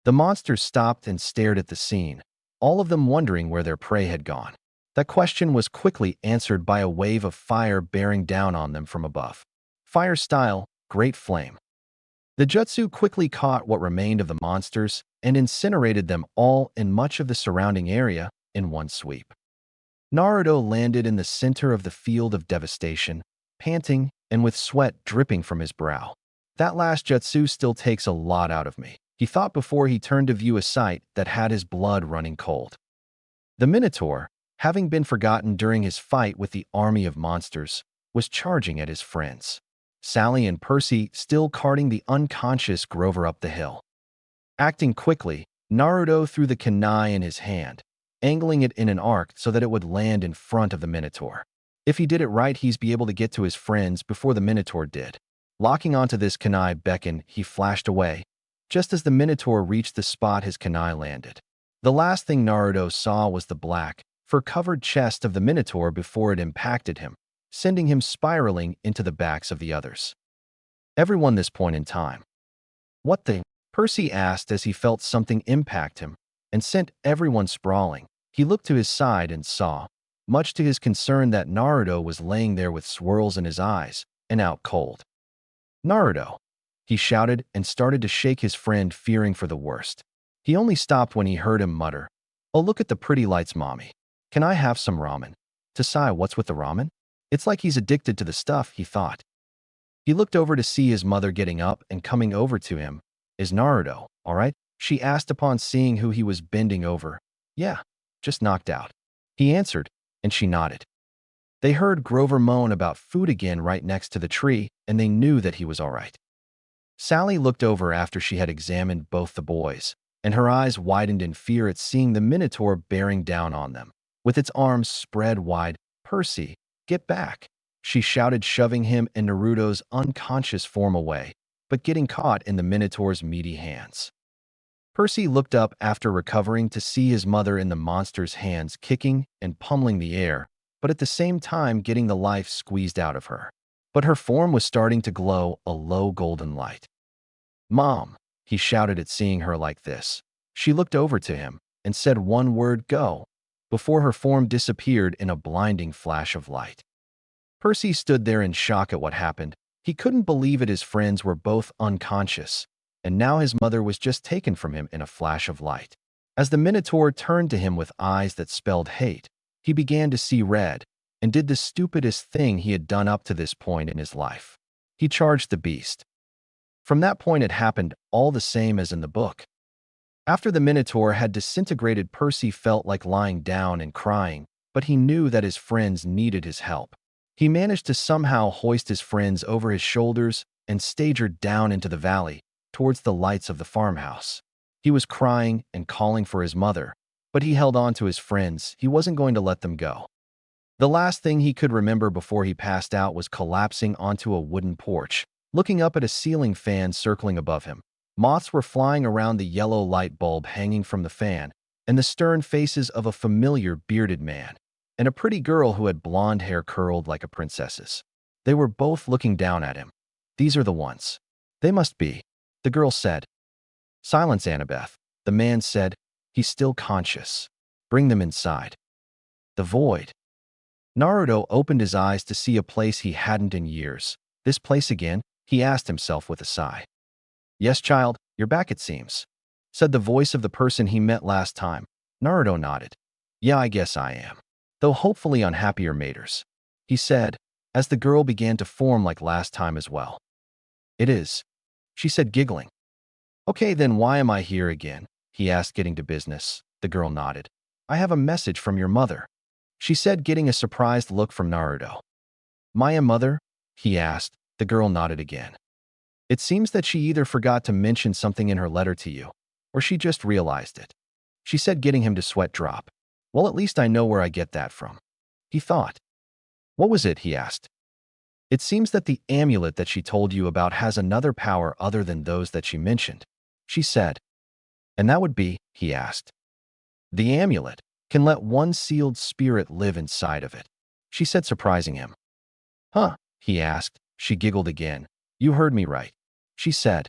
The monsters stopped and stared at the scene, all of them wondering where their prey had gone. That question was quickly answered by a wave of fire bearing down on them from above. Fire style, Great Flame. The jutsu quickly caught what remained of the monsters and incinerated them all in much of the surrounding area in one sweep. Naruto landed in the center of the field of devastation, panting and with sweat dripping from his brow. That last jutsu still takes a lot out of me, he thought before he turned to view a sight that had his blood running cold. The Minotaur, having been forgotten during his fight with the army of monsters, was charging at his friends. Sally and Percy still carting the unconscious Grover up the hill. Acting quickly, Naruto threw the kunai in his hand, angling it in an arc so that it would land in front of the Minotaur. If he did it right, he'd be able to get to his friends before the Minotaur did. Locking onto this kunai beacon, he flashed away, just as the Minotaur reached the spot his kunai landed. The last thing Naruto saw was the black, fur-covered chest of the Minotaur before it impacted him, sending him spiraling into the backs of the others. Everyone this point in time. What the? Percy asked as he felt something impact him and sent everyone sprawling. He looked to his side and saw, much to his concern, that Naruto was laying there with swirls in his eyes and out cold. Naruto, he shouted and started to shake his friend, fearing for the worst. He only stopped when he heard him mutter, "Oh, look at the pretty lights, mommy. Can I have some ramen?" Tasai, what's with the ramen? It's like he's addicted to the stuff, he thought. He looked over to see his mother getting up and coming over to him. Is Naruto all right? She asked upon seeing who he was bending over. Yeah, just knocked out, he answered, and she nodded. They heard Grover moan about food again right next to the tree, and they knew that he was all right. Sally looked over after she had examined both the boys, and her eyes widened in fear at seeing the Minotaur bearing down on them, with its arms spread wide. Percy, get back, she shouted, shoving him and Naruto's unconscious form away, but getting caught in the Minotaur's meaty hands. Percy looked up after recovering to see his mother in the monster's hands, kicking and pummeling the air, but at the same time getting the life squeezed out of her. But her form was starting to glow a low golden light. Mom, he shouted at seeing her like this. She looked over to him and said one word, go, before her form disappeared in a blinding flash of light. Percy stood there in shock at what happened. He couldn't believe it. His friends were both unconscious, and now his mother was just taken from him in a flash of light. As the Minotaur turned to him with eyes that spelled hate, he began to see red and did the stupidest thing he had done up to this point in his life. He charged the beast. From that point it happened all the same as in the book. After the Minotaur had disintegrated, Percy felt like lying down and crying, but he knew that his friends needed his help. He managed to somehow hoist his friends over his shoulders and staggered down into the valley, towards the lights of the farmhouse. He was crying and calling for his mother, but he held on to his friends. He wasn't going to let them go. The last thing he could remember before he passed out was collapsing onto a wooden porch, looking up at a ceiling fan circling above him. Moths were flying around the yellow light bulb hanging from the fan, and the stern faces of a familiar bearded man and a pretty girl who had blonde hair curled like a princess's. They were both looking down at him. These are the ones. They must be, the girl said. Silence, Annabeth. The man said. He's still conscious. Bring them inside. The void. Naruto opened his eyes to see a place he hadn't in years. This place again? He asked himself with a sigh. Yes, child, you're back it seems, said the voice of the person he met last time. Naruto nodded. Yeah, I guess I am. Though hopefully on happier matters, he said, as the girl began to form like last time as well. It is, she said, giggling. Okay, then why am I here again? He asked, getting to business. The girl nodded. I have a message from your mother, she said, getting a surprised look from Naruto. My mother? He asked. The girl nodded again. It seems that she either forgot to mention something in her letter to you, or she just realized it, she said, getting him to sweat drop. Well, at least I know where I get that from, he thought. What was it? He asked. It seems that the amulet that she told you about has another power other than those that she mentioned, she said. And that would be, he asked. The amulet can let one sealed spirit live inside of it, she said, surprising him. Huh, he asked. She giggled again. You heard me right, she said.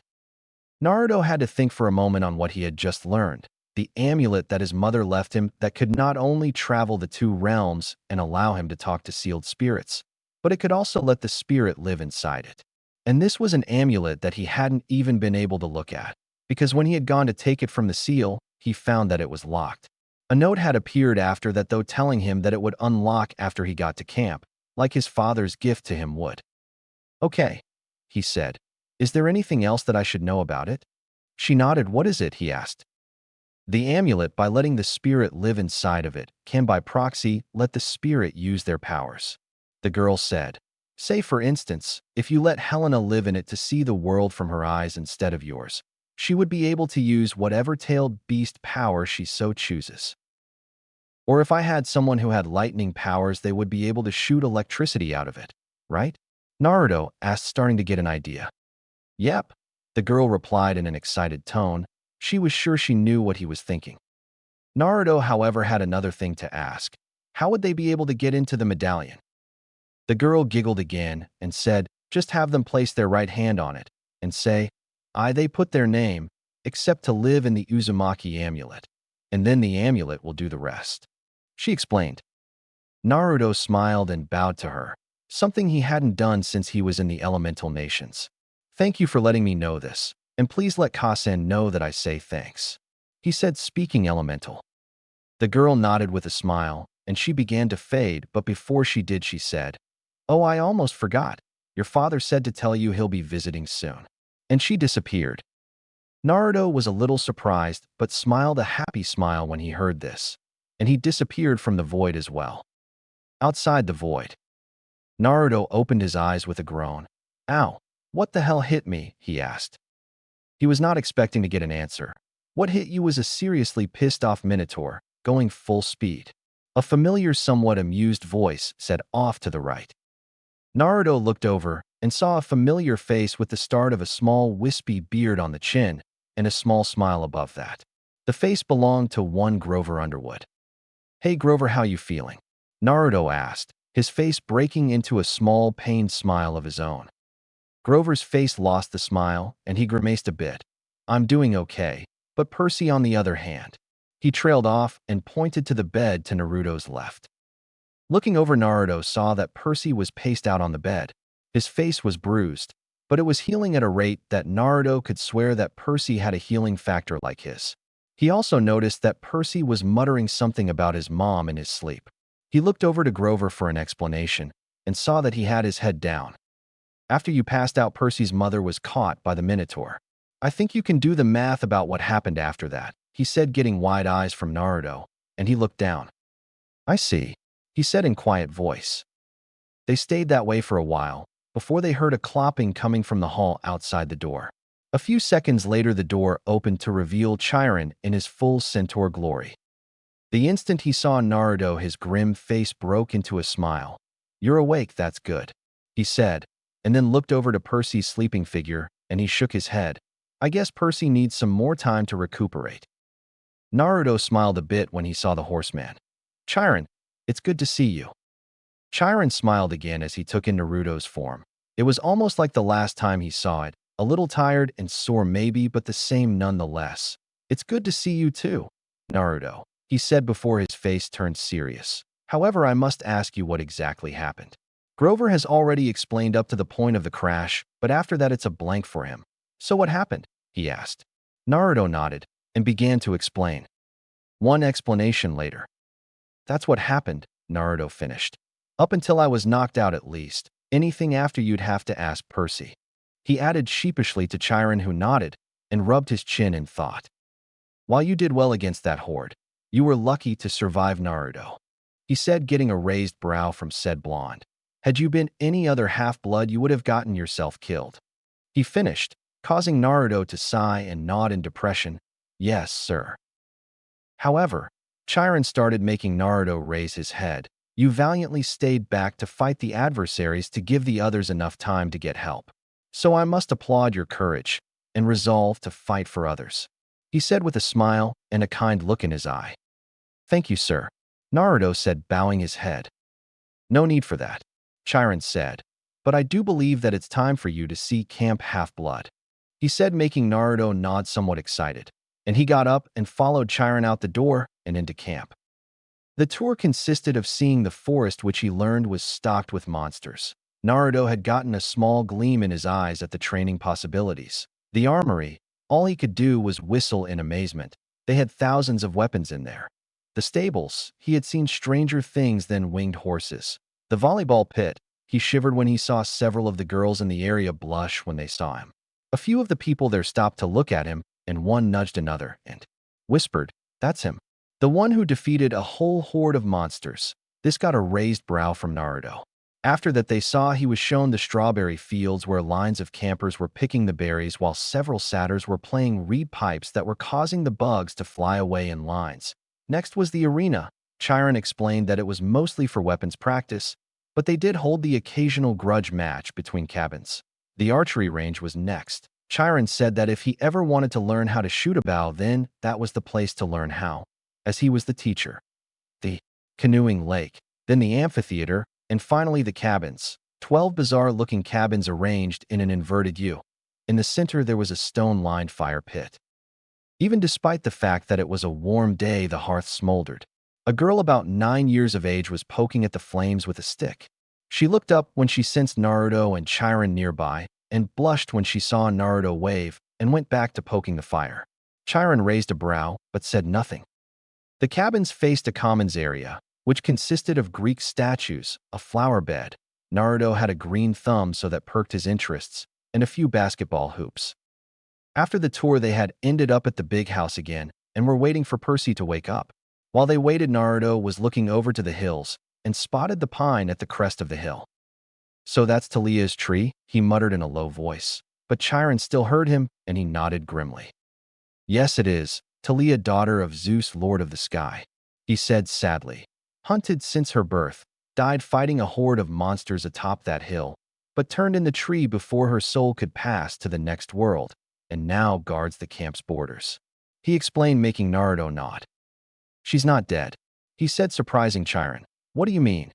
Naruto had to think for a moment on what he had just learned. The amulet that his mother left him that could not only travel the two realms and allow him to talk to sealed spirits, but it could also let the spirit live inside it. And this was an amulet that he hadn't even been able to look at, because when he had gone to take it from the seal, he found that it was locked. A note had appeared after that, though, telling him that it would unlock after he got to camp, like his father's gift to him would. Okay, he said. Is there anything else that I should know about it? She nodded. What is it? He asked. The amulet, by letting the spirit live inside of it, can by proxy let the spirit use their powers, the girl said. Say, for instance, if you let Helena live in it to see the world from her eyes instead of yours, she would be able to use whatever tailed beast power she so chooses. Or if I had someone who had lightning powers, they would be able to shoot electricity out of it, right? Naruto asked, starting to get an idea. Yep, the girl replied in an excited tone. She was sure she knew what he was thinking. Naruto, however, had another thing to ask. How would they be able to get into the medallion? The girl giggled again and said, just have them place their right hand on it and say, they put their name, except to live in the Uzumaki amulet, and then the amulet will do the rest, she explained. Naruto smiled and bowed to her, something he hadn't done since he was in the elemental nations. Thank you for letting me know this, and please let Kasen know that I say thanks, he said, speaking elemental. The girl nodded with a smile, and she began to fade, but before she did, she said, Oh, I almost forgot. Your father said to tell you he'll be visiting soon. And she disappeared. Naruto was a little surprised, but smiled a happy smile when he heard this, and he disappeared from the void as well. Outside the void, Naruto opened his eyes with a groan. Ow, what the hell hit me? He asked. He was not expecting to get an answer. What hit you was a seriously pissed off Minotaur, going full speed. A familiar, somewhat amused voice said off to the right. Naruto looked over and saw a familiar face with the start of a small wispy beard on the chin and a small smile above that. The face belonged to one Grover Underwood. Hey Grover, how you feeling? Naruto asked, his face breaking into a small pained smile of his own. Grover's face lost the smile and he grimaced a bit. I'm doing okay, but Percy on the other hand. He trailed off and pointed to the bed to Naruto's left. Looking over, Naruto saw that Percy was paced out on the bed. His face was bruised, but it was healing at a rate that Naruto could swear that Percy had a healing factor like his. He also noticed that Percy was muttering something about his mom in his sleep. He looked over to Grover for an explanation and saw that he had his head down. After you passed out, Percy's mother was caught by the Minotaur. I think you can do the math about what happened after that, he said, getting wide eyes from Naruto, and he looked down. I see, he said in quiet voice. They stayed that way for a while, before they heard a clopping coming from the hall outside the door. A few seconds later, the door opened to reveal Chiron in his full centaur glory. The instant he saw Naruto, his grim face broke into a smile. You're awake, that's good, he said, and then looked over to Percy's sleeping figure, and he shook his head. I guess Percy needs some more time to recuperate. Naruto smiled a bit when he saw the horseman. Chiron, it's good to see you. Chiron smiled again as he took in Naruto's form. It was almost like the last time he saw it, A little tired and sore maybe, but the same nonetheless. It's good to see you too, Naruto, he said before his face turned serious. However, I must ask you what exactly happened. Grover has already explained up to the point of the crash, but after that it's a blank for him. So what happened? He asked. Naruto nodded and began to explain. One explanation later. That's what happened, Naruto finished. Up until I was knocked out at least. Anything after you'd have to ask Percy. He added sheepishly to Chiron, who nodded and rubbed his chin in thought. While you did well against that horde, you were lucky to survive, Naruto, he said, getting a raised brow from said blonde. Had you been any other half-blood, you would have gotten yourself killed. He finished, causing Naruto to sigh and nod in depression. Yes, sir. However, Chiron started making Naruto raise his head. You valiantly stayed back to fight the adversaries to give the others enough time to get help. So I must applaud your courage and resolve to fight for others, he said with a smile and a kind look in his eye. Thank you, sir, Naruto said, bowing his head. No need for that, Chiron said, but I do believe that it's time for you to see Camp Half-Blood, he said, making Naruto nod somewhat excited, and he got up and followed Chiron out the door and into camp. The tour consisted of seeing the forest, which he learned was stocked with monsters. Naruto had gotten a small gleam in his eyes at the training possibilities. The armory, all he could do was whistle in amazement. They had thousands of weapons in there. The stables, he had seen stranger things than winged horses. The volleyball pit, he shivered when he saw several of the girls in the area blush when they saw him. A few of the people there stopped to look at him, and one nudged another and whispered, "That's him. The one who defeated a whole horde of monsters." This got a raised brow from Naruto. After that, they saw he was shown the strawberry fields where lines of campers were picking the berries while several satyrs were playing reed pipes that were causing the bugs to fly away in lines. Next was the arena. Chiron explained that it was mostly for weapons practice, but they did hold the occasional grudge match between cabins. The archery range was next. Chiron said that if he ever wanted to learn how to shoot a bow, then that was the place to learn how, as he was the teacher. The canoeing lake, then the amphitheater, and finally the cabins. 12 bizarre-looking cabins arranged in an inverted U. In the center there was a stone-lined fire pit. Even despite the fact that it was a warm day, the hearth smoldered. A girl about 9 years of age was poking at the flames with a stick. She looked up when she sensed Naruto and Chiron nearby, and blushed when she saw Naruto wave, and went back to poking the fire. Chiron raised a brow, but said nothing. The cabins faced a commons area, which consisted of Greek statues, a flower bed. Naruto had a green thumb, so that perked his interests, and a few basketball hoops. After the tour, they had ended up at the big house again, and were waiting for Percy to wake up. While they waited, Naruto was looking over to the hills, and spotted the pine at the crest of the hill. So that's Thalia's tree, he muttered in a low voice. But Chiron still heard him, and he nodded grimly. Yes, it is, Thalia, daughter of Zeus, Lord of the Sky, he said sadly. Hunted since her birth, died fighting a horde of monsters atop that hill, but turned in the tree before her soul could pass to the next world, and now guards the camp's borders, he explained, making Naruto nod. She's not dead, he said, surprising Chiron. What do you mean?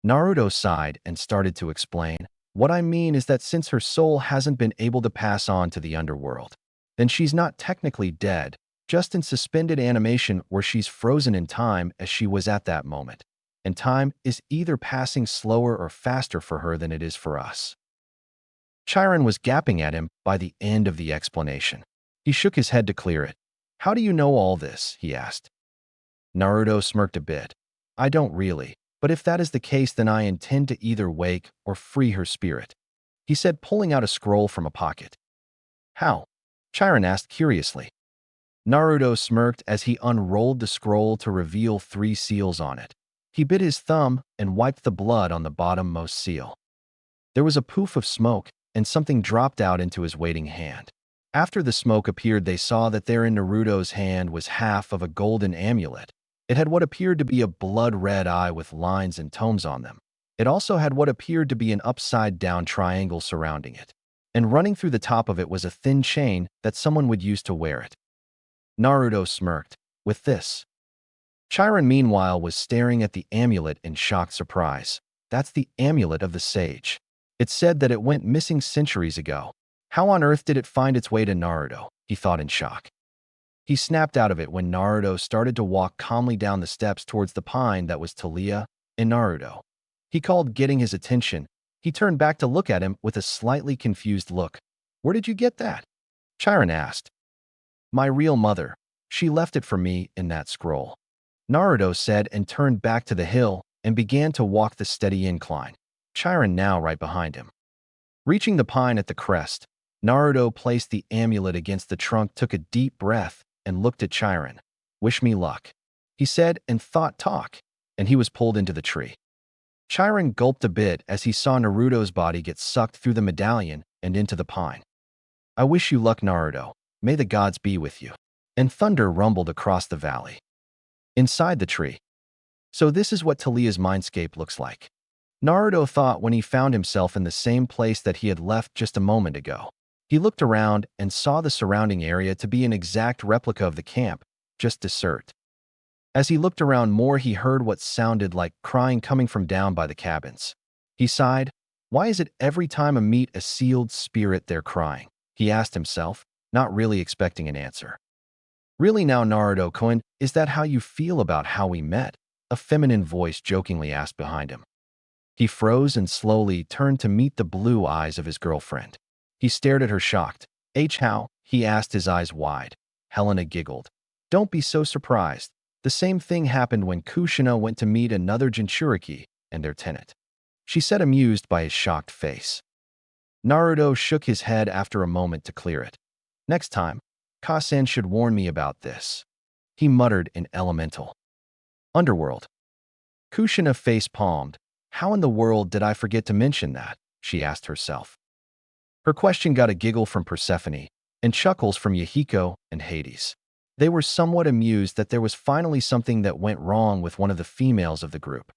Naruto sighed and started to explain. What I mean is that since her soul hasn't been able to pass on to the underworld, then she's not technically dead, just in suspended animation where she's frozen in time as she was at that moment. And time is either passing slower or faster for her than it is for us. Chiron was gapping at him by the end of the explanation. He shook his head to clear it. How do you know all this? He asked. Naruto smirked a bit. I don't really. But if that is the case, then I intend to either wake or free her spirit, he said, pulling out a scroll from a pocket. How? Chiron asked curiously. Naruto smirked as he unrolled the scroll to reveal 3 seals on it. He bit his thumb and wiped the blood on the bottommost seal. There was a poof of smoke, and something dropped out into his waiting hand. After the smoke appeared, they saw that there in Naruto's hand was half of a golden amulet. It had what appeared to be a blood-red eye with lines and tomes on them. It also had what appeared to be an upside-down triangle surrounding it. And running through the top of it was a thin chain that someone would use to wear it. Naruto smirked. With this. Chiron, meanwhile, was staring at the amulet in shocked surprise. That's the amulet of the sage. It said that it went missing centuries ago. How on earth did it find its way to Naruto? He thought in shock. He snapped out of it when Naruto started to walk calmly down the steps towards the pine that was Thalia and Naruto. He called, getting his attention. He turned back to look at him with a slightly confused look. Where did you get that? Chiron asked. My real mother. She left it for me in that scroll. Naruto said and turned back to the hill and began to walk the steady incline. Chiron now right behind him. Reaching the pine at the crest, Naruto placed the amulet against the trunk, took a deep breath, and looked at Chiron. Wish me luck, he said, and thought talk, and he was pulled into the tree. Chiron gulped a bit as he saw Naruto's body get sucked through the medallion and into the pine. I wish you luck, Naruto. May the gods be with you. And thunder rumbled across the valley. Inside the tree. So this is what Thalia's mindscape looks like. Naruto thought when he found himself in the same place that he had left just a moment ago. He looked around and saw the surrounding area to be an exact replica of the camp, just desert. As he looked around more, he heard what sounded like crying coming from down by the cabins. He sighed. Why is it every time I meet a sealed spirit they're crying? He asked himself, not really expecting an answer. Really now, Naruto-kun, is that how you feel about how we met? A feminine voice jokingly asked behind him. He froze and slowly turned to meet the blue eyes of his girlfriend. He stared at her shocked. How? He asked, his eyes wide. Helena giggled. Don't be so surprised. The same thing happened when Kushina went to meet another Jinchuriki and their tenant. She said, amused by his shocked face. Naruto shook his head after a moment to clear it. Next time, Kasen should warn me about this. He muttered in elemental. Underworld. Kushina face-palmed. How in the world did I forget to mention that? She asked herself. Her question got a giggle from Persephone and chuckles from Yahiko and Hades. They were somewhat amused that there was finally something that went wrong with one of the females of the group.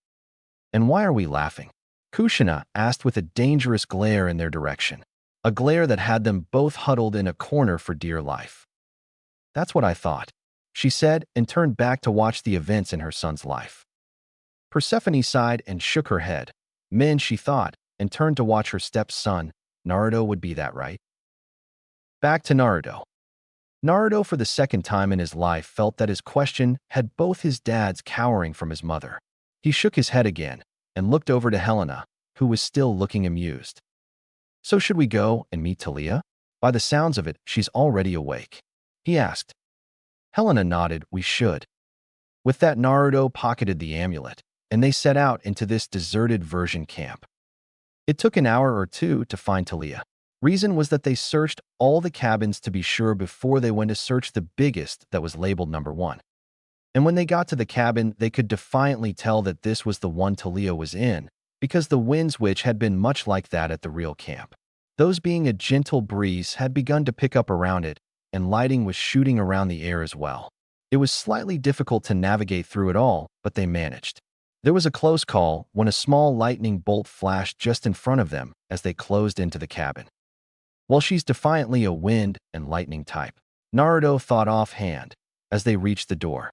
And why are we laughing? Kushina asked with a dangerous glare in their direction, a glare that had them both huddled in a corner for dear life. That's what I thought, she said, and turned back to watch the events in her son's life. Persephone sighed and shook her head. Men, she thought, and turned to watch her stepson. Naruto would be that, right? Back to Naruto. Naruto, for the second time in his life, felt that his question had both his dads cowering from his mother. He shook his head again and looked over to Helena, who was still looking amused. So should we go and meet Thalia? By the sounds of it, she's already awake. He asked. Helena nodded. We should. With that, Naruto pocketed the amulet, and they set out into this deserted version camp. It took an hour or two to find Thalia. Reason was that they searched all the cabins to be sure before they went to search the biggest that was labeled number 1. And when they got to the cabin, they could defiantly tell that this was the one Thalia was in, because the winds, which had been much like that at the real camp, those being a gentle breeze, had begun to pick up around it, and lighting was shooting around the air as well. It was slightly difficult to navigate through it all, but they managed. There was a close call when a small lightning bolt flashed just in front of them as they closed into the cabin. Well, she's defiantly a wind and lightning type, Naruto thought offhand as they reached the door.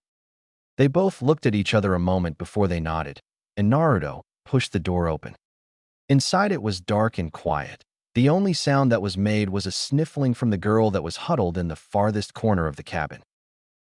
They both looked at each other a moment before they nodded, and Naruto pushed the door open. Inside it was dark and quiet. The only sound that was made was a sniffling from the girl that was huddled in the farthest corner of the cabin.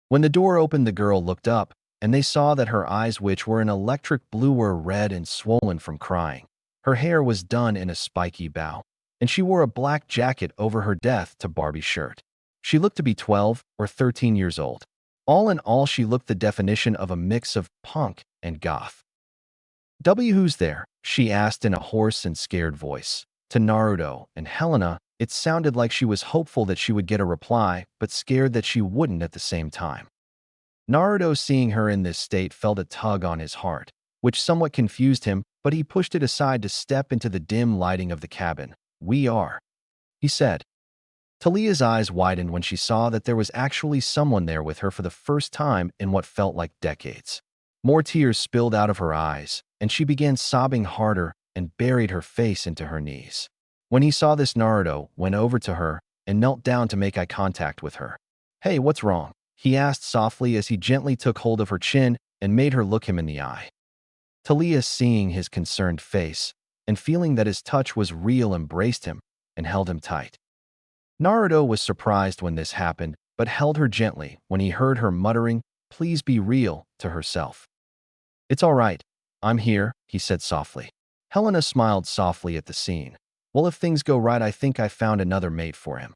When the door opened, the girl looked up, and they saw that her eyes, which were an electric blue, were red and swollen from crying. Her hair was done in a spiky bow, and she wore a black jacket over her death to Barbie shirt. She looked to be 12 or 13 years old. All in all, she looked the definition of a mix of punk and goth. Who's there? She asked in a hoarse and scared voice. To Naruto and Helena, it sounded like she was hopeful that she would get a reply, but scared that she wouldn't at the same time. Naruto, seeing her in this state, felt a tug on his heart, which somewhat confused him, but he pushed it aside to step into the dim lighting of the cabin. We are, he said. Thalia's eyes widened when she saw that there was actually someone there with her for the first time in what felt like decades. More tears spilled out of her eyes, and she began sobbing harder and buried her face into her knees. When he saw this, Naruto went over to her and knelt down to make eye contact with her. Hey, what's wrong? He asked softly as he gently took hold of her chin and made her look him in the eye. Thalia, seeing his concerned face and feeling that his touch was real, embraced him and held him tight. Naruto was surprised when this happened, but held her gently when he heard her muttering, "Please be real," to herself. "It's all right. I'm here," he said softly. Helena smiled softly at the scene. "Well, if things go right, I think I found another mate for him,"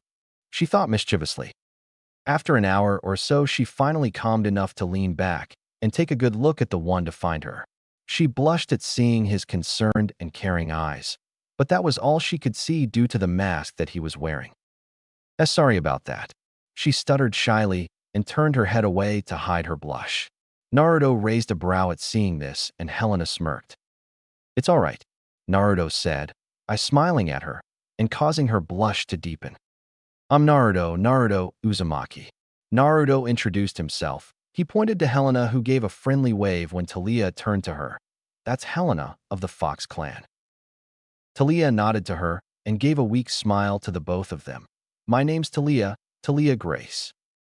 she thought mischievously. After an hour or so, she finally calmed enough to lean back and take a good look at the one to find her. She blushed at seeing his concerned and caring eyes, but that was all she could see due to the mask that he was wearing. Sorry about that." She stuttered shyly and turned her head away to hide her blush. Naruto raised a brow at seeing this, and Helena smirked. "It's all right," Naruto said, smiling at her and causing her blush to deepen. "I'm Naruto Uzumaki." Naruto introduced himself. He pointed to Helena, who gave a friendly wave when Thalia turned to her. "That's Helena of the Fox clan." Thalia nodded to her and gave a weak smile to the both of them. "My name's Thalia Grace,"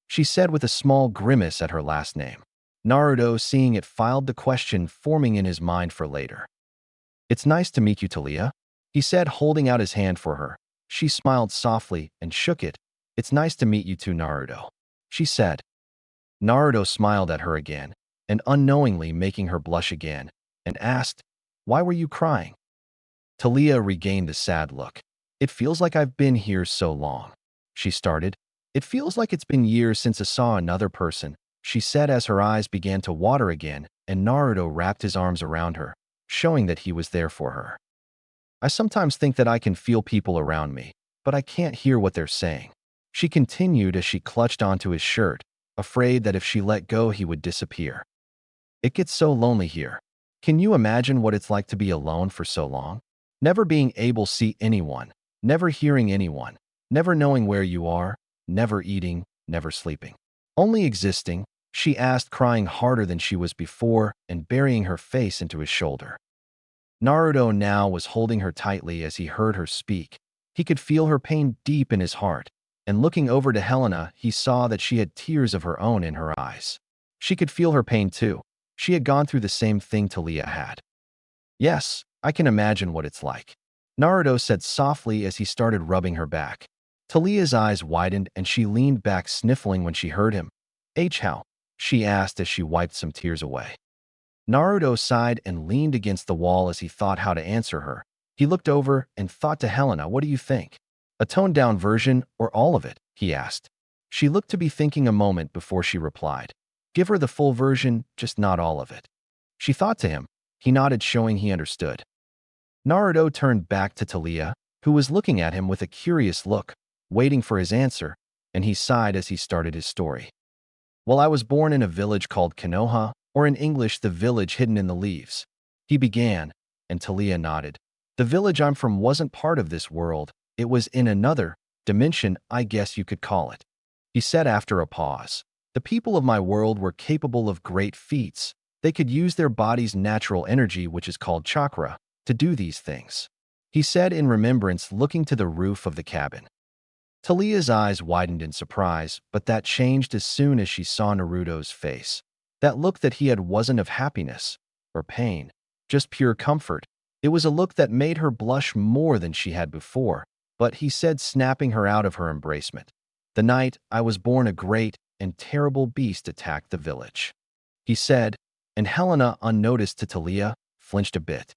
she said with a small grimace at her last name. Naruto, seeing it, filed the question forming in his mind for later. "It's nice to meet you, Thalia," he said, holding out his hand for her. She smiled softly and shook it. "It's nice to meet you too, Naruto," she said. Naruto smiled at her again, and unknowingly making her blush again, and asked, "Why were you crying?" Thalia regained the sad look. "It feels like I've been here so long," she started. "It feels like it's been years since I saw another person," she said as her eyes began to water again, and Naruto wrapped his arms around her, showing that he was there for her. "I sometimes think that I can feel people around me, but I can't hear what they're saying," she continued as she clutched onto his shirt, afraid that if she let go he would disappear. "It gets so lonely here. Can you imagine what it's like to be alone for so long? Never being able to see anyone, never hearing anyone, never knowing where you are, never eating, never sleeping. Only existing," she asked, crying harder than she was before and burying her face into his shoulder. Naruto now was holding her tightly as he heard her speak. He could feel her pain deep in his heart, and looking over to Helena, he saw that she had tears of her own in her eyes. She could feel her pain too. She had gone through the same thing Thalia had. "Yes, I can imagine what it's like," Naruto said softly as he started rubbing her back. Thalia's eyes widened and she leaned back, sniffling when she heard him. How?" she asked as she wiped some tears away. Naruto sighed and leaned against the wall as he thought how to answer her. He looked over and thought to Helena, "What do you think? A toned-down version or all of it?" he asked. She looked to be thinking a moment before she replied. "Give her the full version, just not all of it." She thought to him. He nodded, showing he understood. Naruto turned back to Thalia, who was looking at him with a curious look, waiting for his answer, and he sighed as he started his story. "Well, I was born in a village called Konoha, or in English, the village hidden in the leaves," he began, and Thalia nodded. "The village I'm from wasn't part of this world. It was in another dimension, I guess you could call it," he said after a pause. "The people of my world were capable of great feats. They could use their body's natural energy, which is called chakra, to do these things," he said in remembrance, looking to the roof of the cabin. Thalia's eyes widened in surprise, but that changed as soon as she saw Naruto's face. That look that he had wasn't of happiness or pain, just pure comfort. It was a look that made her blush more than she had before, but he said, snapping her out of her embracement, "The night I was born, a great and terrible beast attacked the village," he said, and Helena, unnoticed to Thalia, flinched a bit.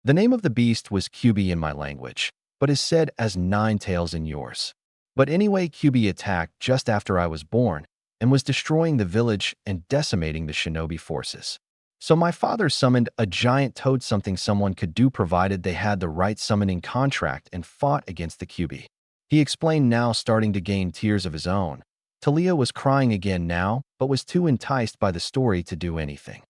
The name of the beast was Kyubi in my language, but is said as Nine Tails in yours. But anyway, Kyubi attacked just after I was born and was destroying the village and decimating the shinobi forces. So my father summoned a giant toad, something someone could do provided they had the right summoning contract, and fought against the Kyubi. He explained, now starting to gain tears of his own. Thalia was crying again now, but was too enticed by the story to do anything.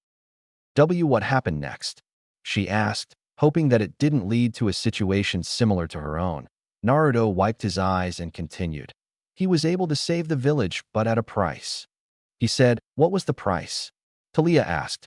What happened next?" she asked, hoping that it didn't lead to a situation similar to her own. Naruto wiped his eyes and continued. "He was able to save the village, but at a price," he said. "What was the price?" Thalia asked.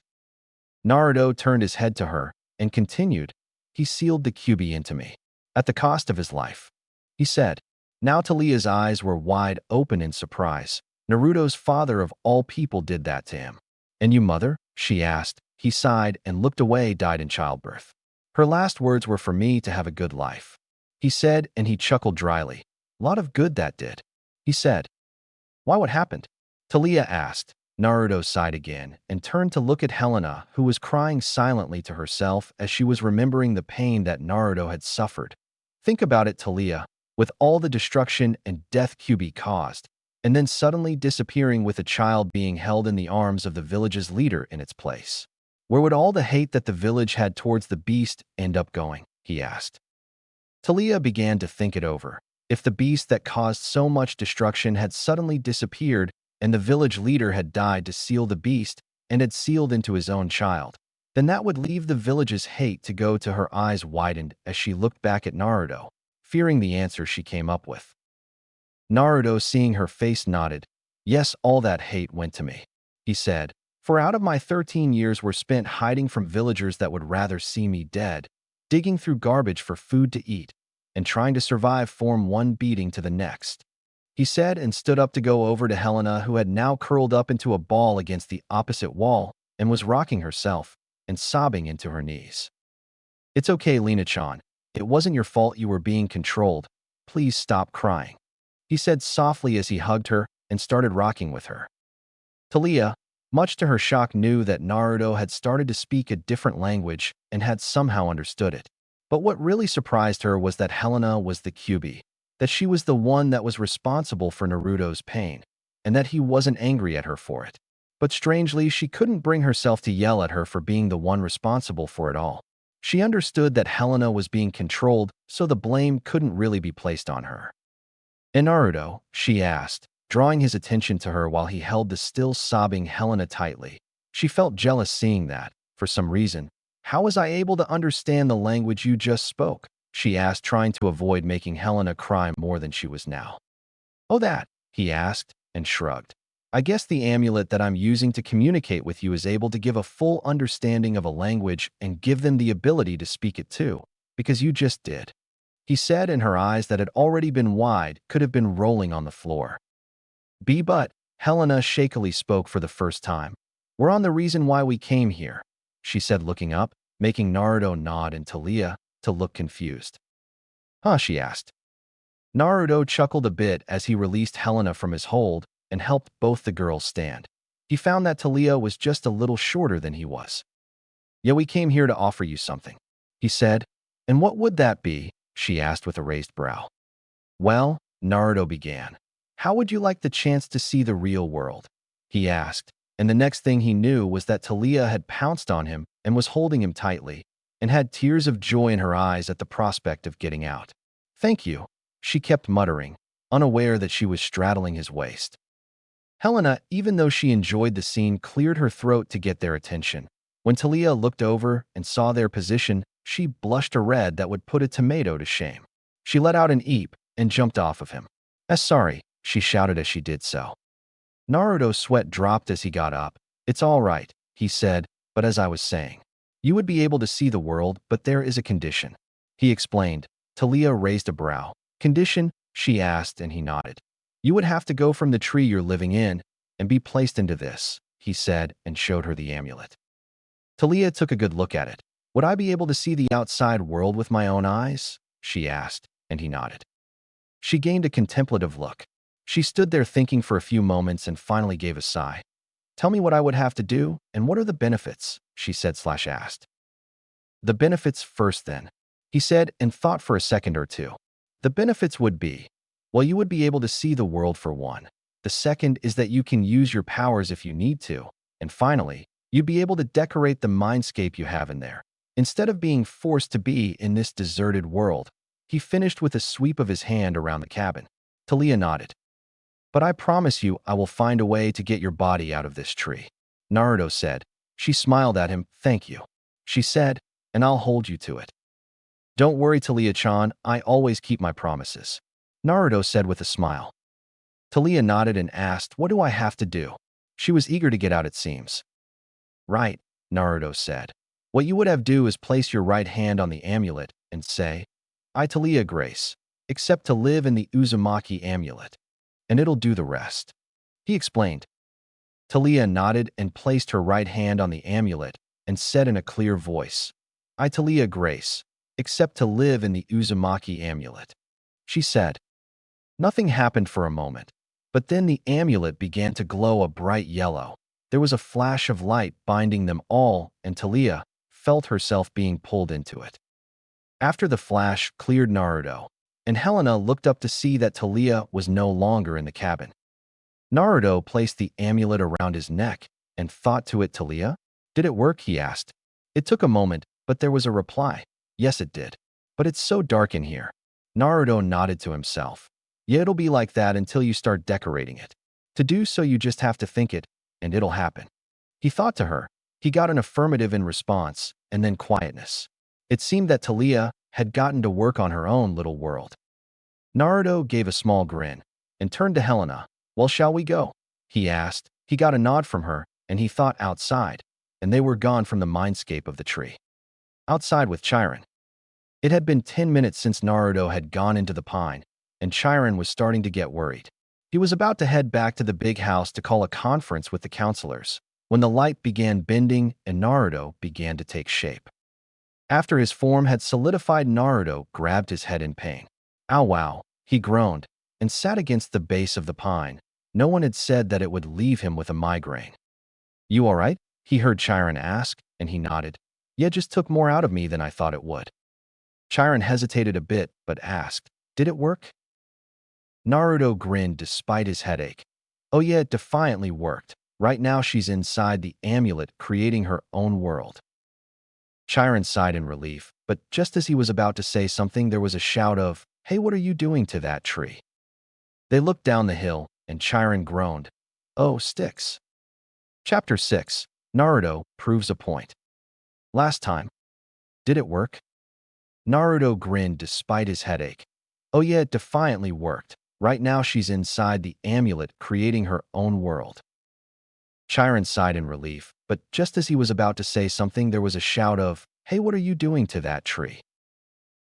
Naruto turned his head to her and continued. "He sealed the Kyubi into me, at the cost of his life," he said. Now Thalia's eyes were wide open in surprise. "Naruto's father of all people did that to him. And you, mother?" she asked. He sighed and looked away. "Died in childbirth. Her last words were for me to have a good life," he said, and he chuckled dryly. A lot of good that did, he said. Why, what happened? Thalia asked. Naruto sighed again and turned to look at Helena, who was crying silently to herself as she was remembering the pain that Naruto had suffered. Think about it, Thalia, with all the destruction and death Kyuubi caused, and then suddenly disappearing with a child being held in the arms of the village's leader in its place. Where would all the hate that the village had towards the beast end up going? He asked. Thalia began to think it over. If the beast that caused so much destruction had suddenly disappeared and the village leader had died to seal the beast and had sealed into his own child, then that would leave the village's hate to go to her eyes widened as she looked back at Naruto, fearing the answer she came up with. Naruto, seeing her face, nodded. Yes, all that hate went to me, he said. For out of my 13 years were spent hiding from villagers that would rather see me dead, digging through garbage for food to eat, and trying to survive from one beating to the next, he said, and stood up to go over to Helena, who had now curled up into a ball against the opposite wall and was rocking herself and sobbing into her knees. It's okay, Lena-chan. It wasn't your fault you were being controlled. Please stop crying, he said softly as he hugged her and started rocking with her. Thalia, much to her shock, knew that Naruto had started to speak a different language and had somehow understood it. But what really surprised her was that Helena was the Kyuubi, that she was the one that was responsible for Naruto's pain, and that he wasn't angry at her for it. But strangely, she couldn't bring herself to yell at her for being the one responsible for it all. She understood that Helena was being controlled, so the blame couldn't really be placed on her. "And Naruto?" she asked, drawing his attention to her while he held the still sobbing Helena tightly. She felt jealous seeing that, for some reason. "How was I able to understand the language you just spoke?" she asked, trying to avoid making Helena cry more than she was now. "Oh, that?" he asked, and shrugged. "I guess the amulet that I'm using to communicate with you is able to give a full understanding of a language and give them the ability to speak it too, because you just did," he said, and her eyes that had already been wide could have been rolling on the floor. But Helena shakily spoke for the first time. "We're on the reason why we came here," she said, looking up, making Naruto nod and Thalia to look confused. "Huh?" she asked. Naruto chuckled a bit as he released Helena from his hold and helped both the girls stand. He found that Thalia was just a little shorter than he was. "Yeah, we came here to offer you something," he said. "And what would that be?" she asked with a raised brow. "Well," Naruto began, "how would you like the chance to see the real world?" he asked, and the next thing he knew was that Thalia had pounced on him and was holding him tightly, and had tears of joy in her eyes at the prospect of getting out. "Thank you," she kept muttering, unaware that she was straddling his waist. Helena, even though she enjoyed the scene, cleared her throat to get their attention. When Thalia looked over and saw their position, she blushed a red that would put a tomato to shame. She let out an eep and jumped off of him. Sorry," she shouted as she did so. Naruto's sweat dropped as he got up. "It's all right," he said, "but as I was saying, you would be able to see the world, but there is a condition," he explained. Thalia raised a brow. "Condition?" she asked, and he nodded. "You would have to go from the tree you're living in and be placed into this," he said, and showed her the amulet. Thalia took a good look at it. "Would I be able to see the outside world with my own eyes?" she asked, and he nodded. She gained a contemplative look. She stood there thinking for a few moments and finally gave a sigh. "Tell me what I would have to do, and what are the benefits?" she said/asked. "The benefits first then," he said, and thought for a second or two. "The benefits would be, well, you would be able to see the world for one. The second is that you can use your powers if you need to. And finally, you'd be able to decorate the mindscape you have in there, instead of being forced to be in this deserted world." He finished with a sweep of his hand around the cabin. Thalia nodded. "But I promise you I will find a way to get your body out of this tree," Naruto said. She smiled at him. "Thank you," she said, "and I'll hold you to it." "Don't worry, Thalia-chan, I always keep my promises," Naruto said with a smile. Thalia nodded and asked, "What do I have to do?" She was eager to get out, it seems. "Right," Naruto said. "What you would have do is place your right hand on the amulet and say, 'I, Thalia Grace, accept to live in the Uzumaki amulet,' and it'll do the rest," he explained. Thalia nodded and placed her right hand on the amulet and said in a clear voice, "I, Thalia Grace, accept to live in the Uzumaki amulet," she said. Nothing happened for a moment, but then the amulet began to glow a bright yellow. There was a flash of light binding them all, and Thalia felt herself being pulled into it. After the flash cleared Naruto, and Helena looked up to see that Thalia was no longer in the cabin. Naruto placed the amulet around his neck and thought to it, "Thalia? Did it work?" he asked. It took a moment, but there was a reply. "Yes, it did. But it's so dark in here." Naruto nodded to himself. "Yeah, it'll be like that until you start decorating it. To do so, you just have to think it, and it'll happen." He thought to her. He got an affirmative in response, and then quietness. It seemed that Thalia had gotten to work on her own little world. Naruto gave a small grin and turned to Helena. "Well, shall we go?" he asked. He got a nod from her, and he thought outside, and they were gone from the mindscape of the tree. Outside with Chiron. It had been 10 minutes since Naruto had gone into the pine, and Chiron was starting to get worried. He was about to head back to the big house to call a conference with the counselors, when the light began bending and Naruto began to take shape. After his form had solidified, Naruto grabbed his head in pain. "Ow, wow," he groaned, and sat against the base of the pine. No one had said that it would leave him with a migraine. "You all right?" he heard Chiron ask, and he nodded. "Yeah, just took more out of me than I thought it would." Chiron hesitated a bit, but asked, "Did it work?" Naruto grinned despite his headache. "Oh yeah, it defiantly worked. Right now she's inside the amulet creating her own world." Chiron sighed in relief, but just as he was about to say something, there was a shout of, "Hey, what are you doing to that tree?" They looked down the hill, and Chiron groaned, "Oh, sticks." Chapter 6. Naruto proves a point. Last time. Did it work? Naruto grinned despite his headache. "Oh yeah, it defiantly worked. Right now she's inside the amulet creating her own world." Chiron sighed in relief, but just as he was about to say something, there was a shout of, "Hey, what are you doing to that tree?"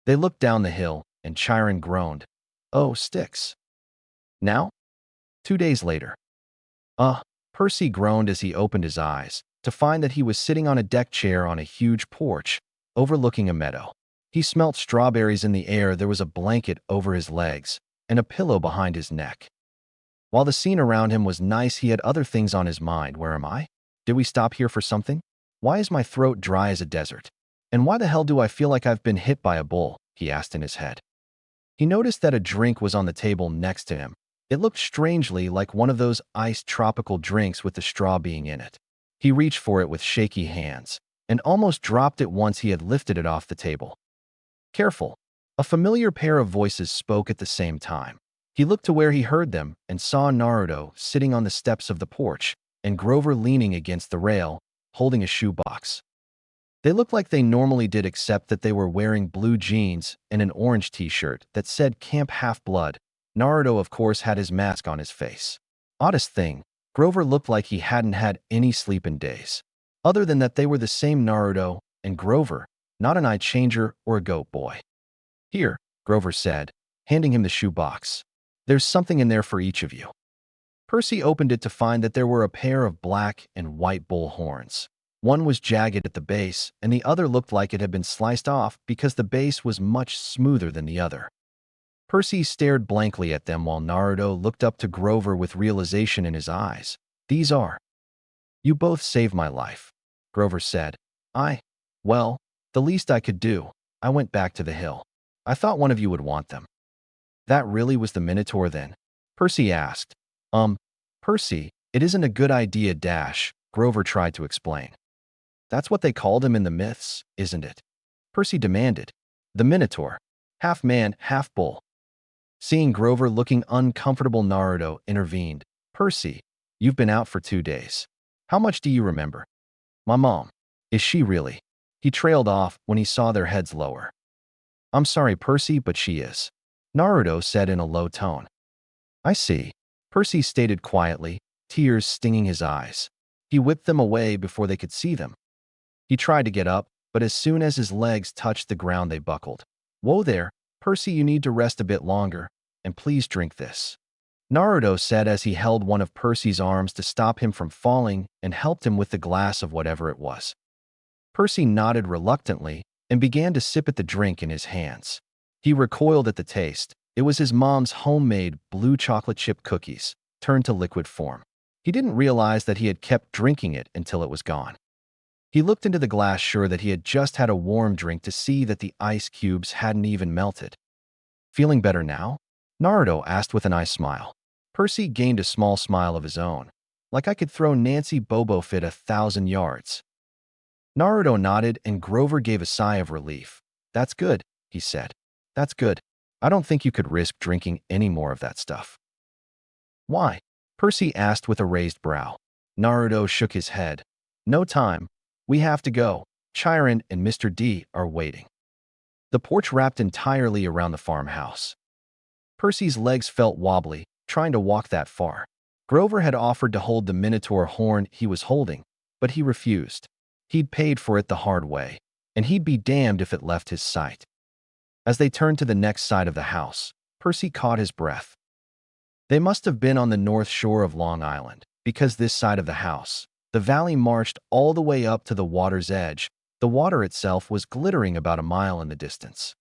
They looked down the hill, and Chiron groaned, "Oh, sticks." Now? 2 days later. Percy groaned as he opened his eyes, to find that he was sitting on a deck chair on a huge porch, overlooking a meadow. He smelt strawberries in the air, there was a blanket over his legs, and a pillow behind his neck. While the scene around him was nice, he had other things on his mind. Where am I? Did we stop here for something? Why is my throat dry as a desert? And why the hell do I feel like I've been hit by a bull? He asked in his head. He noticed that a drink was on the table next to him. It looked strangely like one of those iced tropical drinks with the straw being in it. He reached for it with shaky hands, and almost dropped it once he had lifted it off the table. "Careful." A familiar pair of voices spoke at the same time. He looked to where he heard them and saw Naruto sitting on the steps of the porch and Grover leaning against the rail, holding a shoebox. They looked like they normally did, except that they were wearing blue jeans and an orange t-shirt that said Camp Half-Blood. Naruto, of course, had his mask on his face. Oddest thing, Grover looked like he hadn't had any sleep in days. Other than that, they were the same Naruto and Grover, not an eye changer or a goat boy. "Here," Grover said, handing him the shoebox. "There's something in there for each of you." Percy opened it to find that there were a pair of black and white bull horns. One was jagged at the base, and the other looked like it had been sliced off because the base was much smoother than the other. Percy stared blankly at them while Naruto looked up to Grover with realization in his eyes. "These are." "You both saved my life," Grover said. Well, the least I could do. I went back to the hill. I thought one of you would want them." "That really was the Minotaur then?" Percy asked. Percy, it isn't a good idea, Grover tried to explain. "That's what they called him in the myths, isn't it?" Percy demanded. "The Minotaur. Half man, half bull." Seeing Grover looking uncomfortable, Naruto intervened. "Percy, you've been out for 2 days. How much do you remember?" "My mom. Is she really?" He trailed off when he saw their heads lower. "I'm sorry, Percy, but she is," Naruto said in a low tone. "I see," Percy stated quietly, tears stinging his eyes. He whipped them away before they could see them. He tried to get up, but as soon as his legs touched the ground, they buckled. "Whoa there, Percy, you need to rest a bit longer, and please drink this," Naruto said as he held one of Percy's arms to stop him from falling and helped him with the glass of whatever it was. Percy nodded reluctantly and began to sip at the drink in his hands. He recoiled at the taste, It was his mom's homemade blue chocolate chip cookies, turned to liquid form. He didn't realize that he had kept drinking it until it was gone. He looked into the glass, sure that he had just had a warm drink, to see that the ice cubes hadn't even melted. Feeling better now? Naruto asked with a nice smile. Percy gained a small smile of his own. Like I could throw Nancy Bobo Fit 1,000 yards. Naruto nodded and Grover gave a sigh of relief. That's good, he said. That's good. I don't think you could risk drinking any more of that stuff. Why? Percy asked with a raised brow. Naruto shook his head. No time. We have to go. Chiron and Mr. D are waiting. The porch wrapped entirely around the farmhouse. Percy's legs felt wobbly, trying to walk that far. Grover had offered to hold the Minotaur horn he was holding, but he refused. He'd paid for it the hard way, and he'd be damned if it left his sight. As they turned to the next side of the house, Percy caught his breath. They must have been on the north shore of Long Island, because this side of the house, the valley marched all the way up to the water's edge. The water itself was glittering about a mile in the distance.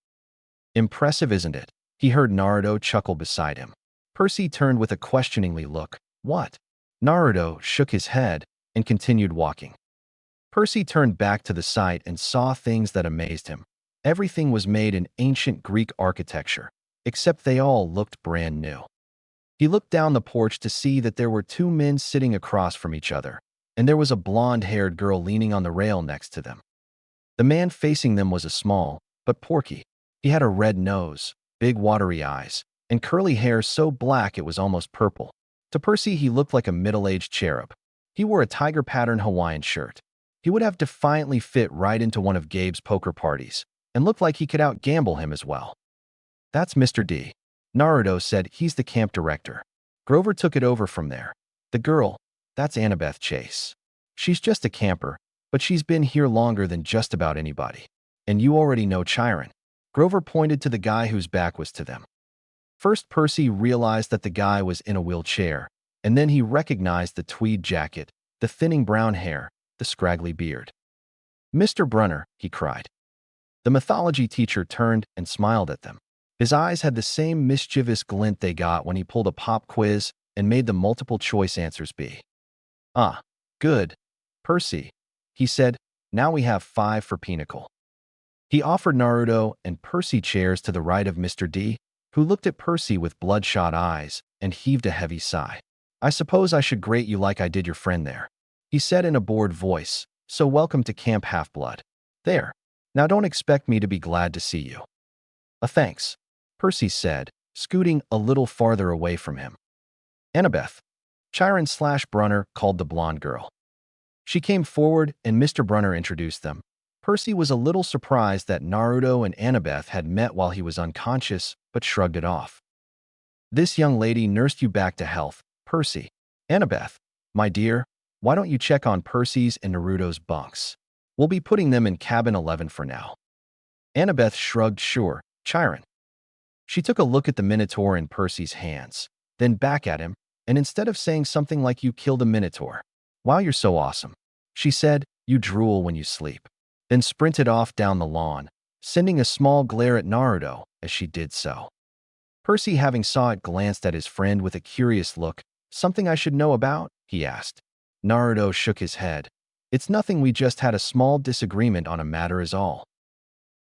Impressive, isn't it? He heard Naruto chuckle beside him. Percy turned with a questioningly look. What? Naruto shook his head and continued walking. Percy turned back to the site and saw things that amazed him. Everything was made in ancient Greek architecture, except they all looked brand new. He looked down the porch to see that there were two men sitting across from each other, and there was a blonde-haired girl leaning on the rail next to them. The man facing them was a small, but porky. He had a red nose, big watery eyes, and curly hair so black it was almost purple. To Percy, he looked like a middle-aged cherub. He wore a tiger-patterned Hawaiian shirt. He would have defiantly fit right into one of Gabe's poker parties, and looked like he could out-gamble him as well. That's Mr. D. Naruto said. He's the camp director. Grover took it over from there. The girl, that's Annabeth Chase. She's just a camper, but she's been here longer than just about anybody. And you already know Chiron. Grover pointed to the guy whose back was to them. First, Percy realized that the guy was in a wheelchair, and then he recognized the tweed jacket, the thinning brown hair, the scraggly beard. Mr. Brunner, he cried. The mythology teacher turned and smiled at them. His eyes had the same mischievous glint they got when he pulled a pop quiz and made the multiple choice answers be. Ah, good, Percy, he said. Now we have 5 for Pinnacle. He offered Naruto and Percy chairs to the right of Mr. D, who looked at Percy with bloodshot eyes and heaved a heavy sigh. I suppose I should grate you like I did your friend there, he said in a bored voice. So welcome to Camp Half-Blood. There. Now don't expect me to be glad to see you. Thanks, Percy said, scooting a little farther away from him. Annabeth. Chiron/Brunner called the blonde girl. She came forward and Mr. Brunner introduced them. Percy was a little surprised that Naruto and Annabeth had met while he was unconscious, but shrugged it off. This young lady nursed you back to health, Percy. Annabeth, my dear, why don't you check on Percy's and Naruto's bunks? We'll be putting them in cabin 11 for now. Annabeth shrugged. Sure, Chiron. She took a look at the Minotaur in Percy's hands, then back at him, and instead of saying something like you killed a Minotaur, wow, you're so awesome, she said, you drool when you sleep, then sprinted off down the lawn, sending a small glare at Naruto as she did so. Percy, having saw it, glanced at his friend with a curious look. Something I should know about? He asked. Naruto shook his head. It's nothing, we just had a small disagreement on a matter is all.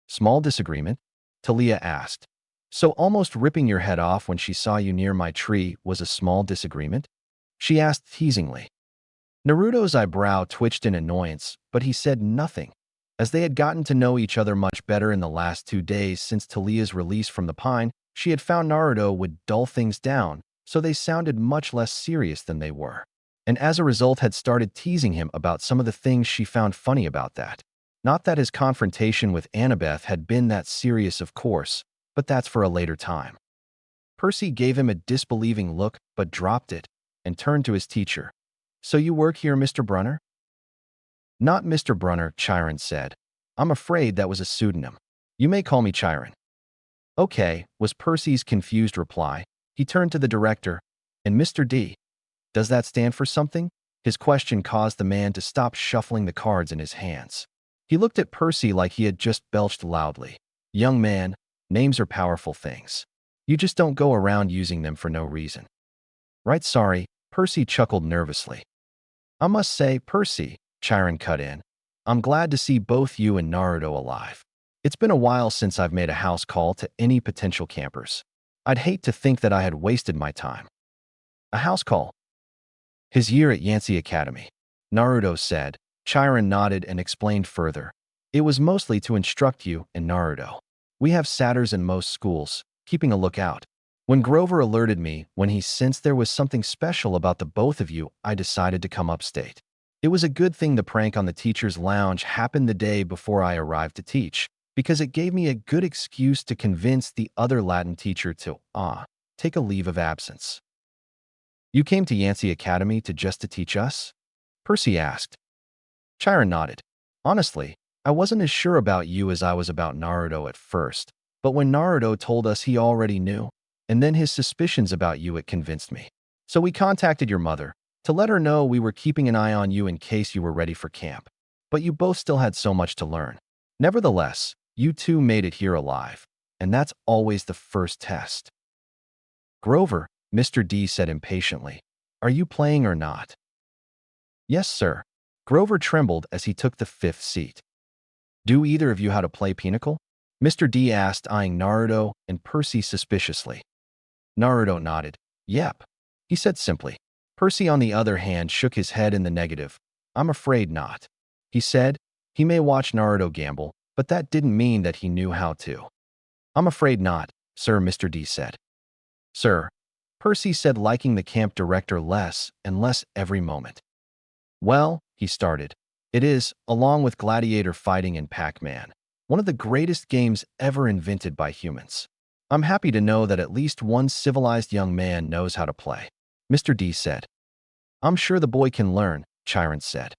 Small disagreement? Thalia asked. So almost ripping your head off when she saw you near my tree was a small disagreement? She asked teasingly. Naruto's eyebrow twitched in annoyance, but he said nothing. As they had gotten to know each other much better in the last 2 days since Thalia's release from the pine, she had found Naruto would dull things down, so they sounded much less serious than they were. And as a result had started teasing him about some of the things she found funny about that. Not that his confrontation with Annabeth had been that serious, of course, but that's for a later time. Percy gave him a disbelieving look, but dropped it, and turned to his teacher. So you work here, Mr. Brunner? Not Mr. Brunner, Chiron said. I'm afraid that was a pseudonym. You may call me Chiron. Okay, was Percy's confused reply. He turned to the director. And Mr. D. Does that stand for something? His question caused the man to stop shuffling the cards in his hands. He looked at Percy like he had just belched loudly. Young man, names are powerful things. You just don't go around using them for no reason. Right? Sorry, Percy chuckled nervously. I must say, Percy, Chiron cut in, I'm glad to see both you and Naruto alive. It's been a while since I've made a house call to any potential campers. I'd hate to think that I had wasted my time. A house call? His year at Yancey Academy, Naruto said. Chiron nodded and explained further. It was mostly to instruct you and Naruto. We have satyrs in most schools, keeping a lookout. When Grover alerted me, when he sensed there was something special about the both of you, I decided to come upstate. It was a good thing the prank on the teacher's lounge happened the day before I arrived to teach, because it gave me a good excuse to convince the other Latin teacher to, take a leave of absence. You came to Yancey Academy to teach us? Percy asked. Chiron nodded. Honestly, I wasn't as sure about you as I was about Naruto at first, but when Naruto told us he already knew, and then his suspicions about you, it convinced me. So we contacted your mother to let her know we were keeping an eye on you in case you were ready for camp. But you both still had so much to learn. Nevertheless, you two made it here alive, and that's always the first test. Grover, Mr. D said impatiently, are you playing or not? Yes, sir. Grover trembled as he took the fifth seat. Do either of you how to play Pinnacle? Mr. D asked, eyeing Naruto and Percy suspiciously. Naruto nodded. Yep, he said simply. Percy, on the other hand, shook his head in the negative. I'm afraid not. He said he may watch Naruto gamble, but that didn't mean that he knew how to. I'm afraid not, sir, Mr. D said. Sir, Percy said, liking the camp director less and less every moment. Well, he started, it is, along with gladiator fighting and Pac-Man, one of the greatest games ever invented by humans. I'm happy to know that at least one civilized young man knows how to play, Mr. D said. I'm sure the boy can learn, Chiron said.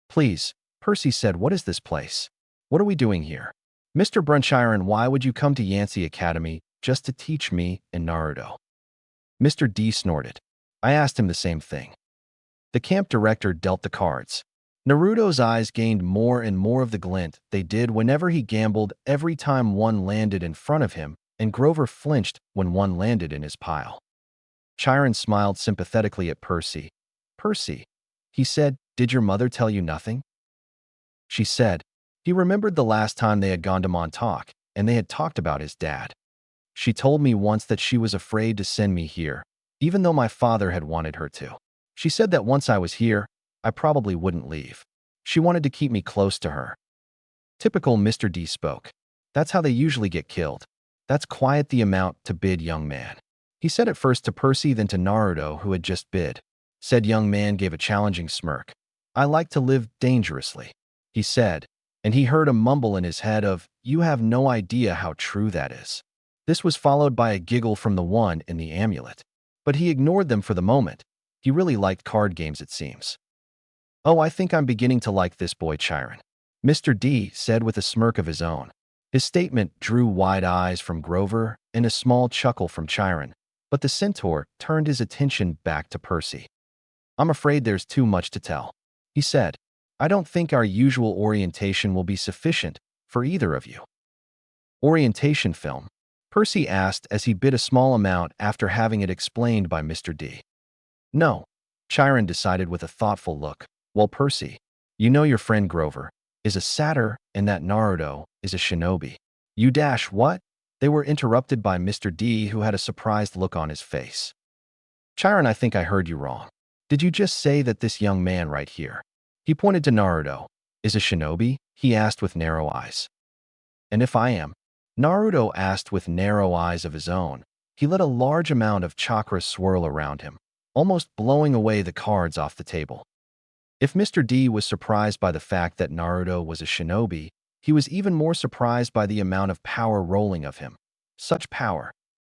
Please, Percy said, what is this place? What are we doing here? Mr. Brunchiron, why would you come to Yancey Academy just to teach me and Naruto? Mr. D snorted. I asked him the same thing. The camp director dealt the cards. Naruto's eyes gained more and more of the glint they did whenever he gambled every time one landed in front of him, and Grover flinched when one landed in his pile. Chiron smiled sympathetically at Percy. Percy, he said, did your mother tell you nothing? She said, he remembered the last time they had gone to Montauk, and they had talked about his dad. She told me once that she was afraid to send me here, even though my father had wanted her to. She said that once I was here, I probably wouldn't leave. She wanted to keep me close to her. Typical, Mr. D spoke. That's how they usually get killed. That's quite the amount to bid, young man. He said it first to Percy, then to Naruto, who had just bid. Said young man gave a challenging smirk. I like to live dangerously, he said, and he heard a mumble in his head of, you have no idea how true that is. This was followed by a giggle from the one in the amulet. But he ignored them for the moment. He really liked card games, it seems. Oh, I think I'm beginning to like this boy Chiron, Mr. D said with a smirk of his own. His statement drew wide eyes from Grover and a small chuckle from Chiron, but the centaur turned his attention back to Percy. I'm afraid there's too much to tell, he said. I don't think our usual orientation will be sufficient for either of you. Orientation film? Percy asked as he bid a small amount after having it explained by Mr. D. No, Chiron decided with a thoughtful look. Well, Percy, you know your friend Grover is a satyr and that Naruto is a shinobi. You dash what? They were interrupted by Mr. D, who had a surprised look on his face. Chiron, I think I heard you wrong. Did you just say that this young man right here, he pointed to Naruto, is a shinobi? He asked with narrow eyes. And if I am? Naruto asked with narrow eyes of his own. He let a large amount of chakra swirl around him, almost blowing away the cards off the table. If Mr. D was surprised by the fact that Naruto was a shinobi, he was even more surprised by the amount of power rolling of him. Such power,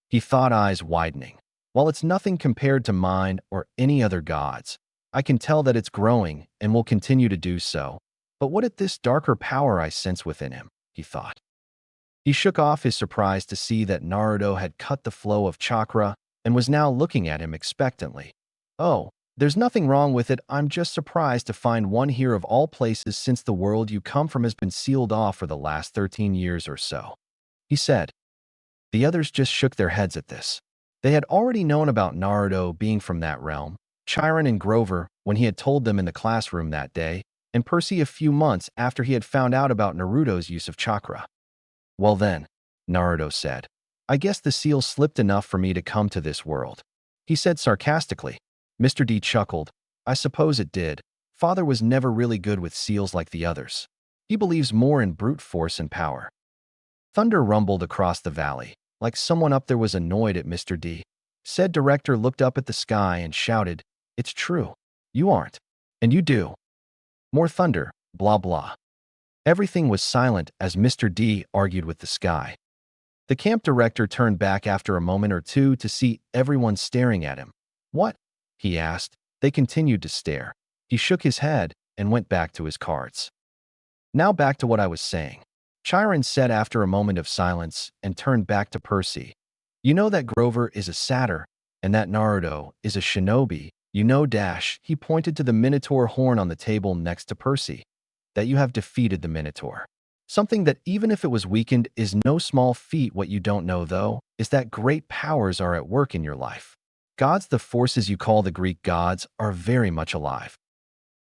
he thought, eyes widening. While it's nothing compared to mine or any other gods, I can tell that it's growing and will continue to do so. But what at this darker power I sense within him, he thought. He shook off his surprise to see that Naruto had cut the flow of chakra and was now looking at him expectantly. Oh, there's nothing wrong with it. I'm just surprised to find one here of all places, since the world you come from has been sealed off for the last 13 years or so, he said. The others just shook their heads at this. They had already known about Naruto being from that realm, Chiron and Grover when he had told them in the classroom that day, and Percy a few months after he had found out about Naruto's use of chakra. Well then, Naruto said, I guess the seal slipped enough for me to come to this world. He said sarcastically. Mr. D chuckled. I suppose it did. Father was never really good with seals like the others. He believes more in brute force and power. Thunder rumbled across the valley, like someone up there was annoyed at Mr. D. Said director looked up at the sky and shouted, It's true. You aren't. And you do. More thunder, blah blah. Everything was silent as Mr. D argued with the sky. The camp director turned back after a moment or two to see everyone staring at him. What? He asked. They continued to stare. He shook his head and went back to his cards. Now back to what I was saying. Chiron said after a moment of silence and turned back to Percy. You know that Grover is a satyr and that Naruto is a shinobi. You know he pointed to the Minotaur horn on the table next to Percy. That you have defeated the Minotaur. Something that even if it was weakened is no small feat. What you don't know, though, is that great powers are at work in your life. Gods, the forces you call the Greek gods, are very much alive.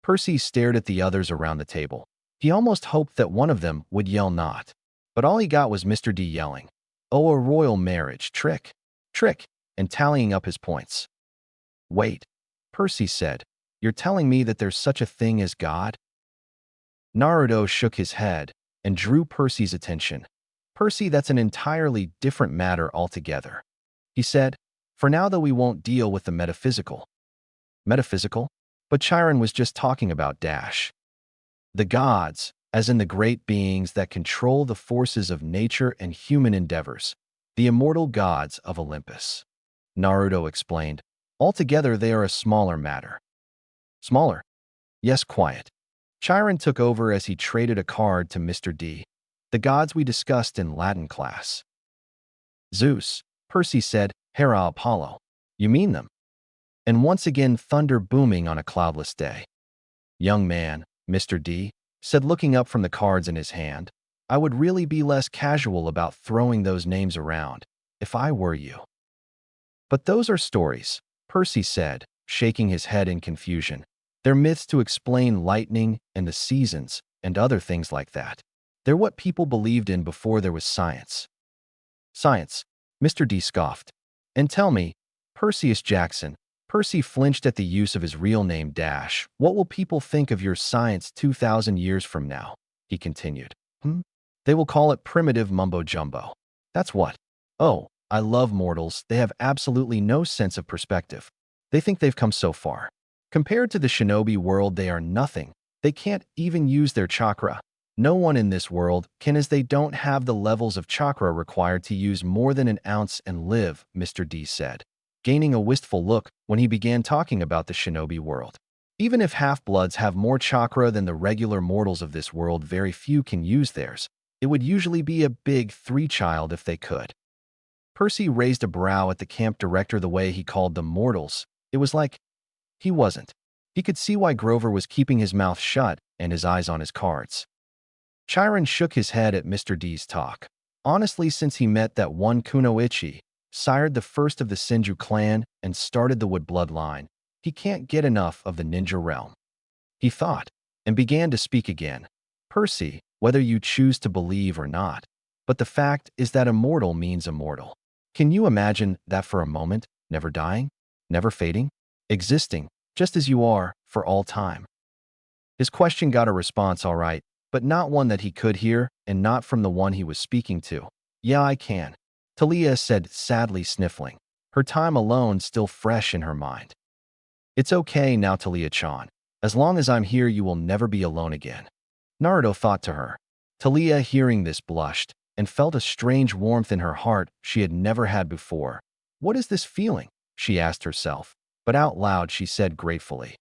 Percy stared at the others around the table. He almost hoped that one of them would yell not. But all he got was Mr. D yelling, Oh, a royal marriage, trick, and tallying up his points. Wait, Percy said, you're telling me that there's such a thing as God? Naruto shook his head and drew Percy's attention. Percy, that's an entirely different matter altogether. He said, for now though we won't deal with the metaphysical. Metaphysical? But Chiron was just talking about the gods, as in the great beings that control the forces of nature and human endeavors, the immortal gods of Olympus. Naruto explained, altogether they are a smaller matter. Smaller? Yes, quiet. Chiron took over as he traded a card to Mr. D. The gods we discussed in Latin class. Zeus, Percy said, Hera, Apollo. You mean them? And once again thunder booming on a cloudless day. Young man, Mr. D, said looking up from the cards in his hand, I would really be less casual about throwing those names around, if I were you. But those are stories, Percy said, shaking his head in confusion. They're myths to explain lightning and the seasons and other things like that. They're what people believed in before there was science. Science, Mr. D scoffed. And tell me, Perseus Jackson, Percy flinched at the use of his real name What will people think of your science 2,000 years from now? He continued. They will call it primitive mumbo-jumbo. That's what. Oh, I love mortals. They have absolutely no sense of perspective. They think they've come so far. Compared to the shinobi world, they are nothing. They can't even use their chakra. No one in this world can, as they don't have the levels of chakra required to use more than an ounce and live, Mr. D said, gaining a wistful look when he began talking about the shinobi world. Even if half-bloods have more chakra than the regular mortals of this world, very few can use theirs. It would usually be a big three-child if they could. Percy raised a brow at the camp director the way he called them mortals. It was like he wasn't. He could see why Grover was keeping his mouth shut and his eyes on his cards. Chiron shook his head at Mr. D's talk. Honestly, since he met that one Kunoichi, sired the first of the Senju clan and started the Wood bloodline, he can't get enough of the ninja realm. He thought, and began to speak again. Percy, whether you choose to believe or not, but the fact is that immortal means immortal. Can you imagine that for a moment, never dying, never fading, existing, just as you are, for all time? His question got a response all right, but not one that he could hear, and not from the one he was speaking to. Yeah, I can, Thalia said, sadly sniffling, her time alone still fresh in her mind. It's okay now, Thalia-chan. As long as I'm here, you will never be alone again. Naruto thought to her. Thalia, hearing this, blushed, and felt a strange warmth in her heart she had never had before. What is this feeling? She asked herself, but out loud she said gratefully,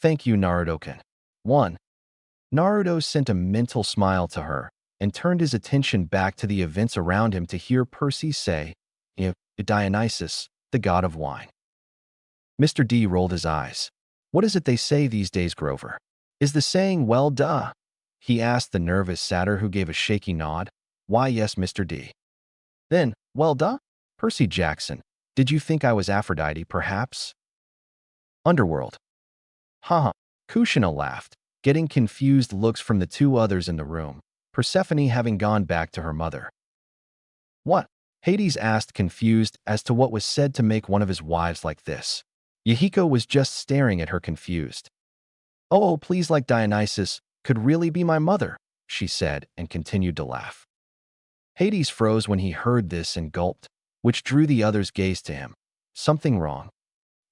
Thank you, Naruto-kun. 1. Naruto sent a mental smile to her and turned his attention back to the events around him to hear Percy say, Dionysus, the god of wine. Mr. D rolled his eyes. What is it they say these days, Grover? Is the saying, well, duh? He asked the nervous satyr, who gave a shaky nod. Why, yes, Mr. D. Then, well duh? Percy Jackson, did you think I was Aphrodite, perhaps? Underworld. Haha. Kushina laughed, getting confused looks from the two others in the room, Persephone having gone back to her mother. What? Hades asked, confused as to what was said to make one of his wives like this. Yahiko was just staring at her confused. Oh, please, like Dionysus, could really be my mother, she said, and continued to laugh. Hades froze when he heard this and gulped, which drew the others' gaze to him. Something wrong?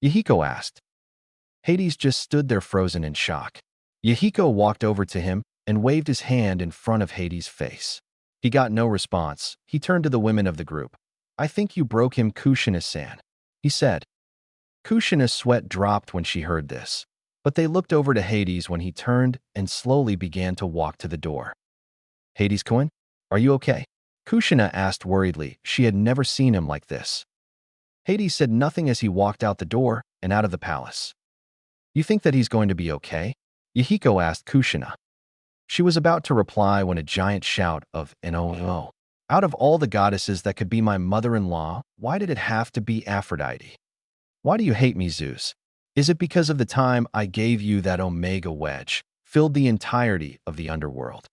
Yahiko asked. Hades just stood there frozen in shock. Yahiko walked over to him and waved his hand in front of Hades' face. He got no response. He turned to the women of the group. I think you broke him, Kushina-san, he said. Kushina's sweat dropped when she heard this, but they looked over to Hades when he turned and slowly began to walk to the door. Hades-kun, are you okay? Kushina asked worriedly. She had never seen him like this. Hades said nothing as he walked out the door and out of the palace. You think that he's going to be okay? Yahiko asked Kushina. She was about to reply when a giant shout of "No! Out of all the goddesses that could be my mother-in-law, why did it have to be Aphrodite? Why do you hate me, Zeus? Is it because of the time I gave you that Omega wedge, filled the entirety of the underworld?"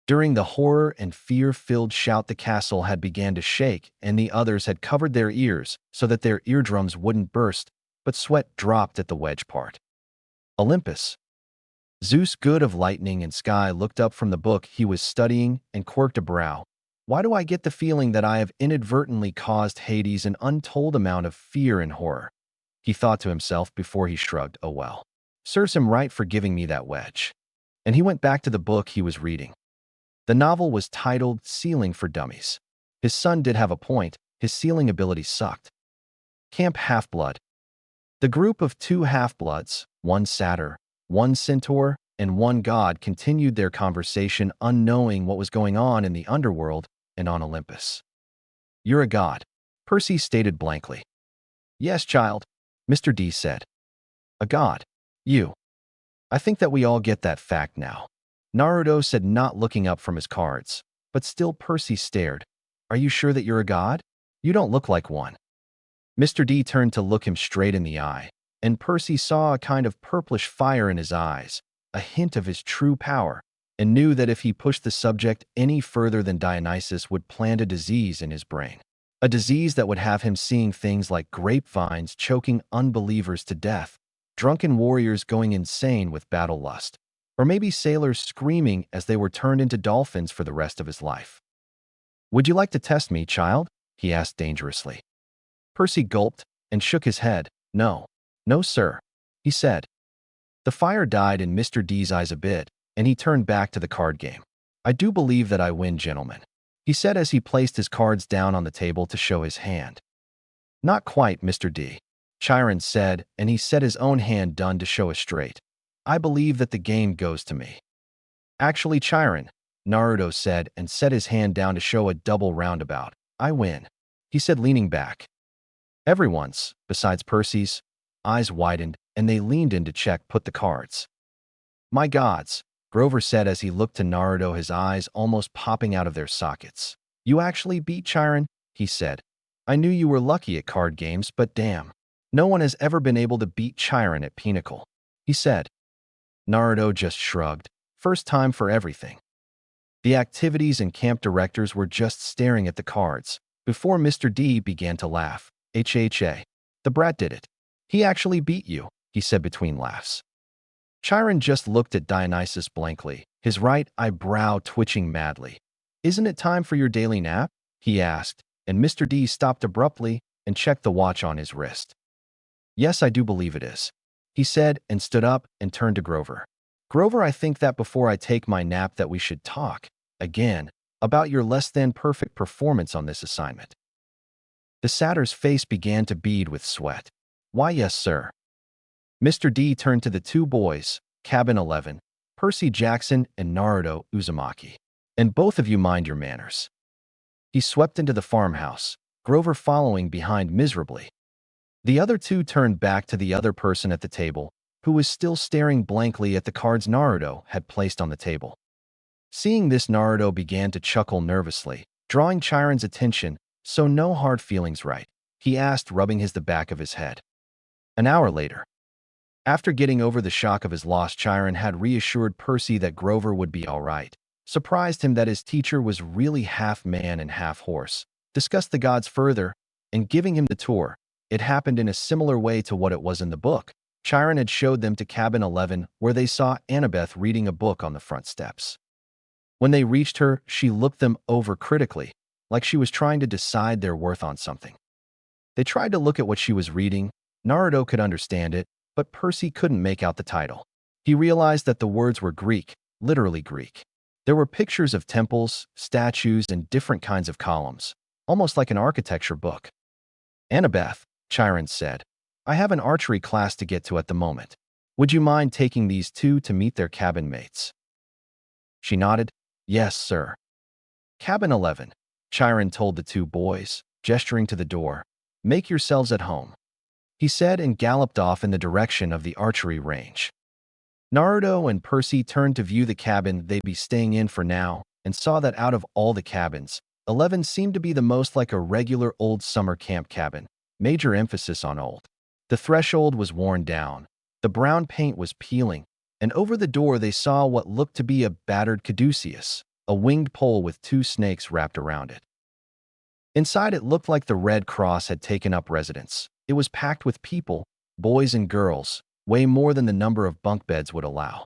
During the horror and fear-filled shout, the castle had began to shake, and the others had covered their ears so that their eardrums wouldn't burst, but sweat dropped at the wedge part. Olympus. Zeus, god of lightning and sky, looked up from the book he was studying and quirked a brow. Why do I get the feeling that I have inadvertently caused Hades an untold amount of fear and horror? He thought to himself before he shrugged. Oh well. Serves him right for giving me that wedge. And he went back to the book he was reading. The novel was titled Sealing for Dummies. His son did have a point. His sealing ability sucked. Camp Half-Blood. The group of two half-bloods, one satyr, one centaur, and one god, continued their conversation, unknowing what was going on in the underworld and on Olympus. You're a god, Percy stated blankly. Yes, child, Mr. D said. A god. You. I think that we all get that fact now, Naruto said, not looking up from his cards. But still Percy stared. Are you sure that you're a god? You don't look like one. Mr. D turned to look him straight in the eye, and Percy saw a kind of purplish fire in his eyes, a hint of his true power, and knew that if he pushed the subject any further than Dionysus would plant a disease in his brain. A disease that would have him seeing things like grapevines choking unbelievers to death, drunken warriors going insane with battle lust, or maybe sailors screaming as they were turned into dolphins for the rest of his life. Would you like to test me, child? He asked dangerously. Percy gulped and shook his head. No. No, sir, he said. The fire died in Mr. D's eyes a bit, and he turned back to the card game. I do believe that I win, gentlemen, he said as he placed his cards down on the table to show his hand. Not quite, Mr. D, Chiron said, and he set his own hand down to show a straight. I believe that the game goes to me. Actually, Chiron, Naruto said, and set his hand down to show a double roundabout. I win, he said, leaning back. Everyone's, besides Percy's, eyes widened, and they leaned in to check put the cards. My gods, Grover said as he looked to Naruto, his eyes almost popping out of their sockets. You actually beat Chiron, he said. I knew you were lucky at card games, but damn. No one has ever been able to beat Chiron at Pinnacle, he said. Naruto just shrugged. First time for everything. The activities and camp directors were just staring at the cards before Mr. D began to laugh. HHA. The brat did it. He actually beat you, he said between laughs. Chiron just looked at Dionysus blankly, his right eyebrow twitching madly. Isn't it time for your daily nap? He asked, and Mr. D stopped abruptly and checked the watch on his wrist. Yes, I do believe it is, he said, and stood up and turned to Grover. Grover, I think that before I take my nap that we should talk, again, about your less-than-perfect performance on this assignment. The satyr's face began to bead with sweat. Why, yes, sir. Mr. D turned to the two boys, Cabin 11, Percy Jackson and Naruto Uzumaki. And both of you mind your manners. He swept into the farmhouse, Grover following behind miserably. The other two turned back to the other person at the table, who was still staring blankly at the cards Naruto had placed on the table. Seeing this, Naruto began to chuckle nervously, drawing Chiron's attention So no hard feelings, right? He asked, rubbing the back of his head. An hour later, after getting over the shock of his loss, Chiron had reassured Percy that Grover would be all right, surprised him that his teacher was really half man and half horse, discussed the gods further, and giving him the tour. It happened in a similar way to what it was in the book. Chiron had showed them to cabin 11, where they saw Annabeth reading a book on the front steps. When they reached her, she looked them over critically, like she was trying to decide their worth on something. They tried to look at what she was reading. Naruto could understand it, but Percy couldn't make out the title. He realized that the words were Greek, literally Greek. There were pictures of temples, statues, and different kinds of columns, almost like an architecture book. Annabeth, Chiron said, I have an archery class to get to at the moment. Would you mind taking these two to meet their cabin mates? She nodded. Yes, sir. Cabin 11, Chiron told the two boys, gesturing to the door. Make yourselves at home, he said, and galloped off in the direction of the archery range. Naruto and Percy turned to view the cabin they'd be staying in for now and saw that out of all the cabins, 11 seemed to be the most like a regular old summer camp cabin, major emphasis on old. The threshold was worn down, the brown paint was peeling, and over the door they saw what looked to be a battered caduceus, a winged pole with two snakes wrapped around it. Inside it looked like the Red Cross had taken up residence. It was packed with people, boys and girls, way more than the number of bunk beds would allow.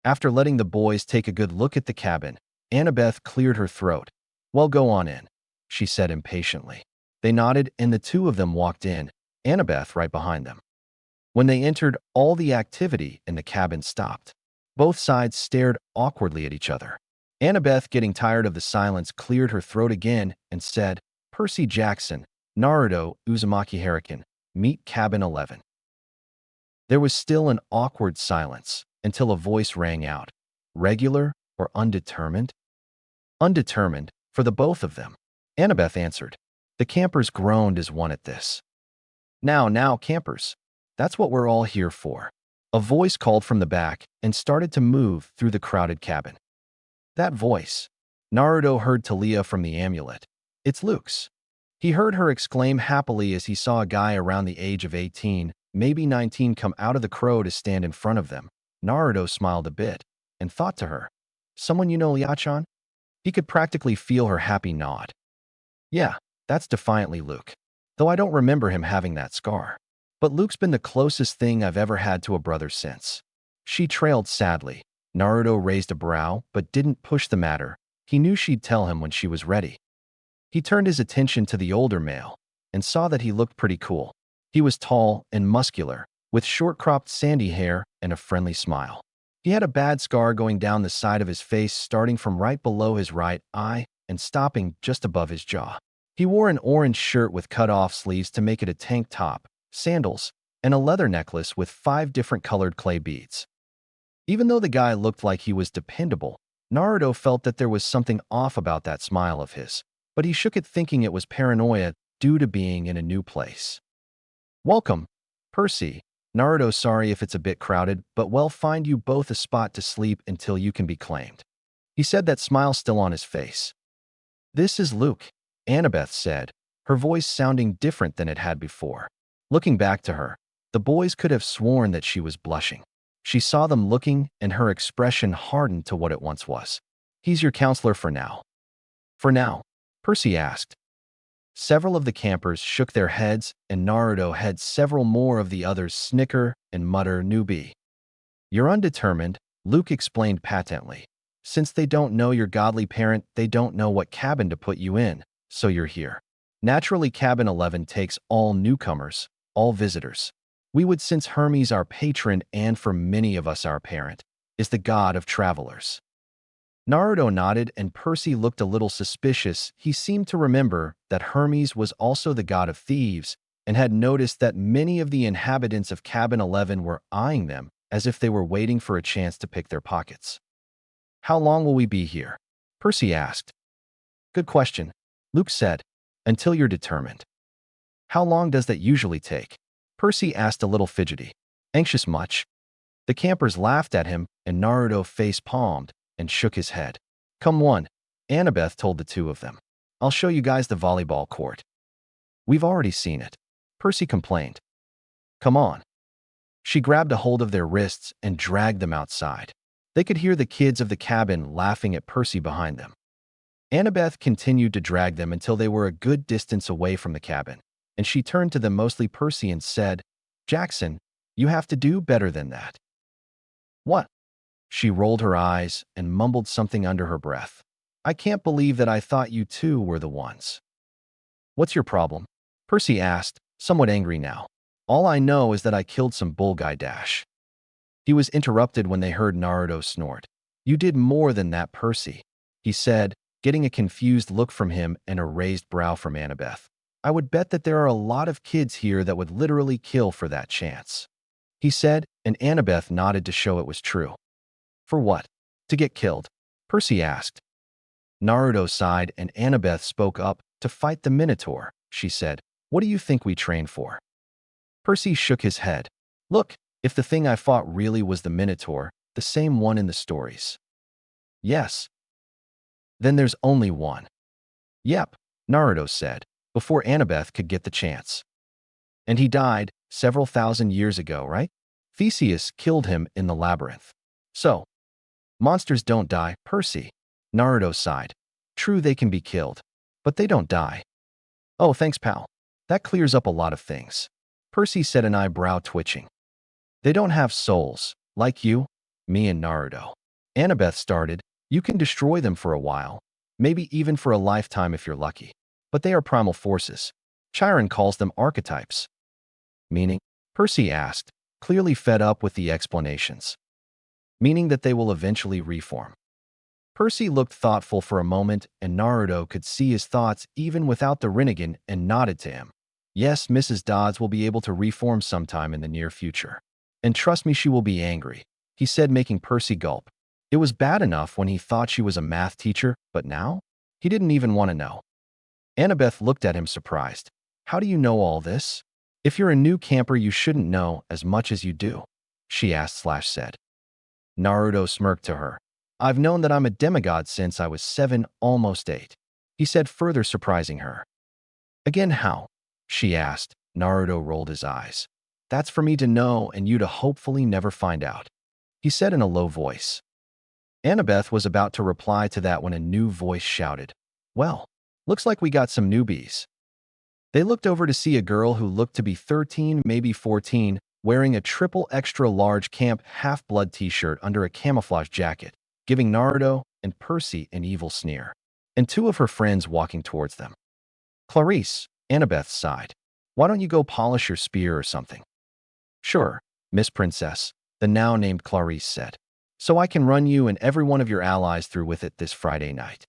After letting the boys take a good look at the cabin, Annabeth cleared her throat. Well, go on in, she said impatiently. They nodded, and the two of them walked in, Annabeth right behind them. When they entered, all the activity in the cabin stopped. Both sides stared awkwardly at each other. Annabeth, getting tired of the silence, cleared her throat again and said, Percy Jackson, Naruto, Uzumaki Hurricane, meet cabin 11. There was still an awkward silence until a voice rang out. Regular or undetermined? Undetermined, for the both of them, Annabeth answered. The campers groaned as one at this. Now, campers. That's what we're all here for. A voice called from the back and started to move through the crowded cabin. That voice. Naruto heard Thalia from the amulet. It's Luke's. He heard her exclaim happily as he saw a guy around the age of 18, maybe 19, come out of the crow to stand in front of them. Naruto smiled a bit and thought to her, someone you know, Liachan? He could practically feel her happy nod. Yeah, that's defiantly Luke. Though I don't remember him having that scar. But Luke's been the closest thing I've ever had to a brother since. She trailed sadly. Naruto raised a brow, but didn't push the matter. He knew she'd tell him when she was ready. He turned his attention to the older male and saw that he looked pretty cool. He was tall and muscular, with short-cropped sandy hair and a friendly smile. He had a bad scar going down the side of his face, starting from right below his right eye and stopping just above his jaw. He wore an orange shirt with cut-off sleeves to make it a tank top, sandals, and a leather necklace with 5 different colored clay beads. Even though the guy looked like he was dependable, Naruto felt that there was something off about that smile of his, but he shook it, thinking it was paranoia due to being in a new place. Welcome, Percy. Naruto, sorry if it's a bit crowded, but we'll find you both a spot to sleep until you can be claimed. He said, that smile still on his face. This is Luke, Annabeth said, her voice sounding different than it had before. Looking back to her, the boys could have sworn that she was blushing. She saw them looking, and her expression hardened to what it once was. He's your counselor for now. For now? Percy asked. Several of the campers shook their heads, and Naruto had several more of the others snicker and mutter, newbie. You're undetermined, Luke explained patently. Since they don't know your godly parent, they don't know what cabin to put you in, so you're here. Naturally, cabin 11 takes all newcomers, all visitors. We would, since Hermes, our patron, and for many of us our parent, is the god of travelers. Naruto nodded, and Percy looked a little suspicious. He seemed to remember that Hermes was also the god of thieves and had noticed that many of the inhabitants of cabin 11 were eyeing them as if they were waiting for a chance to pick their pockets. How long will we be here? Percy asked. Good question, Luke said. Until you're determined. How long does that usually take? Percy asked, a little fidgety. Anxious much? The campers laughed at him, and Naruto face-palmed and shook his head. Come one, Annabeth told the two of them. I'll show you guys the volleyball court. We've already seen it, Percy complained. Come on. She grabbed a hold of their wrists and dragged them outside. They could hear the kids of the cabin laughing at Percy behind them. Annabeth continued to drag them until they were a good distance away from the cabin, and she turned to them, mostly Percy, and said, Jackson, you have to do better than that. What? She rolled her eyes and mumbled something under her breath. I can't believe that I thought you two were the ones. What's your problem? Percy asked, somewhat angry now. All I know is that I killed some bull guy dash. He was interrupted when they heard Naruto snort. You did more than that, Percy, he said, getting a confused look from him and a raised brow from Annabeth. I would bet that there are a lot of kids here that would literally kill for that chance, he said, and Annabeth nodded to show it was true. For what? To get killed? Percy asked. Naruto sighed and Annabeth spoke up. To fight the Minotaur, she said. What do you think we trained for? Percy shook his head. Look, if the thing I fought really was the Minotaur, the same one in the stories. Yes. Then there's only one. Yep, Naruto said, before Annabeth could get the chance. And he died several thousand years ago, right? Theseus killed him in the labyrinth. So, monsters don't die, Percy. Naruto sighed. True, they can be killed, but they don't die. Oh, thanks, pal. That clears up a lot of things, Percy said, an eyebrow twitching. They don't have souls, like you, me, and Naruto. Annabeth started. You can destroy them for a while, maybe even for a lifetime if you're lucky. But they are primal forces. Chiron calls them archetypes. Meaning? Percy asked, clearly fed up with the explanations. Meaning that they will eventually reform. Percy looked thoughtful for a moment, and Naruto could see his thoughts even without the Rinnegan and nodded to him. Yes, Mrs. Dodds will be able to reform sometime in the near future. And trust me, she will be angry, he said, making Percy gulp. It was bad enough when he thought she was a math teacher, but now? He didn't even want to know. Annabeth looked at him surprised. How do you know all this? If you're a new camper, you shouldn't know as much as you do, she asked/said. Naruto smirked to her. I've known that I'm a demigod since I was 7, almost 8, he said, further surprising her. Again, how? She asked. Naruto rolled his eyes. That's for me to know and you to hopefully never find out, he said in a low voice. Annabeth was about to reply to that when a new voice shouted, Well, looks like we got some newbies. They looked over to see a girl who looked to be 13, maybe 14, wearing a triple extra large Camp Half-Blood t-shirt under a camouflage jacket, giving Naruto and Percy an evil sneer, and 2 of her friends walking towards them. Clarice, Annabeth sighed. Why don't you go polish your spear or something? Sure, Miss Princess, the now named Clarice said. So I can run you and every one of your allies through with it this Friday night.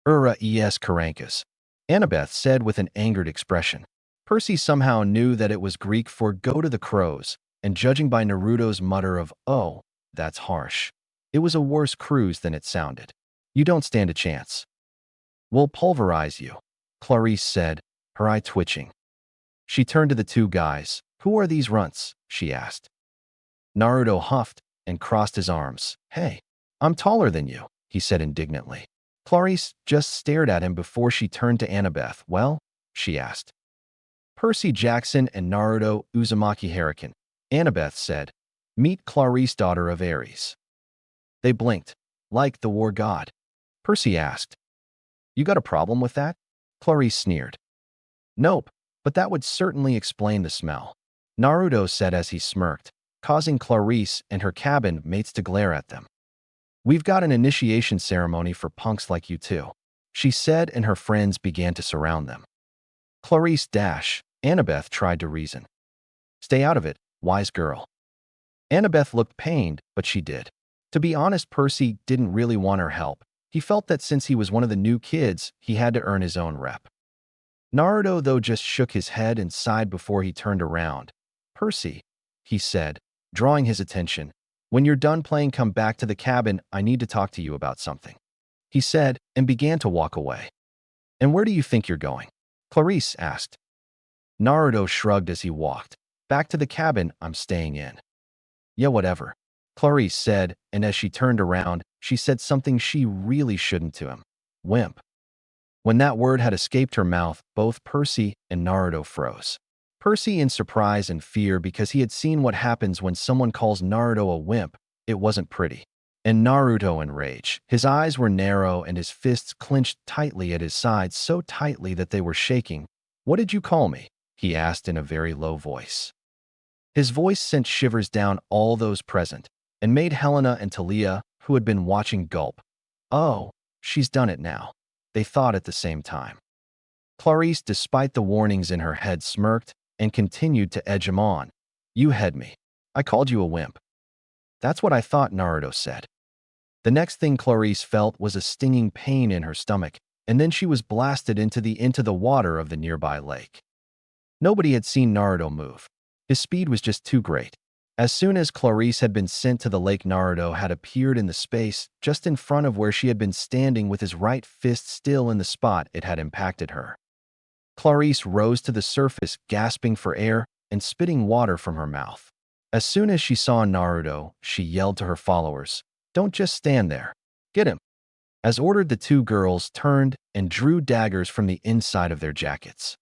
Es Karankas, Annabeth said with an angered expression. Percy somehow knew that it was Greek for go to the crows, and judging by Naruto's mutter of, oh, that's harsh, it was a worse cruise than it sounded. You don't stand a chance. We'll pulverize you, Clarice said, her eye twitching. She turned to the 2 guys. Who are these runts? She asked. Naruto huffed and crossed his arms. Hey, I'm taller than you, he said indignantly. Clarice just stared at him before she turned to Annabeth. Well, she asked. Percy Jackson and Naruto Uzumaki Hurricane, Annabeth said. Meet Clarice, daughter of Aries. They blinked. Like the war god? Percy asked. You got a problem with that? Clarice sneered. Nope, but that would certainly explain the smell, Naruto said as he smirked, causing Clarice and her cabin mates to glare at them. We've got an initiation ceremony for punks like you two, she said, and her friends began to surround them. Clarice Annabeth tried to reason. Stay out of it, wise girl. Annabeth looked pained, but she did. To be honest, Percy didn't really want her help. He felt that since he was one of the new kids, he had to earn his own rep. Naruto, though, just shook his head and sighed before he turned around. Percy, he said, drawing his attention. When you're done playing, come back to the cabin. I need to talk to you about something, he said, and began to walk away. And where do you think you're going? Clarice asked. Naruto shrugged as he walked. Back to the cabin I'm staying in. Yeah, whatever, Clarice said, and as she turned around, she said something she really shouldn't to him. Wimp. When that word had escaped her mouth, both Percy and Naruto froze. Percy in surprise and fear because he had seen what happens when someone calls Naruto a wimp. It wasn't pretty. And Naruto in rage. His eyes were narrow and his fists clenched tightly at his sides, so tightly that they were shaking. "What did you call me?" he asked in a very low voice. His voice sent shivers down all those present and made Helena and Thalia, who had been watching, gulp. "Oh, she's done it now," they thought at the same time. Clarice, despite the warnings in her head, smirked and continued to edge him on. "You had me. I called you a wimp." "That's what I thought," Naruto said. The next thing Clarice felt was a stinging pain in her stomach, and then she was blasted into the water of the nearby lake. Nobody had seen Naruto move. His speed was just too great. As soon as Clarice had been sent to the lake, Naruto had appeared in the space just in front of where she had been standing, with his right fist still in the spot it had impacted her. Clarice rose to the surface, gasping for air and spitting water from her mouth. As soon as she saw Naruto, she yelled to her followers, "Don't just stand there. Get him." As ordered, the two girls turned and drew daggers from the inside of their jackets.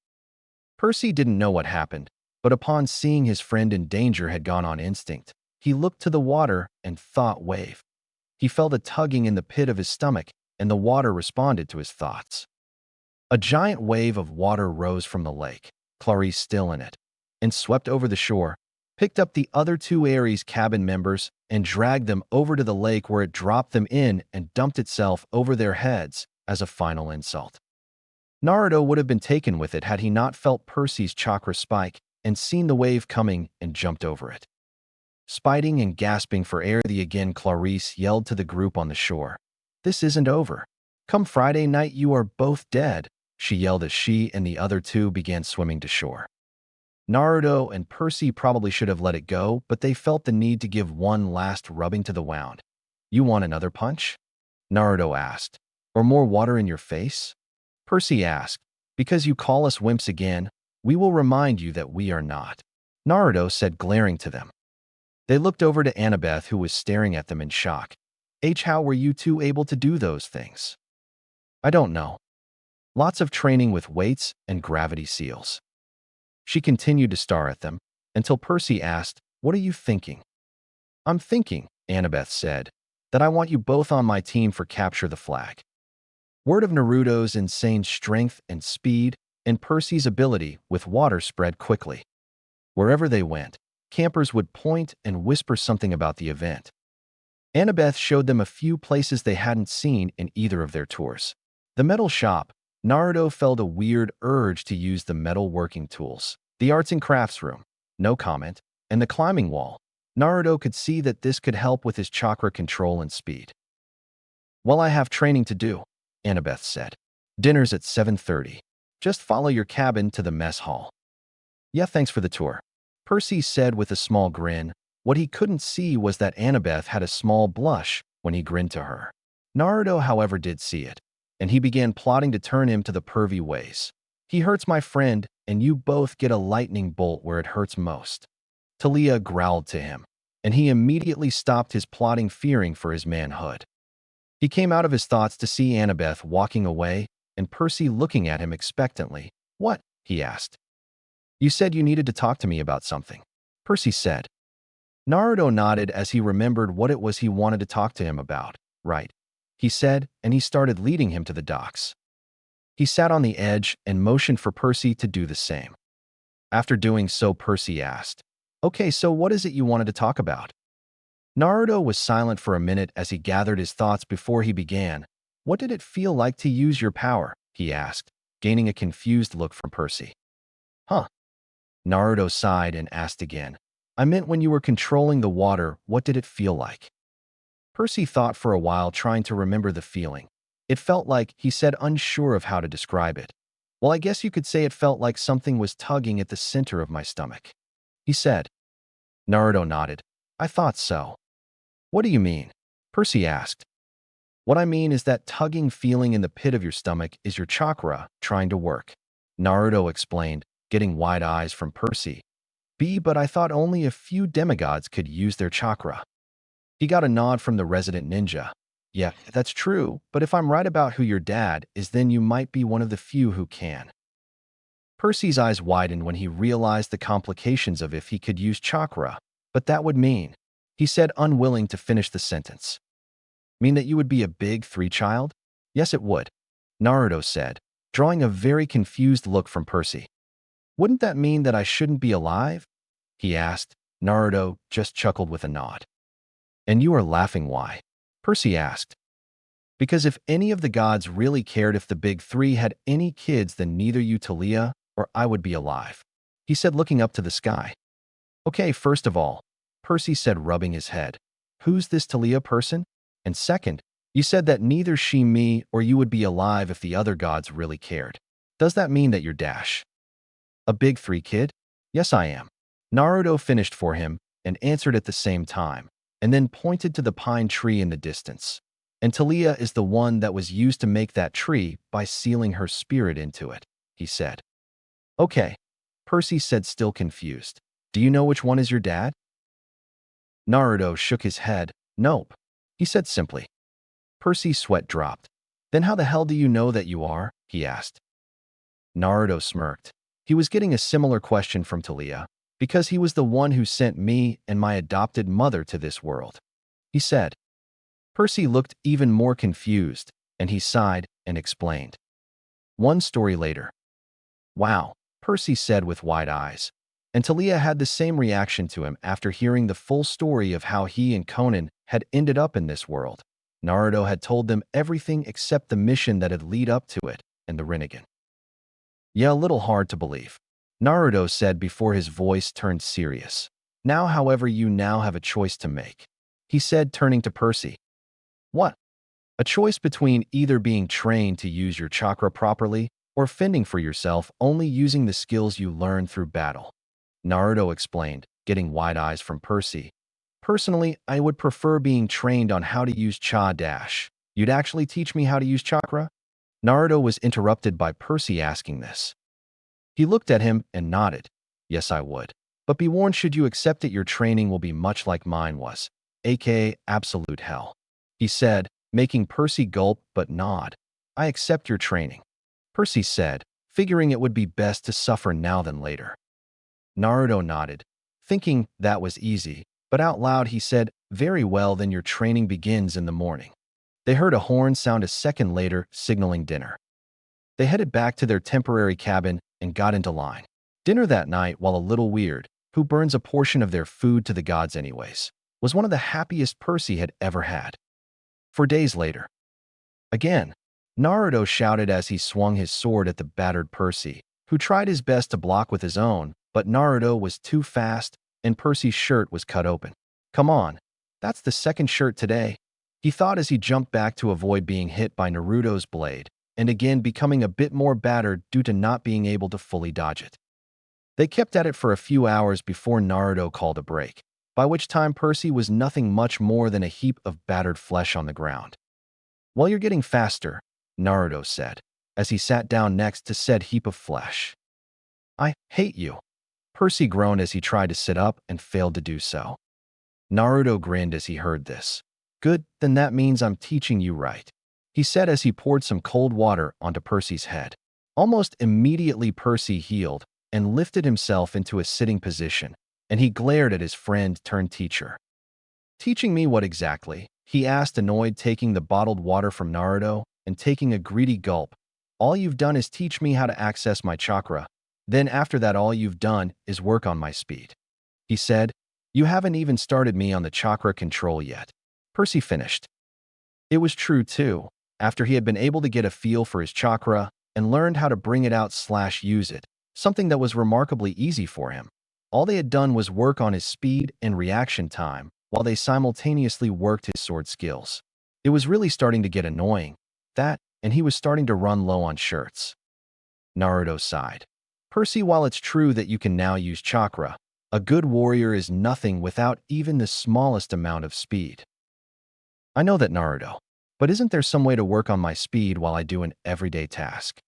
Percy didn't know what happened, but upon seeing his friend in danger had gone on instinct. He looked to the water and thought wave. He felt a tugging in the pit of his stomach, and the water responded to his thoughts. A giant wave of water rose from the lake, Clarice still in it, and swept over the shore, picked up the other two Aries cabin members, and dragged them over to the lake, where it dropped them in and dumped itself over their heads as a final insult. Naruto would have been taken with it had he not felt Percy's chakra spike and seen the wave coming and jumped over it. Spiting and gasping for air again, Clarice yelled to the group on the shore, "This isn't over. Come Friday night, you are both dead," she yelled as she and the other two began swimming to shore. Naruto and Percy probably should have let it go, but they felt the need to give one last rubbing to the wound. "You want another punch?" Naruto asked. "Or more water in your face?" Percy asked. "Because you call us wimps again, we will remind you that we are not," Naruto said, glaring to them. They looked over to Annabeth, who was staring at them in shock. "How were you two able to do those things?" "I don't know. Lots of training with weights and gravity seals." She continued to stare at them until Percy asked, "What are you thinking?" "I'm thinking," Annabeth said, "that I want you both on my team for Capture the Flag." Word of Naruto's insane strength and speed and Percy's ability with water spread quickly. Wherever they went, campers would point and whisper something about the event. Annabeth showed them a few places they hadn't seen in either of their tours. The metal shop. Naruto felt a weird urge to use the metal working tools. The arts and crafts room. No comment. And the climbing wall. Naruto could see that this could help with his chakra control and speed. "Well, I have training to do," Annabeth said. "Dinner's at 7:30. Just follow your cabin to the mess hall." "Yeah, thanks for the tour," Percy said with a small grin. What he couldn't see was that Annabeth had a small blush when he grinned to her. Naruto, however, did see it, and he began plotting to turn him to the pervy ways. "He hurts my friend, and you both get a lightning bolt where it hurts most," Thalia growled to him, and he immediately stopped his plotting, fearing for his manhood. He came out of his thoughts to see Annabeth walking away and Percy looking at him expectantly. "What?" he asked. "You said you needed to talk to me about something," Percy said. Naruto nodded as he remembered what it was he wanted to talk to him about. "Right," he said, and he started leading him to the docks. He sat on the edge and motioned for Percy to do the same. After doing so, Percy asked, "Okay, so what is it you wanted to talk about?" Naruto was silent for a minute as he gathered his thoughts before he began. "What did it feel like to use your power?" he asked, gaining a confused look from Percy. "Huh?" Naruto sighed and asked again. "I meant when you were controlling the water, what did it feel like?" Percy thought for a while, trying to remember the feeling. "It felt like," he said, unsure of how to describe it. "Well, I guess you could say it felt like something was tugging at the center of my stomach," he said. Naruto nodded. "I thought so." "What do you mean?" Percy asked. "What I mean is that tugging feeling in the pit of your stomach is your chakra trying to work," Naruto explained, getting wide eyes from Percy. But I thought only a few demigods could use their chakra." He got a nod from the resident ninja. Yeah, that's true, but if I'm right about who your dad is, then you might be one of the few who can. Percy's eyes widened when he realized the complications of if he could use chakra, but that would mean, he said, unwilling to finish the sentence. Mean that you would be a big three child? Yes, it would, Naruto said, drawing a very confused look from Percy. Wouldn't that mean that I shouldn't be alive? He asked. Naruto just chuckled with a nod. And you are laughing why? Percy asked. Because if any of the gods really cared if the big three had any kids, then neither you, Thalia, or I would be alive, he said, looking up to the sky. Okay, first of all, Percy said, rubbing his head. Who's this Thalia person? And second, you said that neither she, me, or you would be alive if the other gods really cared. Does that mean that you're Dash? A big three kid? Yes, I am. Naruto finished for him and answered at the same time, and then pointed to the pine tree in the distance. And Thalia is the one that was used to make that tree by sealing her spirit into it, he said. Okay, Percy said, still confused. Do you know which one is your dad? Naruto shook his head. Nope, he said simply. Percy's sweat dropped. Then how the hell do you know that you are? He asked. Naruto smirked. He was getting a similar question from Thalia, because he was the one who sent me and my adopted mother to this world, he said. Percy looked even more confused, and he sighed and explained. One story later. Wow, Percy said with wide eyes, and Thalia had the same reaction to him after hearing the full story of how he and Conan had ended up in this world. Naruto had told them everything except the mission that had led up to it and the Rinnegan. Yeah, a little hard to believe, Naruto said before his voice turned serious. Now, however, you now have a choice to make, he said, turning to Percy. What? A choice between either being trained to use your chakra properly or fending for yourself only using the skills you learned through battle, Naruto explained, getting wide eyes from Percy. Personally, I would prefer being trained on how to use Cha Dash. You'd actually teach me how to use chakra? Naruto was interrupted by Percy asking this. He looked at him and nodded. Yes, I would. But be warned, should you accept it, your training will be much like mine was, aka absolute hell, he said, making Percy gulp but nod. I accept your training, Percy said, figuring it would be best to suffer now than later. Naruto nodded, thinking that was easy, but out loud he said, very well, then your training begins in the morning. They heard a horn sound a second later, signaling dinner. They headed back to their temporary cabin and got into line. Dinner that night, while a little weird, who burns a portion of their food to the gods anyways, was one of the happiest Percy had ever had. 4 days later. Again, Naruto shouted as he swung his sword at the battered Percy, who tried his best to block with his own, but Naruto was too fast and Percy's shirt was cut open. Come on, that's the second shirt today, he thought as he jumped back to avoid being hit by Naruto's blade, and again becoming a bit more battered due to not being able to fully dodge it. They kept at it for a few hours before Naruto called a break, by which time Percy was nothing much more than a heap of battered flesh on the ground. Well, you're getting faster, Naruto said, as he sat down next to said heap of flesh. I hate you, Percy groaned as he tried to sit up and failed to do so. Naruto grinned as he heard this. Good, then that means I'm teaching you right, he said as he poured some cold water onto Percy's head. Almost immediately Percy healed and lifted himself into a sitting position, and he glared at his friend-turned-teacher. Teaching me what exactly? He asked, annoyed, taking the bottled water from Naruto and taking a greedy gulp. All you've done is teach me how to access my chakra. Then after that, all you've done is work on my speed, he said. You haven't even started me on the chakra control yet, Percy finished. It was true too. After he had been able to get a feel for his chakra and learned how to bring it out/use it, something that was remarkably easy for him, all they had done was work on his speed and reaction time while they simultaneously worked his sword skills. It was really starting to get annoying, that, and he was starting to run low on shirts. Naruto sighed. Percy, while it's true that you can now use chakra, a good warrior is nothing without even the smallest amount of speed. I know that, Naruto, but isn't there some way to work on my speed while I do an everyday task?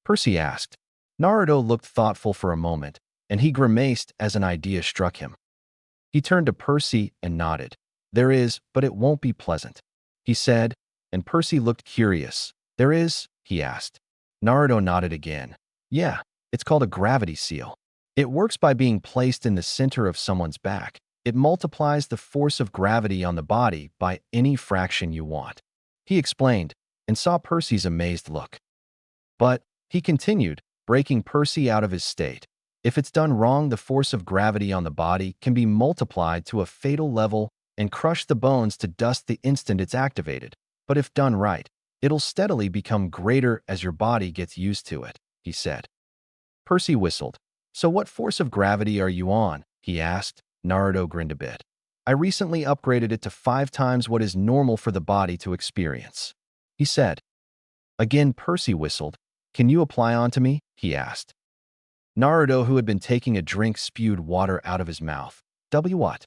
Percy asked. Naruto looked thoughtful for a moment, and he grimaced as an idea struck him. He turned to Percy and nodded. There is, but it won't be pleasant, he said, and Percy looked curious. There is? He asked. Naruto nodded again. Yeah, it's called a gravity seal. It works by being placed in the center of someone's back. It multiplies the force of gravity on the body by any fraction you want. He explained, and saw Percy's amazed look. But, he continued, breaking Percy out of his state. If it's done wrong, the force of gravity on the body can be multiplied to a fatal level and crush the bones to dust the instant it's activated. But if done right, it'll steadily become greater as your body gets used to it, he said. Percy whistled. So what force of gravity are you on? He asked. Naruto grinned a bit. I recently upgraded it to 5 times what is normal for the body to experience, he said. Again, Percy whistled. Can you apply onto me? He asked. Naruto, who had been taking a drink, spewed water out of his mouth. What?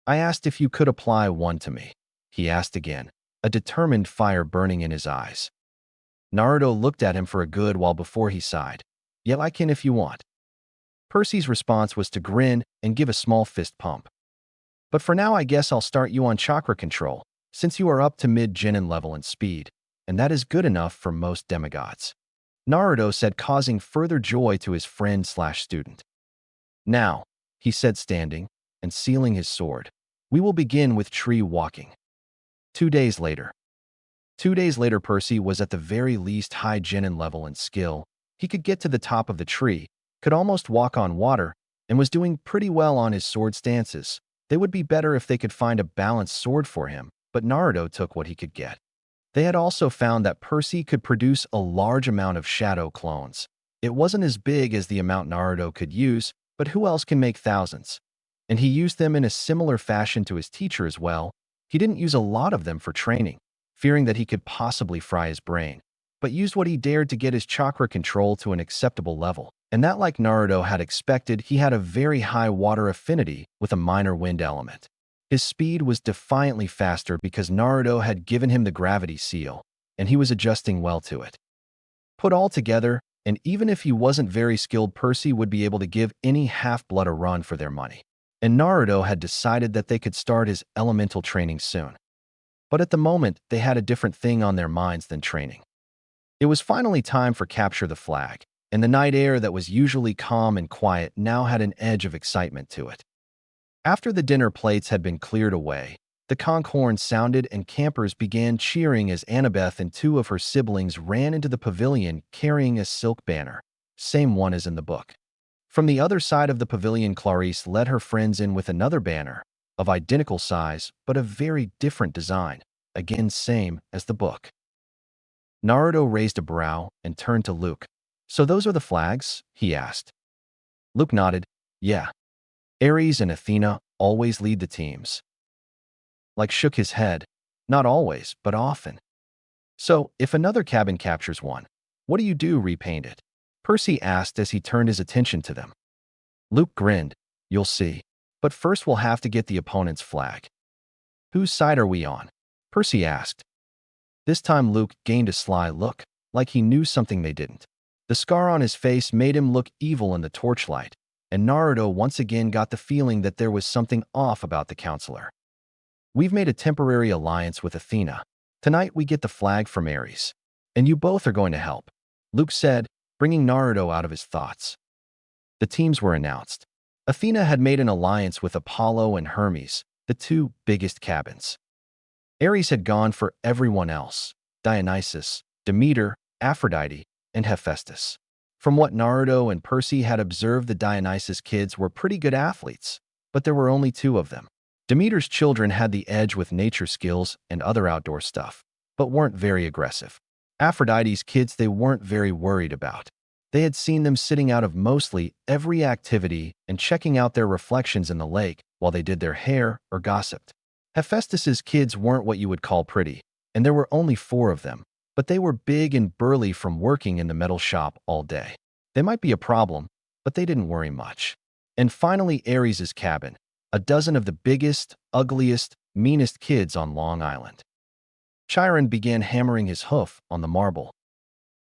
I asked if you could apply one to me, he asked again, a determined fire burning in his eyes. Naruto looked at him for a good while before he sighed. Yeah, I can if you want. Percy's response was to grin and give a small fist pump. But for now, I guess I'll start you on chakra control, since you are up to mid-genin level in speed, and that is good enough for most demigods, Naruto said, causing further joy to his friend/student. Now, he said, standing and sealing his sword, we will begin with tree walking. 2 days later. 2 days later, Percy was at the very least high genin level in skill. He could get to the top of the tree, could almost walk on water, and was doing pretty well on his sword stances. They would be better if they could find a balanced sword for him, but Naruto took what he could get. They had also found that Percy could produce a large amount of shadow clones. It wasn't as big as the amount Naruto could use, but who else can make thousands? And he used them in a similar fashion to his teacher as well. He didn't use a lot of them for training, fearing that he could possibly fry his brain, but used what he dared to get his chakra control to an acceptable level. And that, like Naruto had expected, he had a very high water affinity with a minor wind element. His speed was defiantly faster because Naruto had given him the gravity seal, and he was adjusting well to it. Put all together, and even if he wasn't very skilled, Percy would be able to give any half-blood a run for their money. And Naruto had decided that they could start his elemental training soon. But at the moment, they had a different thing on their minds than training. It was finally time for Capture the Flag, and the night air that was usually calm and quiet now had an edge of excitement to it. After the dinner plates had been cleared away, the conch horn sounded and campers began cheering as Annabeth and 2 of her siblings ran into the pavilion carrying a silk banner, same one as in the book. From the other side of the pavilion, Clarice led her friends in with another banner, of identical size but of very different design, again same as the book. Naruto raised a brow and turned to Luke. So those are the flags? He asked. Luke nodded. Yeah. Aries and Athena always lead the teams. Like shook his head. Not always, but often. So, if another cabin captures one, what do you do? Repaint it? Percy asked as he turned his attention to them. Luke grinned. You'll see. But first we'll have to get the opponent's flag. Whose side are we on? Percy asked. This time Luke gained a sly look, like he knew something they didn't. The scar on his face made him look evil in the torchlight, and Naruto once again got the feeling that there was something off about the counselor. We've made a temporary alliance with Athena. Tonight we get the flag from Aries. And you both are going to help, Luke said, bringing Naruto out of his thoughts. The teams were announced. Athena had made an alliance with Apollo and Hermes, the 2 biggest cabins. Aries had gone for everyone else, Dionysus, Demeter, Aphrodite, and Hephaestus. From what Naruto and Percy had observed, the Dionysus kids were pretty good athletes, but there were only 2 of them. Demeter's children had the edge with nature skills and other outdoor stuff, but weren't very aggressive. Aphrodite's kids they weren't very worried about. They had seen them sitting out of mostly every activity and checking out their reflections in the lake while they did their hair or gossiped. Hephaestus's kids weren't what you would call pretty, and there were only 4 of them, but they were big and burly from working in the metal shop all day. They might be a problem, but they didn't worry much. And finally, Aries' cabin, a dozen of the biggest, ugliest, meanest kids on Long Island. Chiron began hammering his hoof on the marble.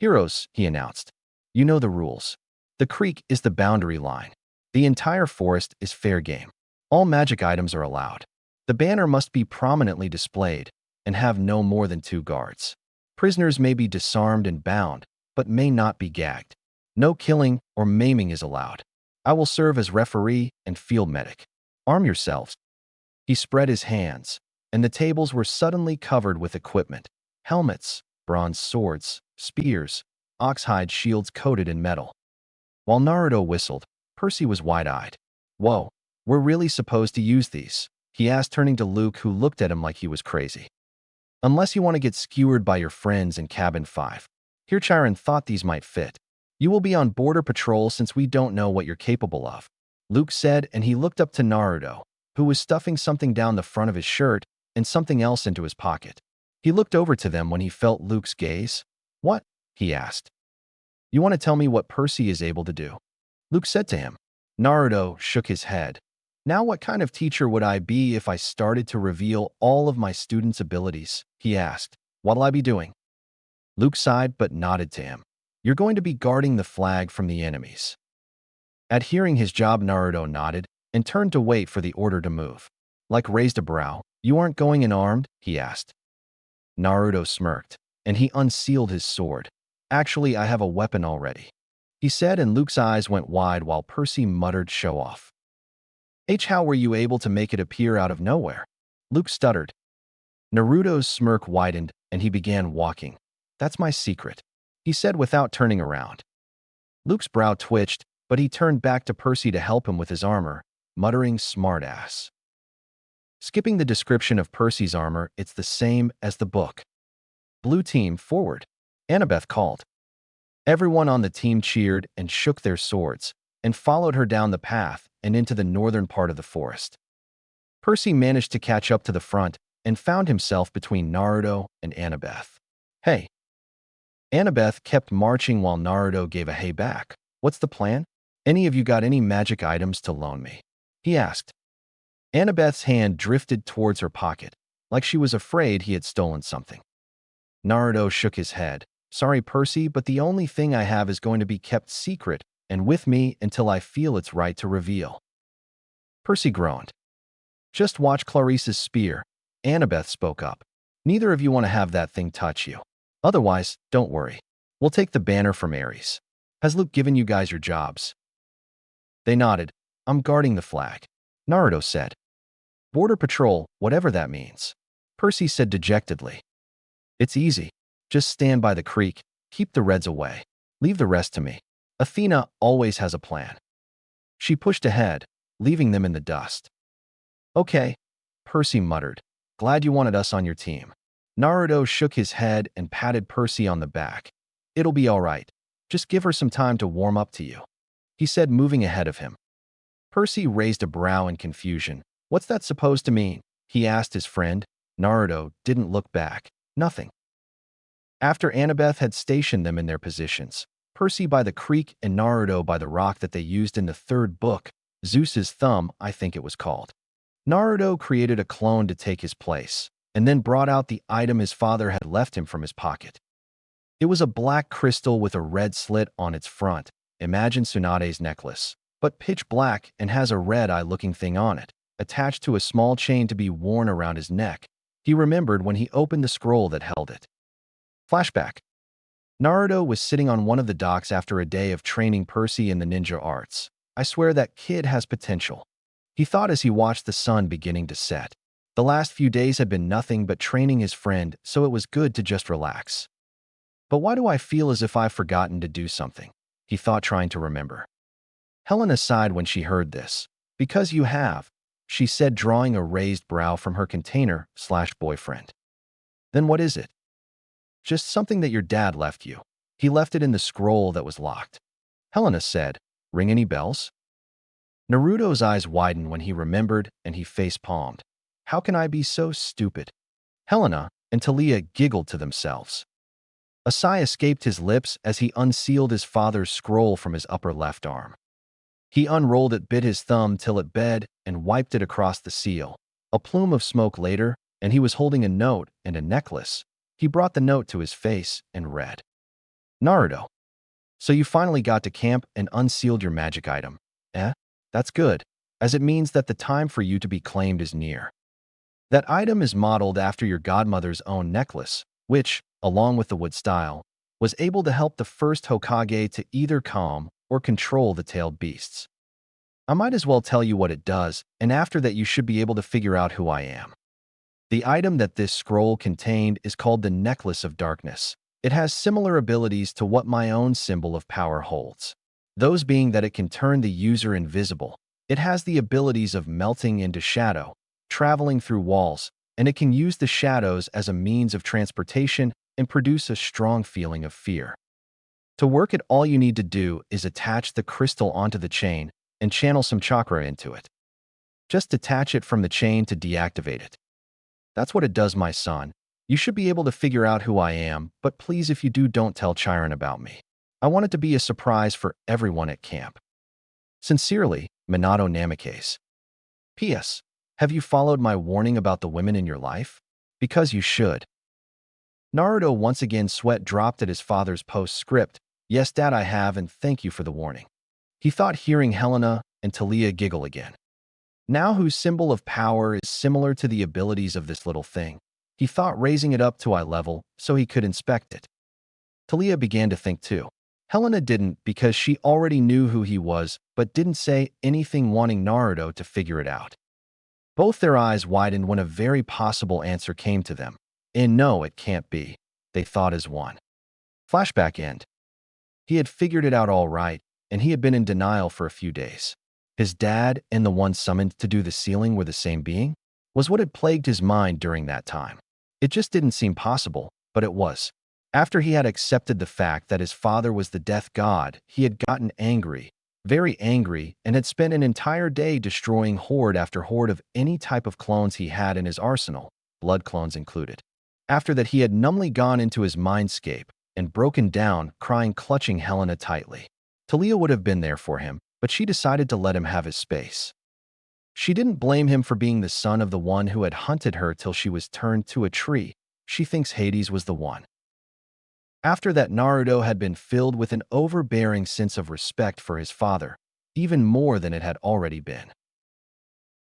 Heroes, he announced. You know the rules. The creek is the boundary line. The entire forest is fair game. All magic items are allowed. The banner must be prominently displayed, and have no more than 2 guards. Prisoners may be disarmed and bound, but may not be gagged. No killing or maiming is allowed. I will serve as referee and field medic. Arm yourselves." He spread his hands, and the tables were suddenly covered with equipment: helmets, bronze swords, spears, oxhide shields coated in metal. While Naruto whistled, Percy was wide-eyed. "Whoa, we're really supposed to use these?" he asked, turning to Luke, who looked at him like he was crazy. "Unless you want to get skewered by your friends in Cabin 5. Hirchiron thought these might fit. You will be on border patrol since we don't know what you're capable of," Luke said, and he looked up to Naruto, who was stuffing something down the front of his shirt and something else into his pocket. He looked over to them when he felt Luke's gaze. "What?" he asked. "You want to tell me what Percy is able to do?" Luke said to him. Naruto shook his head. "Now what kind of teacher would I be if I started to reveal all of my students' abilities?" he asked. "What'll I be doing?" Luke sighed but nodded to him. "You're going to be guarding the flag from the enemies." At hearing his job, Naruto nodded and turned to wait for the order to move. Like raised a brow. "You aren't going in armed?" he asked. Naruto smirked, and he unsealed his sword. "Actually, I have a weapon already," he said, and Luke's eyes went wide while Percy muttered, "Show off." How were you able to make it appear out of nowhere?" Luke stuttered. Naruto's smirk widened, and he began walking. "That's my secret," he said without turning around. Luke's brow twitched, but he turned back to Percy to help him with his armor, muttering, "Smartass." Skipping the description of Percy's armor, it's the same as the book. "Blue team, forward," Annabeth called. Everyone on the team cheered and shook their swords, and followed her down the path and into the northern part of the forest. Percy managed to catch up to the front and found himself between Naruto and Annabeth. "Hey." Annabeth kept marching while Naruto gave a hey back. "What's the plan? Any of you got any magic items to loan me?" he asked. Annabeth's hand drifted towards her pocket, like she was afraid he had stolen something. Naruto shook his head. "Sorry, Percy, but the only thing I have is going to be kept secret and with me until I feel it's right to reveal." Percy groaned. "Just watch Clarice's spear," Annabeth spoke up. "Neither of you want to have that thing touch you. Otherwise, don't worry. We'll take the banner from Aries. Has Luke given you guys your jobs?" They nodded. "I'm guarding the flag," Naruto said. "Border patrol, whatever that means," Percy said dejectedly. "It's easy. Just stand by the creek, keep the Reds away. Leave the rest to me. Athena always has a plan." She pushed ahead, leaving them in the dust. "Okay," Percy muttered. "Glad you wanted us on your team." Naruto shook his head and patted Percy on the back. "It'll be all right. Just give her some time to warm up to you," he said, moving ahead of him. Percy raised a brow in confusion. "What's that supposed to mean?" he asked his friend. Naruto didn't look back. "Nothing." After Annabeth had stationed them in their positions, Percy by the creek and Naruto by the rock that they used in the third book, Zeus's thumb, I think it was called. Naruto created a clone to take his place, and then brought out the item his father had left him from his pocket. It was a black crystal with a red slit on its front. Imagine Tsunade's necklace, but pitch black and has a red eye-looking thing on it, attached to a small chain to be worn around his neck. He remembered when he opened the scroll that held it. Flashback. Naruto was sitting on one of the docks after a day of training Percy in the ninja arts. "I swear that kid has potential," he thought as he watched the sun beginning to set. The last few days had been nothing but training his friend, so it was good to just relax. "But why do I feel as if I've forgotten to do something?" he thought, trying to remember. Helena sighed when she heard this. "Because you have," she said, drawing a raised brow from her container/boyfriend. "Then what is it?" "Just something that your dad left you. He left it in the scroll that was locked," Helena said. "Ring any bells?" Naruto's eyes widened when he remembered, and he face-palmed. "How can I be so stupid?" Helena and Thalia giggled to themselves. A sigh escaped his lips as he unsealed his father's scroll from his upper left arm. He unrolled it, bit his thumb till it bled, and wiped it across the seal. A plume of smoke later, and he was holding a note and a necklace. He brought the note to his face and read. "Naruto. So you finally got to camp and unsealed your magic item. That's good, as it means that the time for you to be claimed is near. That item is modeled after your godmother's own necklace, which, along with the wood style, was able to help the first Hokage to either calm or control the tailed beasts. I might as well tell you what it does, and after that you should be able to figure out who I am. The item that this scroll contained is called the Necklace of Darkness. It has similar abilities to what my own symbol of power holds. Those being that it can turn the user invisible. It has the abilities of melting into shadow, traveling through walls, and it can use the shadows as a means of transportation and produce a strong feeling of fear. To work it, all you need to do is attach the crystal onto the chain and channel some chakra into it. Just detach it from the chain to deactivate it. That's what it does, my son. You should be able to figure out who I am, but please, if you do, don't tell Chiron about me. I want it to be a surprise for everyone at camp. Sincerely, Minato Namikaze. P.S. Have you followed my warning about the women in your life? Because you should. Naruto once again sweat dropped at his father's postscript. Yes, Dad, I have, and thank you for the warning. He thought hearing Helena and Thalia giggle again. Now whose symbol of power is similar to the abilities of this little thing, he thought raising it up to eye level so he could inspect it. Thalia began to think too. Helena didn't because she already knew who he was, but didn't say anything, wanting Naruto to figure it out. Both their eyes widened when a very possible answer came to them. And no, it can't be, they thought as one. Flashback end. He had figured it out all right, and he had been in denial for a few days. His dad and the one summoned to do the sealing were the same being? Was what had plagued his mind during that time. It just didn't seem possible, but it was. After he had accepted the fact that his father was the death god, he had gotten angry, very angry, and had spent an entire day destroying horde after horde of any type of clones he had in his arsenal, blood clones included. After that, he had numbly gone into his mindscape and broken down, crying, clutching Helena tightly. Thalia would have been there for him, but she decided to let him have his space. She didn't blame him for being the son of the one who had hunted her till she was turned to a tree. She thinks Hades was the one. After that, Naruto had been filled with an overbearing sense of respect for his father, even more than it had already been.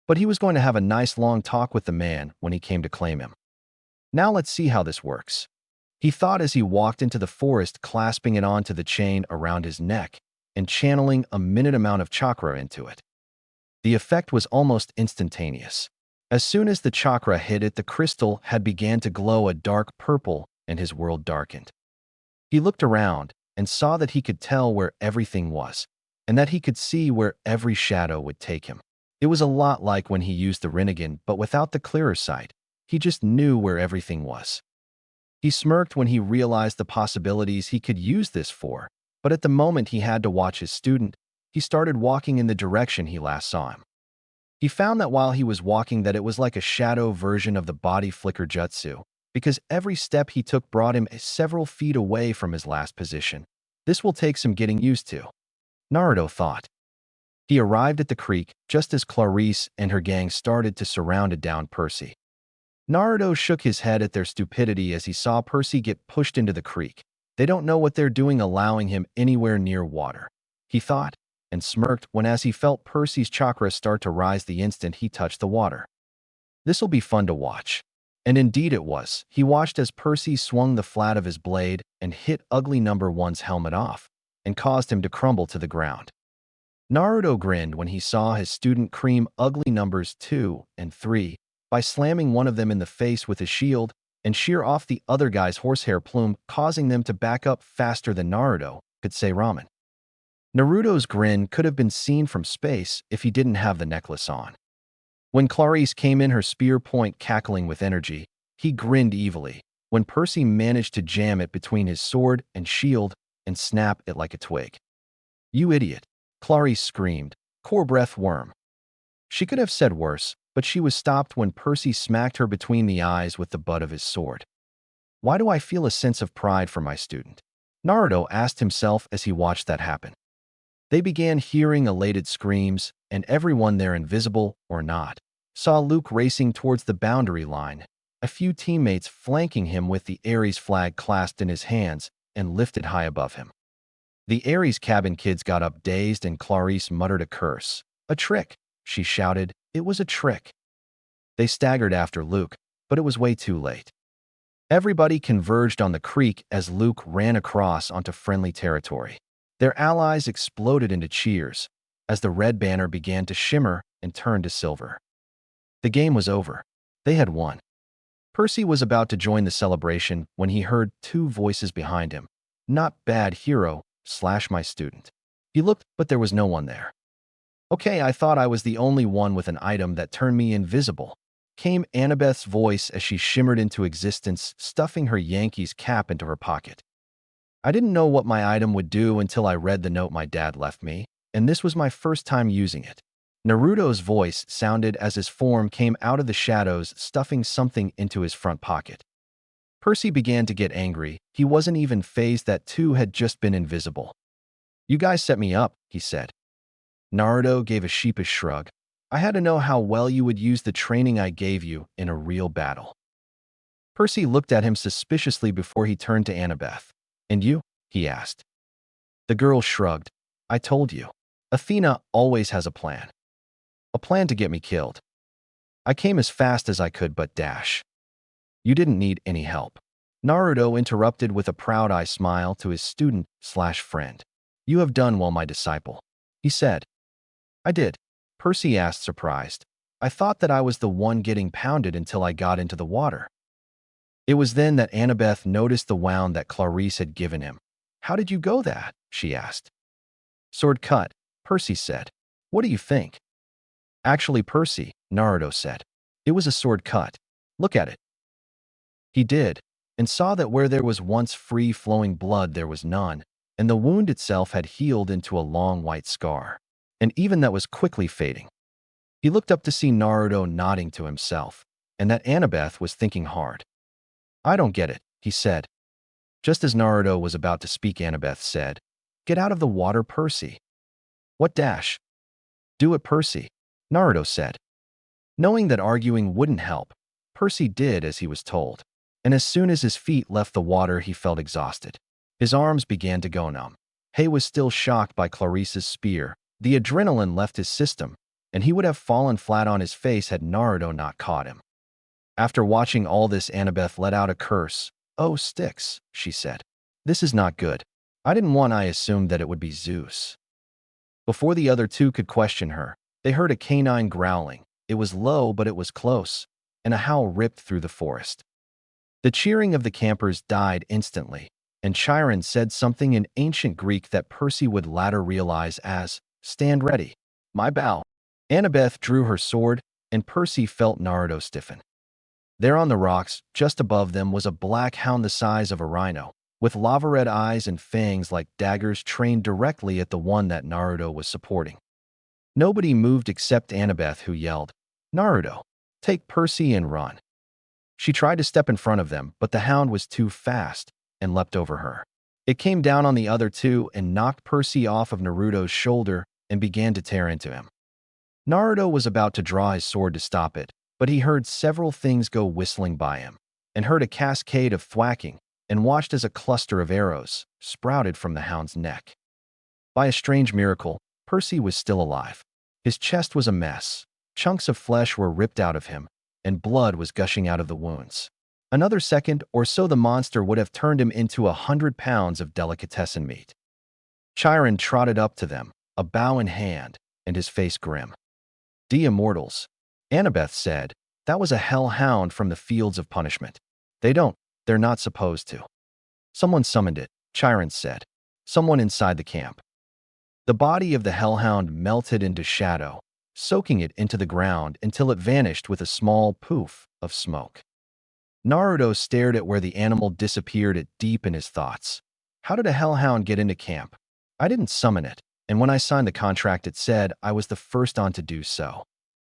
But he was going to have a nice long talk with the man when he came to claim him. Now let's see how this works, he thought as he walked into the forest, clasping it onto the chain around his neck and channeling a minute amount of chakra into it. The effect was almost instantaneous. As soon as the chakra hit it, the crystal had began to glow a dark purple and his world darkened. He looked around and saw that he could tell where everything was, and that he could see where every shadow would take him. It was a lot like when he used the Rinnegan, but without the clearer sight. He just knew where everything was. He smirked when he realized the possibilities he could use this for, but at the moment he had to watch his student. He started walking in the direction he last saw him. He found that while he was walking that it was like a shadow version of the body flicker jutsu, because every step he took brought him several feet away from his last position. This will take some getting used to, Naruto thought. He arrived at the creek just as Clarice and her gang started to surround down Percy. Naruto shook his head at their stupidity as he saw Percy get pushed into the creek. They don't know what they're doing allowing him anywhere near water, he thought, and smirked when as he felt Percy's chakra start to rise the instant he touched the water. This'll be fun to watch. And indeed it was. He watched as Percy swung the flat of his blade and hit Ugly Number One's helmet off, and caused him to crumble to the ground. Naruto grinned when he saw his student cream Ugly Numbers 2 and 3 by slamming one of them in the face with his shield and shear off the other guy's horsehair plume, causing them to back up faster than Naruto could say ramen. Naruto's grin could have been seen from space if he didn't have the necklace on. When Clarice came in, her spear point cackling with energy, he grinned evilly when Percy managed to jam it between his sword and shield and snap it like a twig. "You idiot," Clarice screamed, "core breath worm." She could have said worse, but she was stopped when Percy smacked her between the eyes with the butt of his sword. Why do I feel a sense of pride for my student? Naruto asked himself as he watched that happen. They began hearing elated screams, and everyone there, invisible or not, saw Luke racing towards the boundary line, a few teammates flanking him with the Aries flag clasped in his hands and lifted high above him. The Aries cabin kids got up dazed, and Clarice muttered a curse. "A trick," she shouted. "It was a trick." They staggered after Luke, but it was way too late. Everybody converged on the creek as Luke ran across onto friendly territory. Their allies exploded into cheers as the red banner began to shimmer and turn to silver. The game was over. They had won. Percy was about to join the celebration when he heard two voices behind him. Not bad, hero, / my student. He looked, but there was no one there. Okay, I thought I was the only one with an item that turned me invisible, came Annabeth's voice as she shimmered into existence, stuffing her Yankees cap into her pocket. I didn't know what my item would do until I read the note my dad left me, and this was my first time using it. Naruto's voice sounded as his form came out of the shadows, stuffing something into his front pocket. Percy began to get angry. He wasn't even fazed that two had just been invisible. You guys set me up, he said. Naruto gave a sheepish shrug. I had to know how well you would use the training I gave you in a real battle. Percy looked at him suspiciously before he turned to Annabeth. And you? He asked. The girl shrugged. I told you. Athena always has a plan. A plan to get me killed. I came as fast as I could but dash. You didn't need any help. Naruto interrupted with a proud-eye smile to his student/friend. You have done well, my disciple, he said. I did. Percy asked, surprised. I thought that I was the one getting pounded until I got into the water. It was then that Annabeth noticed the wound that Clarice had given him. How did you go that? She asked. Sword cut, Percy said. What do you think? Actually, Percy, Naruto said. It was a sword cut. Look at it. He did, and saw that where there was once free-flowing blood there was none, and the wound itself had healed into a long white scar, and even that was quickly fading. He looked up to see Naruto nodding to himself, and that Annabeth was thinking hard. I don't get it, he said. Just as Naruto was about to speak, Annabeth said, Get out of the water, Percy. What dash? Do it, Percy, Naruto said. Knowing that arguing wouldn't help, Percy did as he was told, and as soon as his feet left the water he felt exhausted. His arms began to go numb. Hay was still shocked by Clarice's spear. The adrenaline left his system, and he would have fallen flat on his face had Naruto not caught him. After watching all this, Annabeth let out a curse. Oh, sticks, she said. This is not good. I assumed that it would be ZEUS. Before the other two could question her, they heard a canine growling. It was low, but it was close, and a howl ripped through the forest. The cheering of the campers died instantly, and Chiron said something in ancient Greek that Percy would later realize as, Stand ready. My bow. Annabeth drew her sword, and Percy felt Naruto stiffen. There on the rocks, just above them, was a black hound the size of a rhino, with lava-red eyes and fangs like daggers trained directly at the one that Naruto was supporting. Nobody moved except Annabeth, who yelled, Naruto, take Percy and run. She tried to step in front of them, but the hound was too fast and leapt over her. It came down on the other two and knocked Percy off of Naruto's shoulder and began to tear into him. Naruto was about to draw his sword to stop it, but he heard several things go whistling by him, and heard a cascade of thwacking, and watched as a cluster of arrows sprouted from the hound's neck. By a strange miracle, Percy was still alive. His chest was a mess. Chunks of flesh were ripped out of him, and blood was gushing out of the wounds. Another second or so the monster would have turned him into 100 pounds of delicatessen meat. Chiron trotted up to them, a bow in hand, and his face grim. Immortals, Annabeth said. That was a hellhound from the fields of punishment. They're not supposed to. Someone summoned it, Chiron said. Someone inside the camp. The body of the hellhound melted into shadow, soaking it into the ground until it vanished with a small poof of smoke. Naruto stared at where the animal disappeared deep in his thoughts. How did a hellhound get into camp? I didn't summon it, and when I signed the contract it said I was the first on to do so.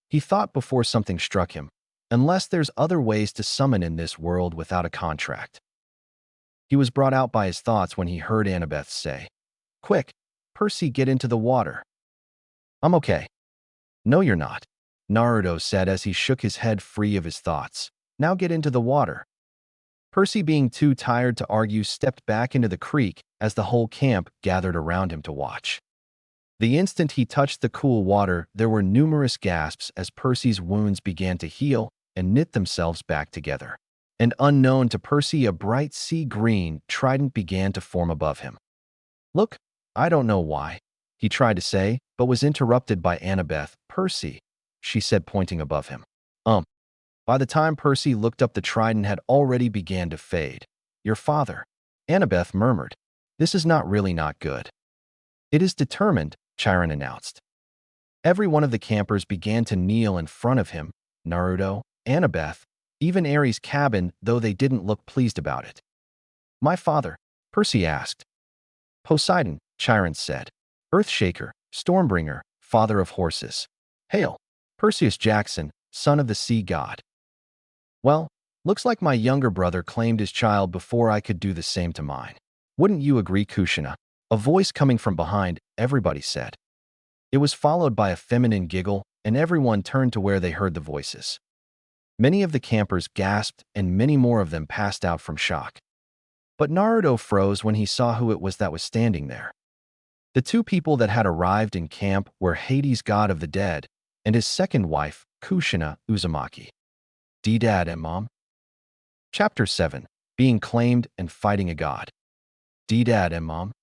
He thought before something struck him, unless there's other ways to summon in this world without a contract. He was brought out by his thoughts when he heard Annabeth say, Quick, Percy, get into the water. I'm okay. No, you're not, Naruto said as he shook his head free of his thoughts. Now get into the water. Percy, being too tired to argue, stepped back into the creek as the whole camp gathered around him to watch. The instant he touched the cool water, there were numerous gasps as Percy's wounds began to heal and knit themselves back together. And unknown to Percy, a bright sea green trident began to form above him. "Look, I don't know why," he tried to say, but was interrupted by Annabeth. "Percy," she said, pointing above him. By the time Percy looked up, the trident had already began to fade. "Your father," Annabeth murmured. "This is not good." "It is determined," Chiron announced. Every one of the campers began to kneel in front of him, Naruto, Annabeth, even Aries' cabin, though they didn't look pleased about it. "My father?" Percy asked. "Poseidon," Chiron said. "Earthshaker, Stormbringer, father of horses. Hail, Perseus Jackson, son of the sea god." "Well, looks like my younger brother claimed his child before I could do the same to mine. Wouldn't you agree, Kushina?" A voice coming from behind everybody said. It was followed by a feminine giggle, and everyone turned to where they heard the voices. Many of the campers gasped, and many more of them passed out from shock. But Naruto froze when he saw who it was that was standing there. The two people that had arrived in camp were Hades, god of the dead, and his second wife, Kushina Uzumaki. D-Dad and Mom? Chapter 7. Being Claimed and Fighting a God. D-Dad and Mom?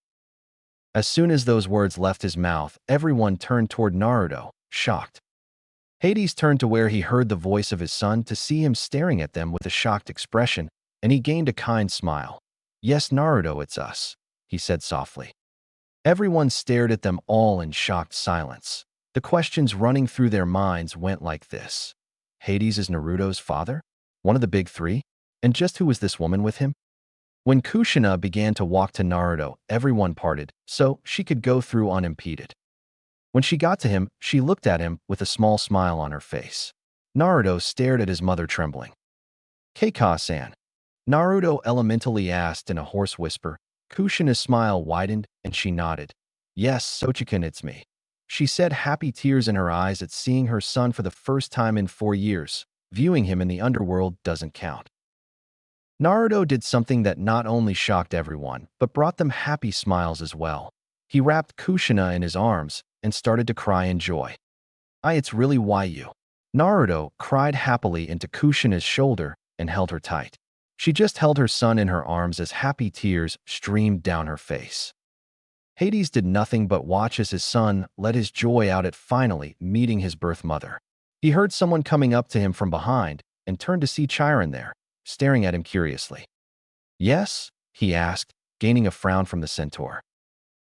As soon as those words left his mouth, everyone turned toward Naruto, shocked. Hades turned to where he heard the voice of his son to see him staring at them with a shocked expression, and he gained a kind smile. "Yes, Naruto, it's us," he said softly. Everyone stared at them all in shocked silence. The questions running through their minds went like this. Hades is Naruto's father? One of the big three? And just who was this woman with him? When Kushina began to walk to Naruto, everyone parted, so she could go through unimpeded. When she got to him, she looked at him with a small smile on her face. Naruto stared at his mother, trembling. "Keika-san?" Naruto elementally asked in a hoarse whisper. Kushina's smile widened, and she nodded. "Yes, Sochikan, it's me," she said, happy tears in her eyes at seeing her son for the first time in 4 years. Viewing him in the underworld doesn't count. Naruto did something that not only shocked everyone, but brought them happy smiles as well. He wrapped Kushina in his arms and started to cry in joy. It's really why you." Naruto cried happily into Kushina's shoulder and held her tight. She just held her son in her arms as happy tears streamed down her face. Hades did nothing but watch as his son let his joy out at finally meeting his birth mother. He heard someone coming up to him from behind and turned to see Chiron there, staring at him curiously. "Yes?" he asked, gaining a frown from the centaur.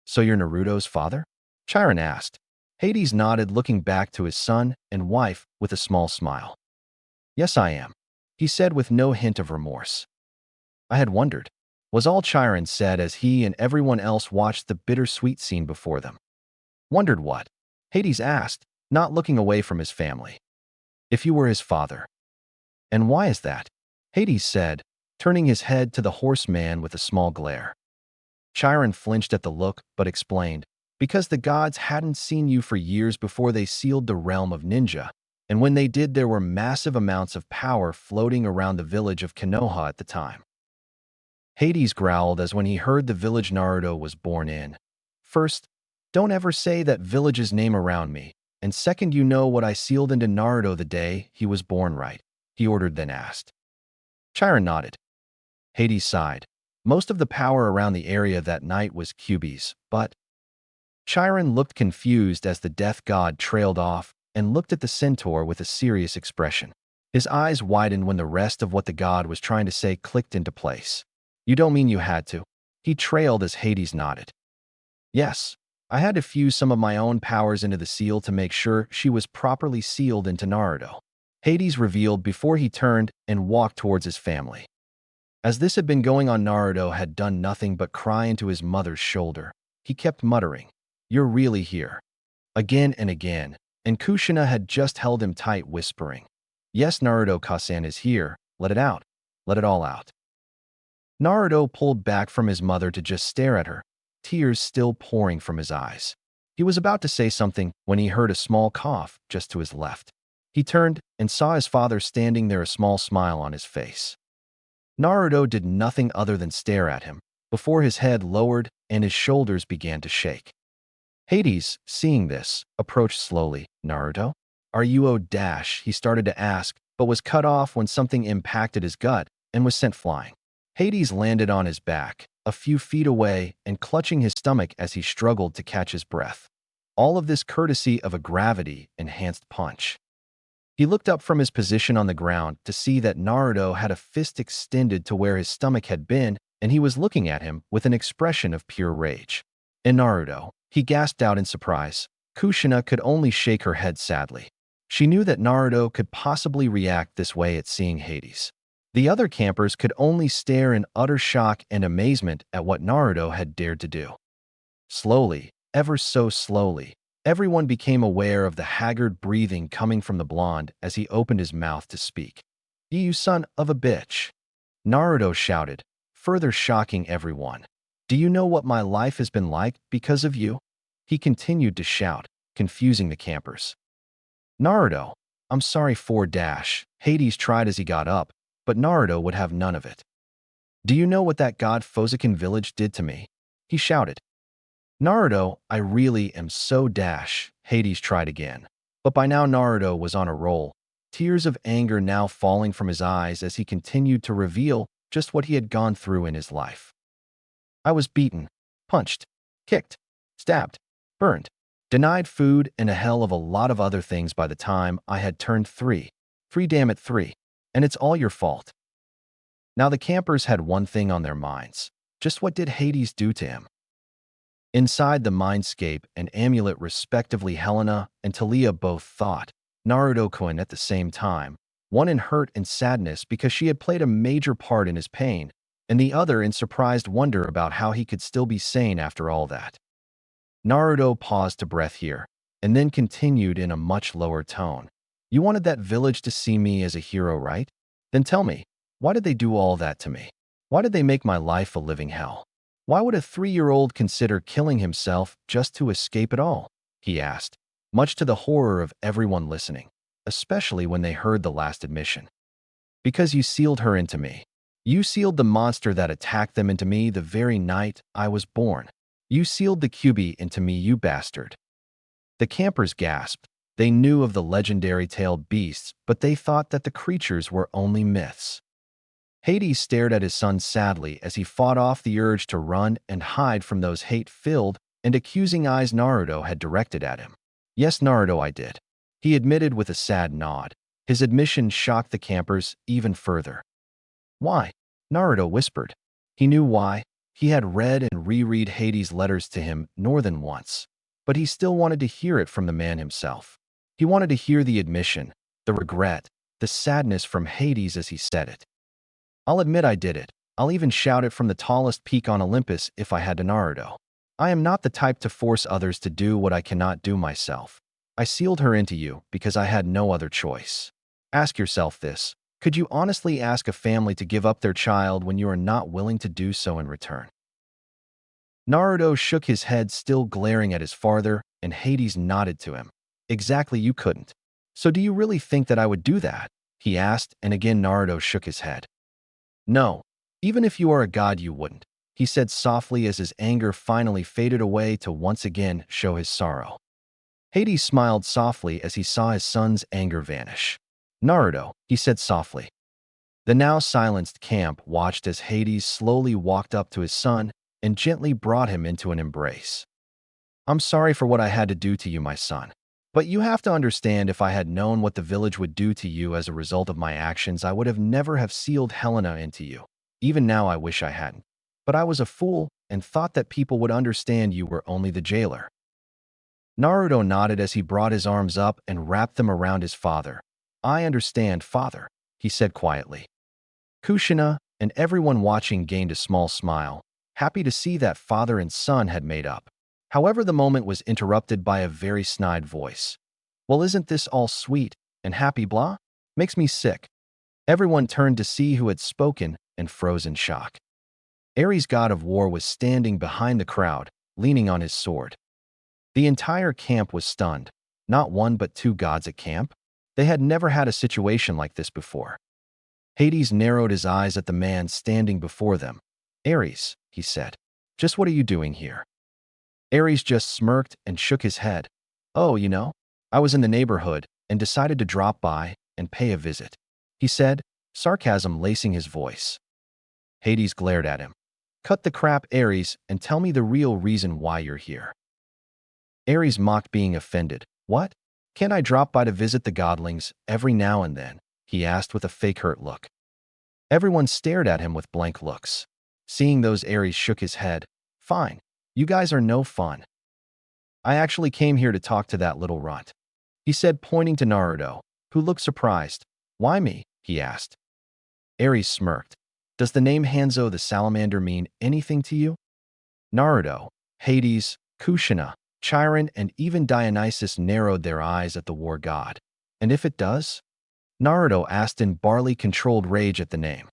"So you're Naruto's father?" Chiron asked. Hades nodded, looking back to his son and wife with a small smile. "Yes, I am," he said with no hint of remorse. "I had wondered," was all Chiron said as he and everyone else watched the bittersweet scene before them. "Wondered what?" Hades asked, not looking away from his family. "If you were his father." "And why is that?" Hades said, turning his head to the horseman with a small glare. Chiron flinched at the look, but explained, "Because the gods hadn't seen you for years before they sealed the realm of ninja, and when they did, there were massive amounts of power floating around the village of Konoha at the time." Hades growled as when he heard the village Naruto was born in. "First, don't ever say that village's name around me, and second, you know what I sealed into Naruto the day he was born, right?" he ordered, then asked. Chiron nodded. Hades sighed. Most of the power around the area that night was Kyuubi's, but Chiron looked confused as the death god trailed off and looked at the centaur with a serious expression. His eyes widened when the rest of what the god was trying to say clicked into place. "You don't mean you had to?" he trailed as Hades nodded. "Yes, I had to fuse some of my own powers into the seal to make sure she was properly sealed into Naruto," Hades revealed before he turned and walked towards his family. As this had been going on, Naruto had done nothing but cry into his mother's shoulder. He kept muttering, "You're really here," again and again, and Kushina had just held him tight, whispering, "Yes, Naruto-san is here. Let it out. Let it all out." Naruto pulled back from his mother to just stare at her, tears still pouring from his eyes. He was about to say something when he heard a small cough just to his left. He turned and saw his father standing there, a small smile on his face. Naruto did nothing other than stare at him, before his head lowered and his shoulders began to shake. Hades, seeing this, approached slowly. Naruto? Are you he started to ask, but was cut off when something impacted his gut and was sent flying. Hades landed on his back, a few feet away and clutching his stomach as he struggled to catch his breath. All of this courtesy of a gravity-enhanced punch. He looked up from his position on the ground to see that Naruto had a fist extended to where his stomach had been, and he was looking at him with an expression of pure rage. "And Naruto," he gasped out in surprise. Kushina could only shake her head sadly. She knew that Naruto could possibly react this way at seeing Hades. The other campers could only stare in utter shock and amazement at what Naruto had dared to do. Slowly, ever so slowly, everyone became aware of the haggard breathing coming from the blonde as he opened his mouth to speak. "You son of a bitch!" Naruto shouted, further shocking everyone. "Do you know what my life has been like because of you?" He continued to shout, confusing the campers. "Naruto, I'm sorry for Hades tried as he got up, but Naruto would have none of it. "Do you know what that god Fozukan village did to me?" he shouted. "Naruto, I really am so Hades tried again. But by now Naruto was on a roll, tears of anger now falling from his eyes as he continued to reveal just what he had gone through in his life. "I was beaten, punched, kicked, stabbed, burned, denied food, and a hell of a lot of other things by the time I had turned 3. 3, damn it, 3. And it's all your fault." Now the campers had one thing on their minds. Just what did Hades do to him? Inside the mindscape and amulet respectively, Helena and Thalia both thought Naruto-kun at the same time, one in hurt and sadness because she had played a major part in his pain, and the other in surprised wonder about how he could still be sane after all that. Naruto paused to breath here, and then continued in a much lower tone. "You wanted that village to see me as a hero, right? Then tell me, why did they do all that to me? Why did they make my life a living hell? Why would a 3-year-old consider killing himself just to escape it all?" he asked, much to the horror of everyone listening, especially when they heard the last admission. "Because you sealed her into me. You sealed the monster that attacked them into me the very night I was born. You sealed the QB into me, you bastard." The campers gasped. They knew of the legendary tailed beasts, but they thought that the creatures were only myths. Hades stared at his son sadly as he fought off the urge to run and hide from those hate-filled and accusing eyes Naruto had directed at him. "Yes, Naruto, I did," he admitted with a sad nod. His admission shocked the campers even further. "Why?" Naruto whispered. He knew why. He had read and reread Hades' letters to him more than once, but he still wanted to hear it from the man himself. He wanted to hear the admission, the regret, the sadness from Hades as he said it. "I'll admit I did it. I'll even shout it from the tallest peak on Olympus if I had to, Naruto. I am not the type to force others to do what I cannot do myself. I sealed her into you because I had no other choice. Ask yourself this. Could you honestly ask a family to give up their child when you are not willing to do so in return?" Naruto shook his head, still glaring at his father, and Hades nodded to him. "Exactly, you couldn't. So do you really think that I would do that?" he asked, and again Naruto shook his head. "No, even if you are a god you wouldn't," he said softly as his anger finally faded away to once again show his sorrow. Hades smiled softly as he saw his son's anger vanish. "Naruto," he said softly. The now silenced camp watched as Hades slowly walked up to his son and gently brought him into an embrace. "I'm sorry for what I had to do to you, my son. But you have to understand, if I had known what the village would do to you as a result of my actions, I would have never have sealed Helena into you. Even now I wish I hadn't. But I was a fool and thought that people would understand you were only the jailer." Naruto nodded as he brought his arms up and wrapped them around his father. "I understand, father," he said quietly. Kushina and everyone watching gained a small smile, happy to see that father and son had made up. However, the moment was interrupted by a very snide voice. "Well, isn't this all sweet and happy blah? Makes me sick." Everyone turned to see who had spoken and froze in shock. Aries, god of war, was standing behind the crowd, leaning on his sword. The entire camp was stunned. Not one but two gods at camp? They had never had a situation like this before. Hades narrowed his eyes at the man standing before them. "Aries," he said, "just what are you doing here?" Aries just smirked and shook his head. Oh, I was in the neighborhood and decided to drop by and pay a visit, he said, sarcasm lacing his voice. Hades glared at him. Cut the crap, Aries, and tell me the real reason why you're here. Aries mocked, being offended. What? Can't I drop by to visit the godlings every now and then? He asked with a fake hurt look. Everyone stared at him with blank looks. Seeing those, Aries shook his head. Fine. You guys are no fun. I actually came here to talk to that little runt, he said, pointing to Naruto, who looked surprised. Why me? He asked. Aries smirked. Does the name Hanzo the Salamander mean anything to you? Naruto, Hades, Kushina, Chiron, and even Dionysus narrowed their eyes at the war god. And if it does? Naruto asked in barley-controlled rage at the name.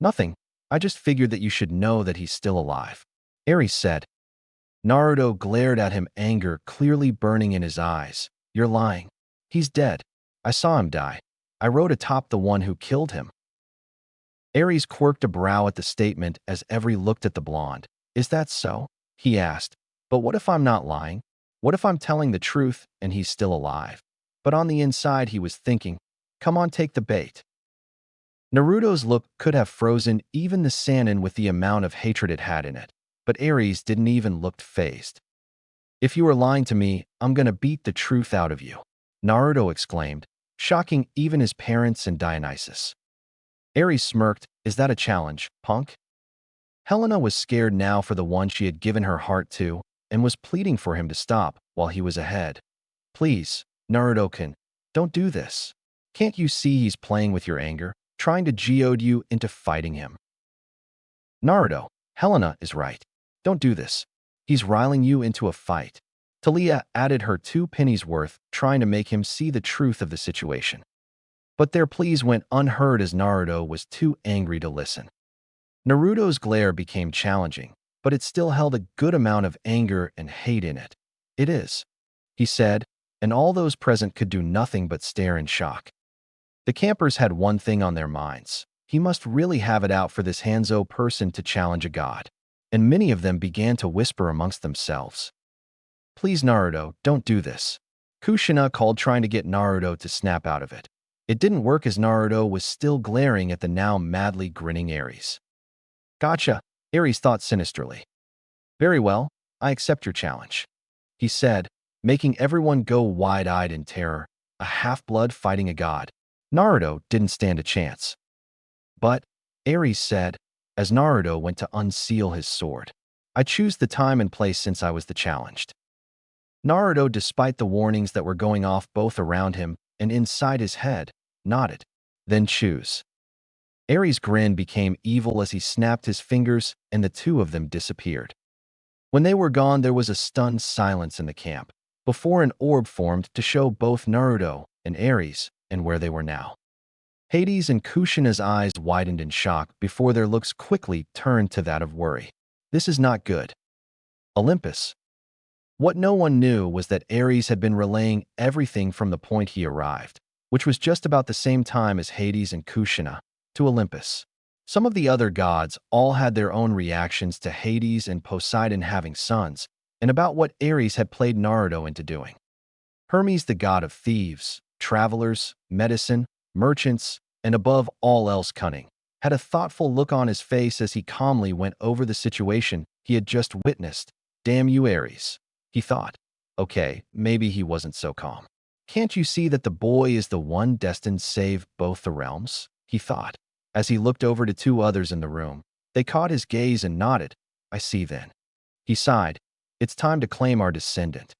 Nothing. I just figured that you should know that he's still alive, Aries said. Naruto glared at him, anger clearly burning in his eyes. You're lying. He's dead. I saw him die. I rode atop the one who killed him. Aries quirked a brow at the statement as Every looked at the blonde. Is that so? He asked. But what if I'm not lying? What if I'm telling the truth and he's still alive? But on the inside he was thinking, come on, take the bait. Naruto's look could have frozen even the Sannin with the amount of hatred it had in it, but Aries didn't even look fazed. If you are lying to me, I'm gonna beat the truth out of you, Naruto exclaimed, shocking even his parents and Dionysus. Aries smirked. Is that a challenge, punk? Helena was scared now for the one she had given her heart to and was pleading for him to stop while he was ahead. Please, Naruto-kun, don't do this. Can't you see he's playing with your anger, trying to geode you into fighting him? Naruto, Helena is right. Don't do this. He's riling you into a fight. Thalia added her 2 pennies worth, trying to make him see the truth of the situation. But their pleas went unheard as Naruto was too angry to listen. Naruto's glare became challenging, but it still held a good amount of anger and hate in it. It is, he said, and all those present could do nothing but stare in shock. The campers had one thing on their minds. He must really have it out for this Hanzo person to challenge a god. And many of them began to whisper amongst themselves. Please, Naruto, don't do this. Kushina called, trying to get Naruto to snap out of it. It didn't work as Naruto was still glaring at the now madly grinning Aries. Gotcha, Aries thought sinisterly. Very well, I accept your challenge, he said, making everyone go wide-eyed in terror. A half-blood fighting a god. Naruto didn't stand a chance. But, Aries said, as Naruto went to unseal his sword, I choose the time and place since I was the challenged. Naruto, despite the warnings that were going off both around him and inside his head, nodded. Then choose. Aries' grin became evil as he snapped his fingers and the 2 of them disappeared. When they were gone, there was a stunned silence in the camp, before an orb formed to show both Naruto and Aries and where they were now. Hades and Kushina's eyes widened in shock before their looks quickly turned to that of worry. This is not good. Olympus. What no one knew was that Aries had been relaying everything from the point he arrived, which was just about the same time as Hades and Kushina, to Olympus. Some of the other gods all had their own reactions to Hades and Poseidon having sons, and about what Aries had played Naruto into doing. Hermes, the god of thieves, travelers, medicine, merchants, and above all else cunning, had a thoughtful look on his face as he calmly went over the situation he had just witnessed. Damn you, Aries, he thought. Okay, maybe he wasn't so calm. Can't you see that the boy is the one destined to save both the realms? He thought. As he looked over to 2 others in the room, they caught his gaze and nodded. I see then. He sighed. It's time to claim our descendant.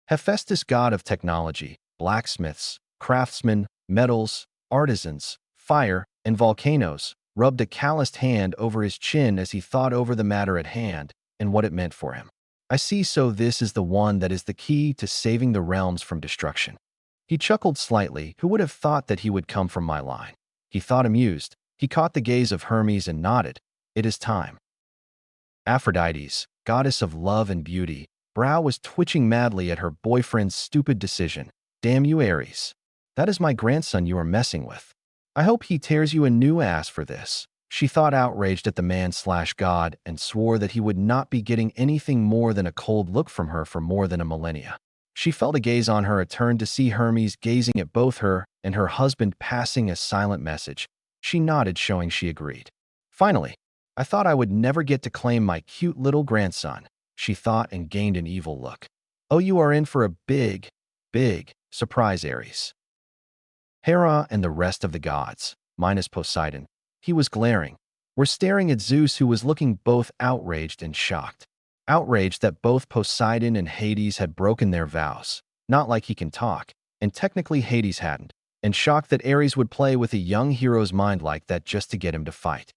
Hephaestus, god of technology, blacksmiths, craftsmen, metals, artisans, fire, and volcanoes, rubbed a calloused hand over his chin as he thought over the matter at hand and what it meant for him. I see, so this is the one that is the key to saving the realms from destruction. He chuckled slightly. Who would have thought that he would come from my line? He thought, amused. He caught the gaze of Hermes and nodded. It is time. Aphrodite, goddess of love and beauty, brow was twitching madly at her boyfriend's stupid decision. Damn you, Aries. That is my grandson you are messing with. I hope he tears you a new ass for this. She thought outraged at the man/god and swore that he would not be getting anything more than a cold look from her for more than a millennia. She felt a gaze on her, turned to see Hermes gazing at both her and her husband, passing a silent message. She nodded, showing she agreed. Finally, I thought I would never get to claim my cute little grandson, she thought, and gained an evil look. Oh, you are in for a big surprise, Aries. Hera and the rest of the gods, minus Poseidon, he was glaring, were staring at Zeus, who was looking both outraged and shocked. Outraged that both Poseidon and Hades had broken their vows, not like he can talk, and technically Hades hadn't, and shocked that Aries would play with a young hero's mind like that just to get him to fight.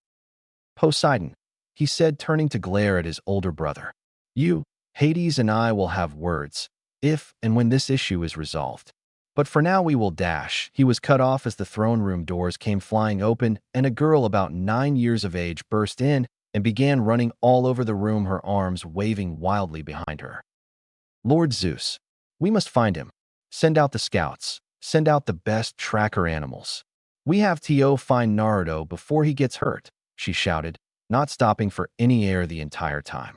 Poseidon, he said, turning to glare at his older brother. You, Hades, and I will have words, if and when this issue is resolved. But for now we will dash. He was cut off as the throne room doors came flying open and a girl about 9 years of age burst in and began running all over the room, her arms waving wildly behind her. Lord Zeus, we must find him. Send out the scouts. Send out the best tracker animals. We have to find Naruto before he gets hurt, she shouted, not stopping for any air the entire time.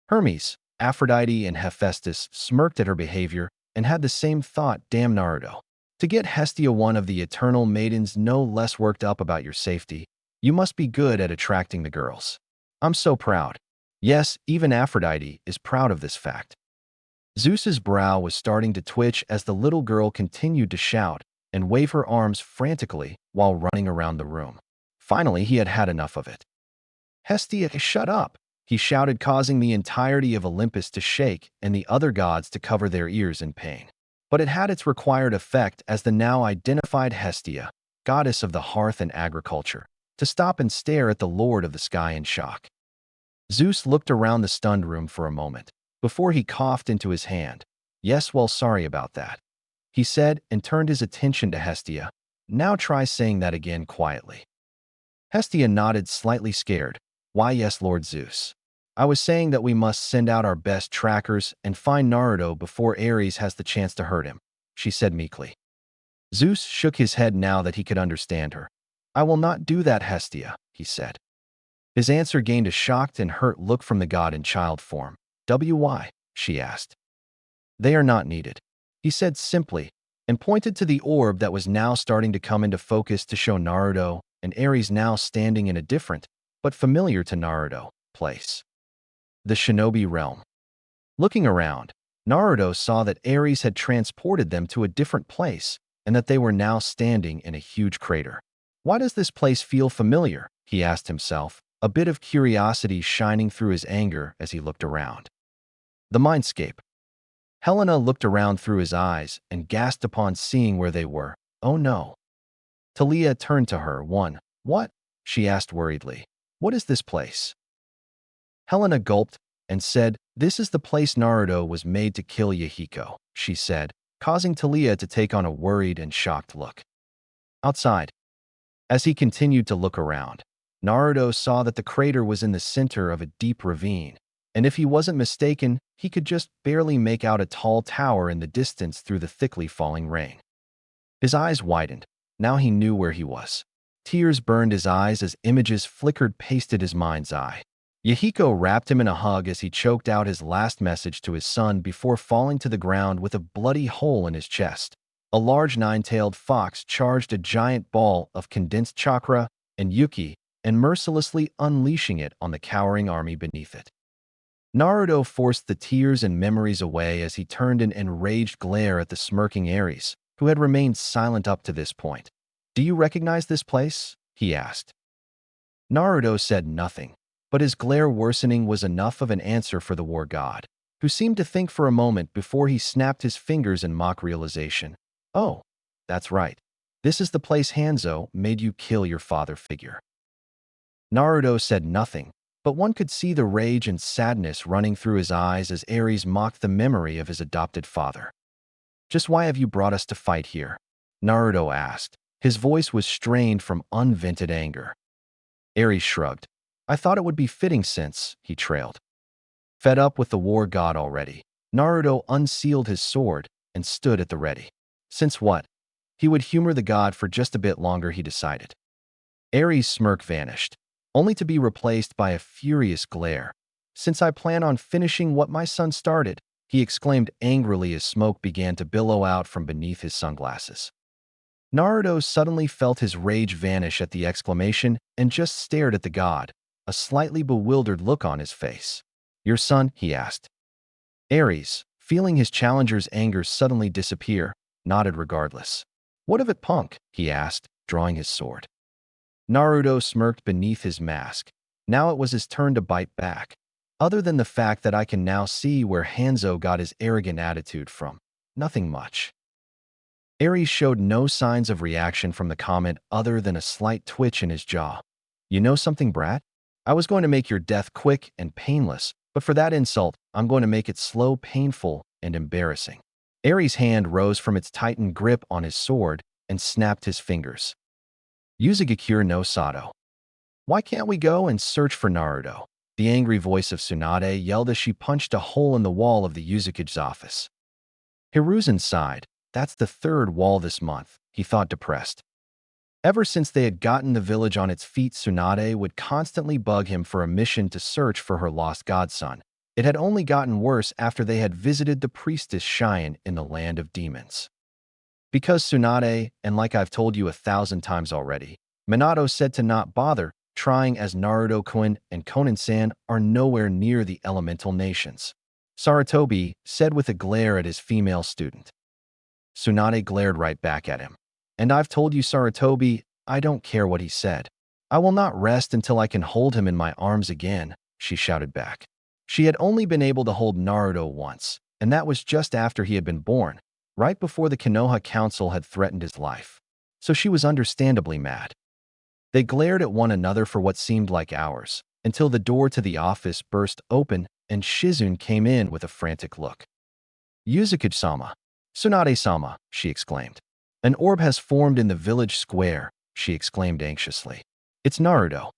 Hermes, Aphrodite, and Hephaestus smirked at her behavior and had the same thought. Damn Naruto. To get Hestia, one of the eternal maidens, no less worked up about your safety, you must be good at attracting the girls. I'm so proud. Yes, even Aphrodite is proud of this fact. Zeus's brow was starting to twitch as the little girl continued to shout and wave her arms frantically while running around the room. Finally, he had had enough of it. Hestia, shut up, he shouted, causing the entirety of Olympus to shake and the other gods to cover their ears in pain. But it had its required effect, as the now identified Hestia, goddess of the hearth and agriculture, to stop and stare at the Lord of the Sky in shock. Zeus looked around the stunned room for a moment, before he coughed into his hand. Yes, well, sorry about that, he said, and turned his attention to Hestia. Now try saying that again quietly. Hestia nodded, slightly scared. Why, yes, Lord Zeus. I was saying that we must send out our best trackers and find Naruto before Ares has the chance to hurt him, she said meekly. Zeus shook his head now that he could understand her. I will not do that, Hestia, he said. His answer gained a shocked and hurt look from the god in child form. Why? She asked. They are not needed, he said simply, and pointed to the orb that was now starting to come into focus to show Naruto and Ares now standing in a different, but familiar to Naruto, place. The Shinobi Realm. Looking around, Naruto saw that Ares had transported them to a different place and that they were now standing in a huge crater. Why does this place feel familiar? He asked himself, a bit of curiosity shining through his anger as he looked around. The mindscape. Helena looked around through his eyes and gasped upon seeing where they were. Oh no. Thalia turned to her. What? She asked worriedly. What is this place? Helena gulped and said, This is the place Naruto was made to kill Yahiko, she said, causing Thalia to take on a worried and shocked look. Outside. As he continued to look around, Naruto saw that the crater was in the center of a deep ravine, and if he wasn't mistaken, he could just barely make out a tall tower in the distance through the thickly falling rain. His eyes widened. Now he knew where he was. Tears burned his eyes as images flickered past his mind's eye. Yahiko wrapped him in a hug as he choked out his last message to his son before falling to the ground with a bloody hole in his chest. A large nine-tailed fox charged a giant ball of condensed chakra and Yuki and mercilessly unleashing it on the cowering army beneath it. Naruto forced the tears and memories away as he turned an enraged glare at the smirking Aries, who had remained silent up to this point. Do you recognize this place? He asked. Naruto said nothing, but his glare worsening was enough of an answer for the war god, who seemed to think for a moment before he snapped his fingers in mock realization. Oh, that's right. This is the place Hanzo made you kill your father figure. Naruto said nothing, but one could see the rage and sadness running through his eyes as Aries mocked the memory of his adopted father. Just why have you brought us to fight here? Naruto asked. His voice was strained from unvented anger. Aries shrugged. I thought it would be fitting since, he trailed. Fed up with the war god already, Naruto unsealed his sword and stood at the ready. Since what? He would humor the god for just a bit longer, he decided. Aries' smirk vanished, only to be replaced by a furious glare. "Since I plan on finishing what my son started," he exclaimed angrily as smoke began to billow out from beneath his sunglasses. Naruto suddenly felt his rage vanish at the exclamation and just stared at the god, a slightly bewildered look on his face. "Your son?" he asked. Aries, feeling his challenger's anger suddenly disappear, nodded regardless. "What of it, punk?" he asked, drawing his sword. Naruto smirked beneath his mask. Now it was his turn to bite back. "Other than the fact that I can now see where Hanzo got his arrogant attitude from, nothing much." Aries showed no signs of reaction from the comment other than a slight twitch in his jaw. "You know something, brat? I was going to make your death quick and painless, but for that insult, I'm going to make it slow, painful, and embarrassing." Aries' hand rose from its tightened grip on his sword and snapped his fingers. "Yuzugakure no Sato. Why can't we go and search for Naruto?" The angry voice of Tsunade yelled as she punched a hole in the wall of the Yuzukage's office. Hiruzen sighed. "That's the third wall this month," he thought, depressed. Ever since they had gotten the village on its feet, Tsunade would constantly bug him for a mission to search for her lost godson. It had only gotten worse after they had visited the priestess Cheyenne in the land of demons. Because Tsunade, and like I've told you 1,000 times already, Minato said to not bother trying, as Naruto-kun and Konan-san are nowhere near the elemental nations. Sarutobi said with a glare at his female student. Tsunade glared right back at him. "And I've told you, Sarutobi, I don't care what he said. I will not rest until I can hold him in my arms again," she shouted back. She had only been able to hold Naruto once, and that was just after he had been born, right before the Konoha Council had threatened his life. So she was understandably mad. They glared at one another for what seemed like hours, until the door to the office burst open and Shizune came in with a frantic look. "Yuzukage-sama. Tsunade-sama," she exclaimed. "An orb has formed in the village square," she exclaimed anxiously. "It's Naruto."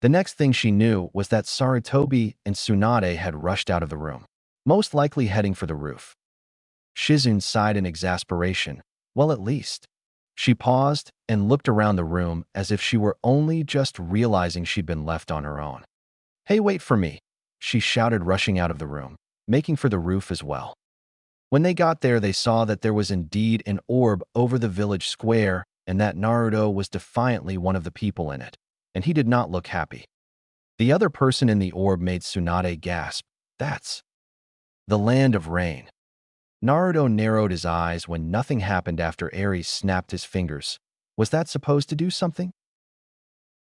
The next thing she knew was that Sarutobi and Tsunade had rushed out of the room, most likely heading for the roof. Shizune sighed in exasperation. Well, at least. She paused and looked around the room as if she were only just realizing she'd been left on her own. "Hey, wait for me," she shouted, rushing out of the room, making for the roof as well. When they got there, they saw that there was indeed an orb over the village square and that Naruto was defiantly one of the people in it, and he did not look happy. The other person in the orb made Tsunade gasp. "That's the land of rain." Naruto narrowed his eyes when nothing happened after Aries snapped his fingers. Was that supposed to do something?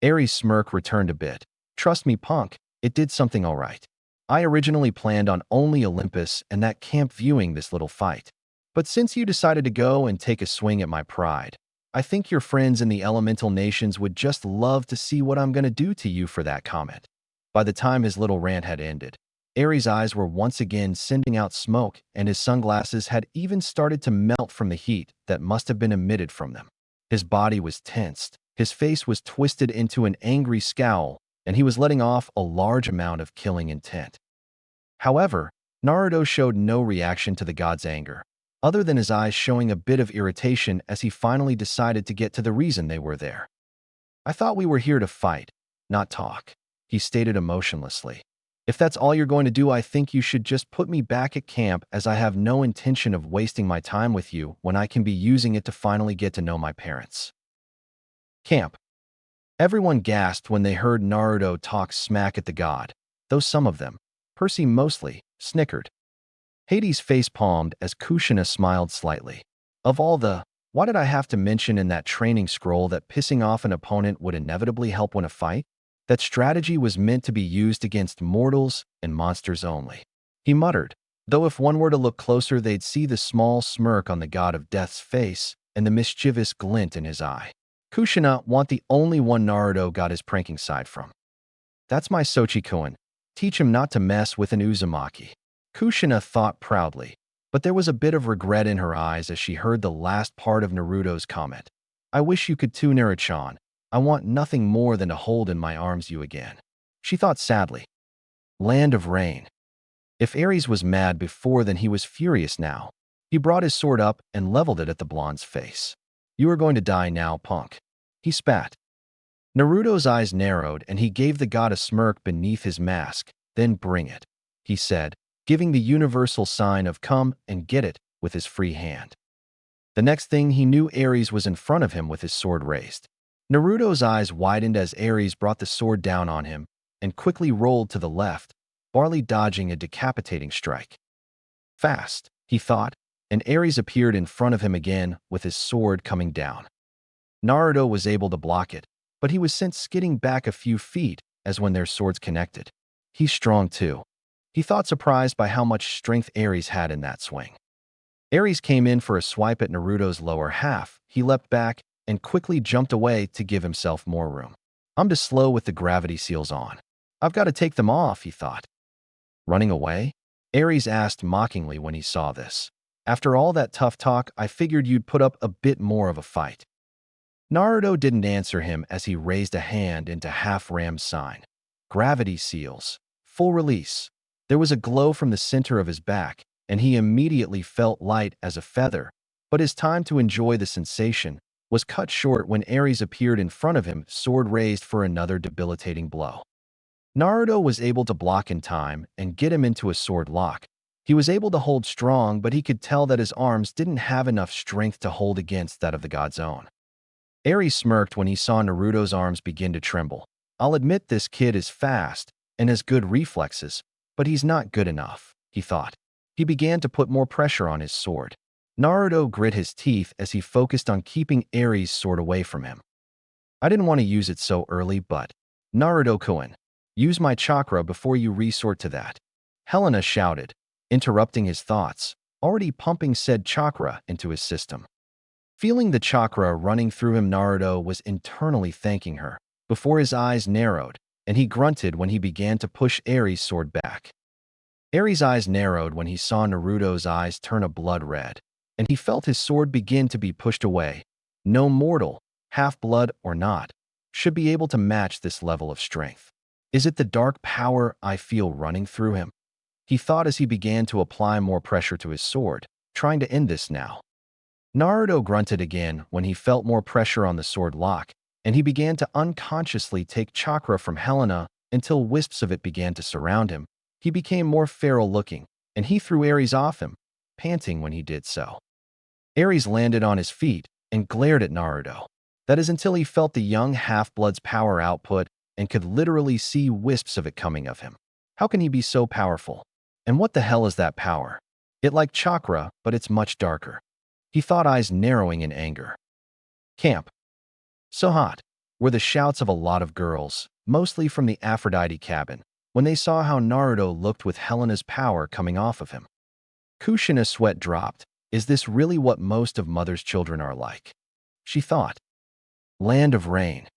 Aries' smirk returned a bit. "Trust me, punk, it did something all right. I originally planned on only Olympus and that camp viewing this little fight. But since you decided to go and take a swing at my pride, I think your friends in the elemental nations would just love to see what I'm going to do to you for that comment." By the time his little rant had ended, Aries' eyes were once again sending out smoke, and his sunglasses had even started to melt from the heat that must have been emitted from them. His body was tensed, his face was twisted into an angry scowl, and he was letting off a large amount of killing intent. However, Naruto showed no reaction to the god's anger, other than his eyes showing a bit of irritation as he finally decided to get to the reason they were there. "I thought we were here to fight, not talk," he stated emotionlessly. "If that's all you're going to do, I think you should just put me back at camp, as I have no intention of wasting my time with you when I can be using it to finally get to know my parents." Camp. Everyone gasped when they heard Naruto talk smack at the god, though some of them, Percy mostly, snickered. Hades face-palmed as Kushina smiled slightly. Of all the, "Why did I have to mention in that training scroll that pissing off an opponent would inevitably help win a fight? That strategy was meant to be used against mortals and monsters only," he muttered, though if one were to look closer, they'd see the small smirk on the god of death's face and the mischievous glint in his eye. Kushina want the only one Naruto got his pranking side from. "That's my Sochi-kun. Teach him not to mess with an Uzumaki," Kushina thought proudly, but there was a bit of regret in her eyes as she heard the last part of Naruto's comment. "I wish you could too, Naruto-chan. I want nothing more than to hold in my arms you again," she thought sadly. Land of rain. If Aries was mad before, then he was furious now. He brought his sword up and leveled it at the blonde's face. "You are going to die now, punk," he spat. Naruto's eyes narrowed and he gave the god a smirk beneath his mask. Then bring it, he said, giving the universal sign of come and get it with his free hand. The next thing he knew, Aries was in front of him with his sword raised. Naruto's eyes widened as Aries brought the sword down on him and quickly rolled to the left, barely dodging a decapitating strike. Fast, he thought, and Aries appeared in front of him again with his sword coming down. Naruto was able to block it, but he was sent skidding back a few feet as when their swords connected. He's strong too, he thought, surprised by how much strength Aries had in that swing. Aries came in for a swipe at Naruto's lower half. He leapt back and quickly jumped away to give himself more room. I'm too slow with the gravity seals on. I've got to take them off, he thought. Running away? Aries asked mockingly when he saw this. After all that tough talk, I figured you'd put up a bit more of a fight. Naruto didn't answer him as he raised a hand into half-ram sign. Gravity seals. Full release. There was a glow from the center of his back, and he immediately felt light as a feather, but his time to enjoy the sensation was cut short when Aries appeared in front of him, sword raised for another debilitating blow. Naruto was able to block in time and get him into a sword lock. He was able to hold strong, but he could tell that his arms didn't have enough strength to hold against that of the god's own. Aries smirked when he saw Naruto's arms begin to tremble. I'll admit this kid is fast and has good reflexes, but he's not good enough, he thought. He began to put more pressure on his sword. Naruto grit his teeth as he focused on keeping Aries' sword away from him. I didn't want to use it so early, but Naruto-kun, use my chakra before you resort to that, Helena shouted, interrupting his thoughts, already pumping said chakra into his system. Feeling the chakra running through him, Naruto was internally thanking her, before his eyes narrowed, and he grunted when he began to push Aries' sword back. Aries' eyes narrowed when he saw Naruto's eyes turn a blood red, and he felt his sword begin to be pushed away. No mortal, half-blood or not, should be able to match this level of strength. Is it the dark power I feel running through him? He thought as he began to apply more pressure to his sword, trying to end this now. Naruto grunted again when he felt more pressure on the sword lock, and he began to unconsciously take chakra from Helena until wisps of it began to surround him. He became more feral-looking, and he threw Aries off him, panting when he did so. Aries landed on his feet and glared at Naruto. That is until he felt the young half-blood's power output and could literally see wisps of it coming of him. How can he be so powerful? And what the hell is that power? It like chakra, but it's much darker. He thought, eyes narrowing in anger. Camp. So hot, were the shouts of a lot of girls, mostly from the Aphrodite cabin, when they saw how Naruto looked with Helena's power coming off of him. Kushina's sweat dropped. Is this really what most of Mother's children are like? She thought. Land of Rain.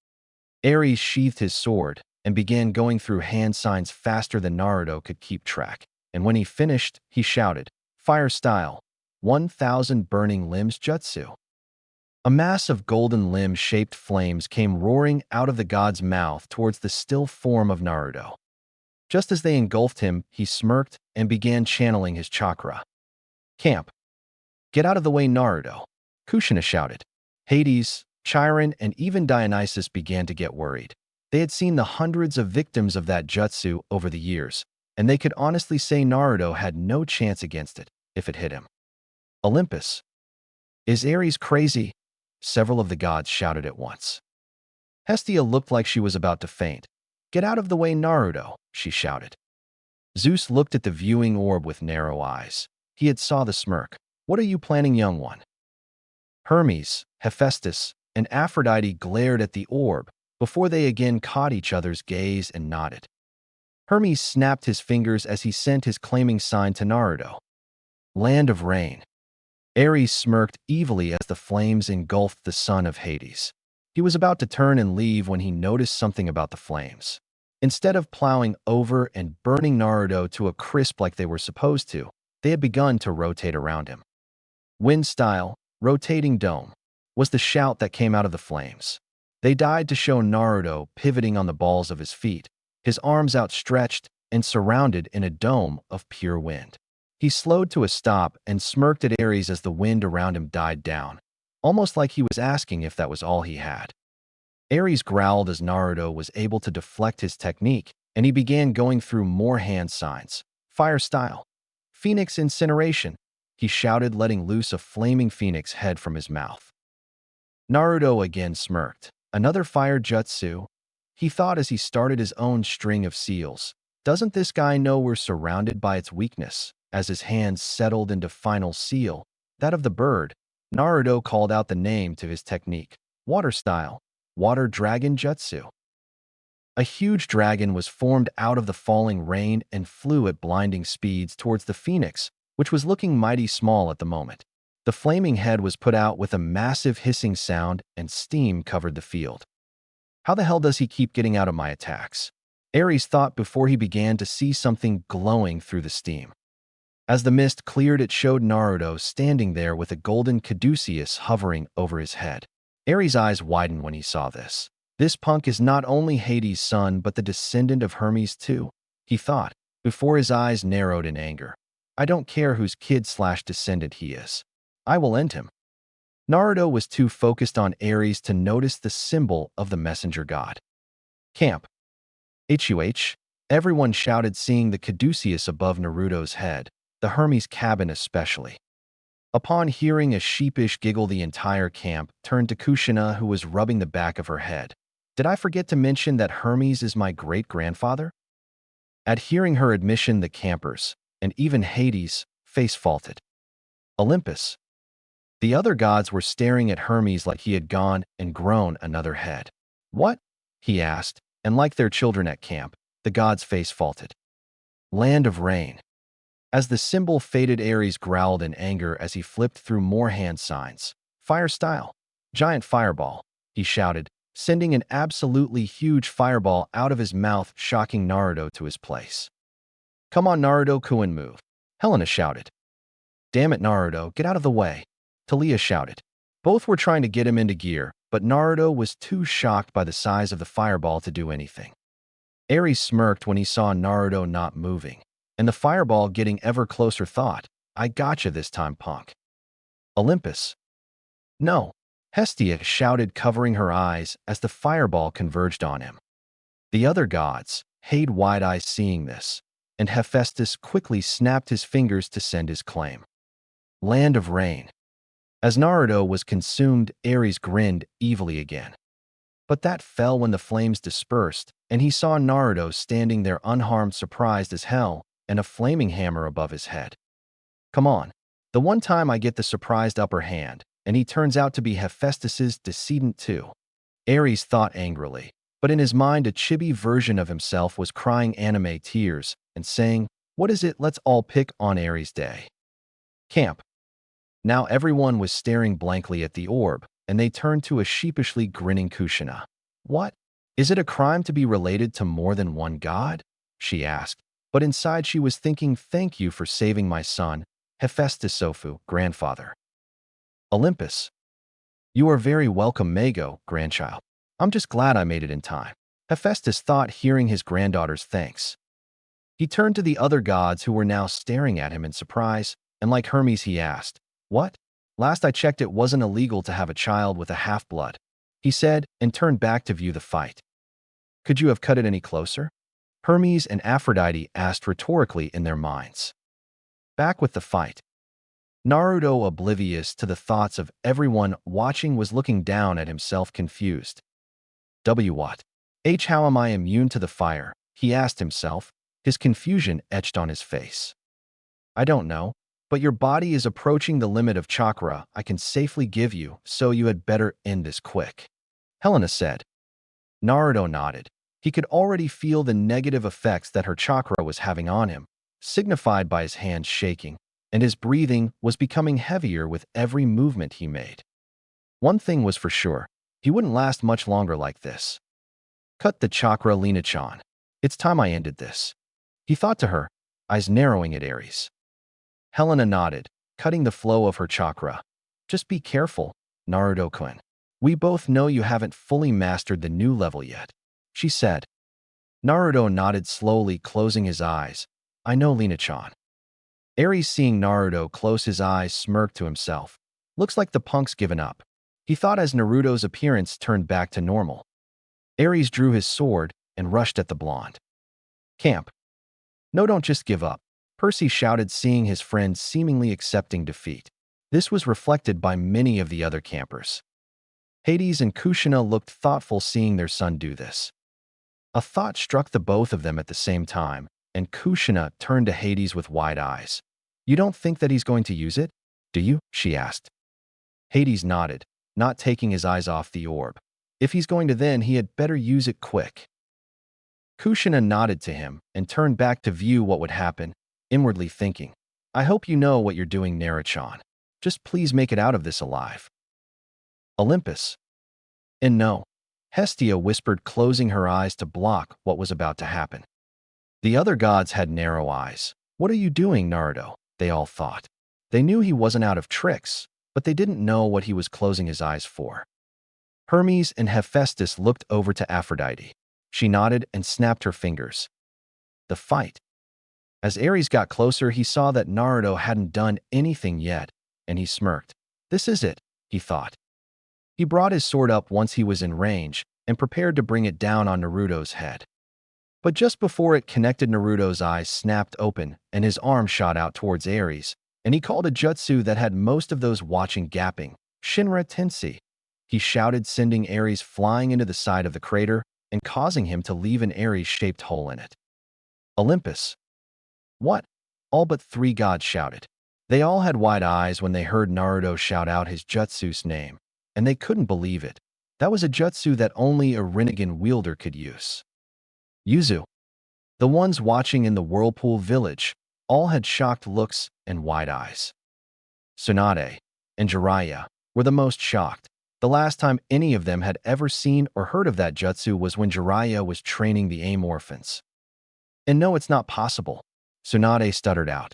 Aries sheathed his sword and began going through hand signs faster than Naruto could keep track, and when he finished, he shouted, Fire style, 1,000 burning limbs jutsu. A mass of golden limb-shaped flames came roaring out of the god's mouth towards the still form of Naruto. Just as they engulfed him, he smirked and began channeling his chakra. Camp. Get out of the way, Naruto, Kushina shouted. Hades, Chiron, and even Dionysus began to get worried. They had seen the hundreds of victims of that jutsu over the years, and they could honestly say Naruto had no chance against it if it hit him. Olympus. Is Aries crazy? Several of the gods shouted at once. Hestia looked like she was about to faint. Get out of the way, Naruto, she shouted. Zeus looked at the viewing orb with narrow eyes. He had saw the smirk. What are you planning, young one? Hermes, Hephaestus, and Aphrodite glared at the orb before they again caught each other's gaze and nodded. Hermes snapped his fingers as he sent his claiming sign to Naruto. Land of Rain. Aries smirked evilly as the flames engulfed the son of Hades. He was about to turn and leave when he noticed something about the flames. Instead of plowing over and burning Naruto to a crisp like they were supposed to, they had begun to rotate around him. Wind style, rotating dome, was the shout that came out of the flames. They died to show Naruto pivoting on the balls of his feet, his arms outstretched and surrounded in a dome of pure wind. He slowed to a stop and smirked at Aries as the wind around him died down, almost like he was asking if that was all he had. Aries growled as Naruto was able to deflect his technique, and he began going through more hand signs. Fire style. Phoenix incineration, he shouted, letting loose a flaming phoenix head from his mouth. Naruto again smirked. Another fire jutsu? He thought as he started his own string of seals. Doesn't this guy know we're surrounded by its weakness? As his hands settled into final seal, that of the bird, Naruto called out the name to his technique. Water style. Water dragon jutsu. A huge dragon was formed out of the falling rain and flew at blinding speeds towards the phoenix, which was looking mighty small at the moment. The flaming head was put out with a massive hissing sound, and steam covered the field. How the hell does he keep getting out of my attacks? Aries thought before he began to see something glowing through the steam. As the mist cleared, it showed Naruto standing there with a golden caduceus hovering over his head. Aries' eyes widened when he saw this. This punk is not only Hades' son, but the descendant of Hermes too, he thought, before his eyes narrowed in anger. I don't care whose kid/descendant he is. I will end him. Naruto was too focused on Aries to notice the symbol of the messenger god. Camp. HUH, everyone shouted, seeing the caduceus above Naruto's head, the Hermes cabin especially. Upon hearing a sheepish giggle, the entire camp turned to Kushina, who was rubbing the back of her head. Did I forget to mention that Hermes is my great-grandfather? At hearing her admission, the campers, and even Hades, face-faulted. Olympus. The other gods were staring at Hermes like he had gone and grown another head. What? He asked, and like their children at camp, the gods face-faulted. Land of rain. As the symbol faded, Aries growled in anger as he flipped through more hand signs. Fire style. Giant fireball, he shouted, sending an absolutely huge fireball out of his mouth, shocking Naruto to his place. Come on, Naruto-kun, move, Helena shouted. Damn it, Naruto, get out of the way, Thalia shouted. Both were trying to get him into gear, but Naruto was too shocked by the size of the fireball to do anything. Aries smirked when he saw Naruto not moving, and the fireball getting ever closer, thought, I gotcha this time, punk. Olympus. No, Hestia shouted, covering her eyes as the fireball converged on him. The other gods had wide eyes seeing this, and Hephaestus quickly snapped his fingers to send his claim. Land of rain. As Naruto was consumed, Aries grinned evilly again. But that fell when the flames dispersed, and he saw Naruto standing there unharmed, surprised as hell, and a flaming hammer above his head. Come on, the one time I get the surprised upper hand, and he turns out to be Hephaestus's descendant too. Aries thought angrily, but in his mind a chibi version of himself was crying anime tears and saying, what is it, let's all pick on Aries Day. Camp. Now everyone was staring blankly at the orb, and they turned to a sheepishly grinning Kushina. What? Is it a crime to be related to more than one god? She asked, but inside she was thinking, thank you for saving my son, Hephaestus Sofu, grandfather. Olympus. You are very welcome, Mago, grandchild. I'm just glad I made it in time, Hephaestus thought, hearing his granddaughter's thanks. He turned to the other gods who were now staring at him in surprise, and like Hermes he asked, what? Last I checked it wasn't illegal to have a child with a half-blood, he said, and turned back to view the fight. Could you have cut it any closer? Hermes and Aphrodite asked rhetorically in their minds. Back with the fight. Naruto, oblivious to the thoughts of everyone watching, was looking down at himself, confused. What? How am I immune to the fire? He asked himself, his confusion etched on his face. I don't know, but your body is approaching the limit of chakra I can safely give you, so you had better end this quick, Helena said. Naruto nodded. He could already feel the negative effects that her chakra was having on him, signified by his hands shaking, and his breathing was becoming heavier with every movement he made. One thing was for sure, he wouldn't last much longer like this. Cut the chakra, Lina-chan. It's time I ended this, he thought to her, eyes narrowing at Aries. Helena nodded, cutting the flow of her chakra. Just be careful, Naruto-kun. We both know you haven't fully mastered the new level yet, she said. Naruto nodded slowly, closing his eyes. I know, Lina-chan. Aries, seeing Naruto close his eyes, smirked to himself. Looks like the punk's given up, he thought as Naruto's appearance turned back to normal. Aries drew his sword and rushed at the blonde. Camp. No, don't just give up, Percy shouted, seeing his friend seemingly accepting defeat. This was reflected by many of the other campers. Hades and Kushina looked thoughtful, seeing their son do this. A thought struck the both of them at the same time, and Kushina turned to Hades with wide eyes. You don't think that he's going to use it, do you? She asked. Hades nodded, not taking his eyes off the orb. If he's going to, then he had better use it quick. Kushina nodded to him and turned back to view what would happen, inwardly thinking, I hope you know what you're doing, Naruto. Just please make it out of this alive. Olympus. And no, Hestia whispered, closing her eyes to block what was about to happen. The other gods had narrow eyes. What are you doing, Naruto? They all thought. They knew he wasn't out of tricks, but they didn't know what he was closing his eyes for. Hermes and Hephaestus looked over to Aphrodite. She nodded and snapped her fingers. The fight. As Aries got closer, he saw that Naruto hadn't done anything yet, and he smirked. This is it, he thought. He brought his sword up once he was in range and prepared to bring it down on Naruto's head. But just before it connected, Naruto's eyes snapped open and his arm shot out towards Aries, and he called a jutsu that had most of those watching gapping, Shinra Tensei. He shouted, sending Aries flying into the side of the crater and causing him to leave an Aries-shaped hole in it. Olympus. What? All but 3 gods shouted. They all had wide eyes when they heard Naruto shout out his jutsu's name, and they couldn't believe it. That was a jutsu that only a Rinnegan wielder could use. Yuzu. The ones watching in the Whirlpool Village all had shocked looks and wide eyes. Tsunade and Jiraiya were the most shocked. The last time any of them had ever seen or heard of that jutsu was when Jiraiya was training the Amorphans. And no, it's not possible, Tsunade stuttered out.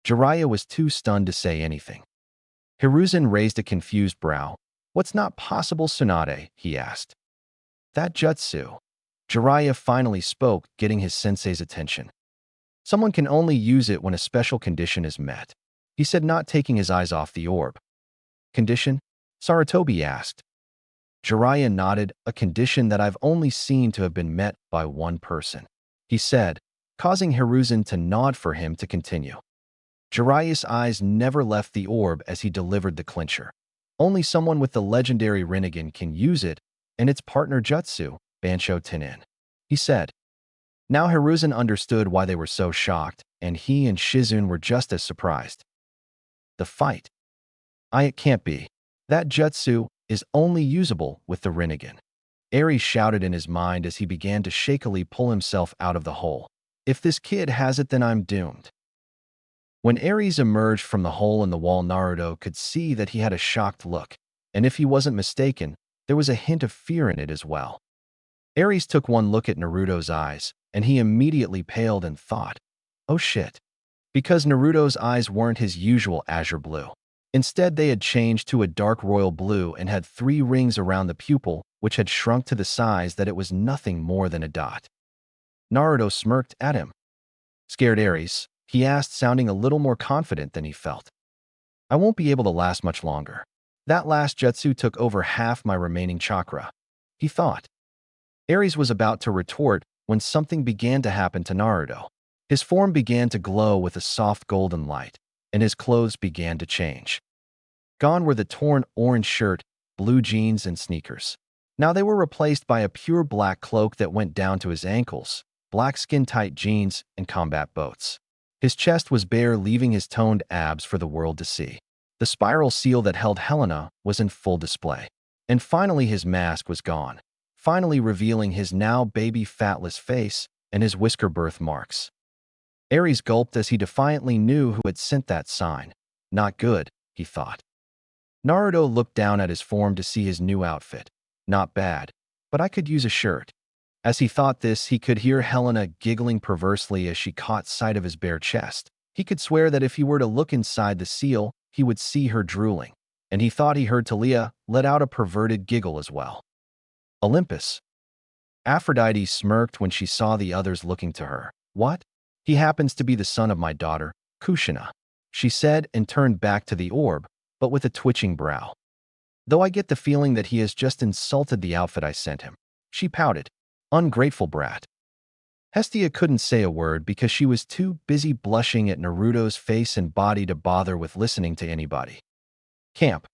Jiraiya was too stunned to say anything. Hiruzen raised a confused brow. What's not possible, Tsunade? He asked. That jutsu. Jiraiya finally spoke, getting his sensei's attention. Someone can only use it when a special condition is met, he said, not taking his eyes off the orb. Condition? Sarutobi asked. Jiraiya nodded. A condition that I've only seen to have been met by one person, he said, causing Hiruzen to nod for him to continue. Jiraiya's eyes never left the orb as he delivered the clincher. Only someone with the legendary Rinnegan can use it, and its partner jutsu, Bansho Tenin, he said. Now Hiruzen understood why they were so shocked, and he and Shizune were just as surprised. The fight. It can't be. That jutsu is only usable with the Rinnegan, Aries shouted in his mind as he began to shakily pull himself out of the hole. If this kid has it, then I'm doomed. When Aries emerged from the hole in the wall, Naruto could see that he had a shocked look, and if he wasn't mistaken, there was a hint of fear in it as well. Aries took one look at Naruto's eyes, and he immediately paled and thought, oh shit. Because Naruto's eyes weren't his usual azure blue. Instead, they had changed to a dark royal blue and had 3 rings around the pupil, which had shrunk to the size that it was nothing more than a dot. Naruto smirked at him. Scared, Aries? He asked, sounding a little more confident than he felt. I won't be able to last much longer. That last jutsu took over half my remaining chakra, he thought. Aries was about to retort when something began to happen to Naruto. His form began to glow with a soft golden light, and his clothes began to change. Gone were the torn orange shirt, blue jeans, and sneakers. Now they were replaced by a pure black cloak that went down to his ankles, black skin-tight jeans, and combat boots. His chest was bare, leaving his toned abs for the world to see. The spiral seal that held Helena was in full display. And finally his mask was gone, finally revealing his now baby fatless face and his whisker birthmarks. Aries gulped as he defiantly knew who had sent that sign. Not good, he thought. Naruto looked down at his form to see his new outfit. Not bad, but I could use a shirt. As he thought this, he could hear Helena giggling perversely as she caught sight of his bare chest. He could swear that if he were to look inside the seal, he would see her drooling, and he thought he heard Thalia let out a perverted giggle as well. Olympus. Aphrodite smirked when she saw the others looking to her. What? He happens to be the son of my daughter, Kushina, she said, and turned back to the orb, but with a twitching brow. Though I get the feeling that he has just insulted the outfit I sent him. She pouted. Ungrateful brat. Hestia couldn't say a word because she was too busy blushing at Naruto's face and body to bother with listening to anybody. Camp.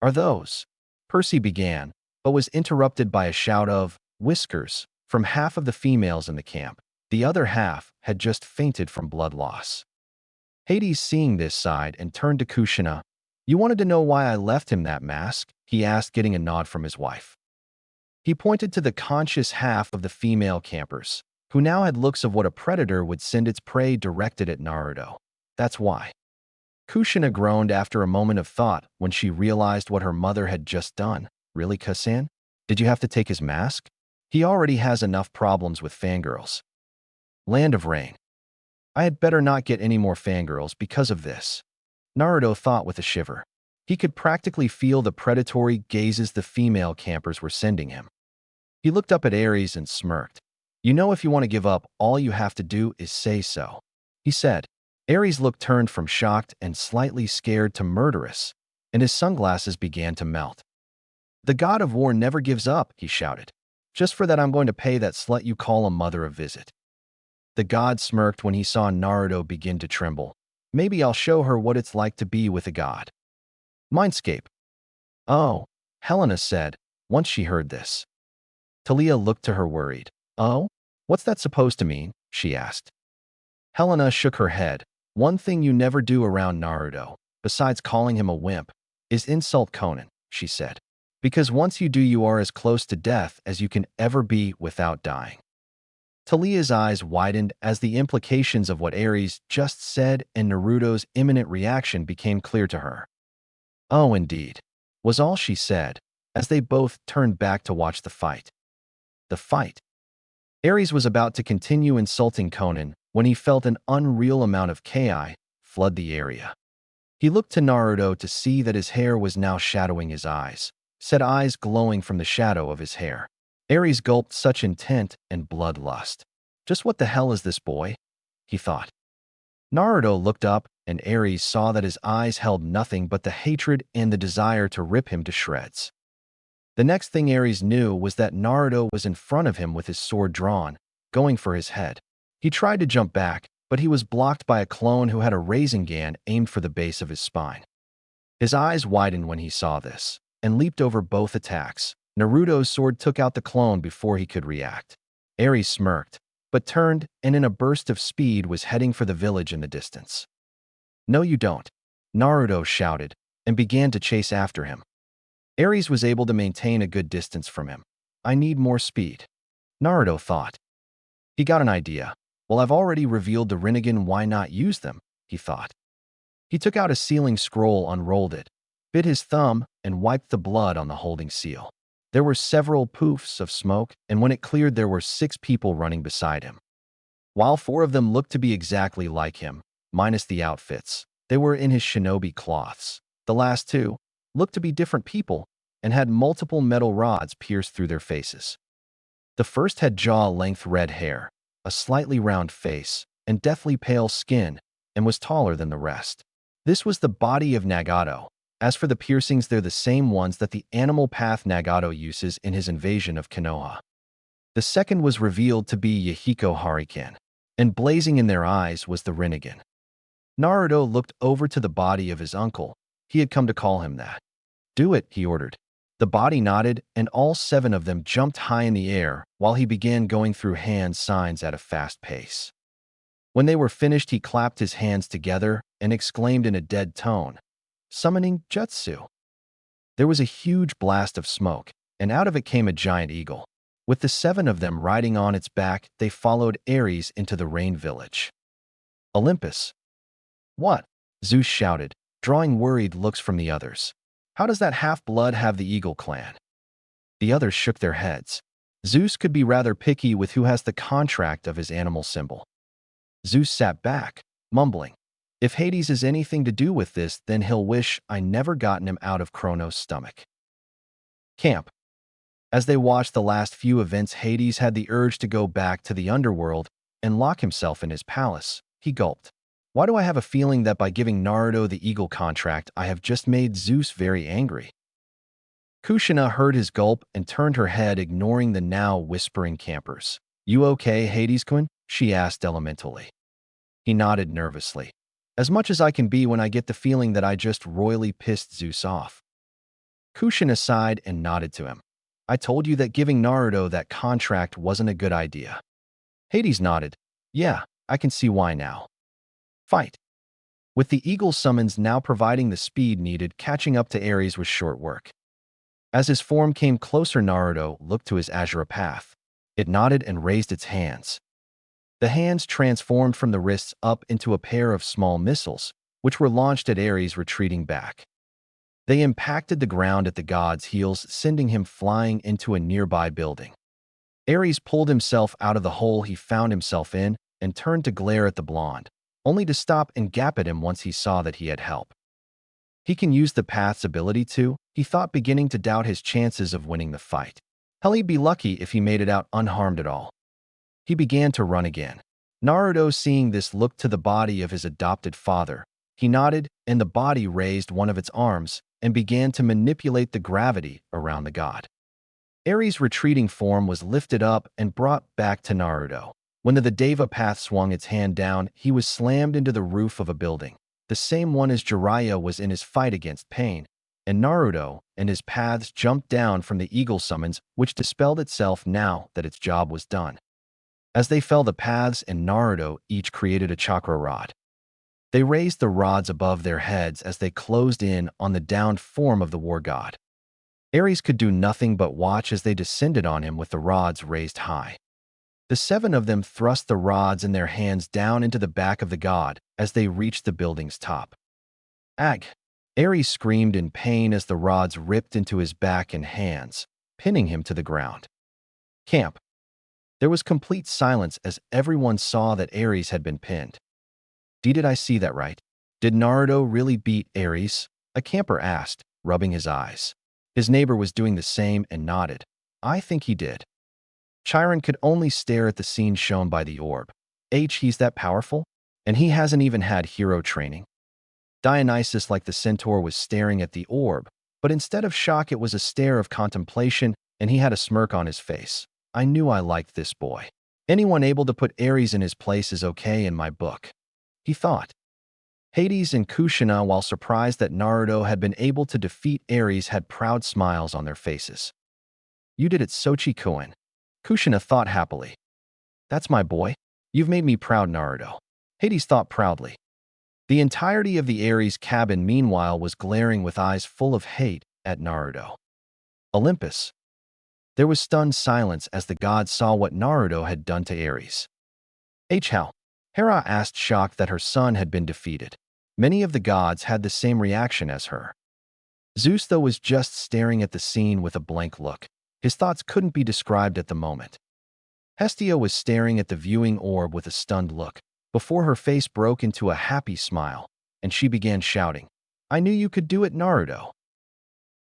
Are those? Percy began, but was interrupted by a shout of whiskers from half of the females in the camp. The other half had just fainted from blood loss. Hades, seeing this, sighed and turned to Kushina. You wanted to know why I left him that mask? He asked, getting a nod from his wife. He pointed to the conscious half of the female campers, who now had looks of what a predator would send its prey directed at Naruto. That's why. Kushina groaned after a moment of thought when she realized what her mother had just done. Really, Kusan? Did you have to take his mask? He already has enough problems with fangirls. Land of Rain. I had better not get any more fangirls because of this, Naruto thought with a shiver. He could practically feel the predatory gazes the female campers were sending him. He looked up at Aries and smirked. You know, if you want to give up, all you have to do is say so, he said. Aries' look turned from shocked and slightly scared to murderous, and his sunglasses began to melt. The god of war never gives up, he shouted. Just for that, I'm going to pay that slut you call a mother a visit. The god smirked when he saw Naruto begin to tremble. Maybe I'll show her what it's like to be with a god. Mindscape. Oh, Helena said, once she heard this. Thalia looked to her worried. Oh? What's that supposed to mean? She asked. Helena shook her head. One thing you never do around Naruto, besides calling him a wimp, is insult Conan, she said. Because once you do, you are as close to death as you can ever be without dying. Thalia's eyes widened as the implications of what Aries just said and Naruto's imminent reaction became clear to her. Oh, indeed, was all she said, as they both turned back to watch the fight. The fight. Aries was about to continue insulting Conan when he felt an unreal amount of Ki flood the area. He looked to Naruto to see that his hair was now shadowing his eyes, said eyes glowing from the shadow of his hair. Aries gulped such intent and bloodlust. Just what the hell is this boy? He thought. Naruto looked up, and Aries saw that his eyes held nothing but the hatred and the desire to rip him to shreds. The next thing Aries knew was that Naruto was in front of him with his sword drawn, going for his head. He tried to jump back, but he was blocked by a clone who had a Rinnegan aimed for the base of his spine. His eyes widened when he saw this, and leaped over both attacks. Naruto's sword took out the clone before he could react. Aries smirked, but turned and in a burst of speed was heading for the village in the distance. No, you don't, Naruto shouted, and began to chase after him. Aries was able to maintain a good distance from him. I need more speed, Naruto thought. He got an idea. Well, I've already revealed the Rinnegan, why not use them, he thought. He took out a sealing scroll, unrolled it, bit his thumb, and wiped the blood on the holding seal. There were several poofs of smoke, and when it cleared, there were 6 people running beside him. While 4 of them looked to be exactly like him, minus the outfits, they were in his shinobi cloths. The last 2 looked to be different people and had multiple metal rods pierced through their faces. The first had jaw-length red hair, a slightly round face, and deathly pale skin, and was taller than the rest. This was the body of Nagato. As for the piercings, they're the same ones that the animal path Nagato uses in his invasion of Konoha. The second was revealed to be Yahiko Hariken, and blazing in their eyes was the Rinnegan. Naruto looked over to the body of his uncle. He had come to call him that. Do it, he ordered. The body nodded, and all 7 of them jumped high in the air while he began going through hand signs at a fast pace. When they were finished, he clapped his hands together and exclaimed in a dead tone, summoning jutsu. There was a huge blast of smoke, and out of it came a giant eagle. With the 7 of them riding on its back, they followed Aries into the rain village. Olympus. What? Zeus shouted, drawing worried looks from the others. How does that half-blood have the Eagle clan? The others shook their heads. Zeus could be rather picky with who has the contract of his animal symbol. Zeus sat back, mumbling. If Hades has anything to do with this, then he'll wish I never gotten him out of Kronos' stomach. Camp. As they watched the last few events, Hades had the urge to go back to the underworld and lock himself in his palace. He gulped. Why do I have a feeling that by giving Naruto the Eagle contract, I have just made Zeus very angry? Kushina heard his gulp and turned her head, ignoring the now whispering campers. "You okay, Hades-kun?" she asked elementally. He nodded nervously. "As much as I can be when I get the feeling that I just royally pissed ZEUS off." Kushina sighed and nodded to him. "I told you that giving Naruto that contract wasn't a good idea." Hades nodded. "Yeah, I can see why now." Fight. With the eagle summons now providing the speed needed, catching up to Aries was short work. As his form came closer, Naruto looked to his Azure path. It nodded and raised its hands. The hands transformed from the wrists up into a pair of small missiles, which were launched at Aries, retreating back. They impacted the ground at the god's heels, sending him flying into a nearby building. Aries pulled himself out of the hole he found himself in and turned to glare at the blonde, only to stop and gap at him once he saw that he had help. He can use the path's ability too, he thought, beginning to doubt his chances of winning the fight. Hell, he'd be lucky if he made it out unharmed at all. He began to run again. Naruto, seeing this, looked to the body of his adopted father. He nodded, and the body raised one of its arms and began to manipulate the gravity around the god. Aries' retreating form was lifted up and brought back to Naruto. When the Deva path swung its hand down, he was slammed into the roof of a building, the same one as Jiraiya was in his fight against Pain, and Naruto and his paths jumped down from the eagle summons, which dispelled itself now that its job was done. As they fell, the paths and Naruto each created a chakra rod. They raised the rods above their heads as they closed in on the downed form of the war god. Aries could do nothing but watch as they descended on him with the rods raised high. The 7 of them thrust the rods in their hands down into the back of the god as they reached the building's top. "Ag!" Aries screamed in pain as the rods ripped into his back and hands, pinning him to the ground. Camp. There was complete silence as everyone saw that Aries had been pinned. Did I see that right? Did Naruto really beat Aries? A camper asked, rubbing his eyes. His neighbor was doing the same and nodded. "I think he did." Chiron could only stare at the scene shown by the orb. He's that powerful? And he hasn't even had hero training? Dionysus, like the centaur, was staring at the orb, but instead of shock it was a stare of contemplation, and he had a smirk on his face. "I knew I liked this boy. Anyone able to put Aries in his place is okay in my book," he thought. Hades and Kushina, while surprised that Naruto had been able to defeat Aries, had proud smiles on their faces. "You did it, Sochi-kun," Kushina thought happily. "That's my boy. You've made me proud, Naruto," Hades thought proudly. The entirety of the Aries cabin, meanwhile, was glaring with eyes full of hate at Naruto. Olympus. There was stunned silence as the gods saw what Naruto had done to Aries. How? Hera asked, shocked that her son had been defeated. Many of the gods had the same reaction as her. ZEUS, though, was just staring at the scene with a blank look. His thoughts couldn't be described at the moment. Hestia was staring at the viewing orb with a stunned look, before her face broke into a happy smile, and she began shouting, "I knew you could do it, Naruto."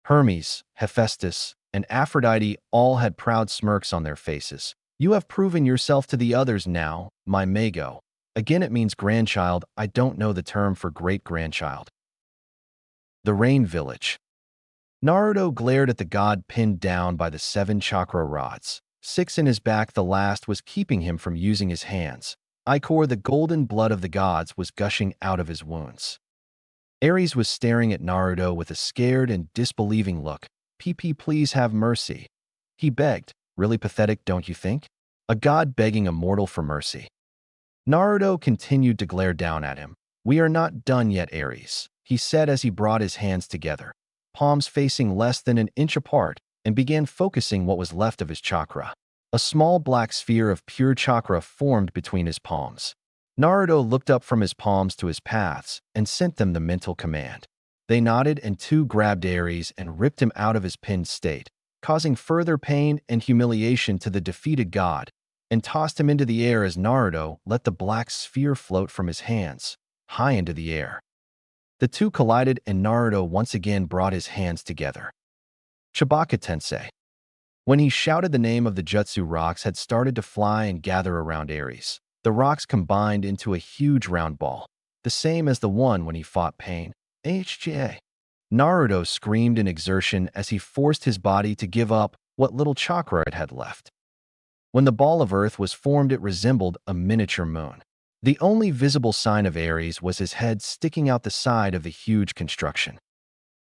Hermes, Hephaestus, and Aphrodite all had proud smirks on their faces. "You have proven yourself to the others now, my Mago." Again, it means grandchild. I don't know the term for great-grandchild. The Rain Village. Naruto glared at the god pinned down by the 7 chakra rods. 6 in his back, the last was keeping him from using his hands. Ichor, the golden blood of the gods, was gushing out of his wounds. Aries was staring at Naruto with a scared and disbelieving look. "PP, please have mercy," he begged. Really pathetic, don't you think? A god begging a mortal for mercy. Naruto continued to glare down at him. "We are not done yet, Aries," he said as he brought his hands together, palms facing less than an inch apart, and began focusing what was left of his chakra. A small black sphere of pure chakra formed between his palms. Naruto looked up from his palms to his paths and sent them the mental command. They nodded, and 2 grabbed Aries and ripped him out of his pinned state, causing further pain and humiliation to the defeated god, and tossed him into the air as Naruto let the black sphere float from his hands, high into the air. The 2 collided, and Naruto once again brought his hands together. Chibaka Tensei. When he shouted the name of the jutsu, rocks had started to fly and gather around Aries. The rocks combined into a huge round ball, the same as the one when he fought Pain. HGA. Naruto screamed in exertion as he forced his body to give up what little chakra it had left. When the ball of earth was formed, it resembled a miniature moon. The only visible sign of Aries was his head sticking out the side of the huge construction.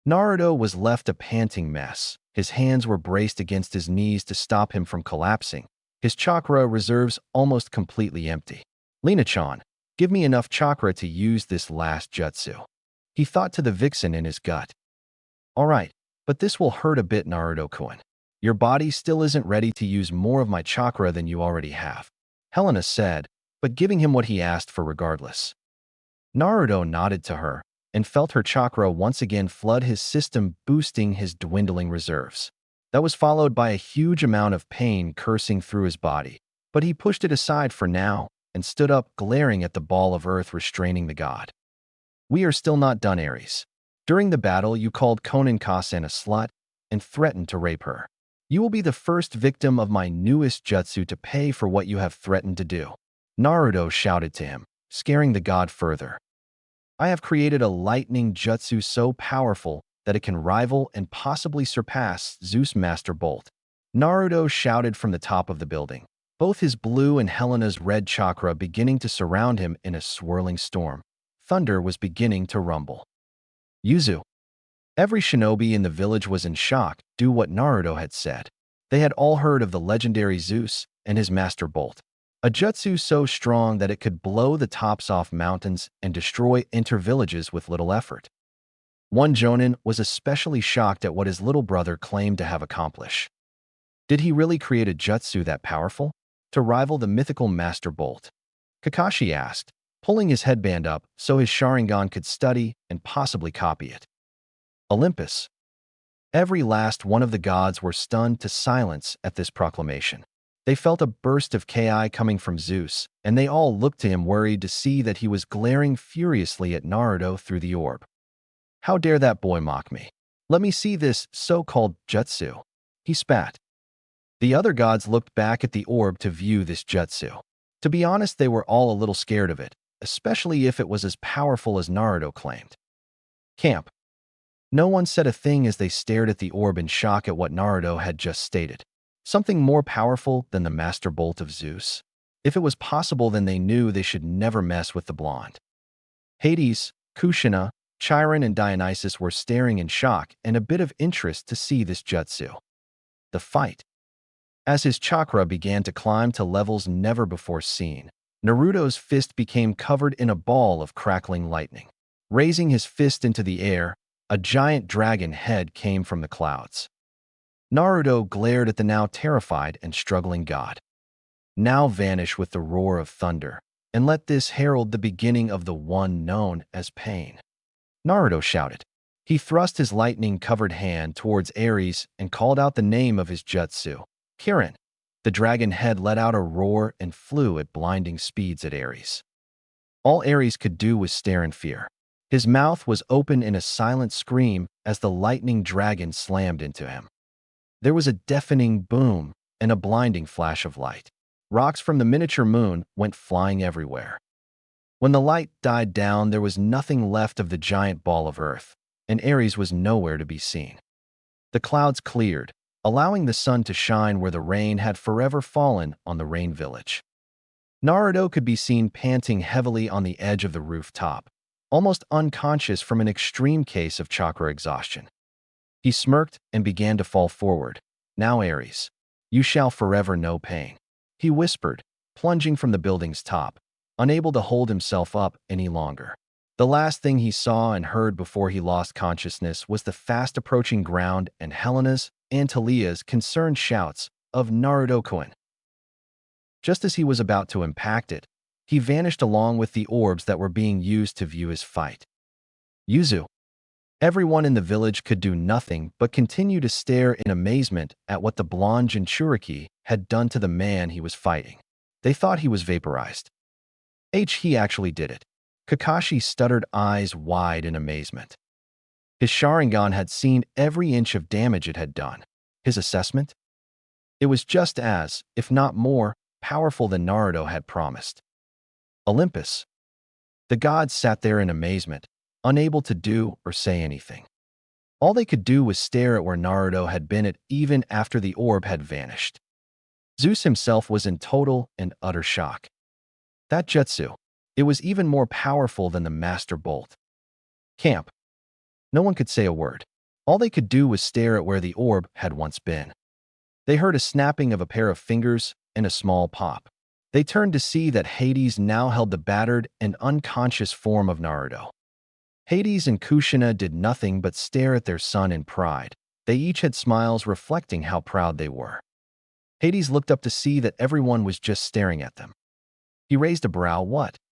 Naruto was left a panting mess. His hands were braced against his knees to stop him from collapsing, his chakra reserves almost completely empty. Lina-chan, give me enough chakra to use this last jutsu. He thought to the vixen in his gut. All right, but this will hurt a bit, Naruto-kun. Your body still isn't ready to use more of my chakra than you already have, Helena said, but giving him what he asked for regardless. Naruto nodded to her and felt her chakra once again flood his system, boosting his dwindling reserves. That was followed by a huge amount of pain coursing through his body, but he pushed it aside for now and stood up, glaring at the ball of earth restraining the god. We are still not done, Aries. During the battle, you called Konin-Kasen a slut and threatened to rape her. You will be the first victim of my newest jutsu to pay for what you have threatened to do. Naruto shouted to him, scaring the god further. I have created a lightning jutsu so powerful that it can rival and possibly surpass ZEUS Master Bolt. Naruto shouted from the top of the building, both his blue and Helena's red chakra beginning to surround him in a swirling storm. Thunder was beginning to rumble. Yuzu. Every shinobi in the village was in shock due to what Naruto had said. They had all heard of the legendary ZEUS and his Master Bolt, a jutsu so strong that it could blow the tops off mountains and destroy inter-villages with little effort. One Jonin was especially shocked at what his little brother claimed to have accomplished. Did he really create a jutsu that powerful, to rival the mythical Master Bolt? Kakashi asked, pulling his headband up so his Sharingan could study and possibly copy it. Olympus. Every last one of the gods were stunned to silence at this proclamation. They felt a burst of Ki coming from ZEUS, and they all looked to him worried to see that he was glaring furiously at Naruto through the orb. How dare that boy mock me? Let me see this so-called jutsu. He spat. The other gods looked back at the orb to view this jutsu. To be honest, they were all a little scared of it, especially if it was as powerful as Naruto claimed. Camp. No one said a thing as they stared at the orb in shock at what Naruto had just stated. Something more powerful than the Master Bolt of ZEUS. If it was possible, then they knew they should never mess with the blonde. Hades, Kushina, Chiron, and Dionysus were staring in shock and a bit of interest to see this jutsu. The fight. As his chakra began to climb to levels never before seen, Naruto's fist became covered in a ball of crackling lightning. Raising his fist into the air, a giant dragon head came from the clouds. Naruto glared at the now terrified and struggling god. Now vanish with the roar of thunder, and let this herald the beginning of the one known as pain. Naruto shouted. He thrust his lightning-covered hand towards Aries and called out the name of his jutsu, Kirin. The dragon head let out a roar and flew at blinding speeds at Aries. All Aries could do was stare in fear. His mouth was open in a silent scream as the lightning dragon slammed into him. There was a deafening boom and a blinding flash of light. Rocks from the miniature moon went flying everywhere. When the light died down, there was nothing left of the giant ball of earth, and Aries was nowhere to be seen. The clouds cleared, allowing the sun to shine where the rain had forever fallen on the rain village. Naruto could be seen panting heavily on the edge of the rooftop, almost unconscious from an extreme case of chakra exhaustion. He smirked and began to fall forward. Now, Aries, you shall forever know pain, he whispered, plunging from the building's top, unable to hold himself up any longer. The last thing he saw and heard before he lost consciousness was the fast-approaching ground and Helena's and Thalia's concerned shouts of Naruto-kun. Just as he was about to impact it, he vanished along with the orbs that were being used to view his fight. Yuzu. Everyone in the village could do nothing but continue to stare in amazement at what the blonde Jinchuriki had done to the man he was fighting. They thought he was vaporized. He actually did it. Kakashi stuttered, eyes wide in amazement. His Sharingan had seen every inch of damage it had done. His assessment? It was just as, if not more, powerful than Naruto had promised. Olympus. The gods sat there in amazement, unable to do or say anything. All they could do was stare at where Naruto had been at even after the orb had vanished. ZEUS himself was in total and utter shock. That jutsu, it was even more powerful than the Master Bolt. Camp. No one could say a word. All they could do was stare at where the orb had once been. They heard a snapping of a pair of fingers and a small pop. They turned to see that Hades now held the battered and unconscious form of Naruto. Hades and Kushina did nothing but stare at their son in pride. They each had smiles reflecting how proud they were. Hades looked up to see that everyone was just staring at them. He raised a brow. What?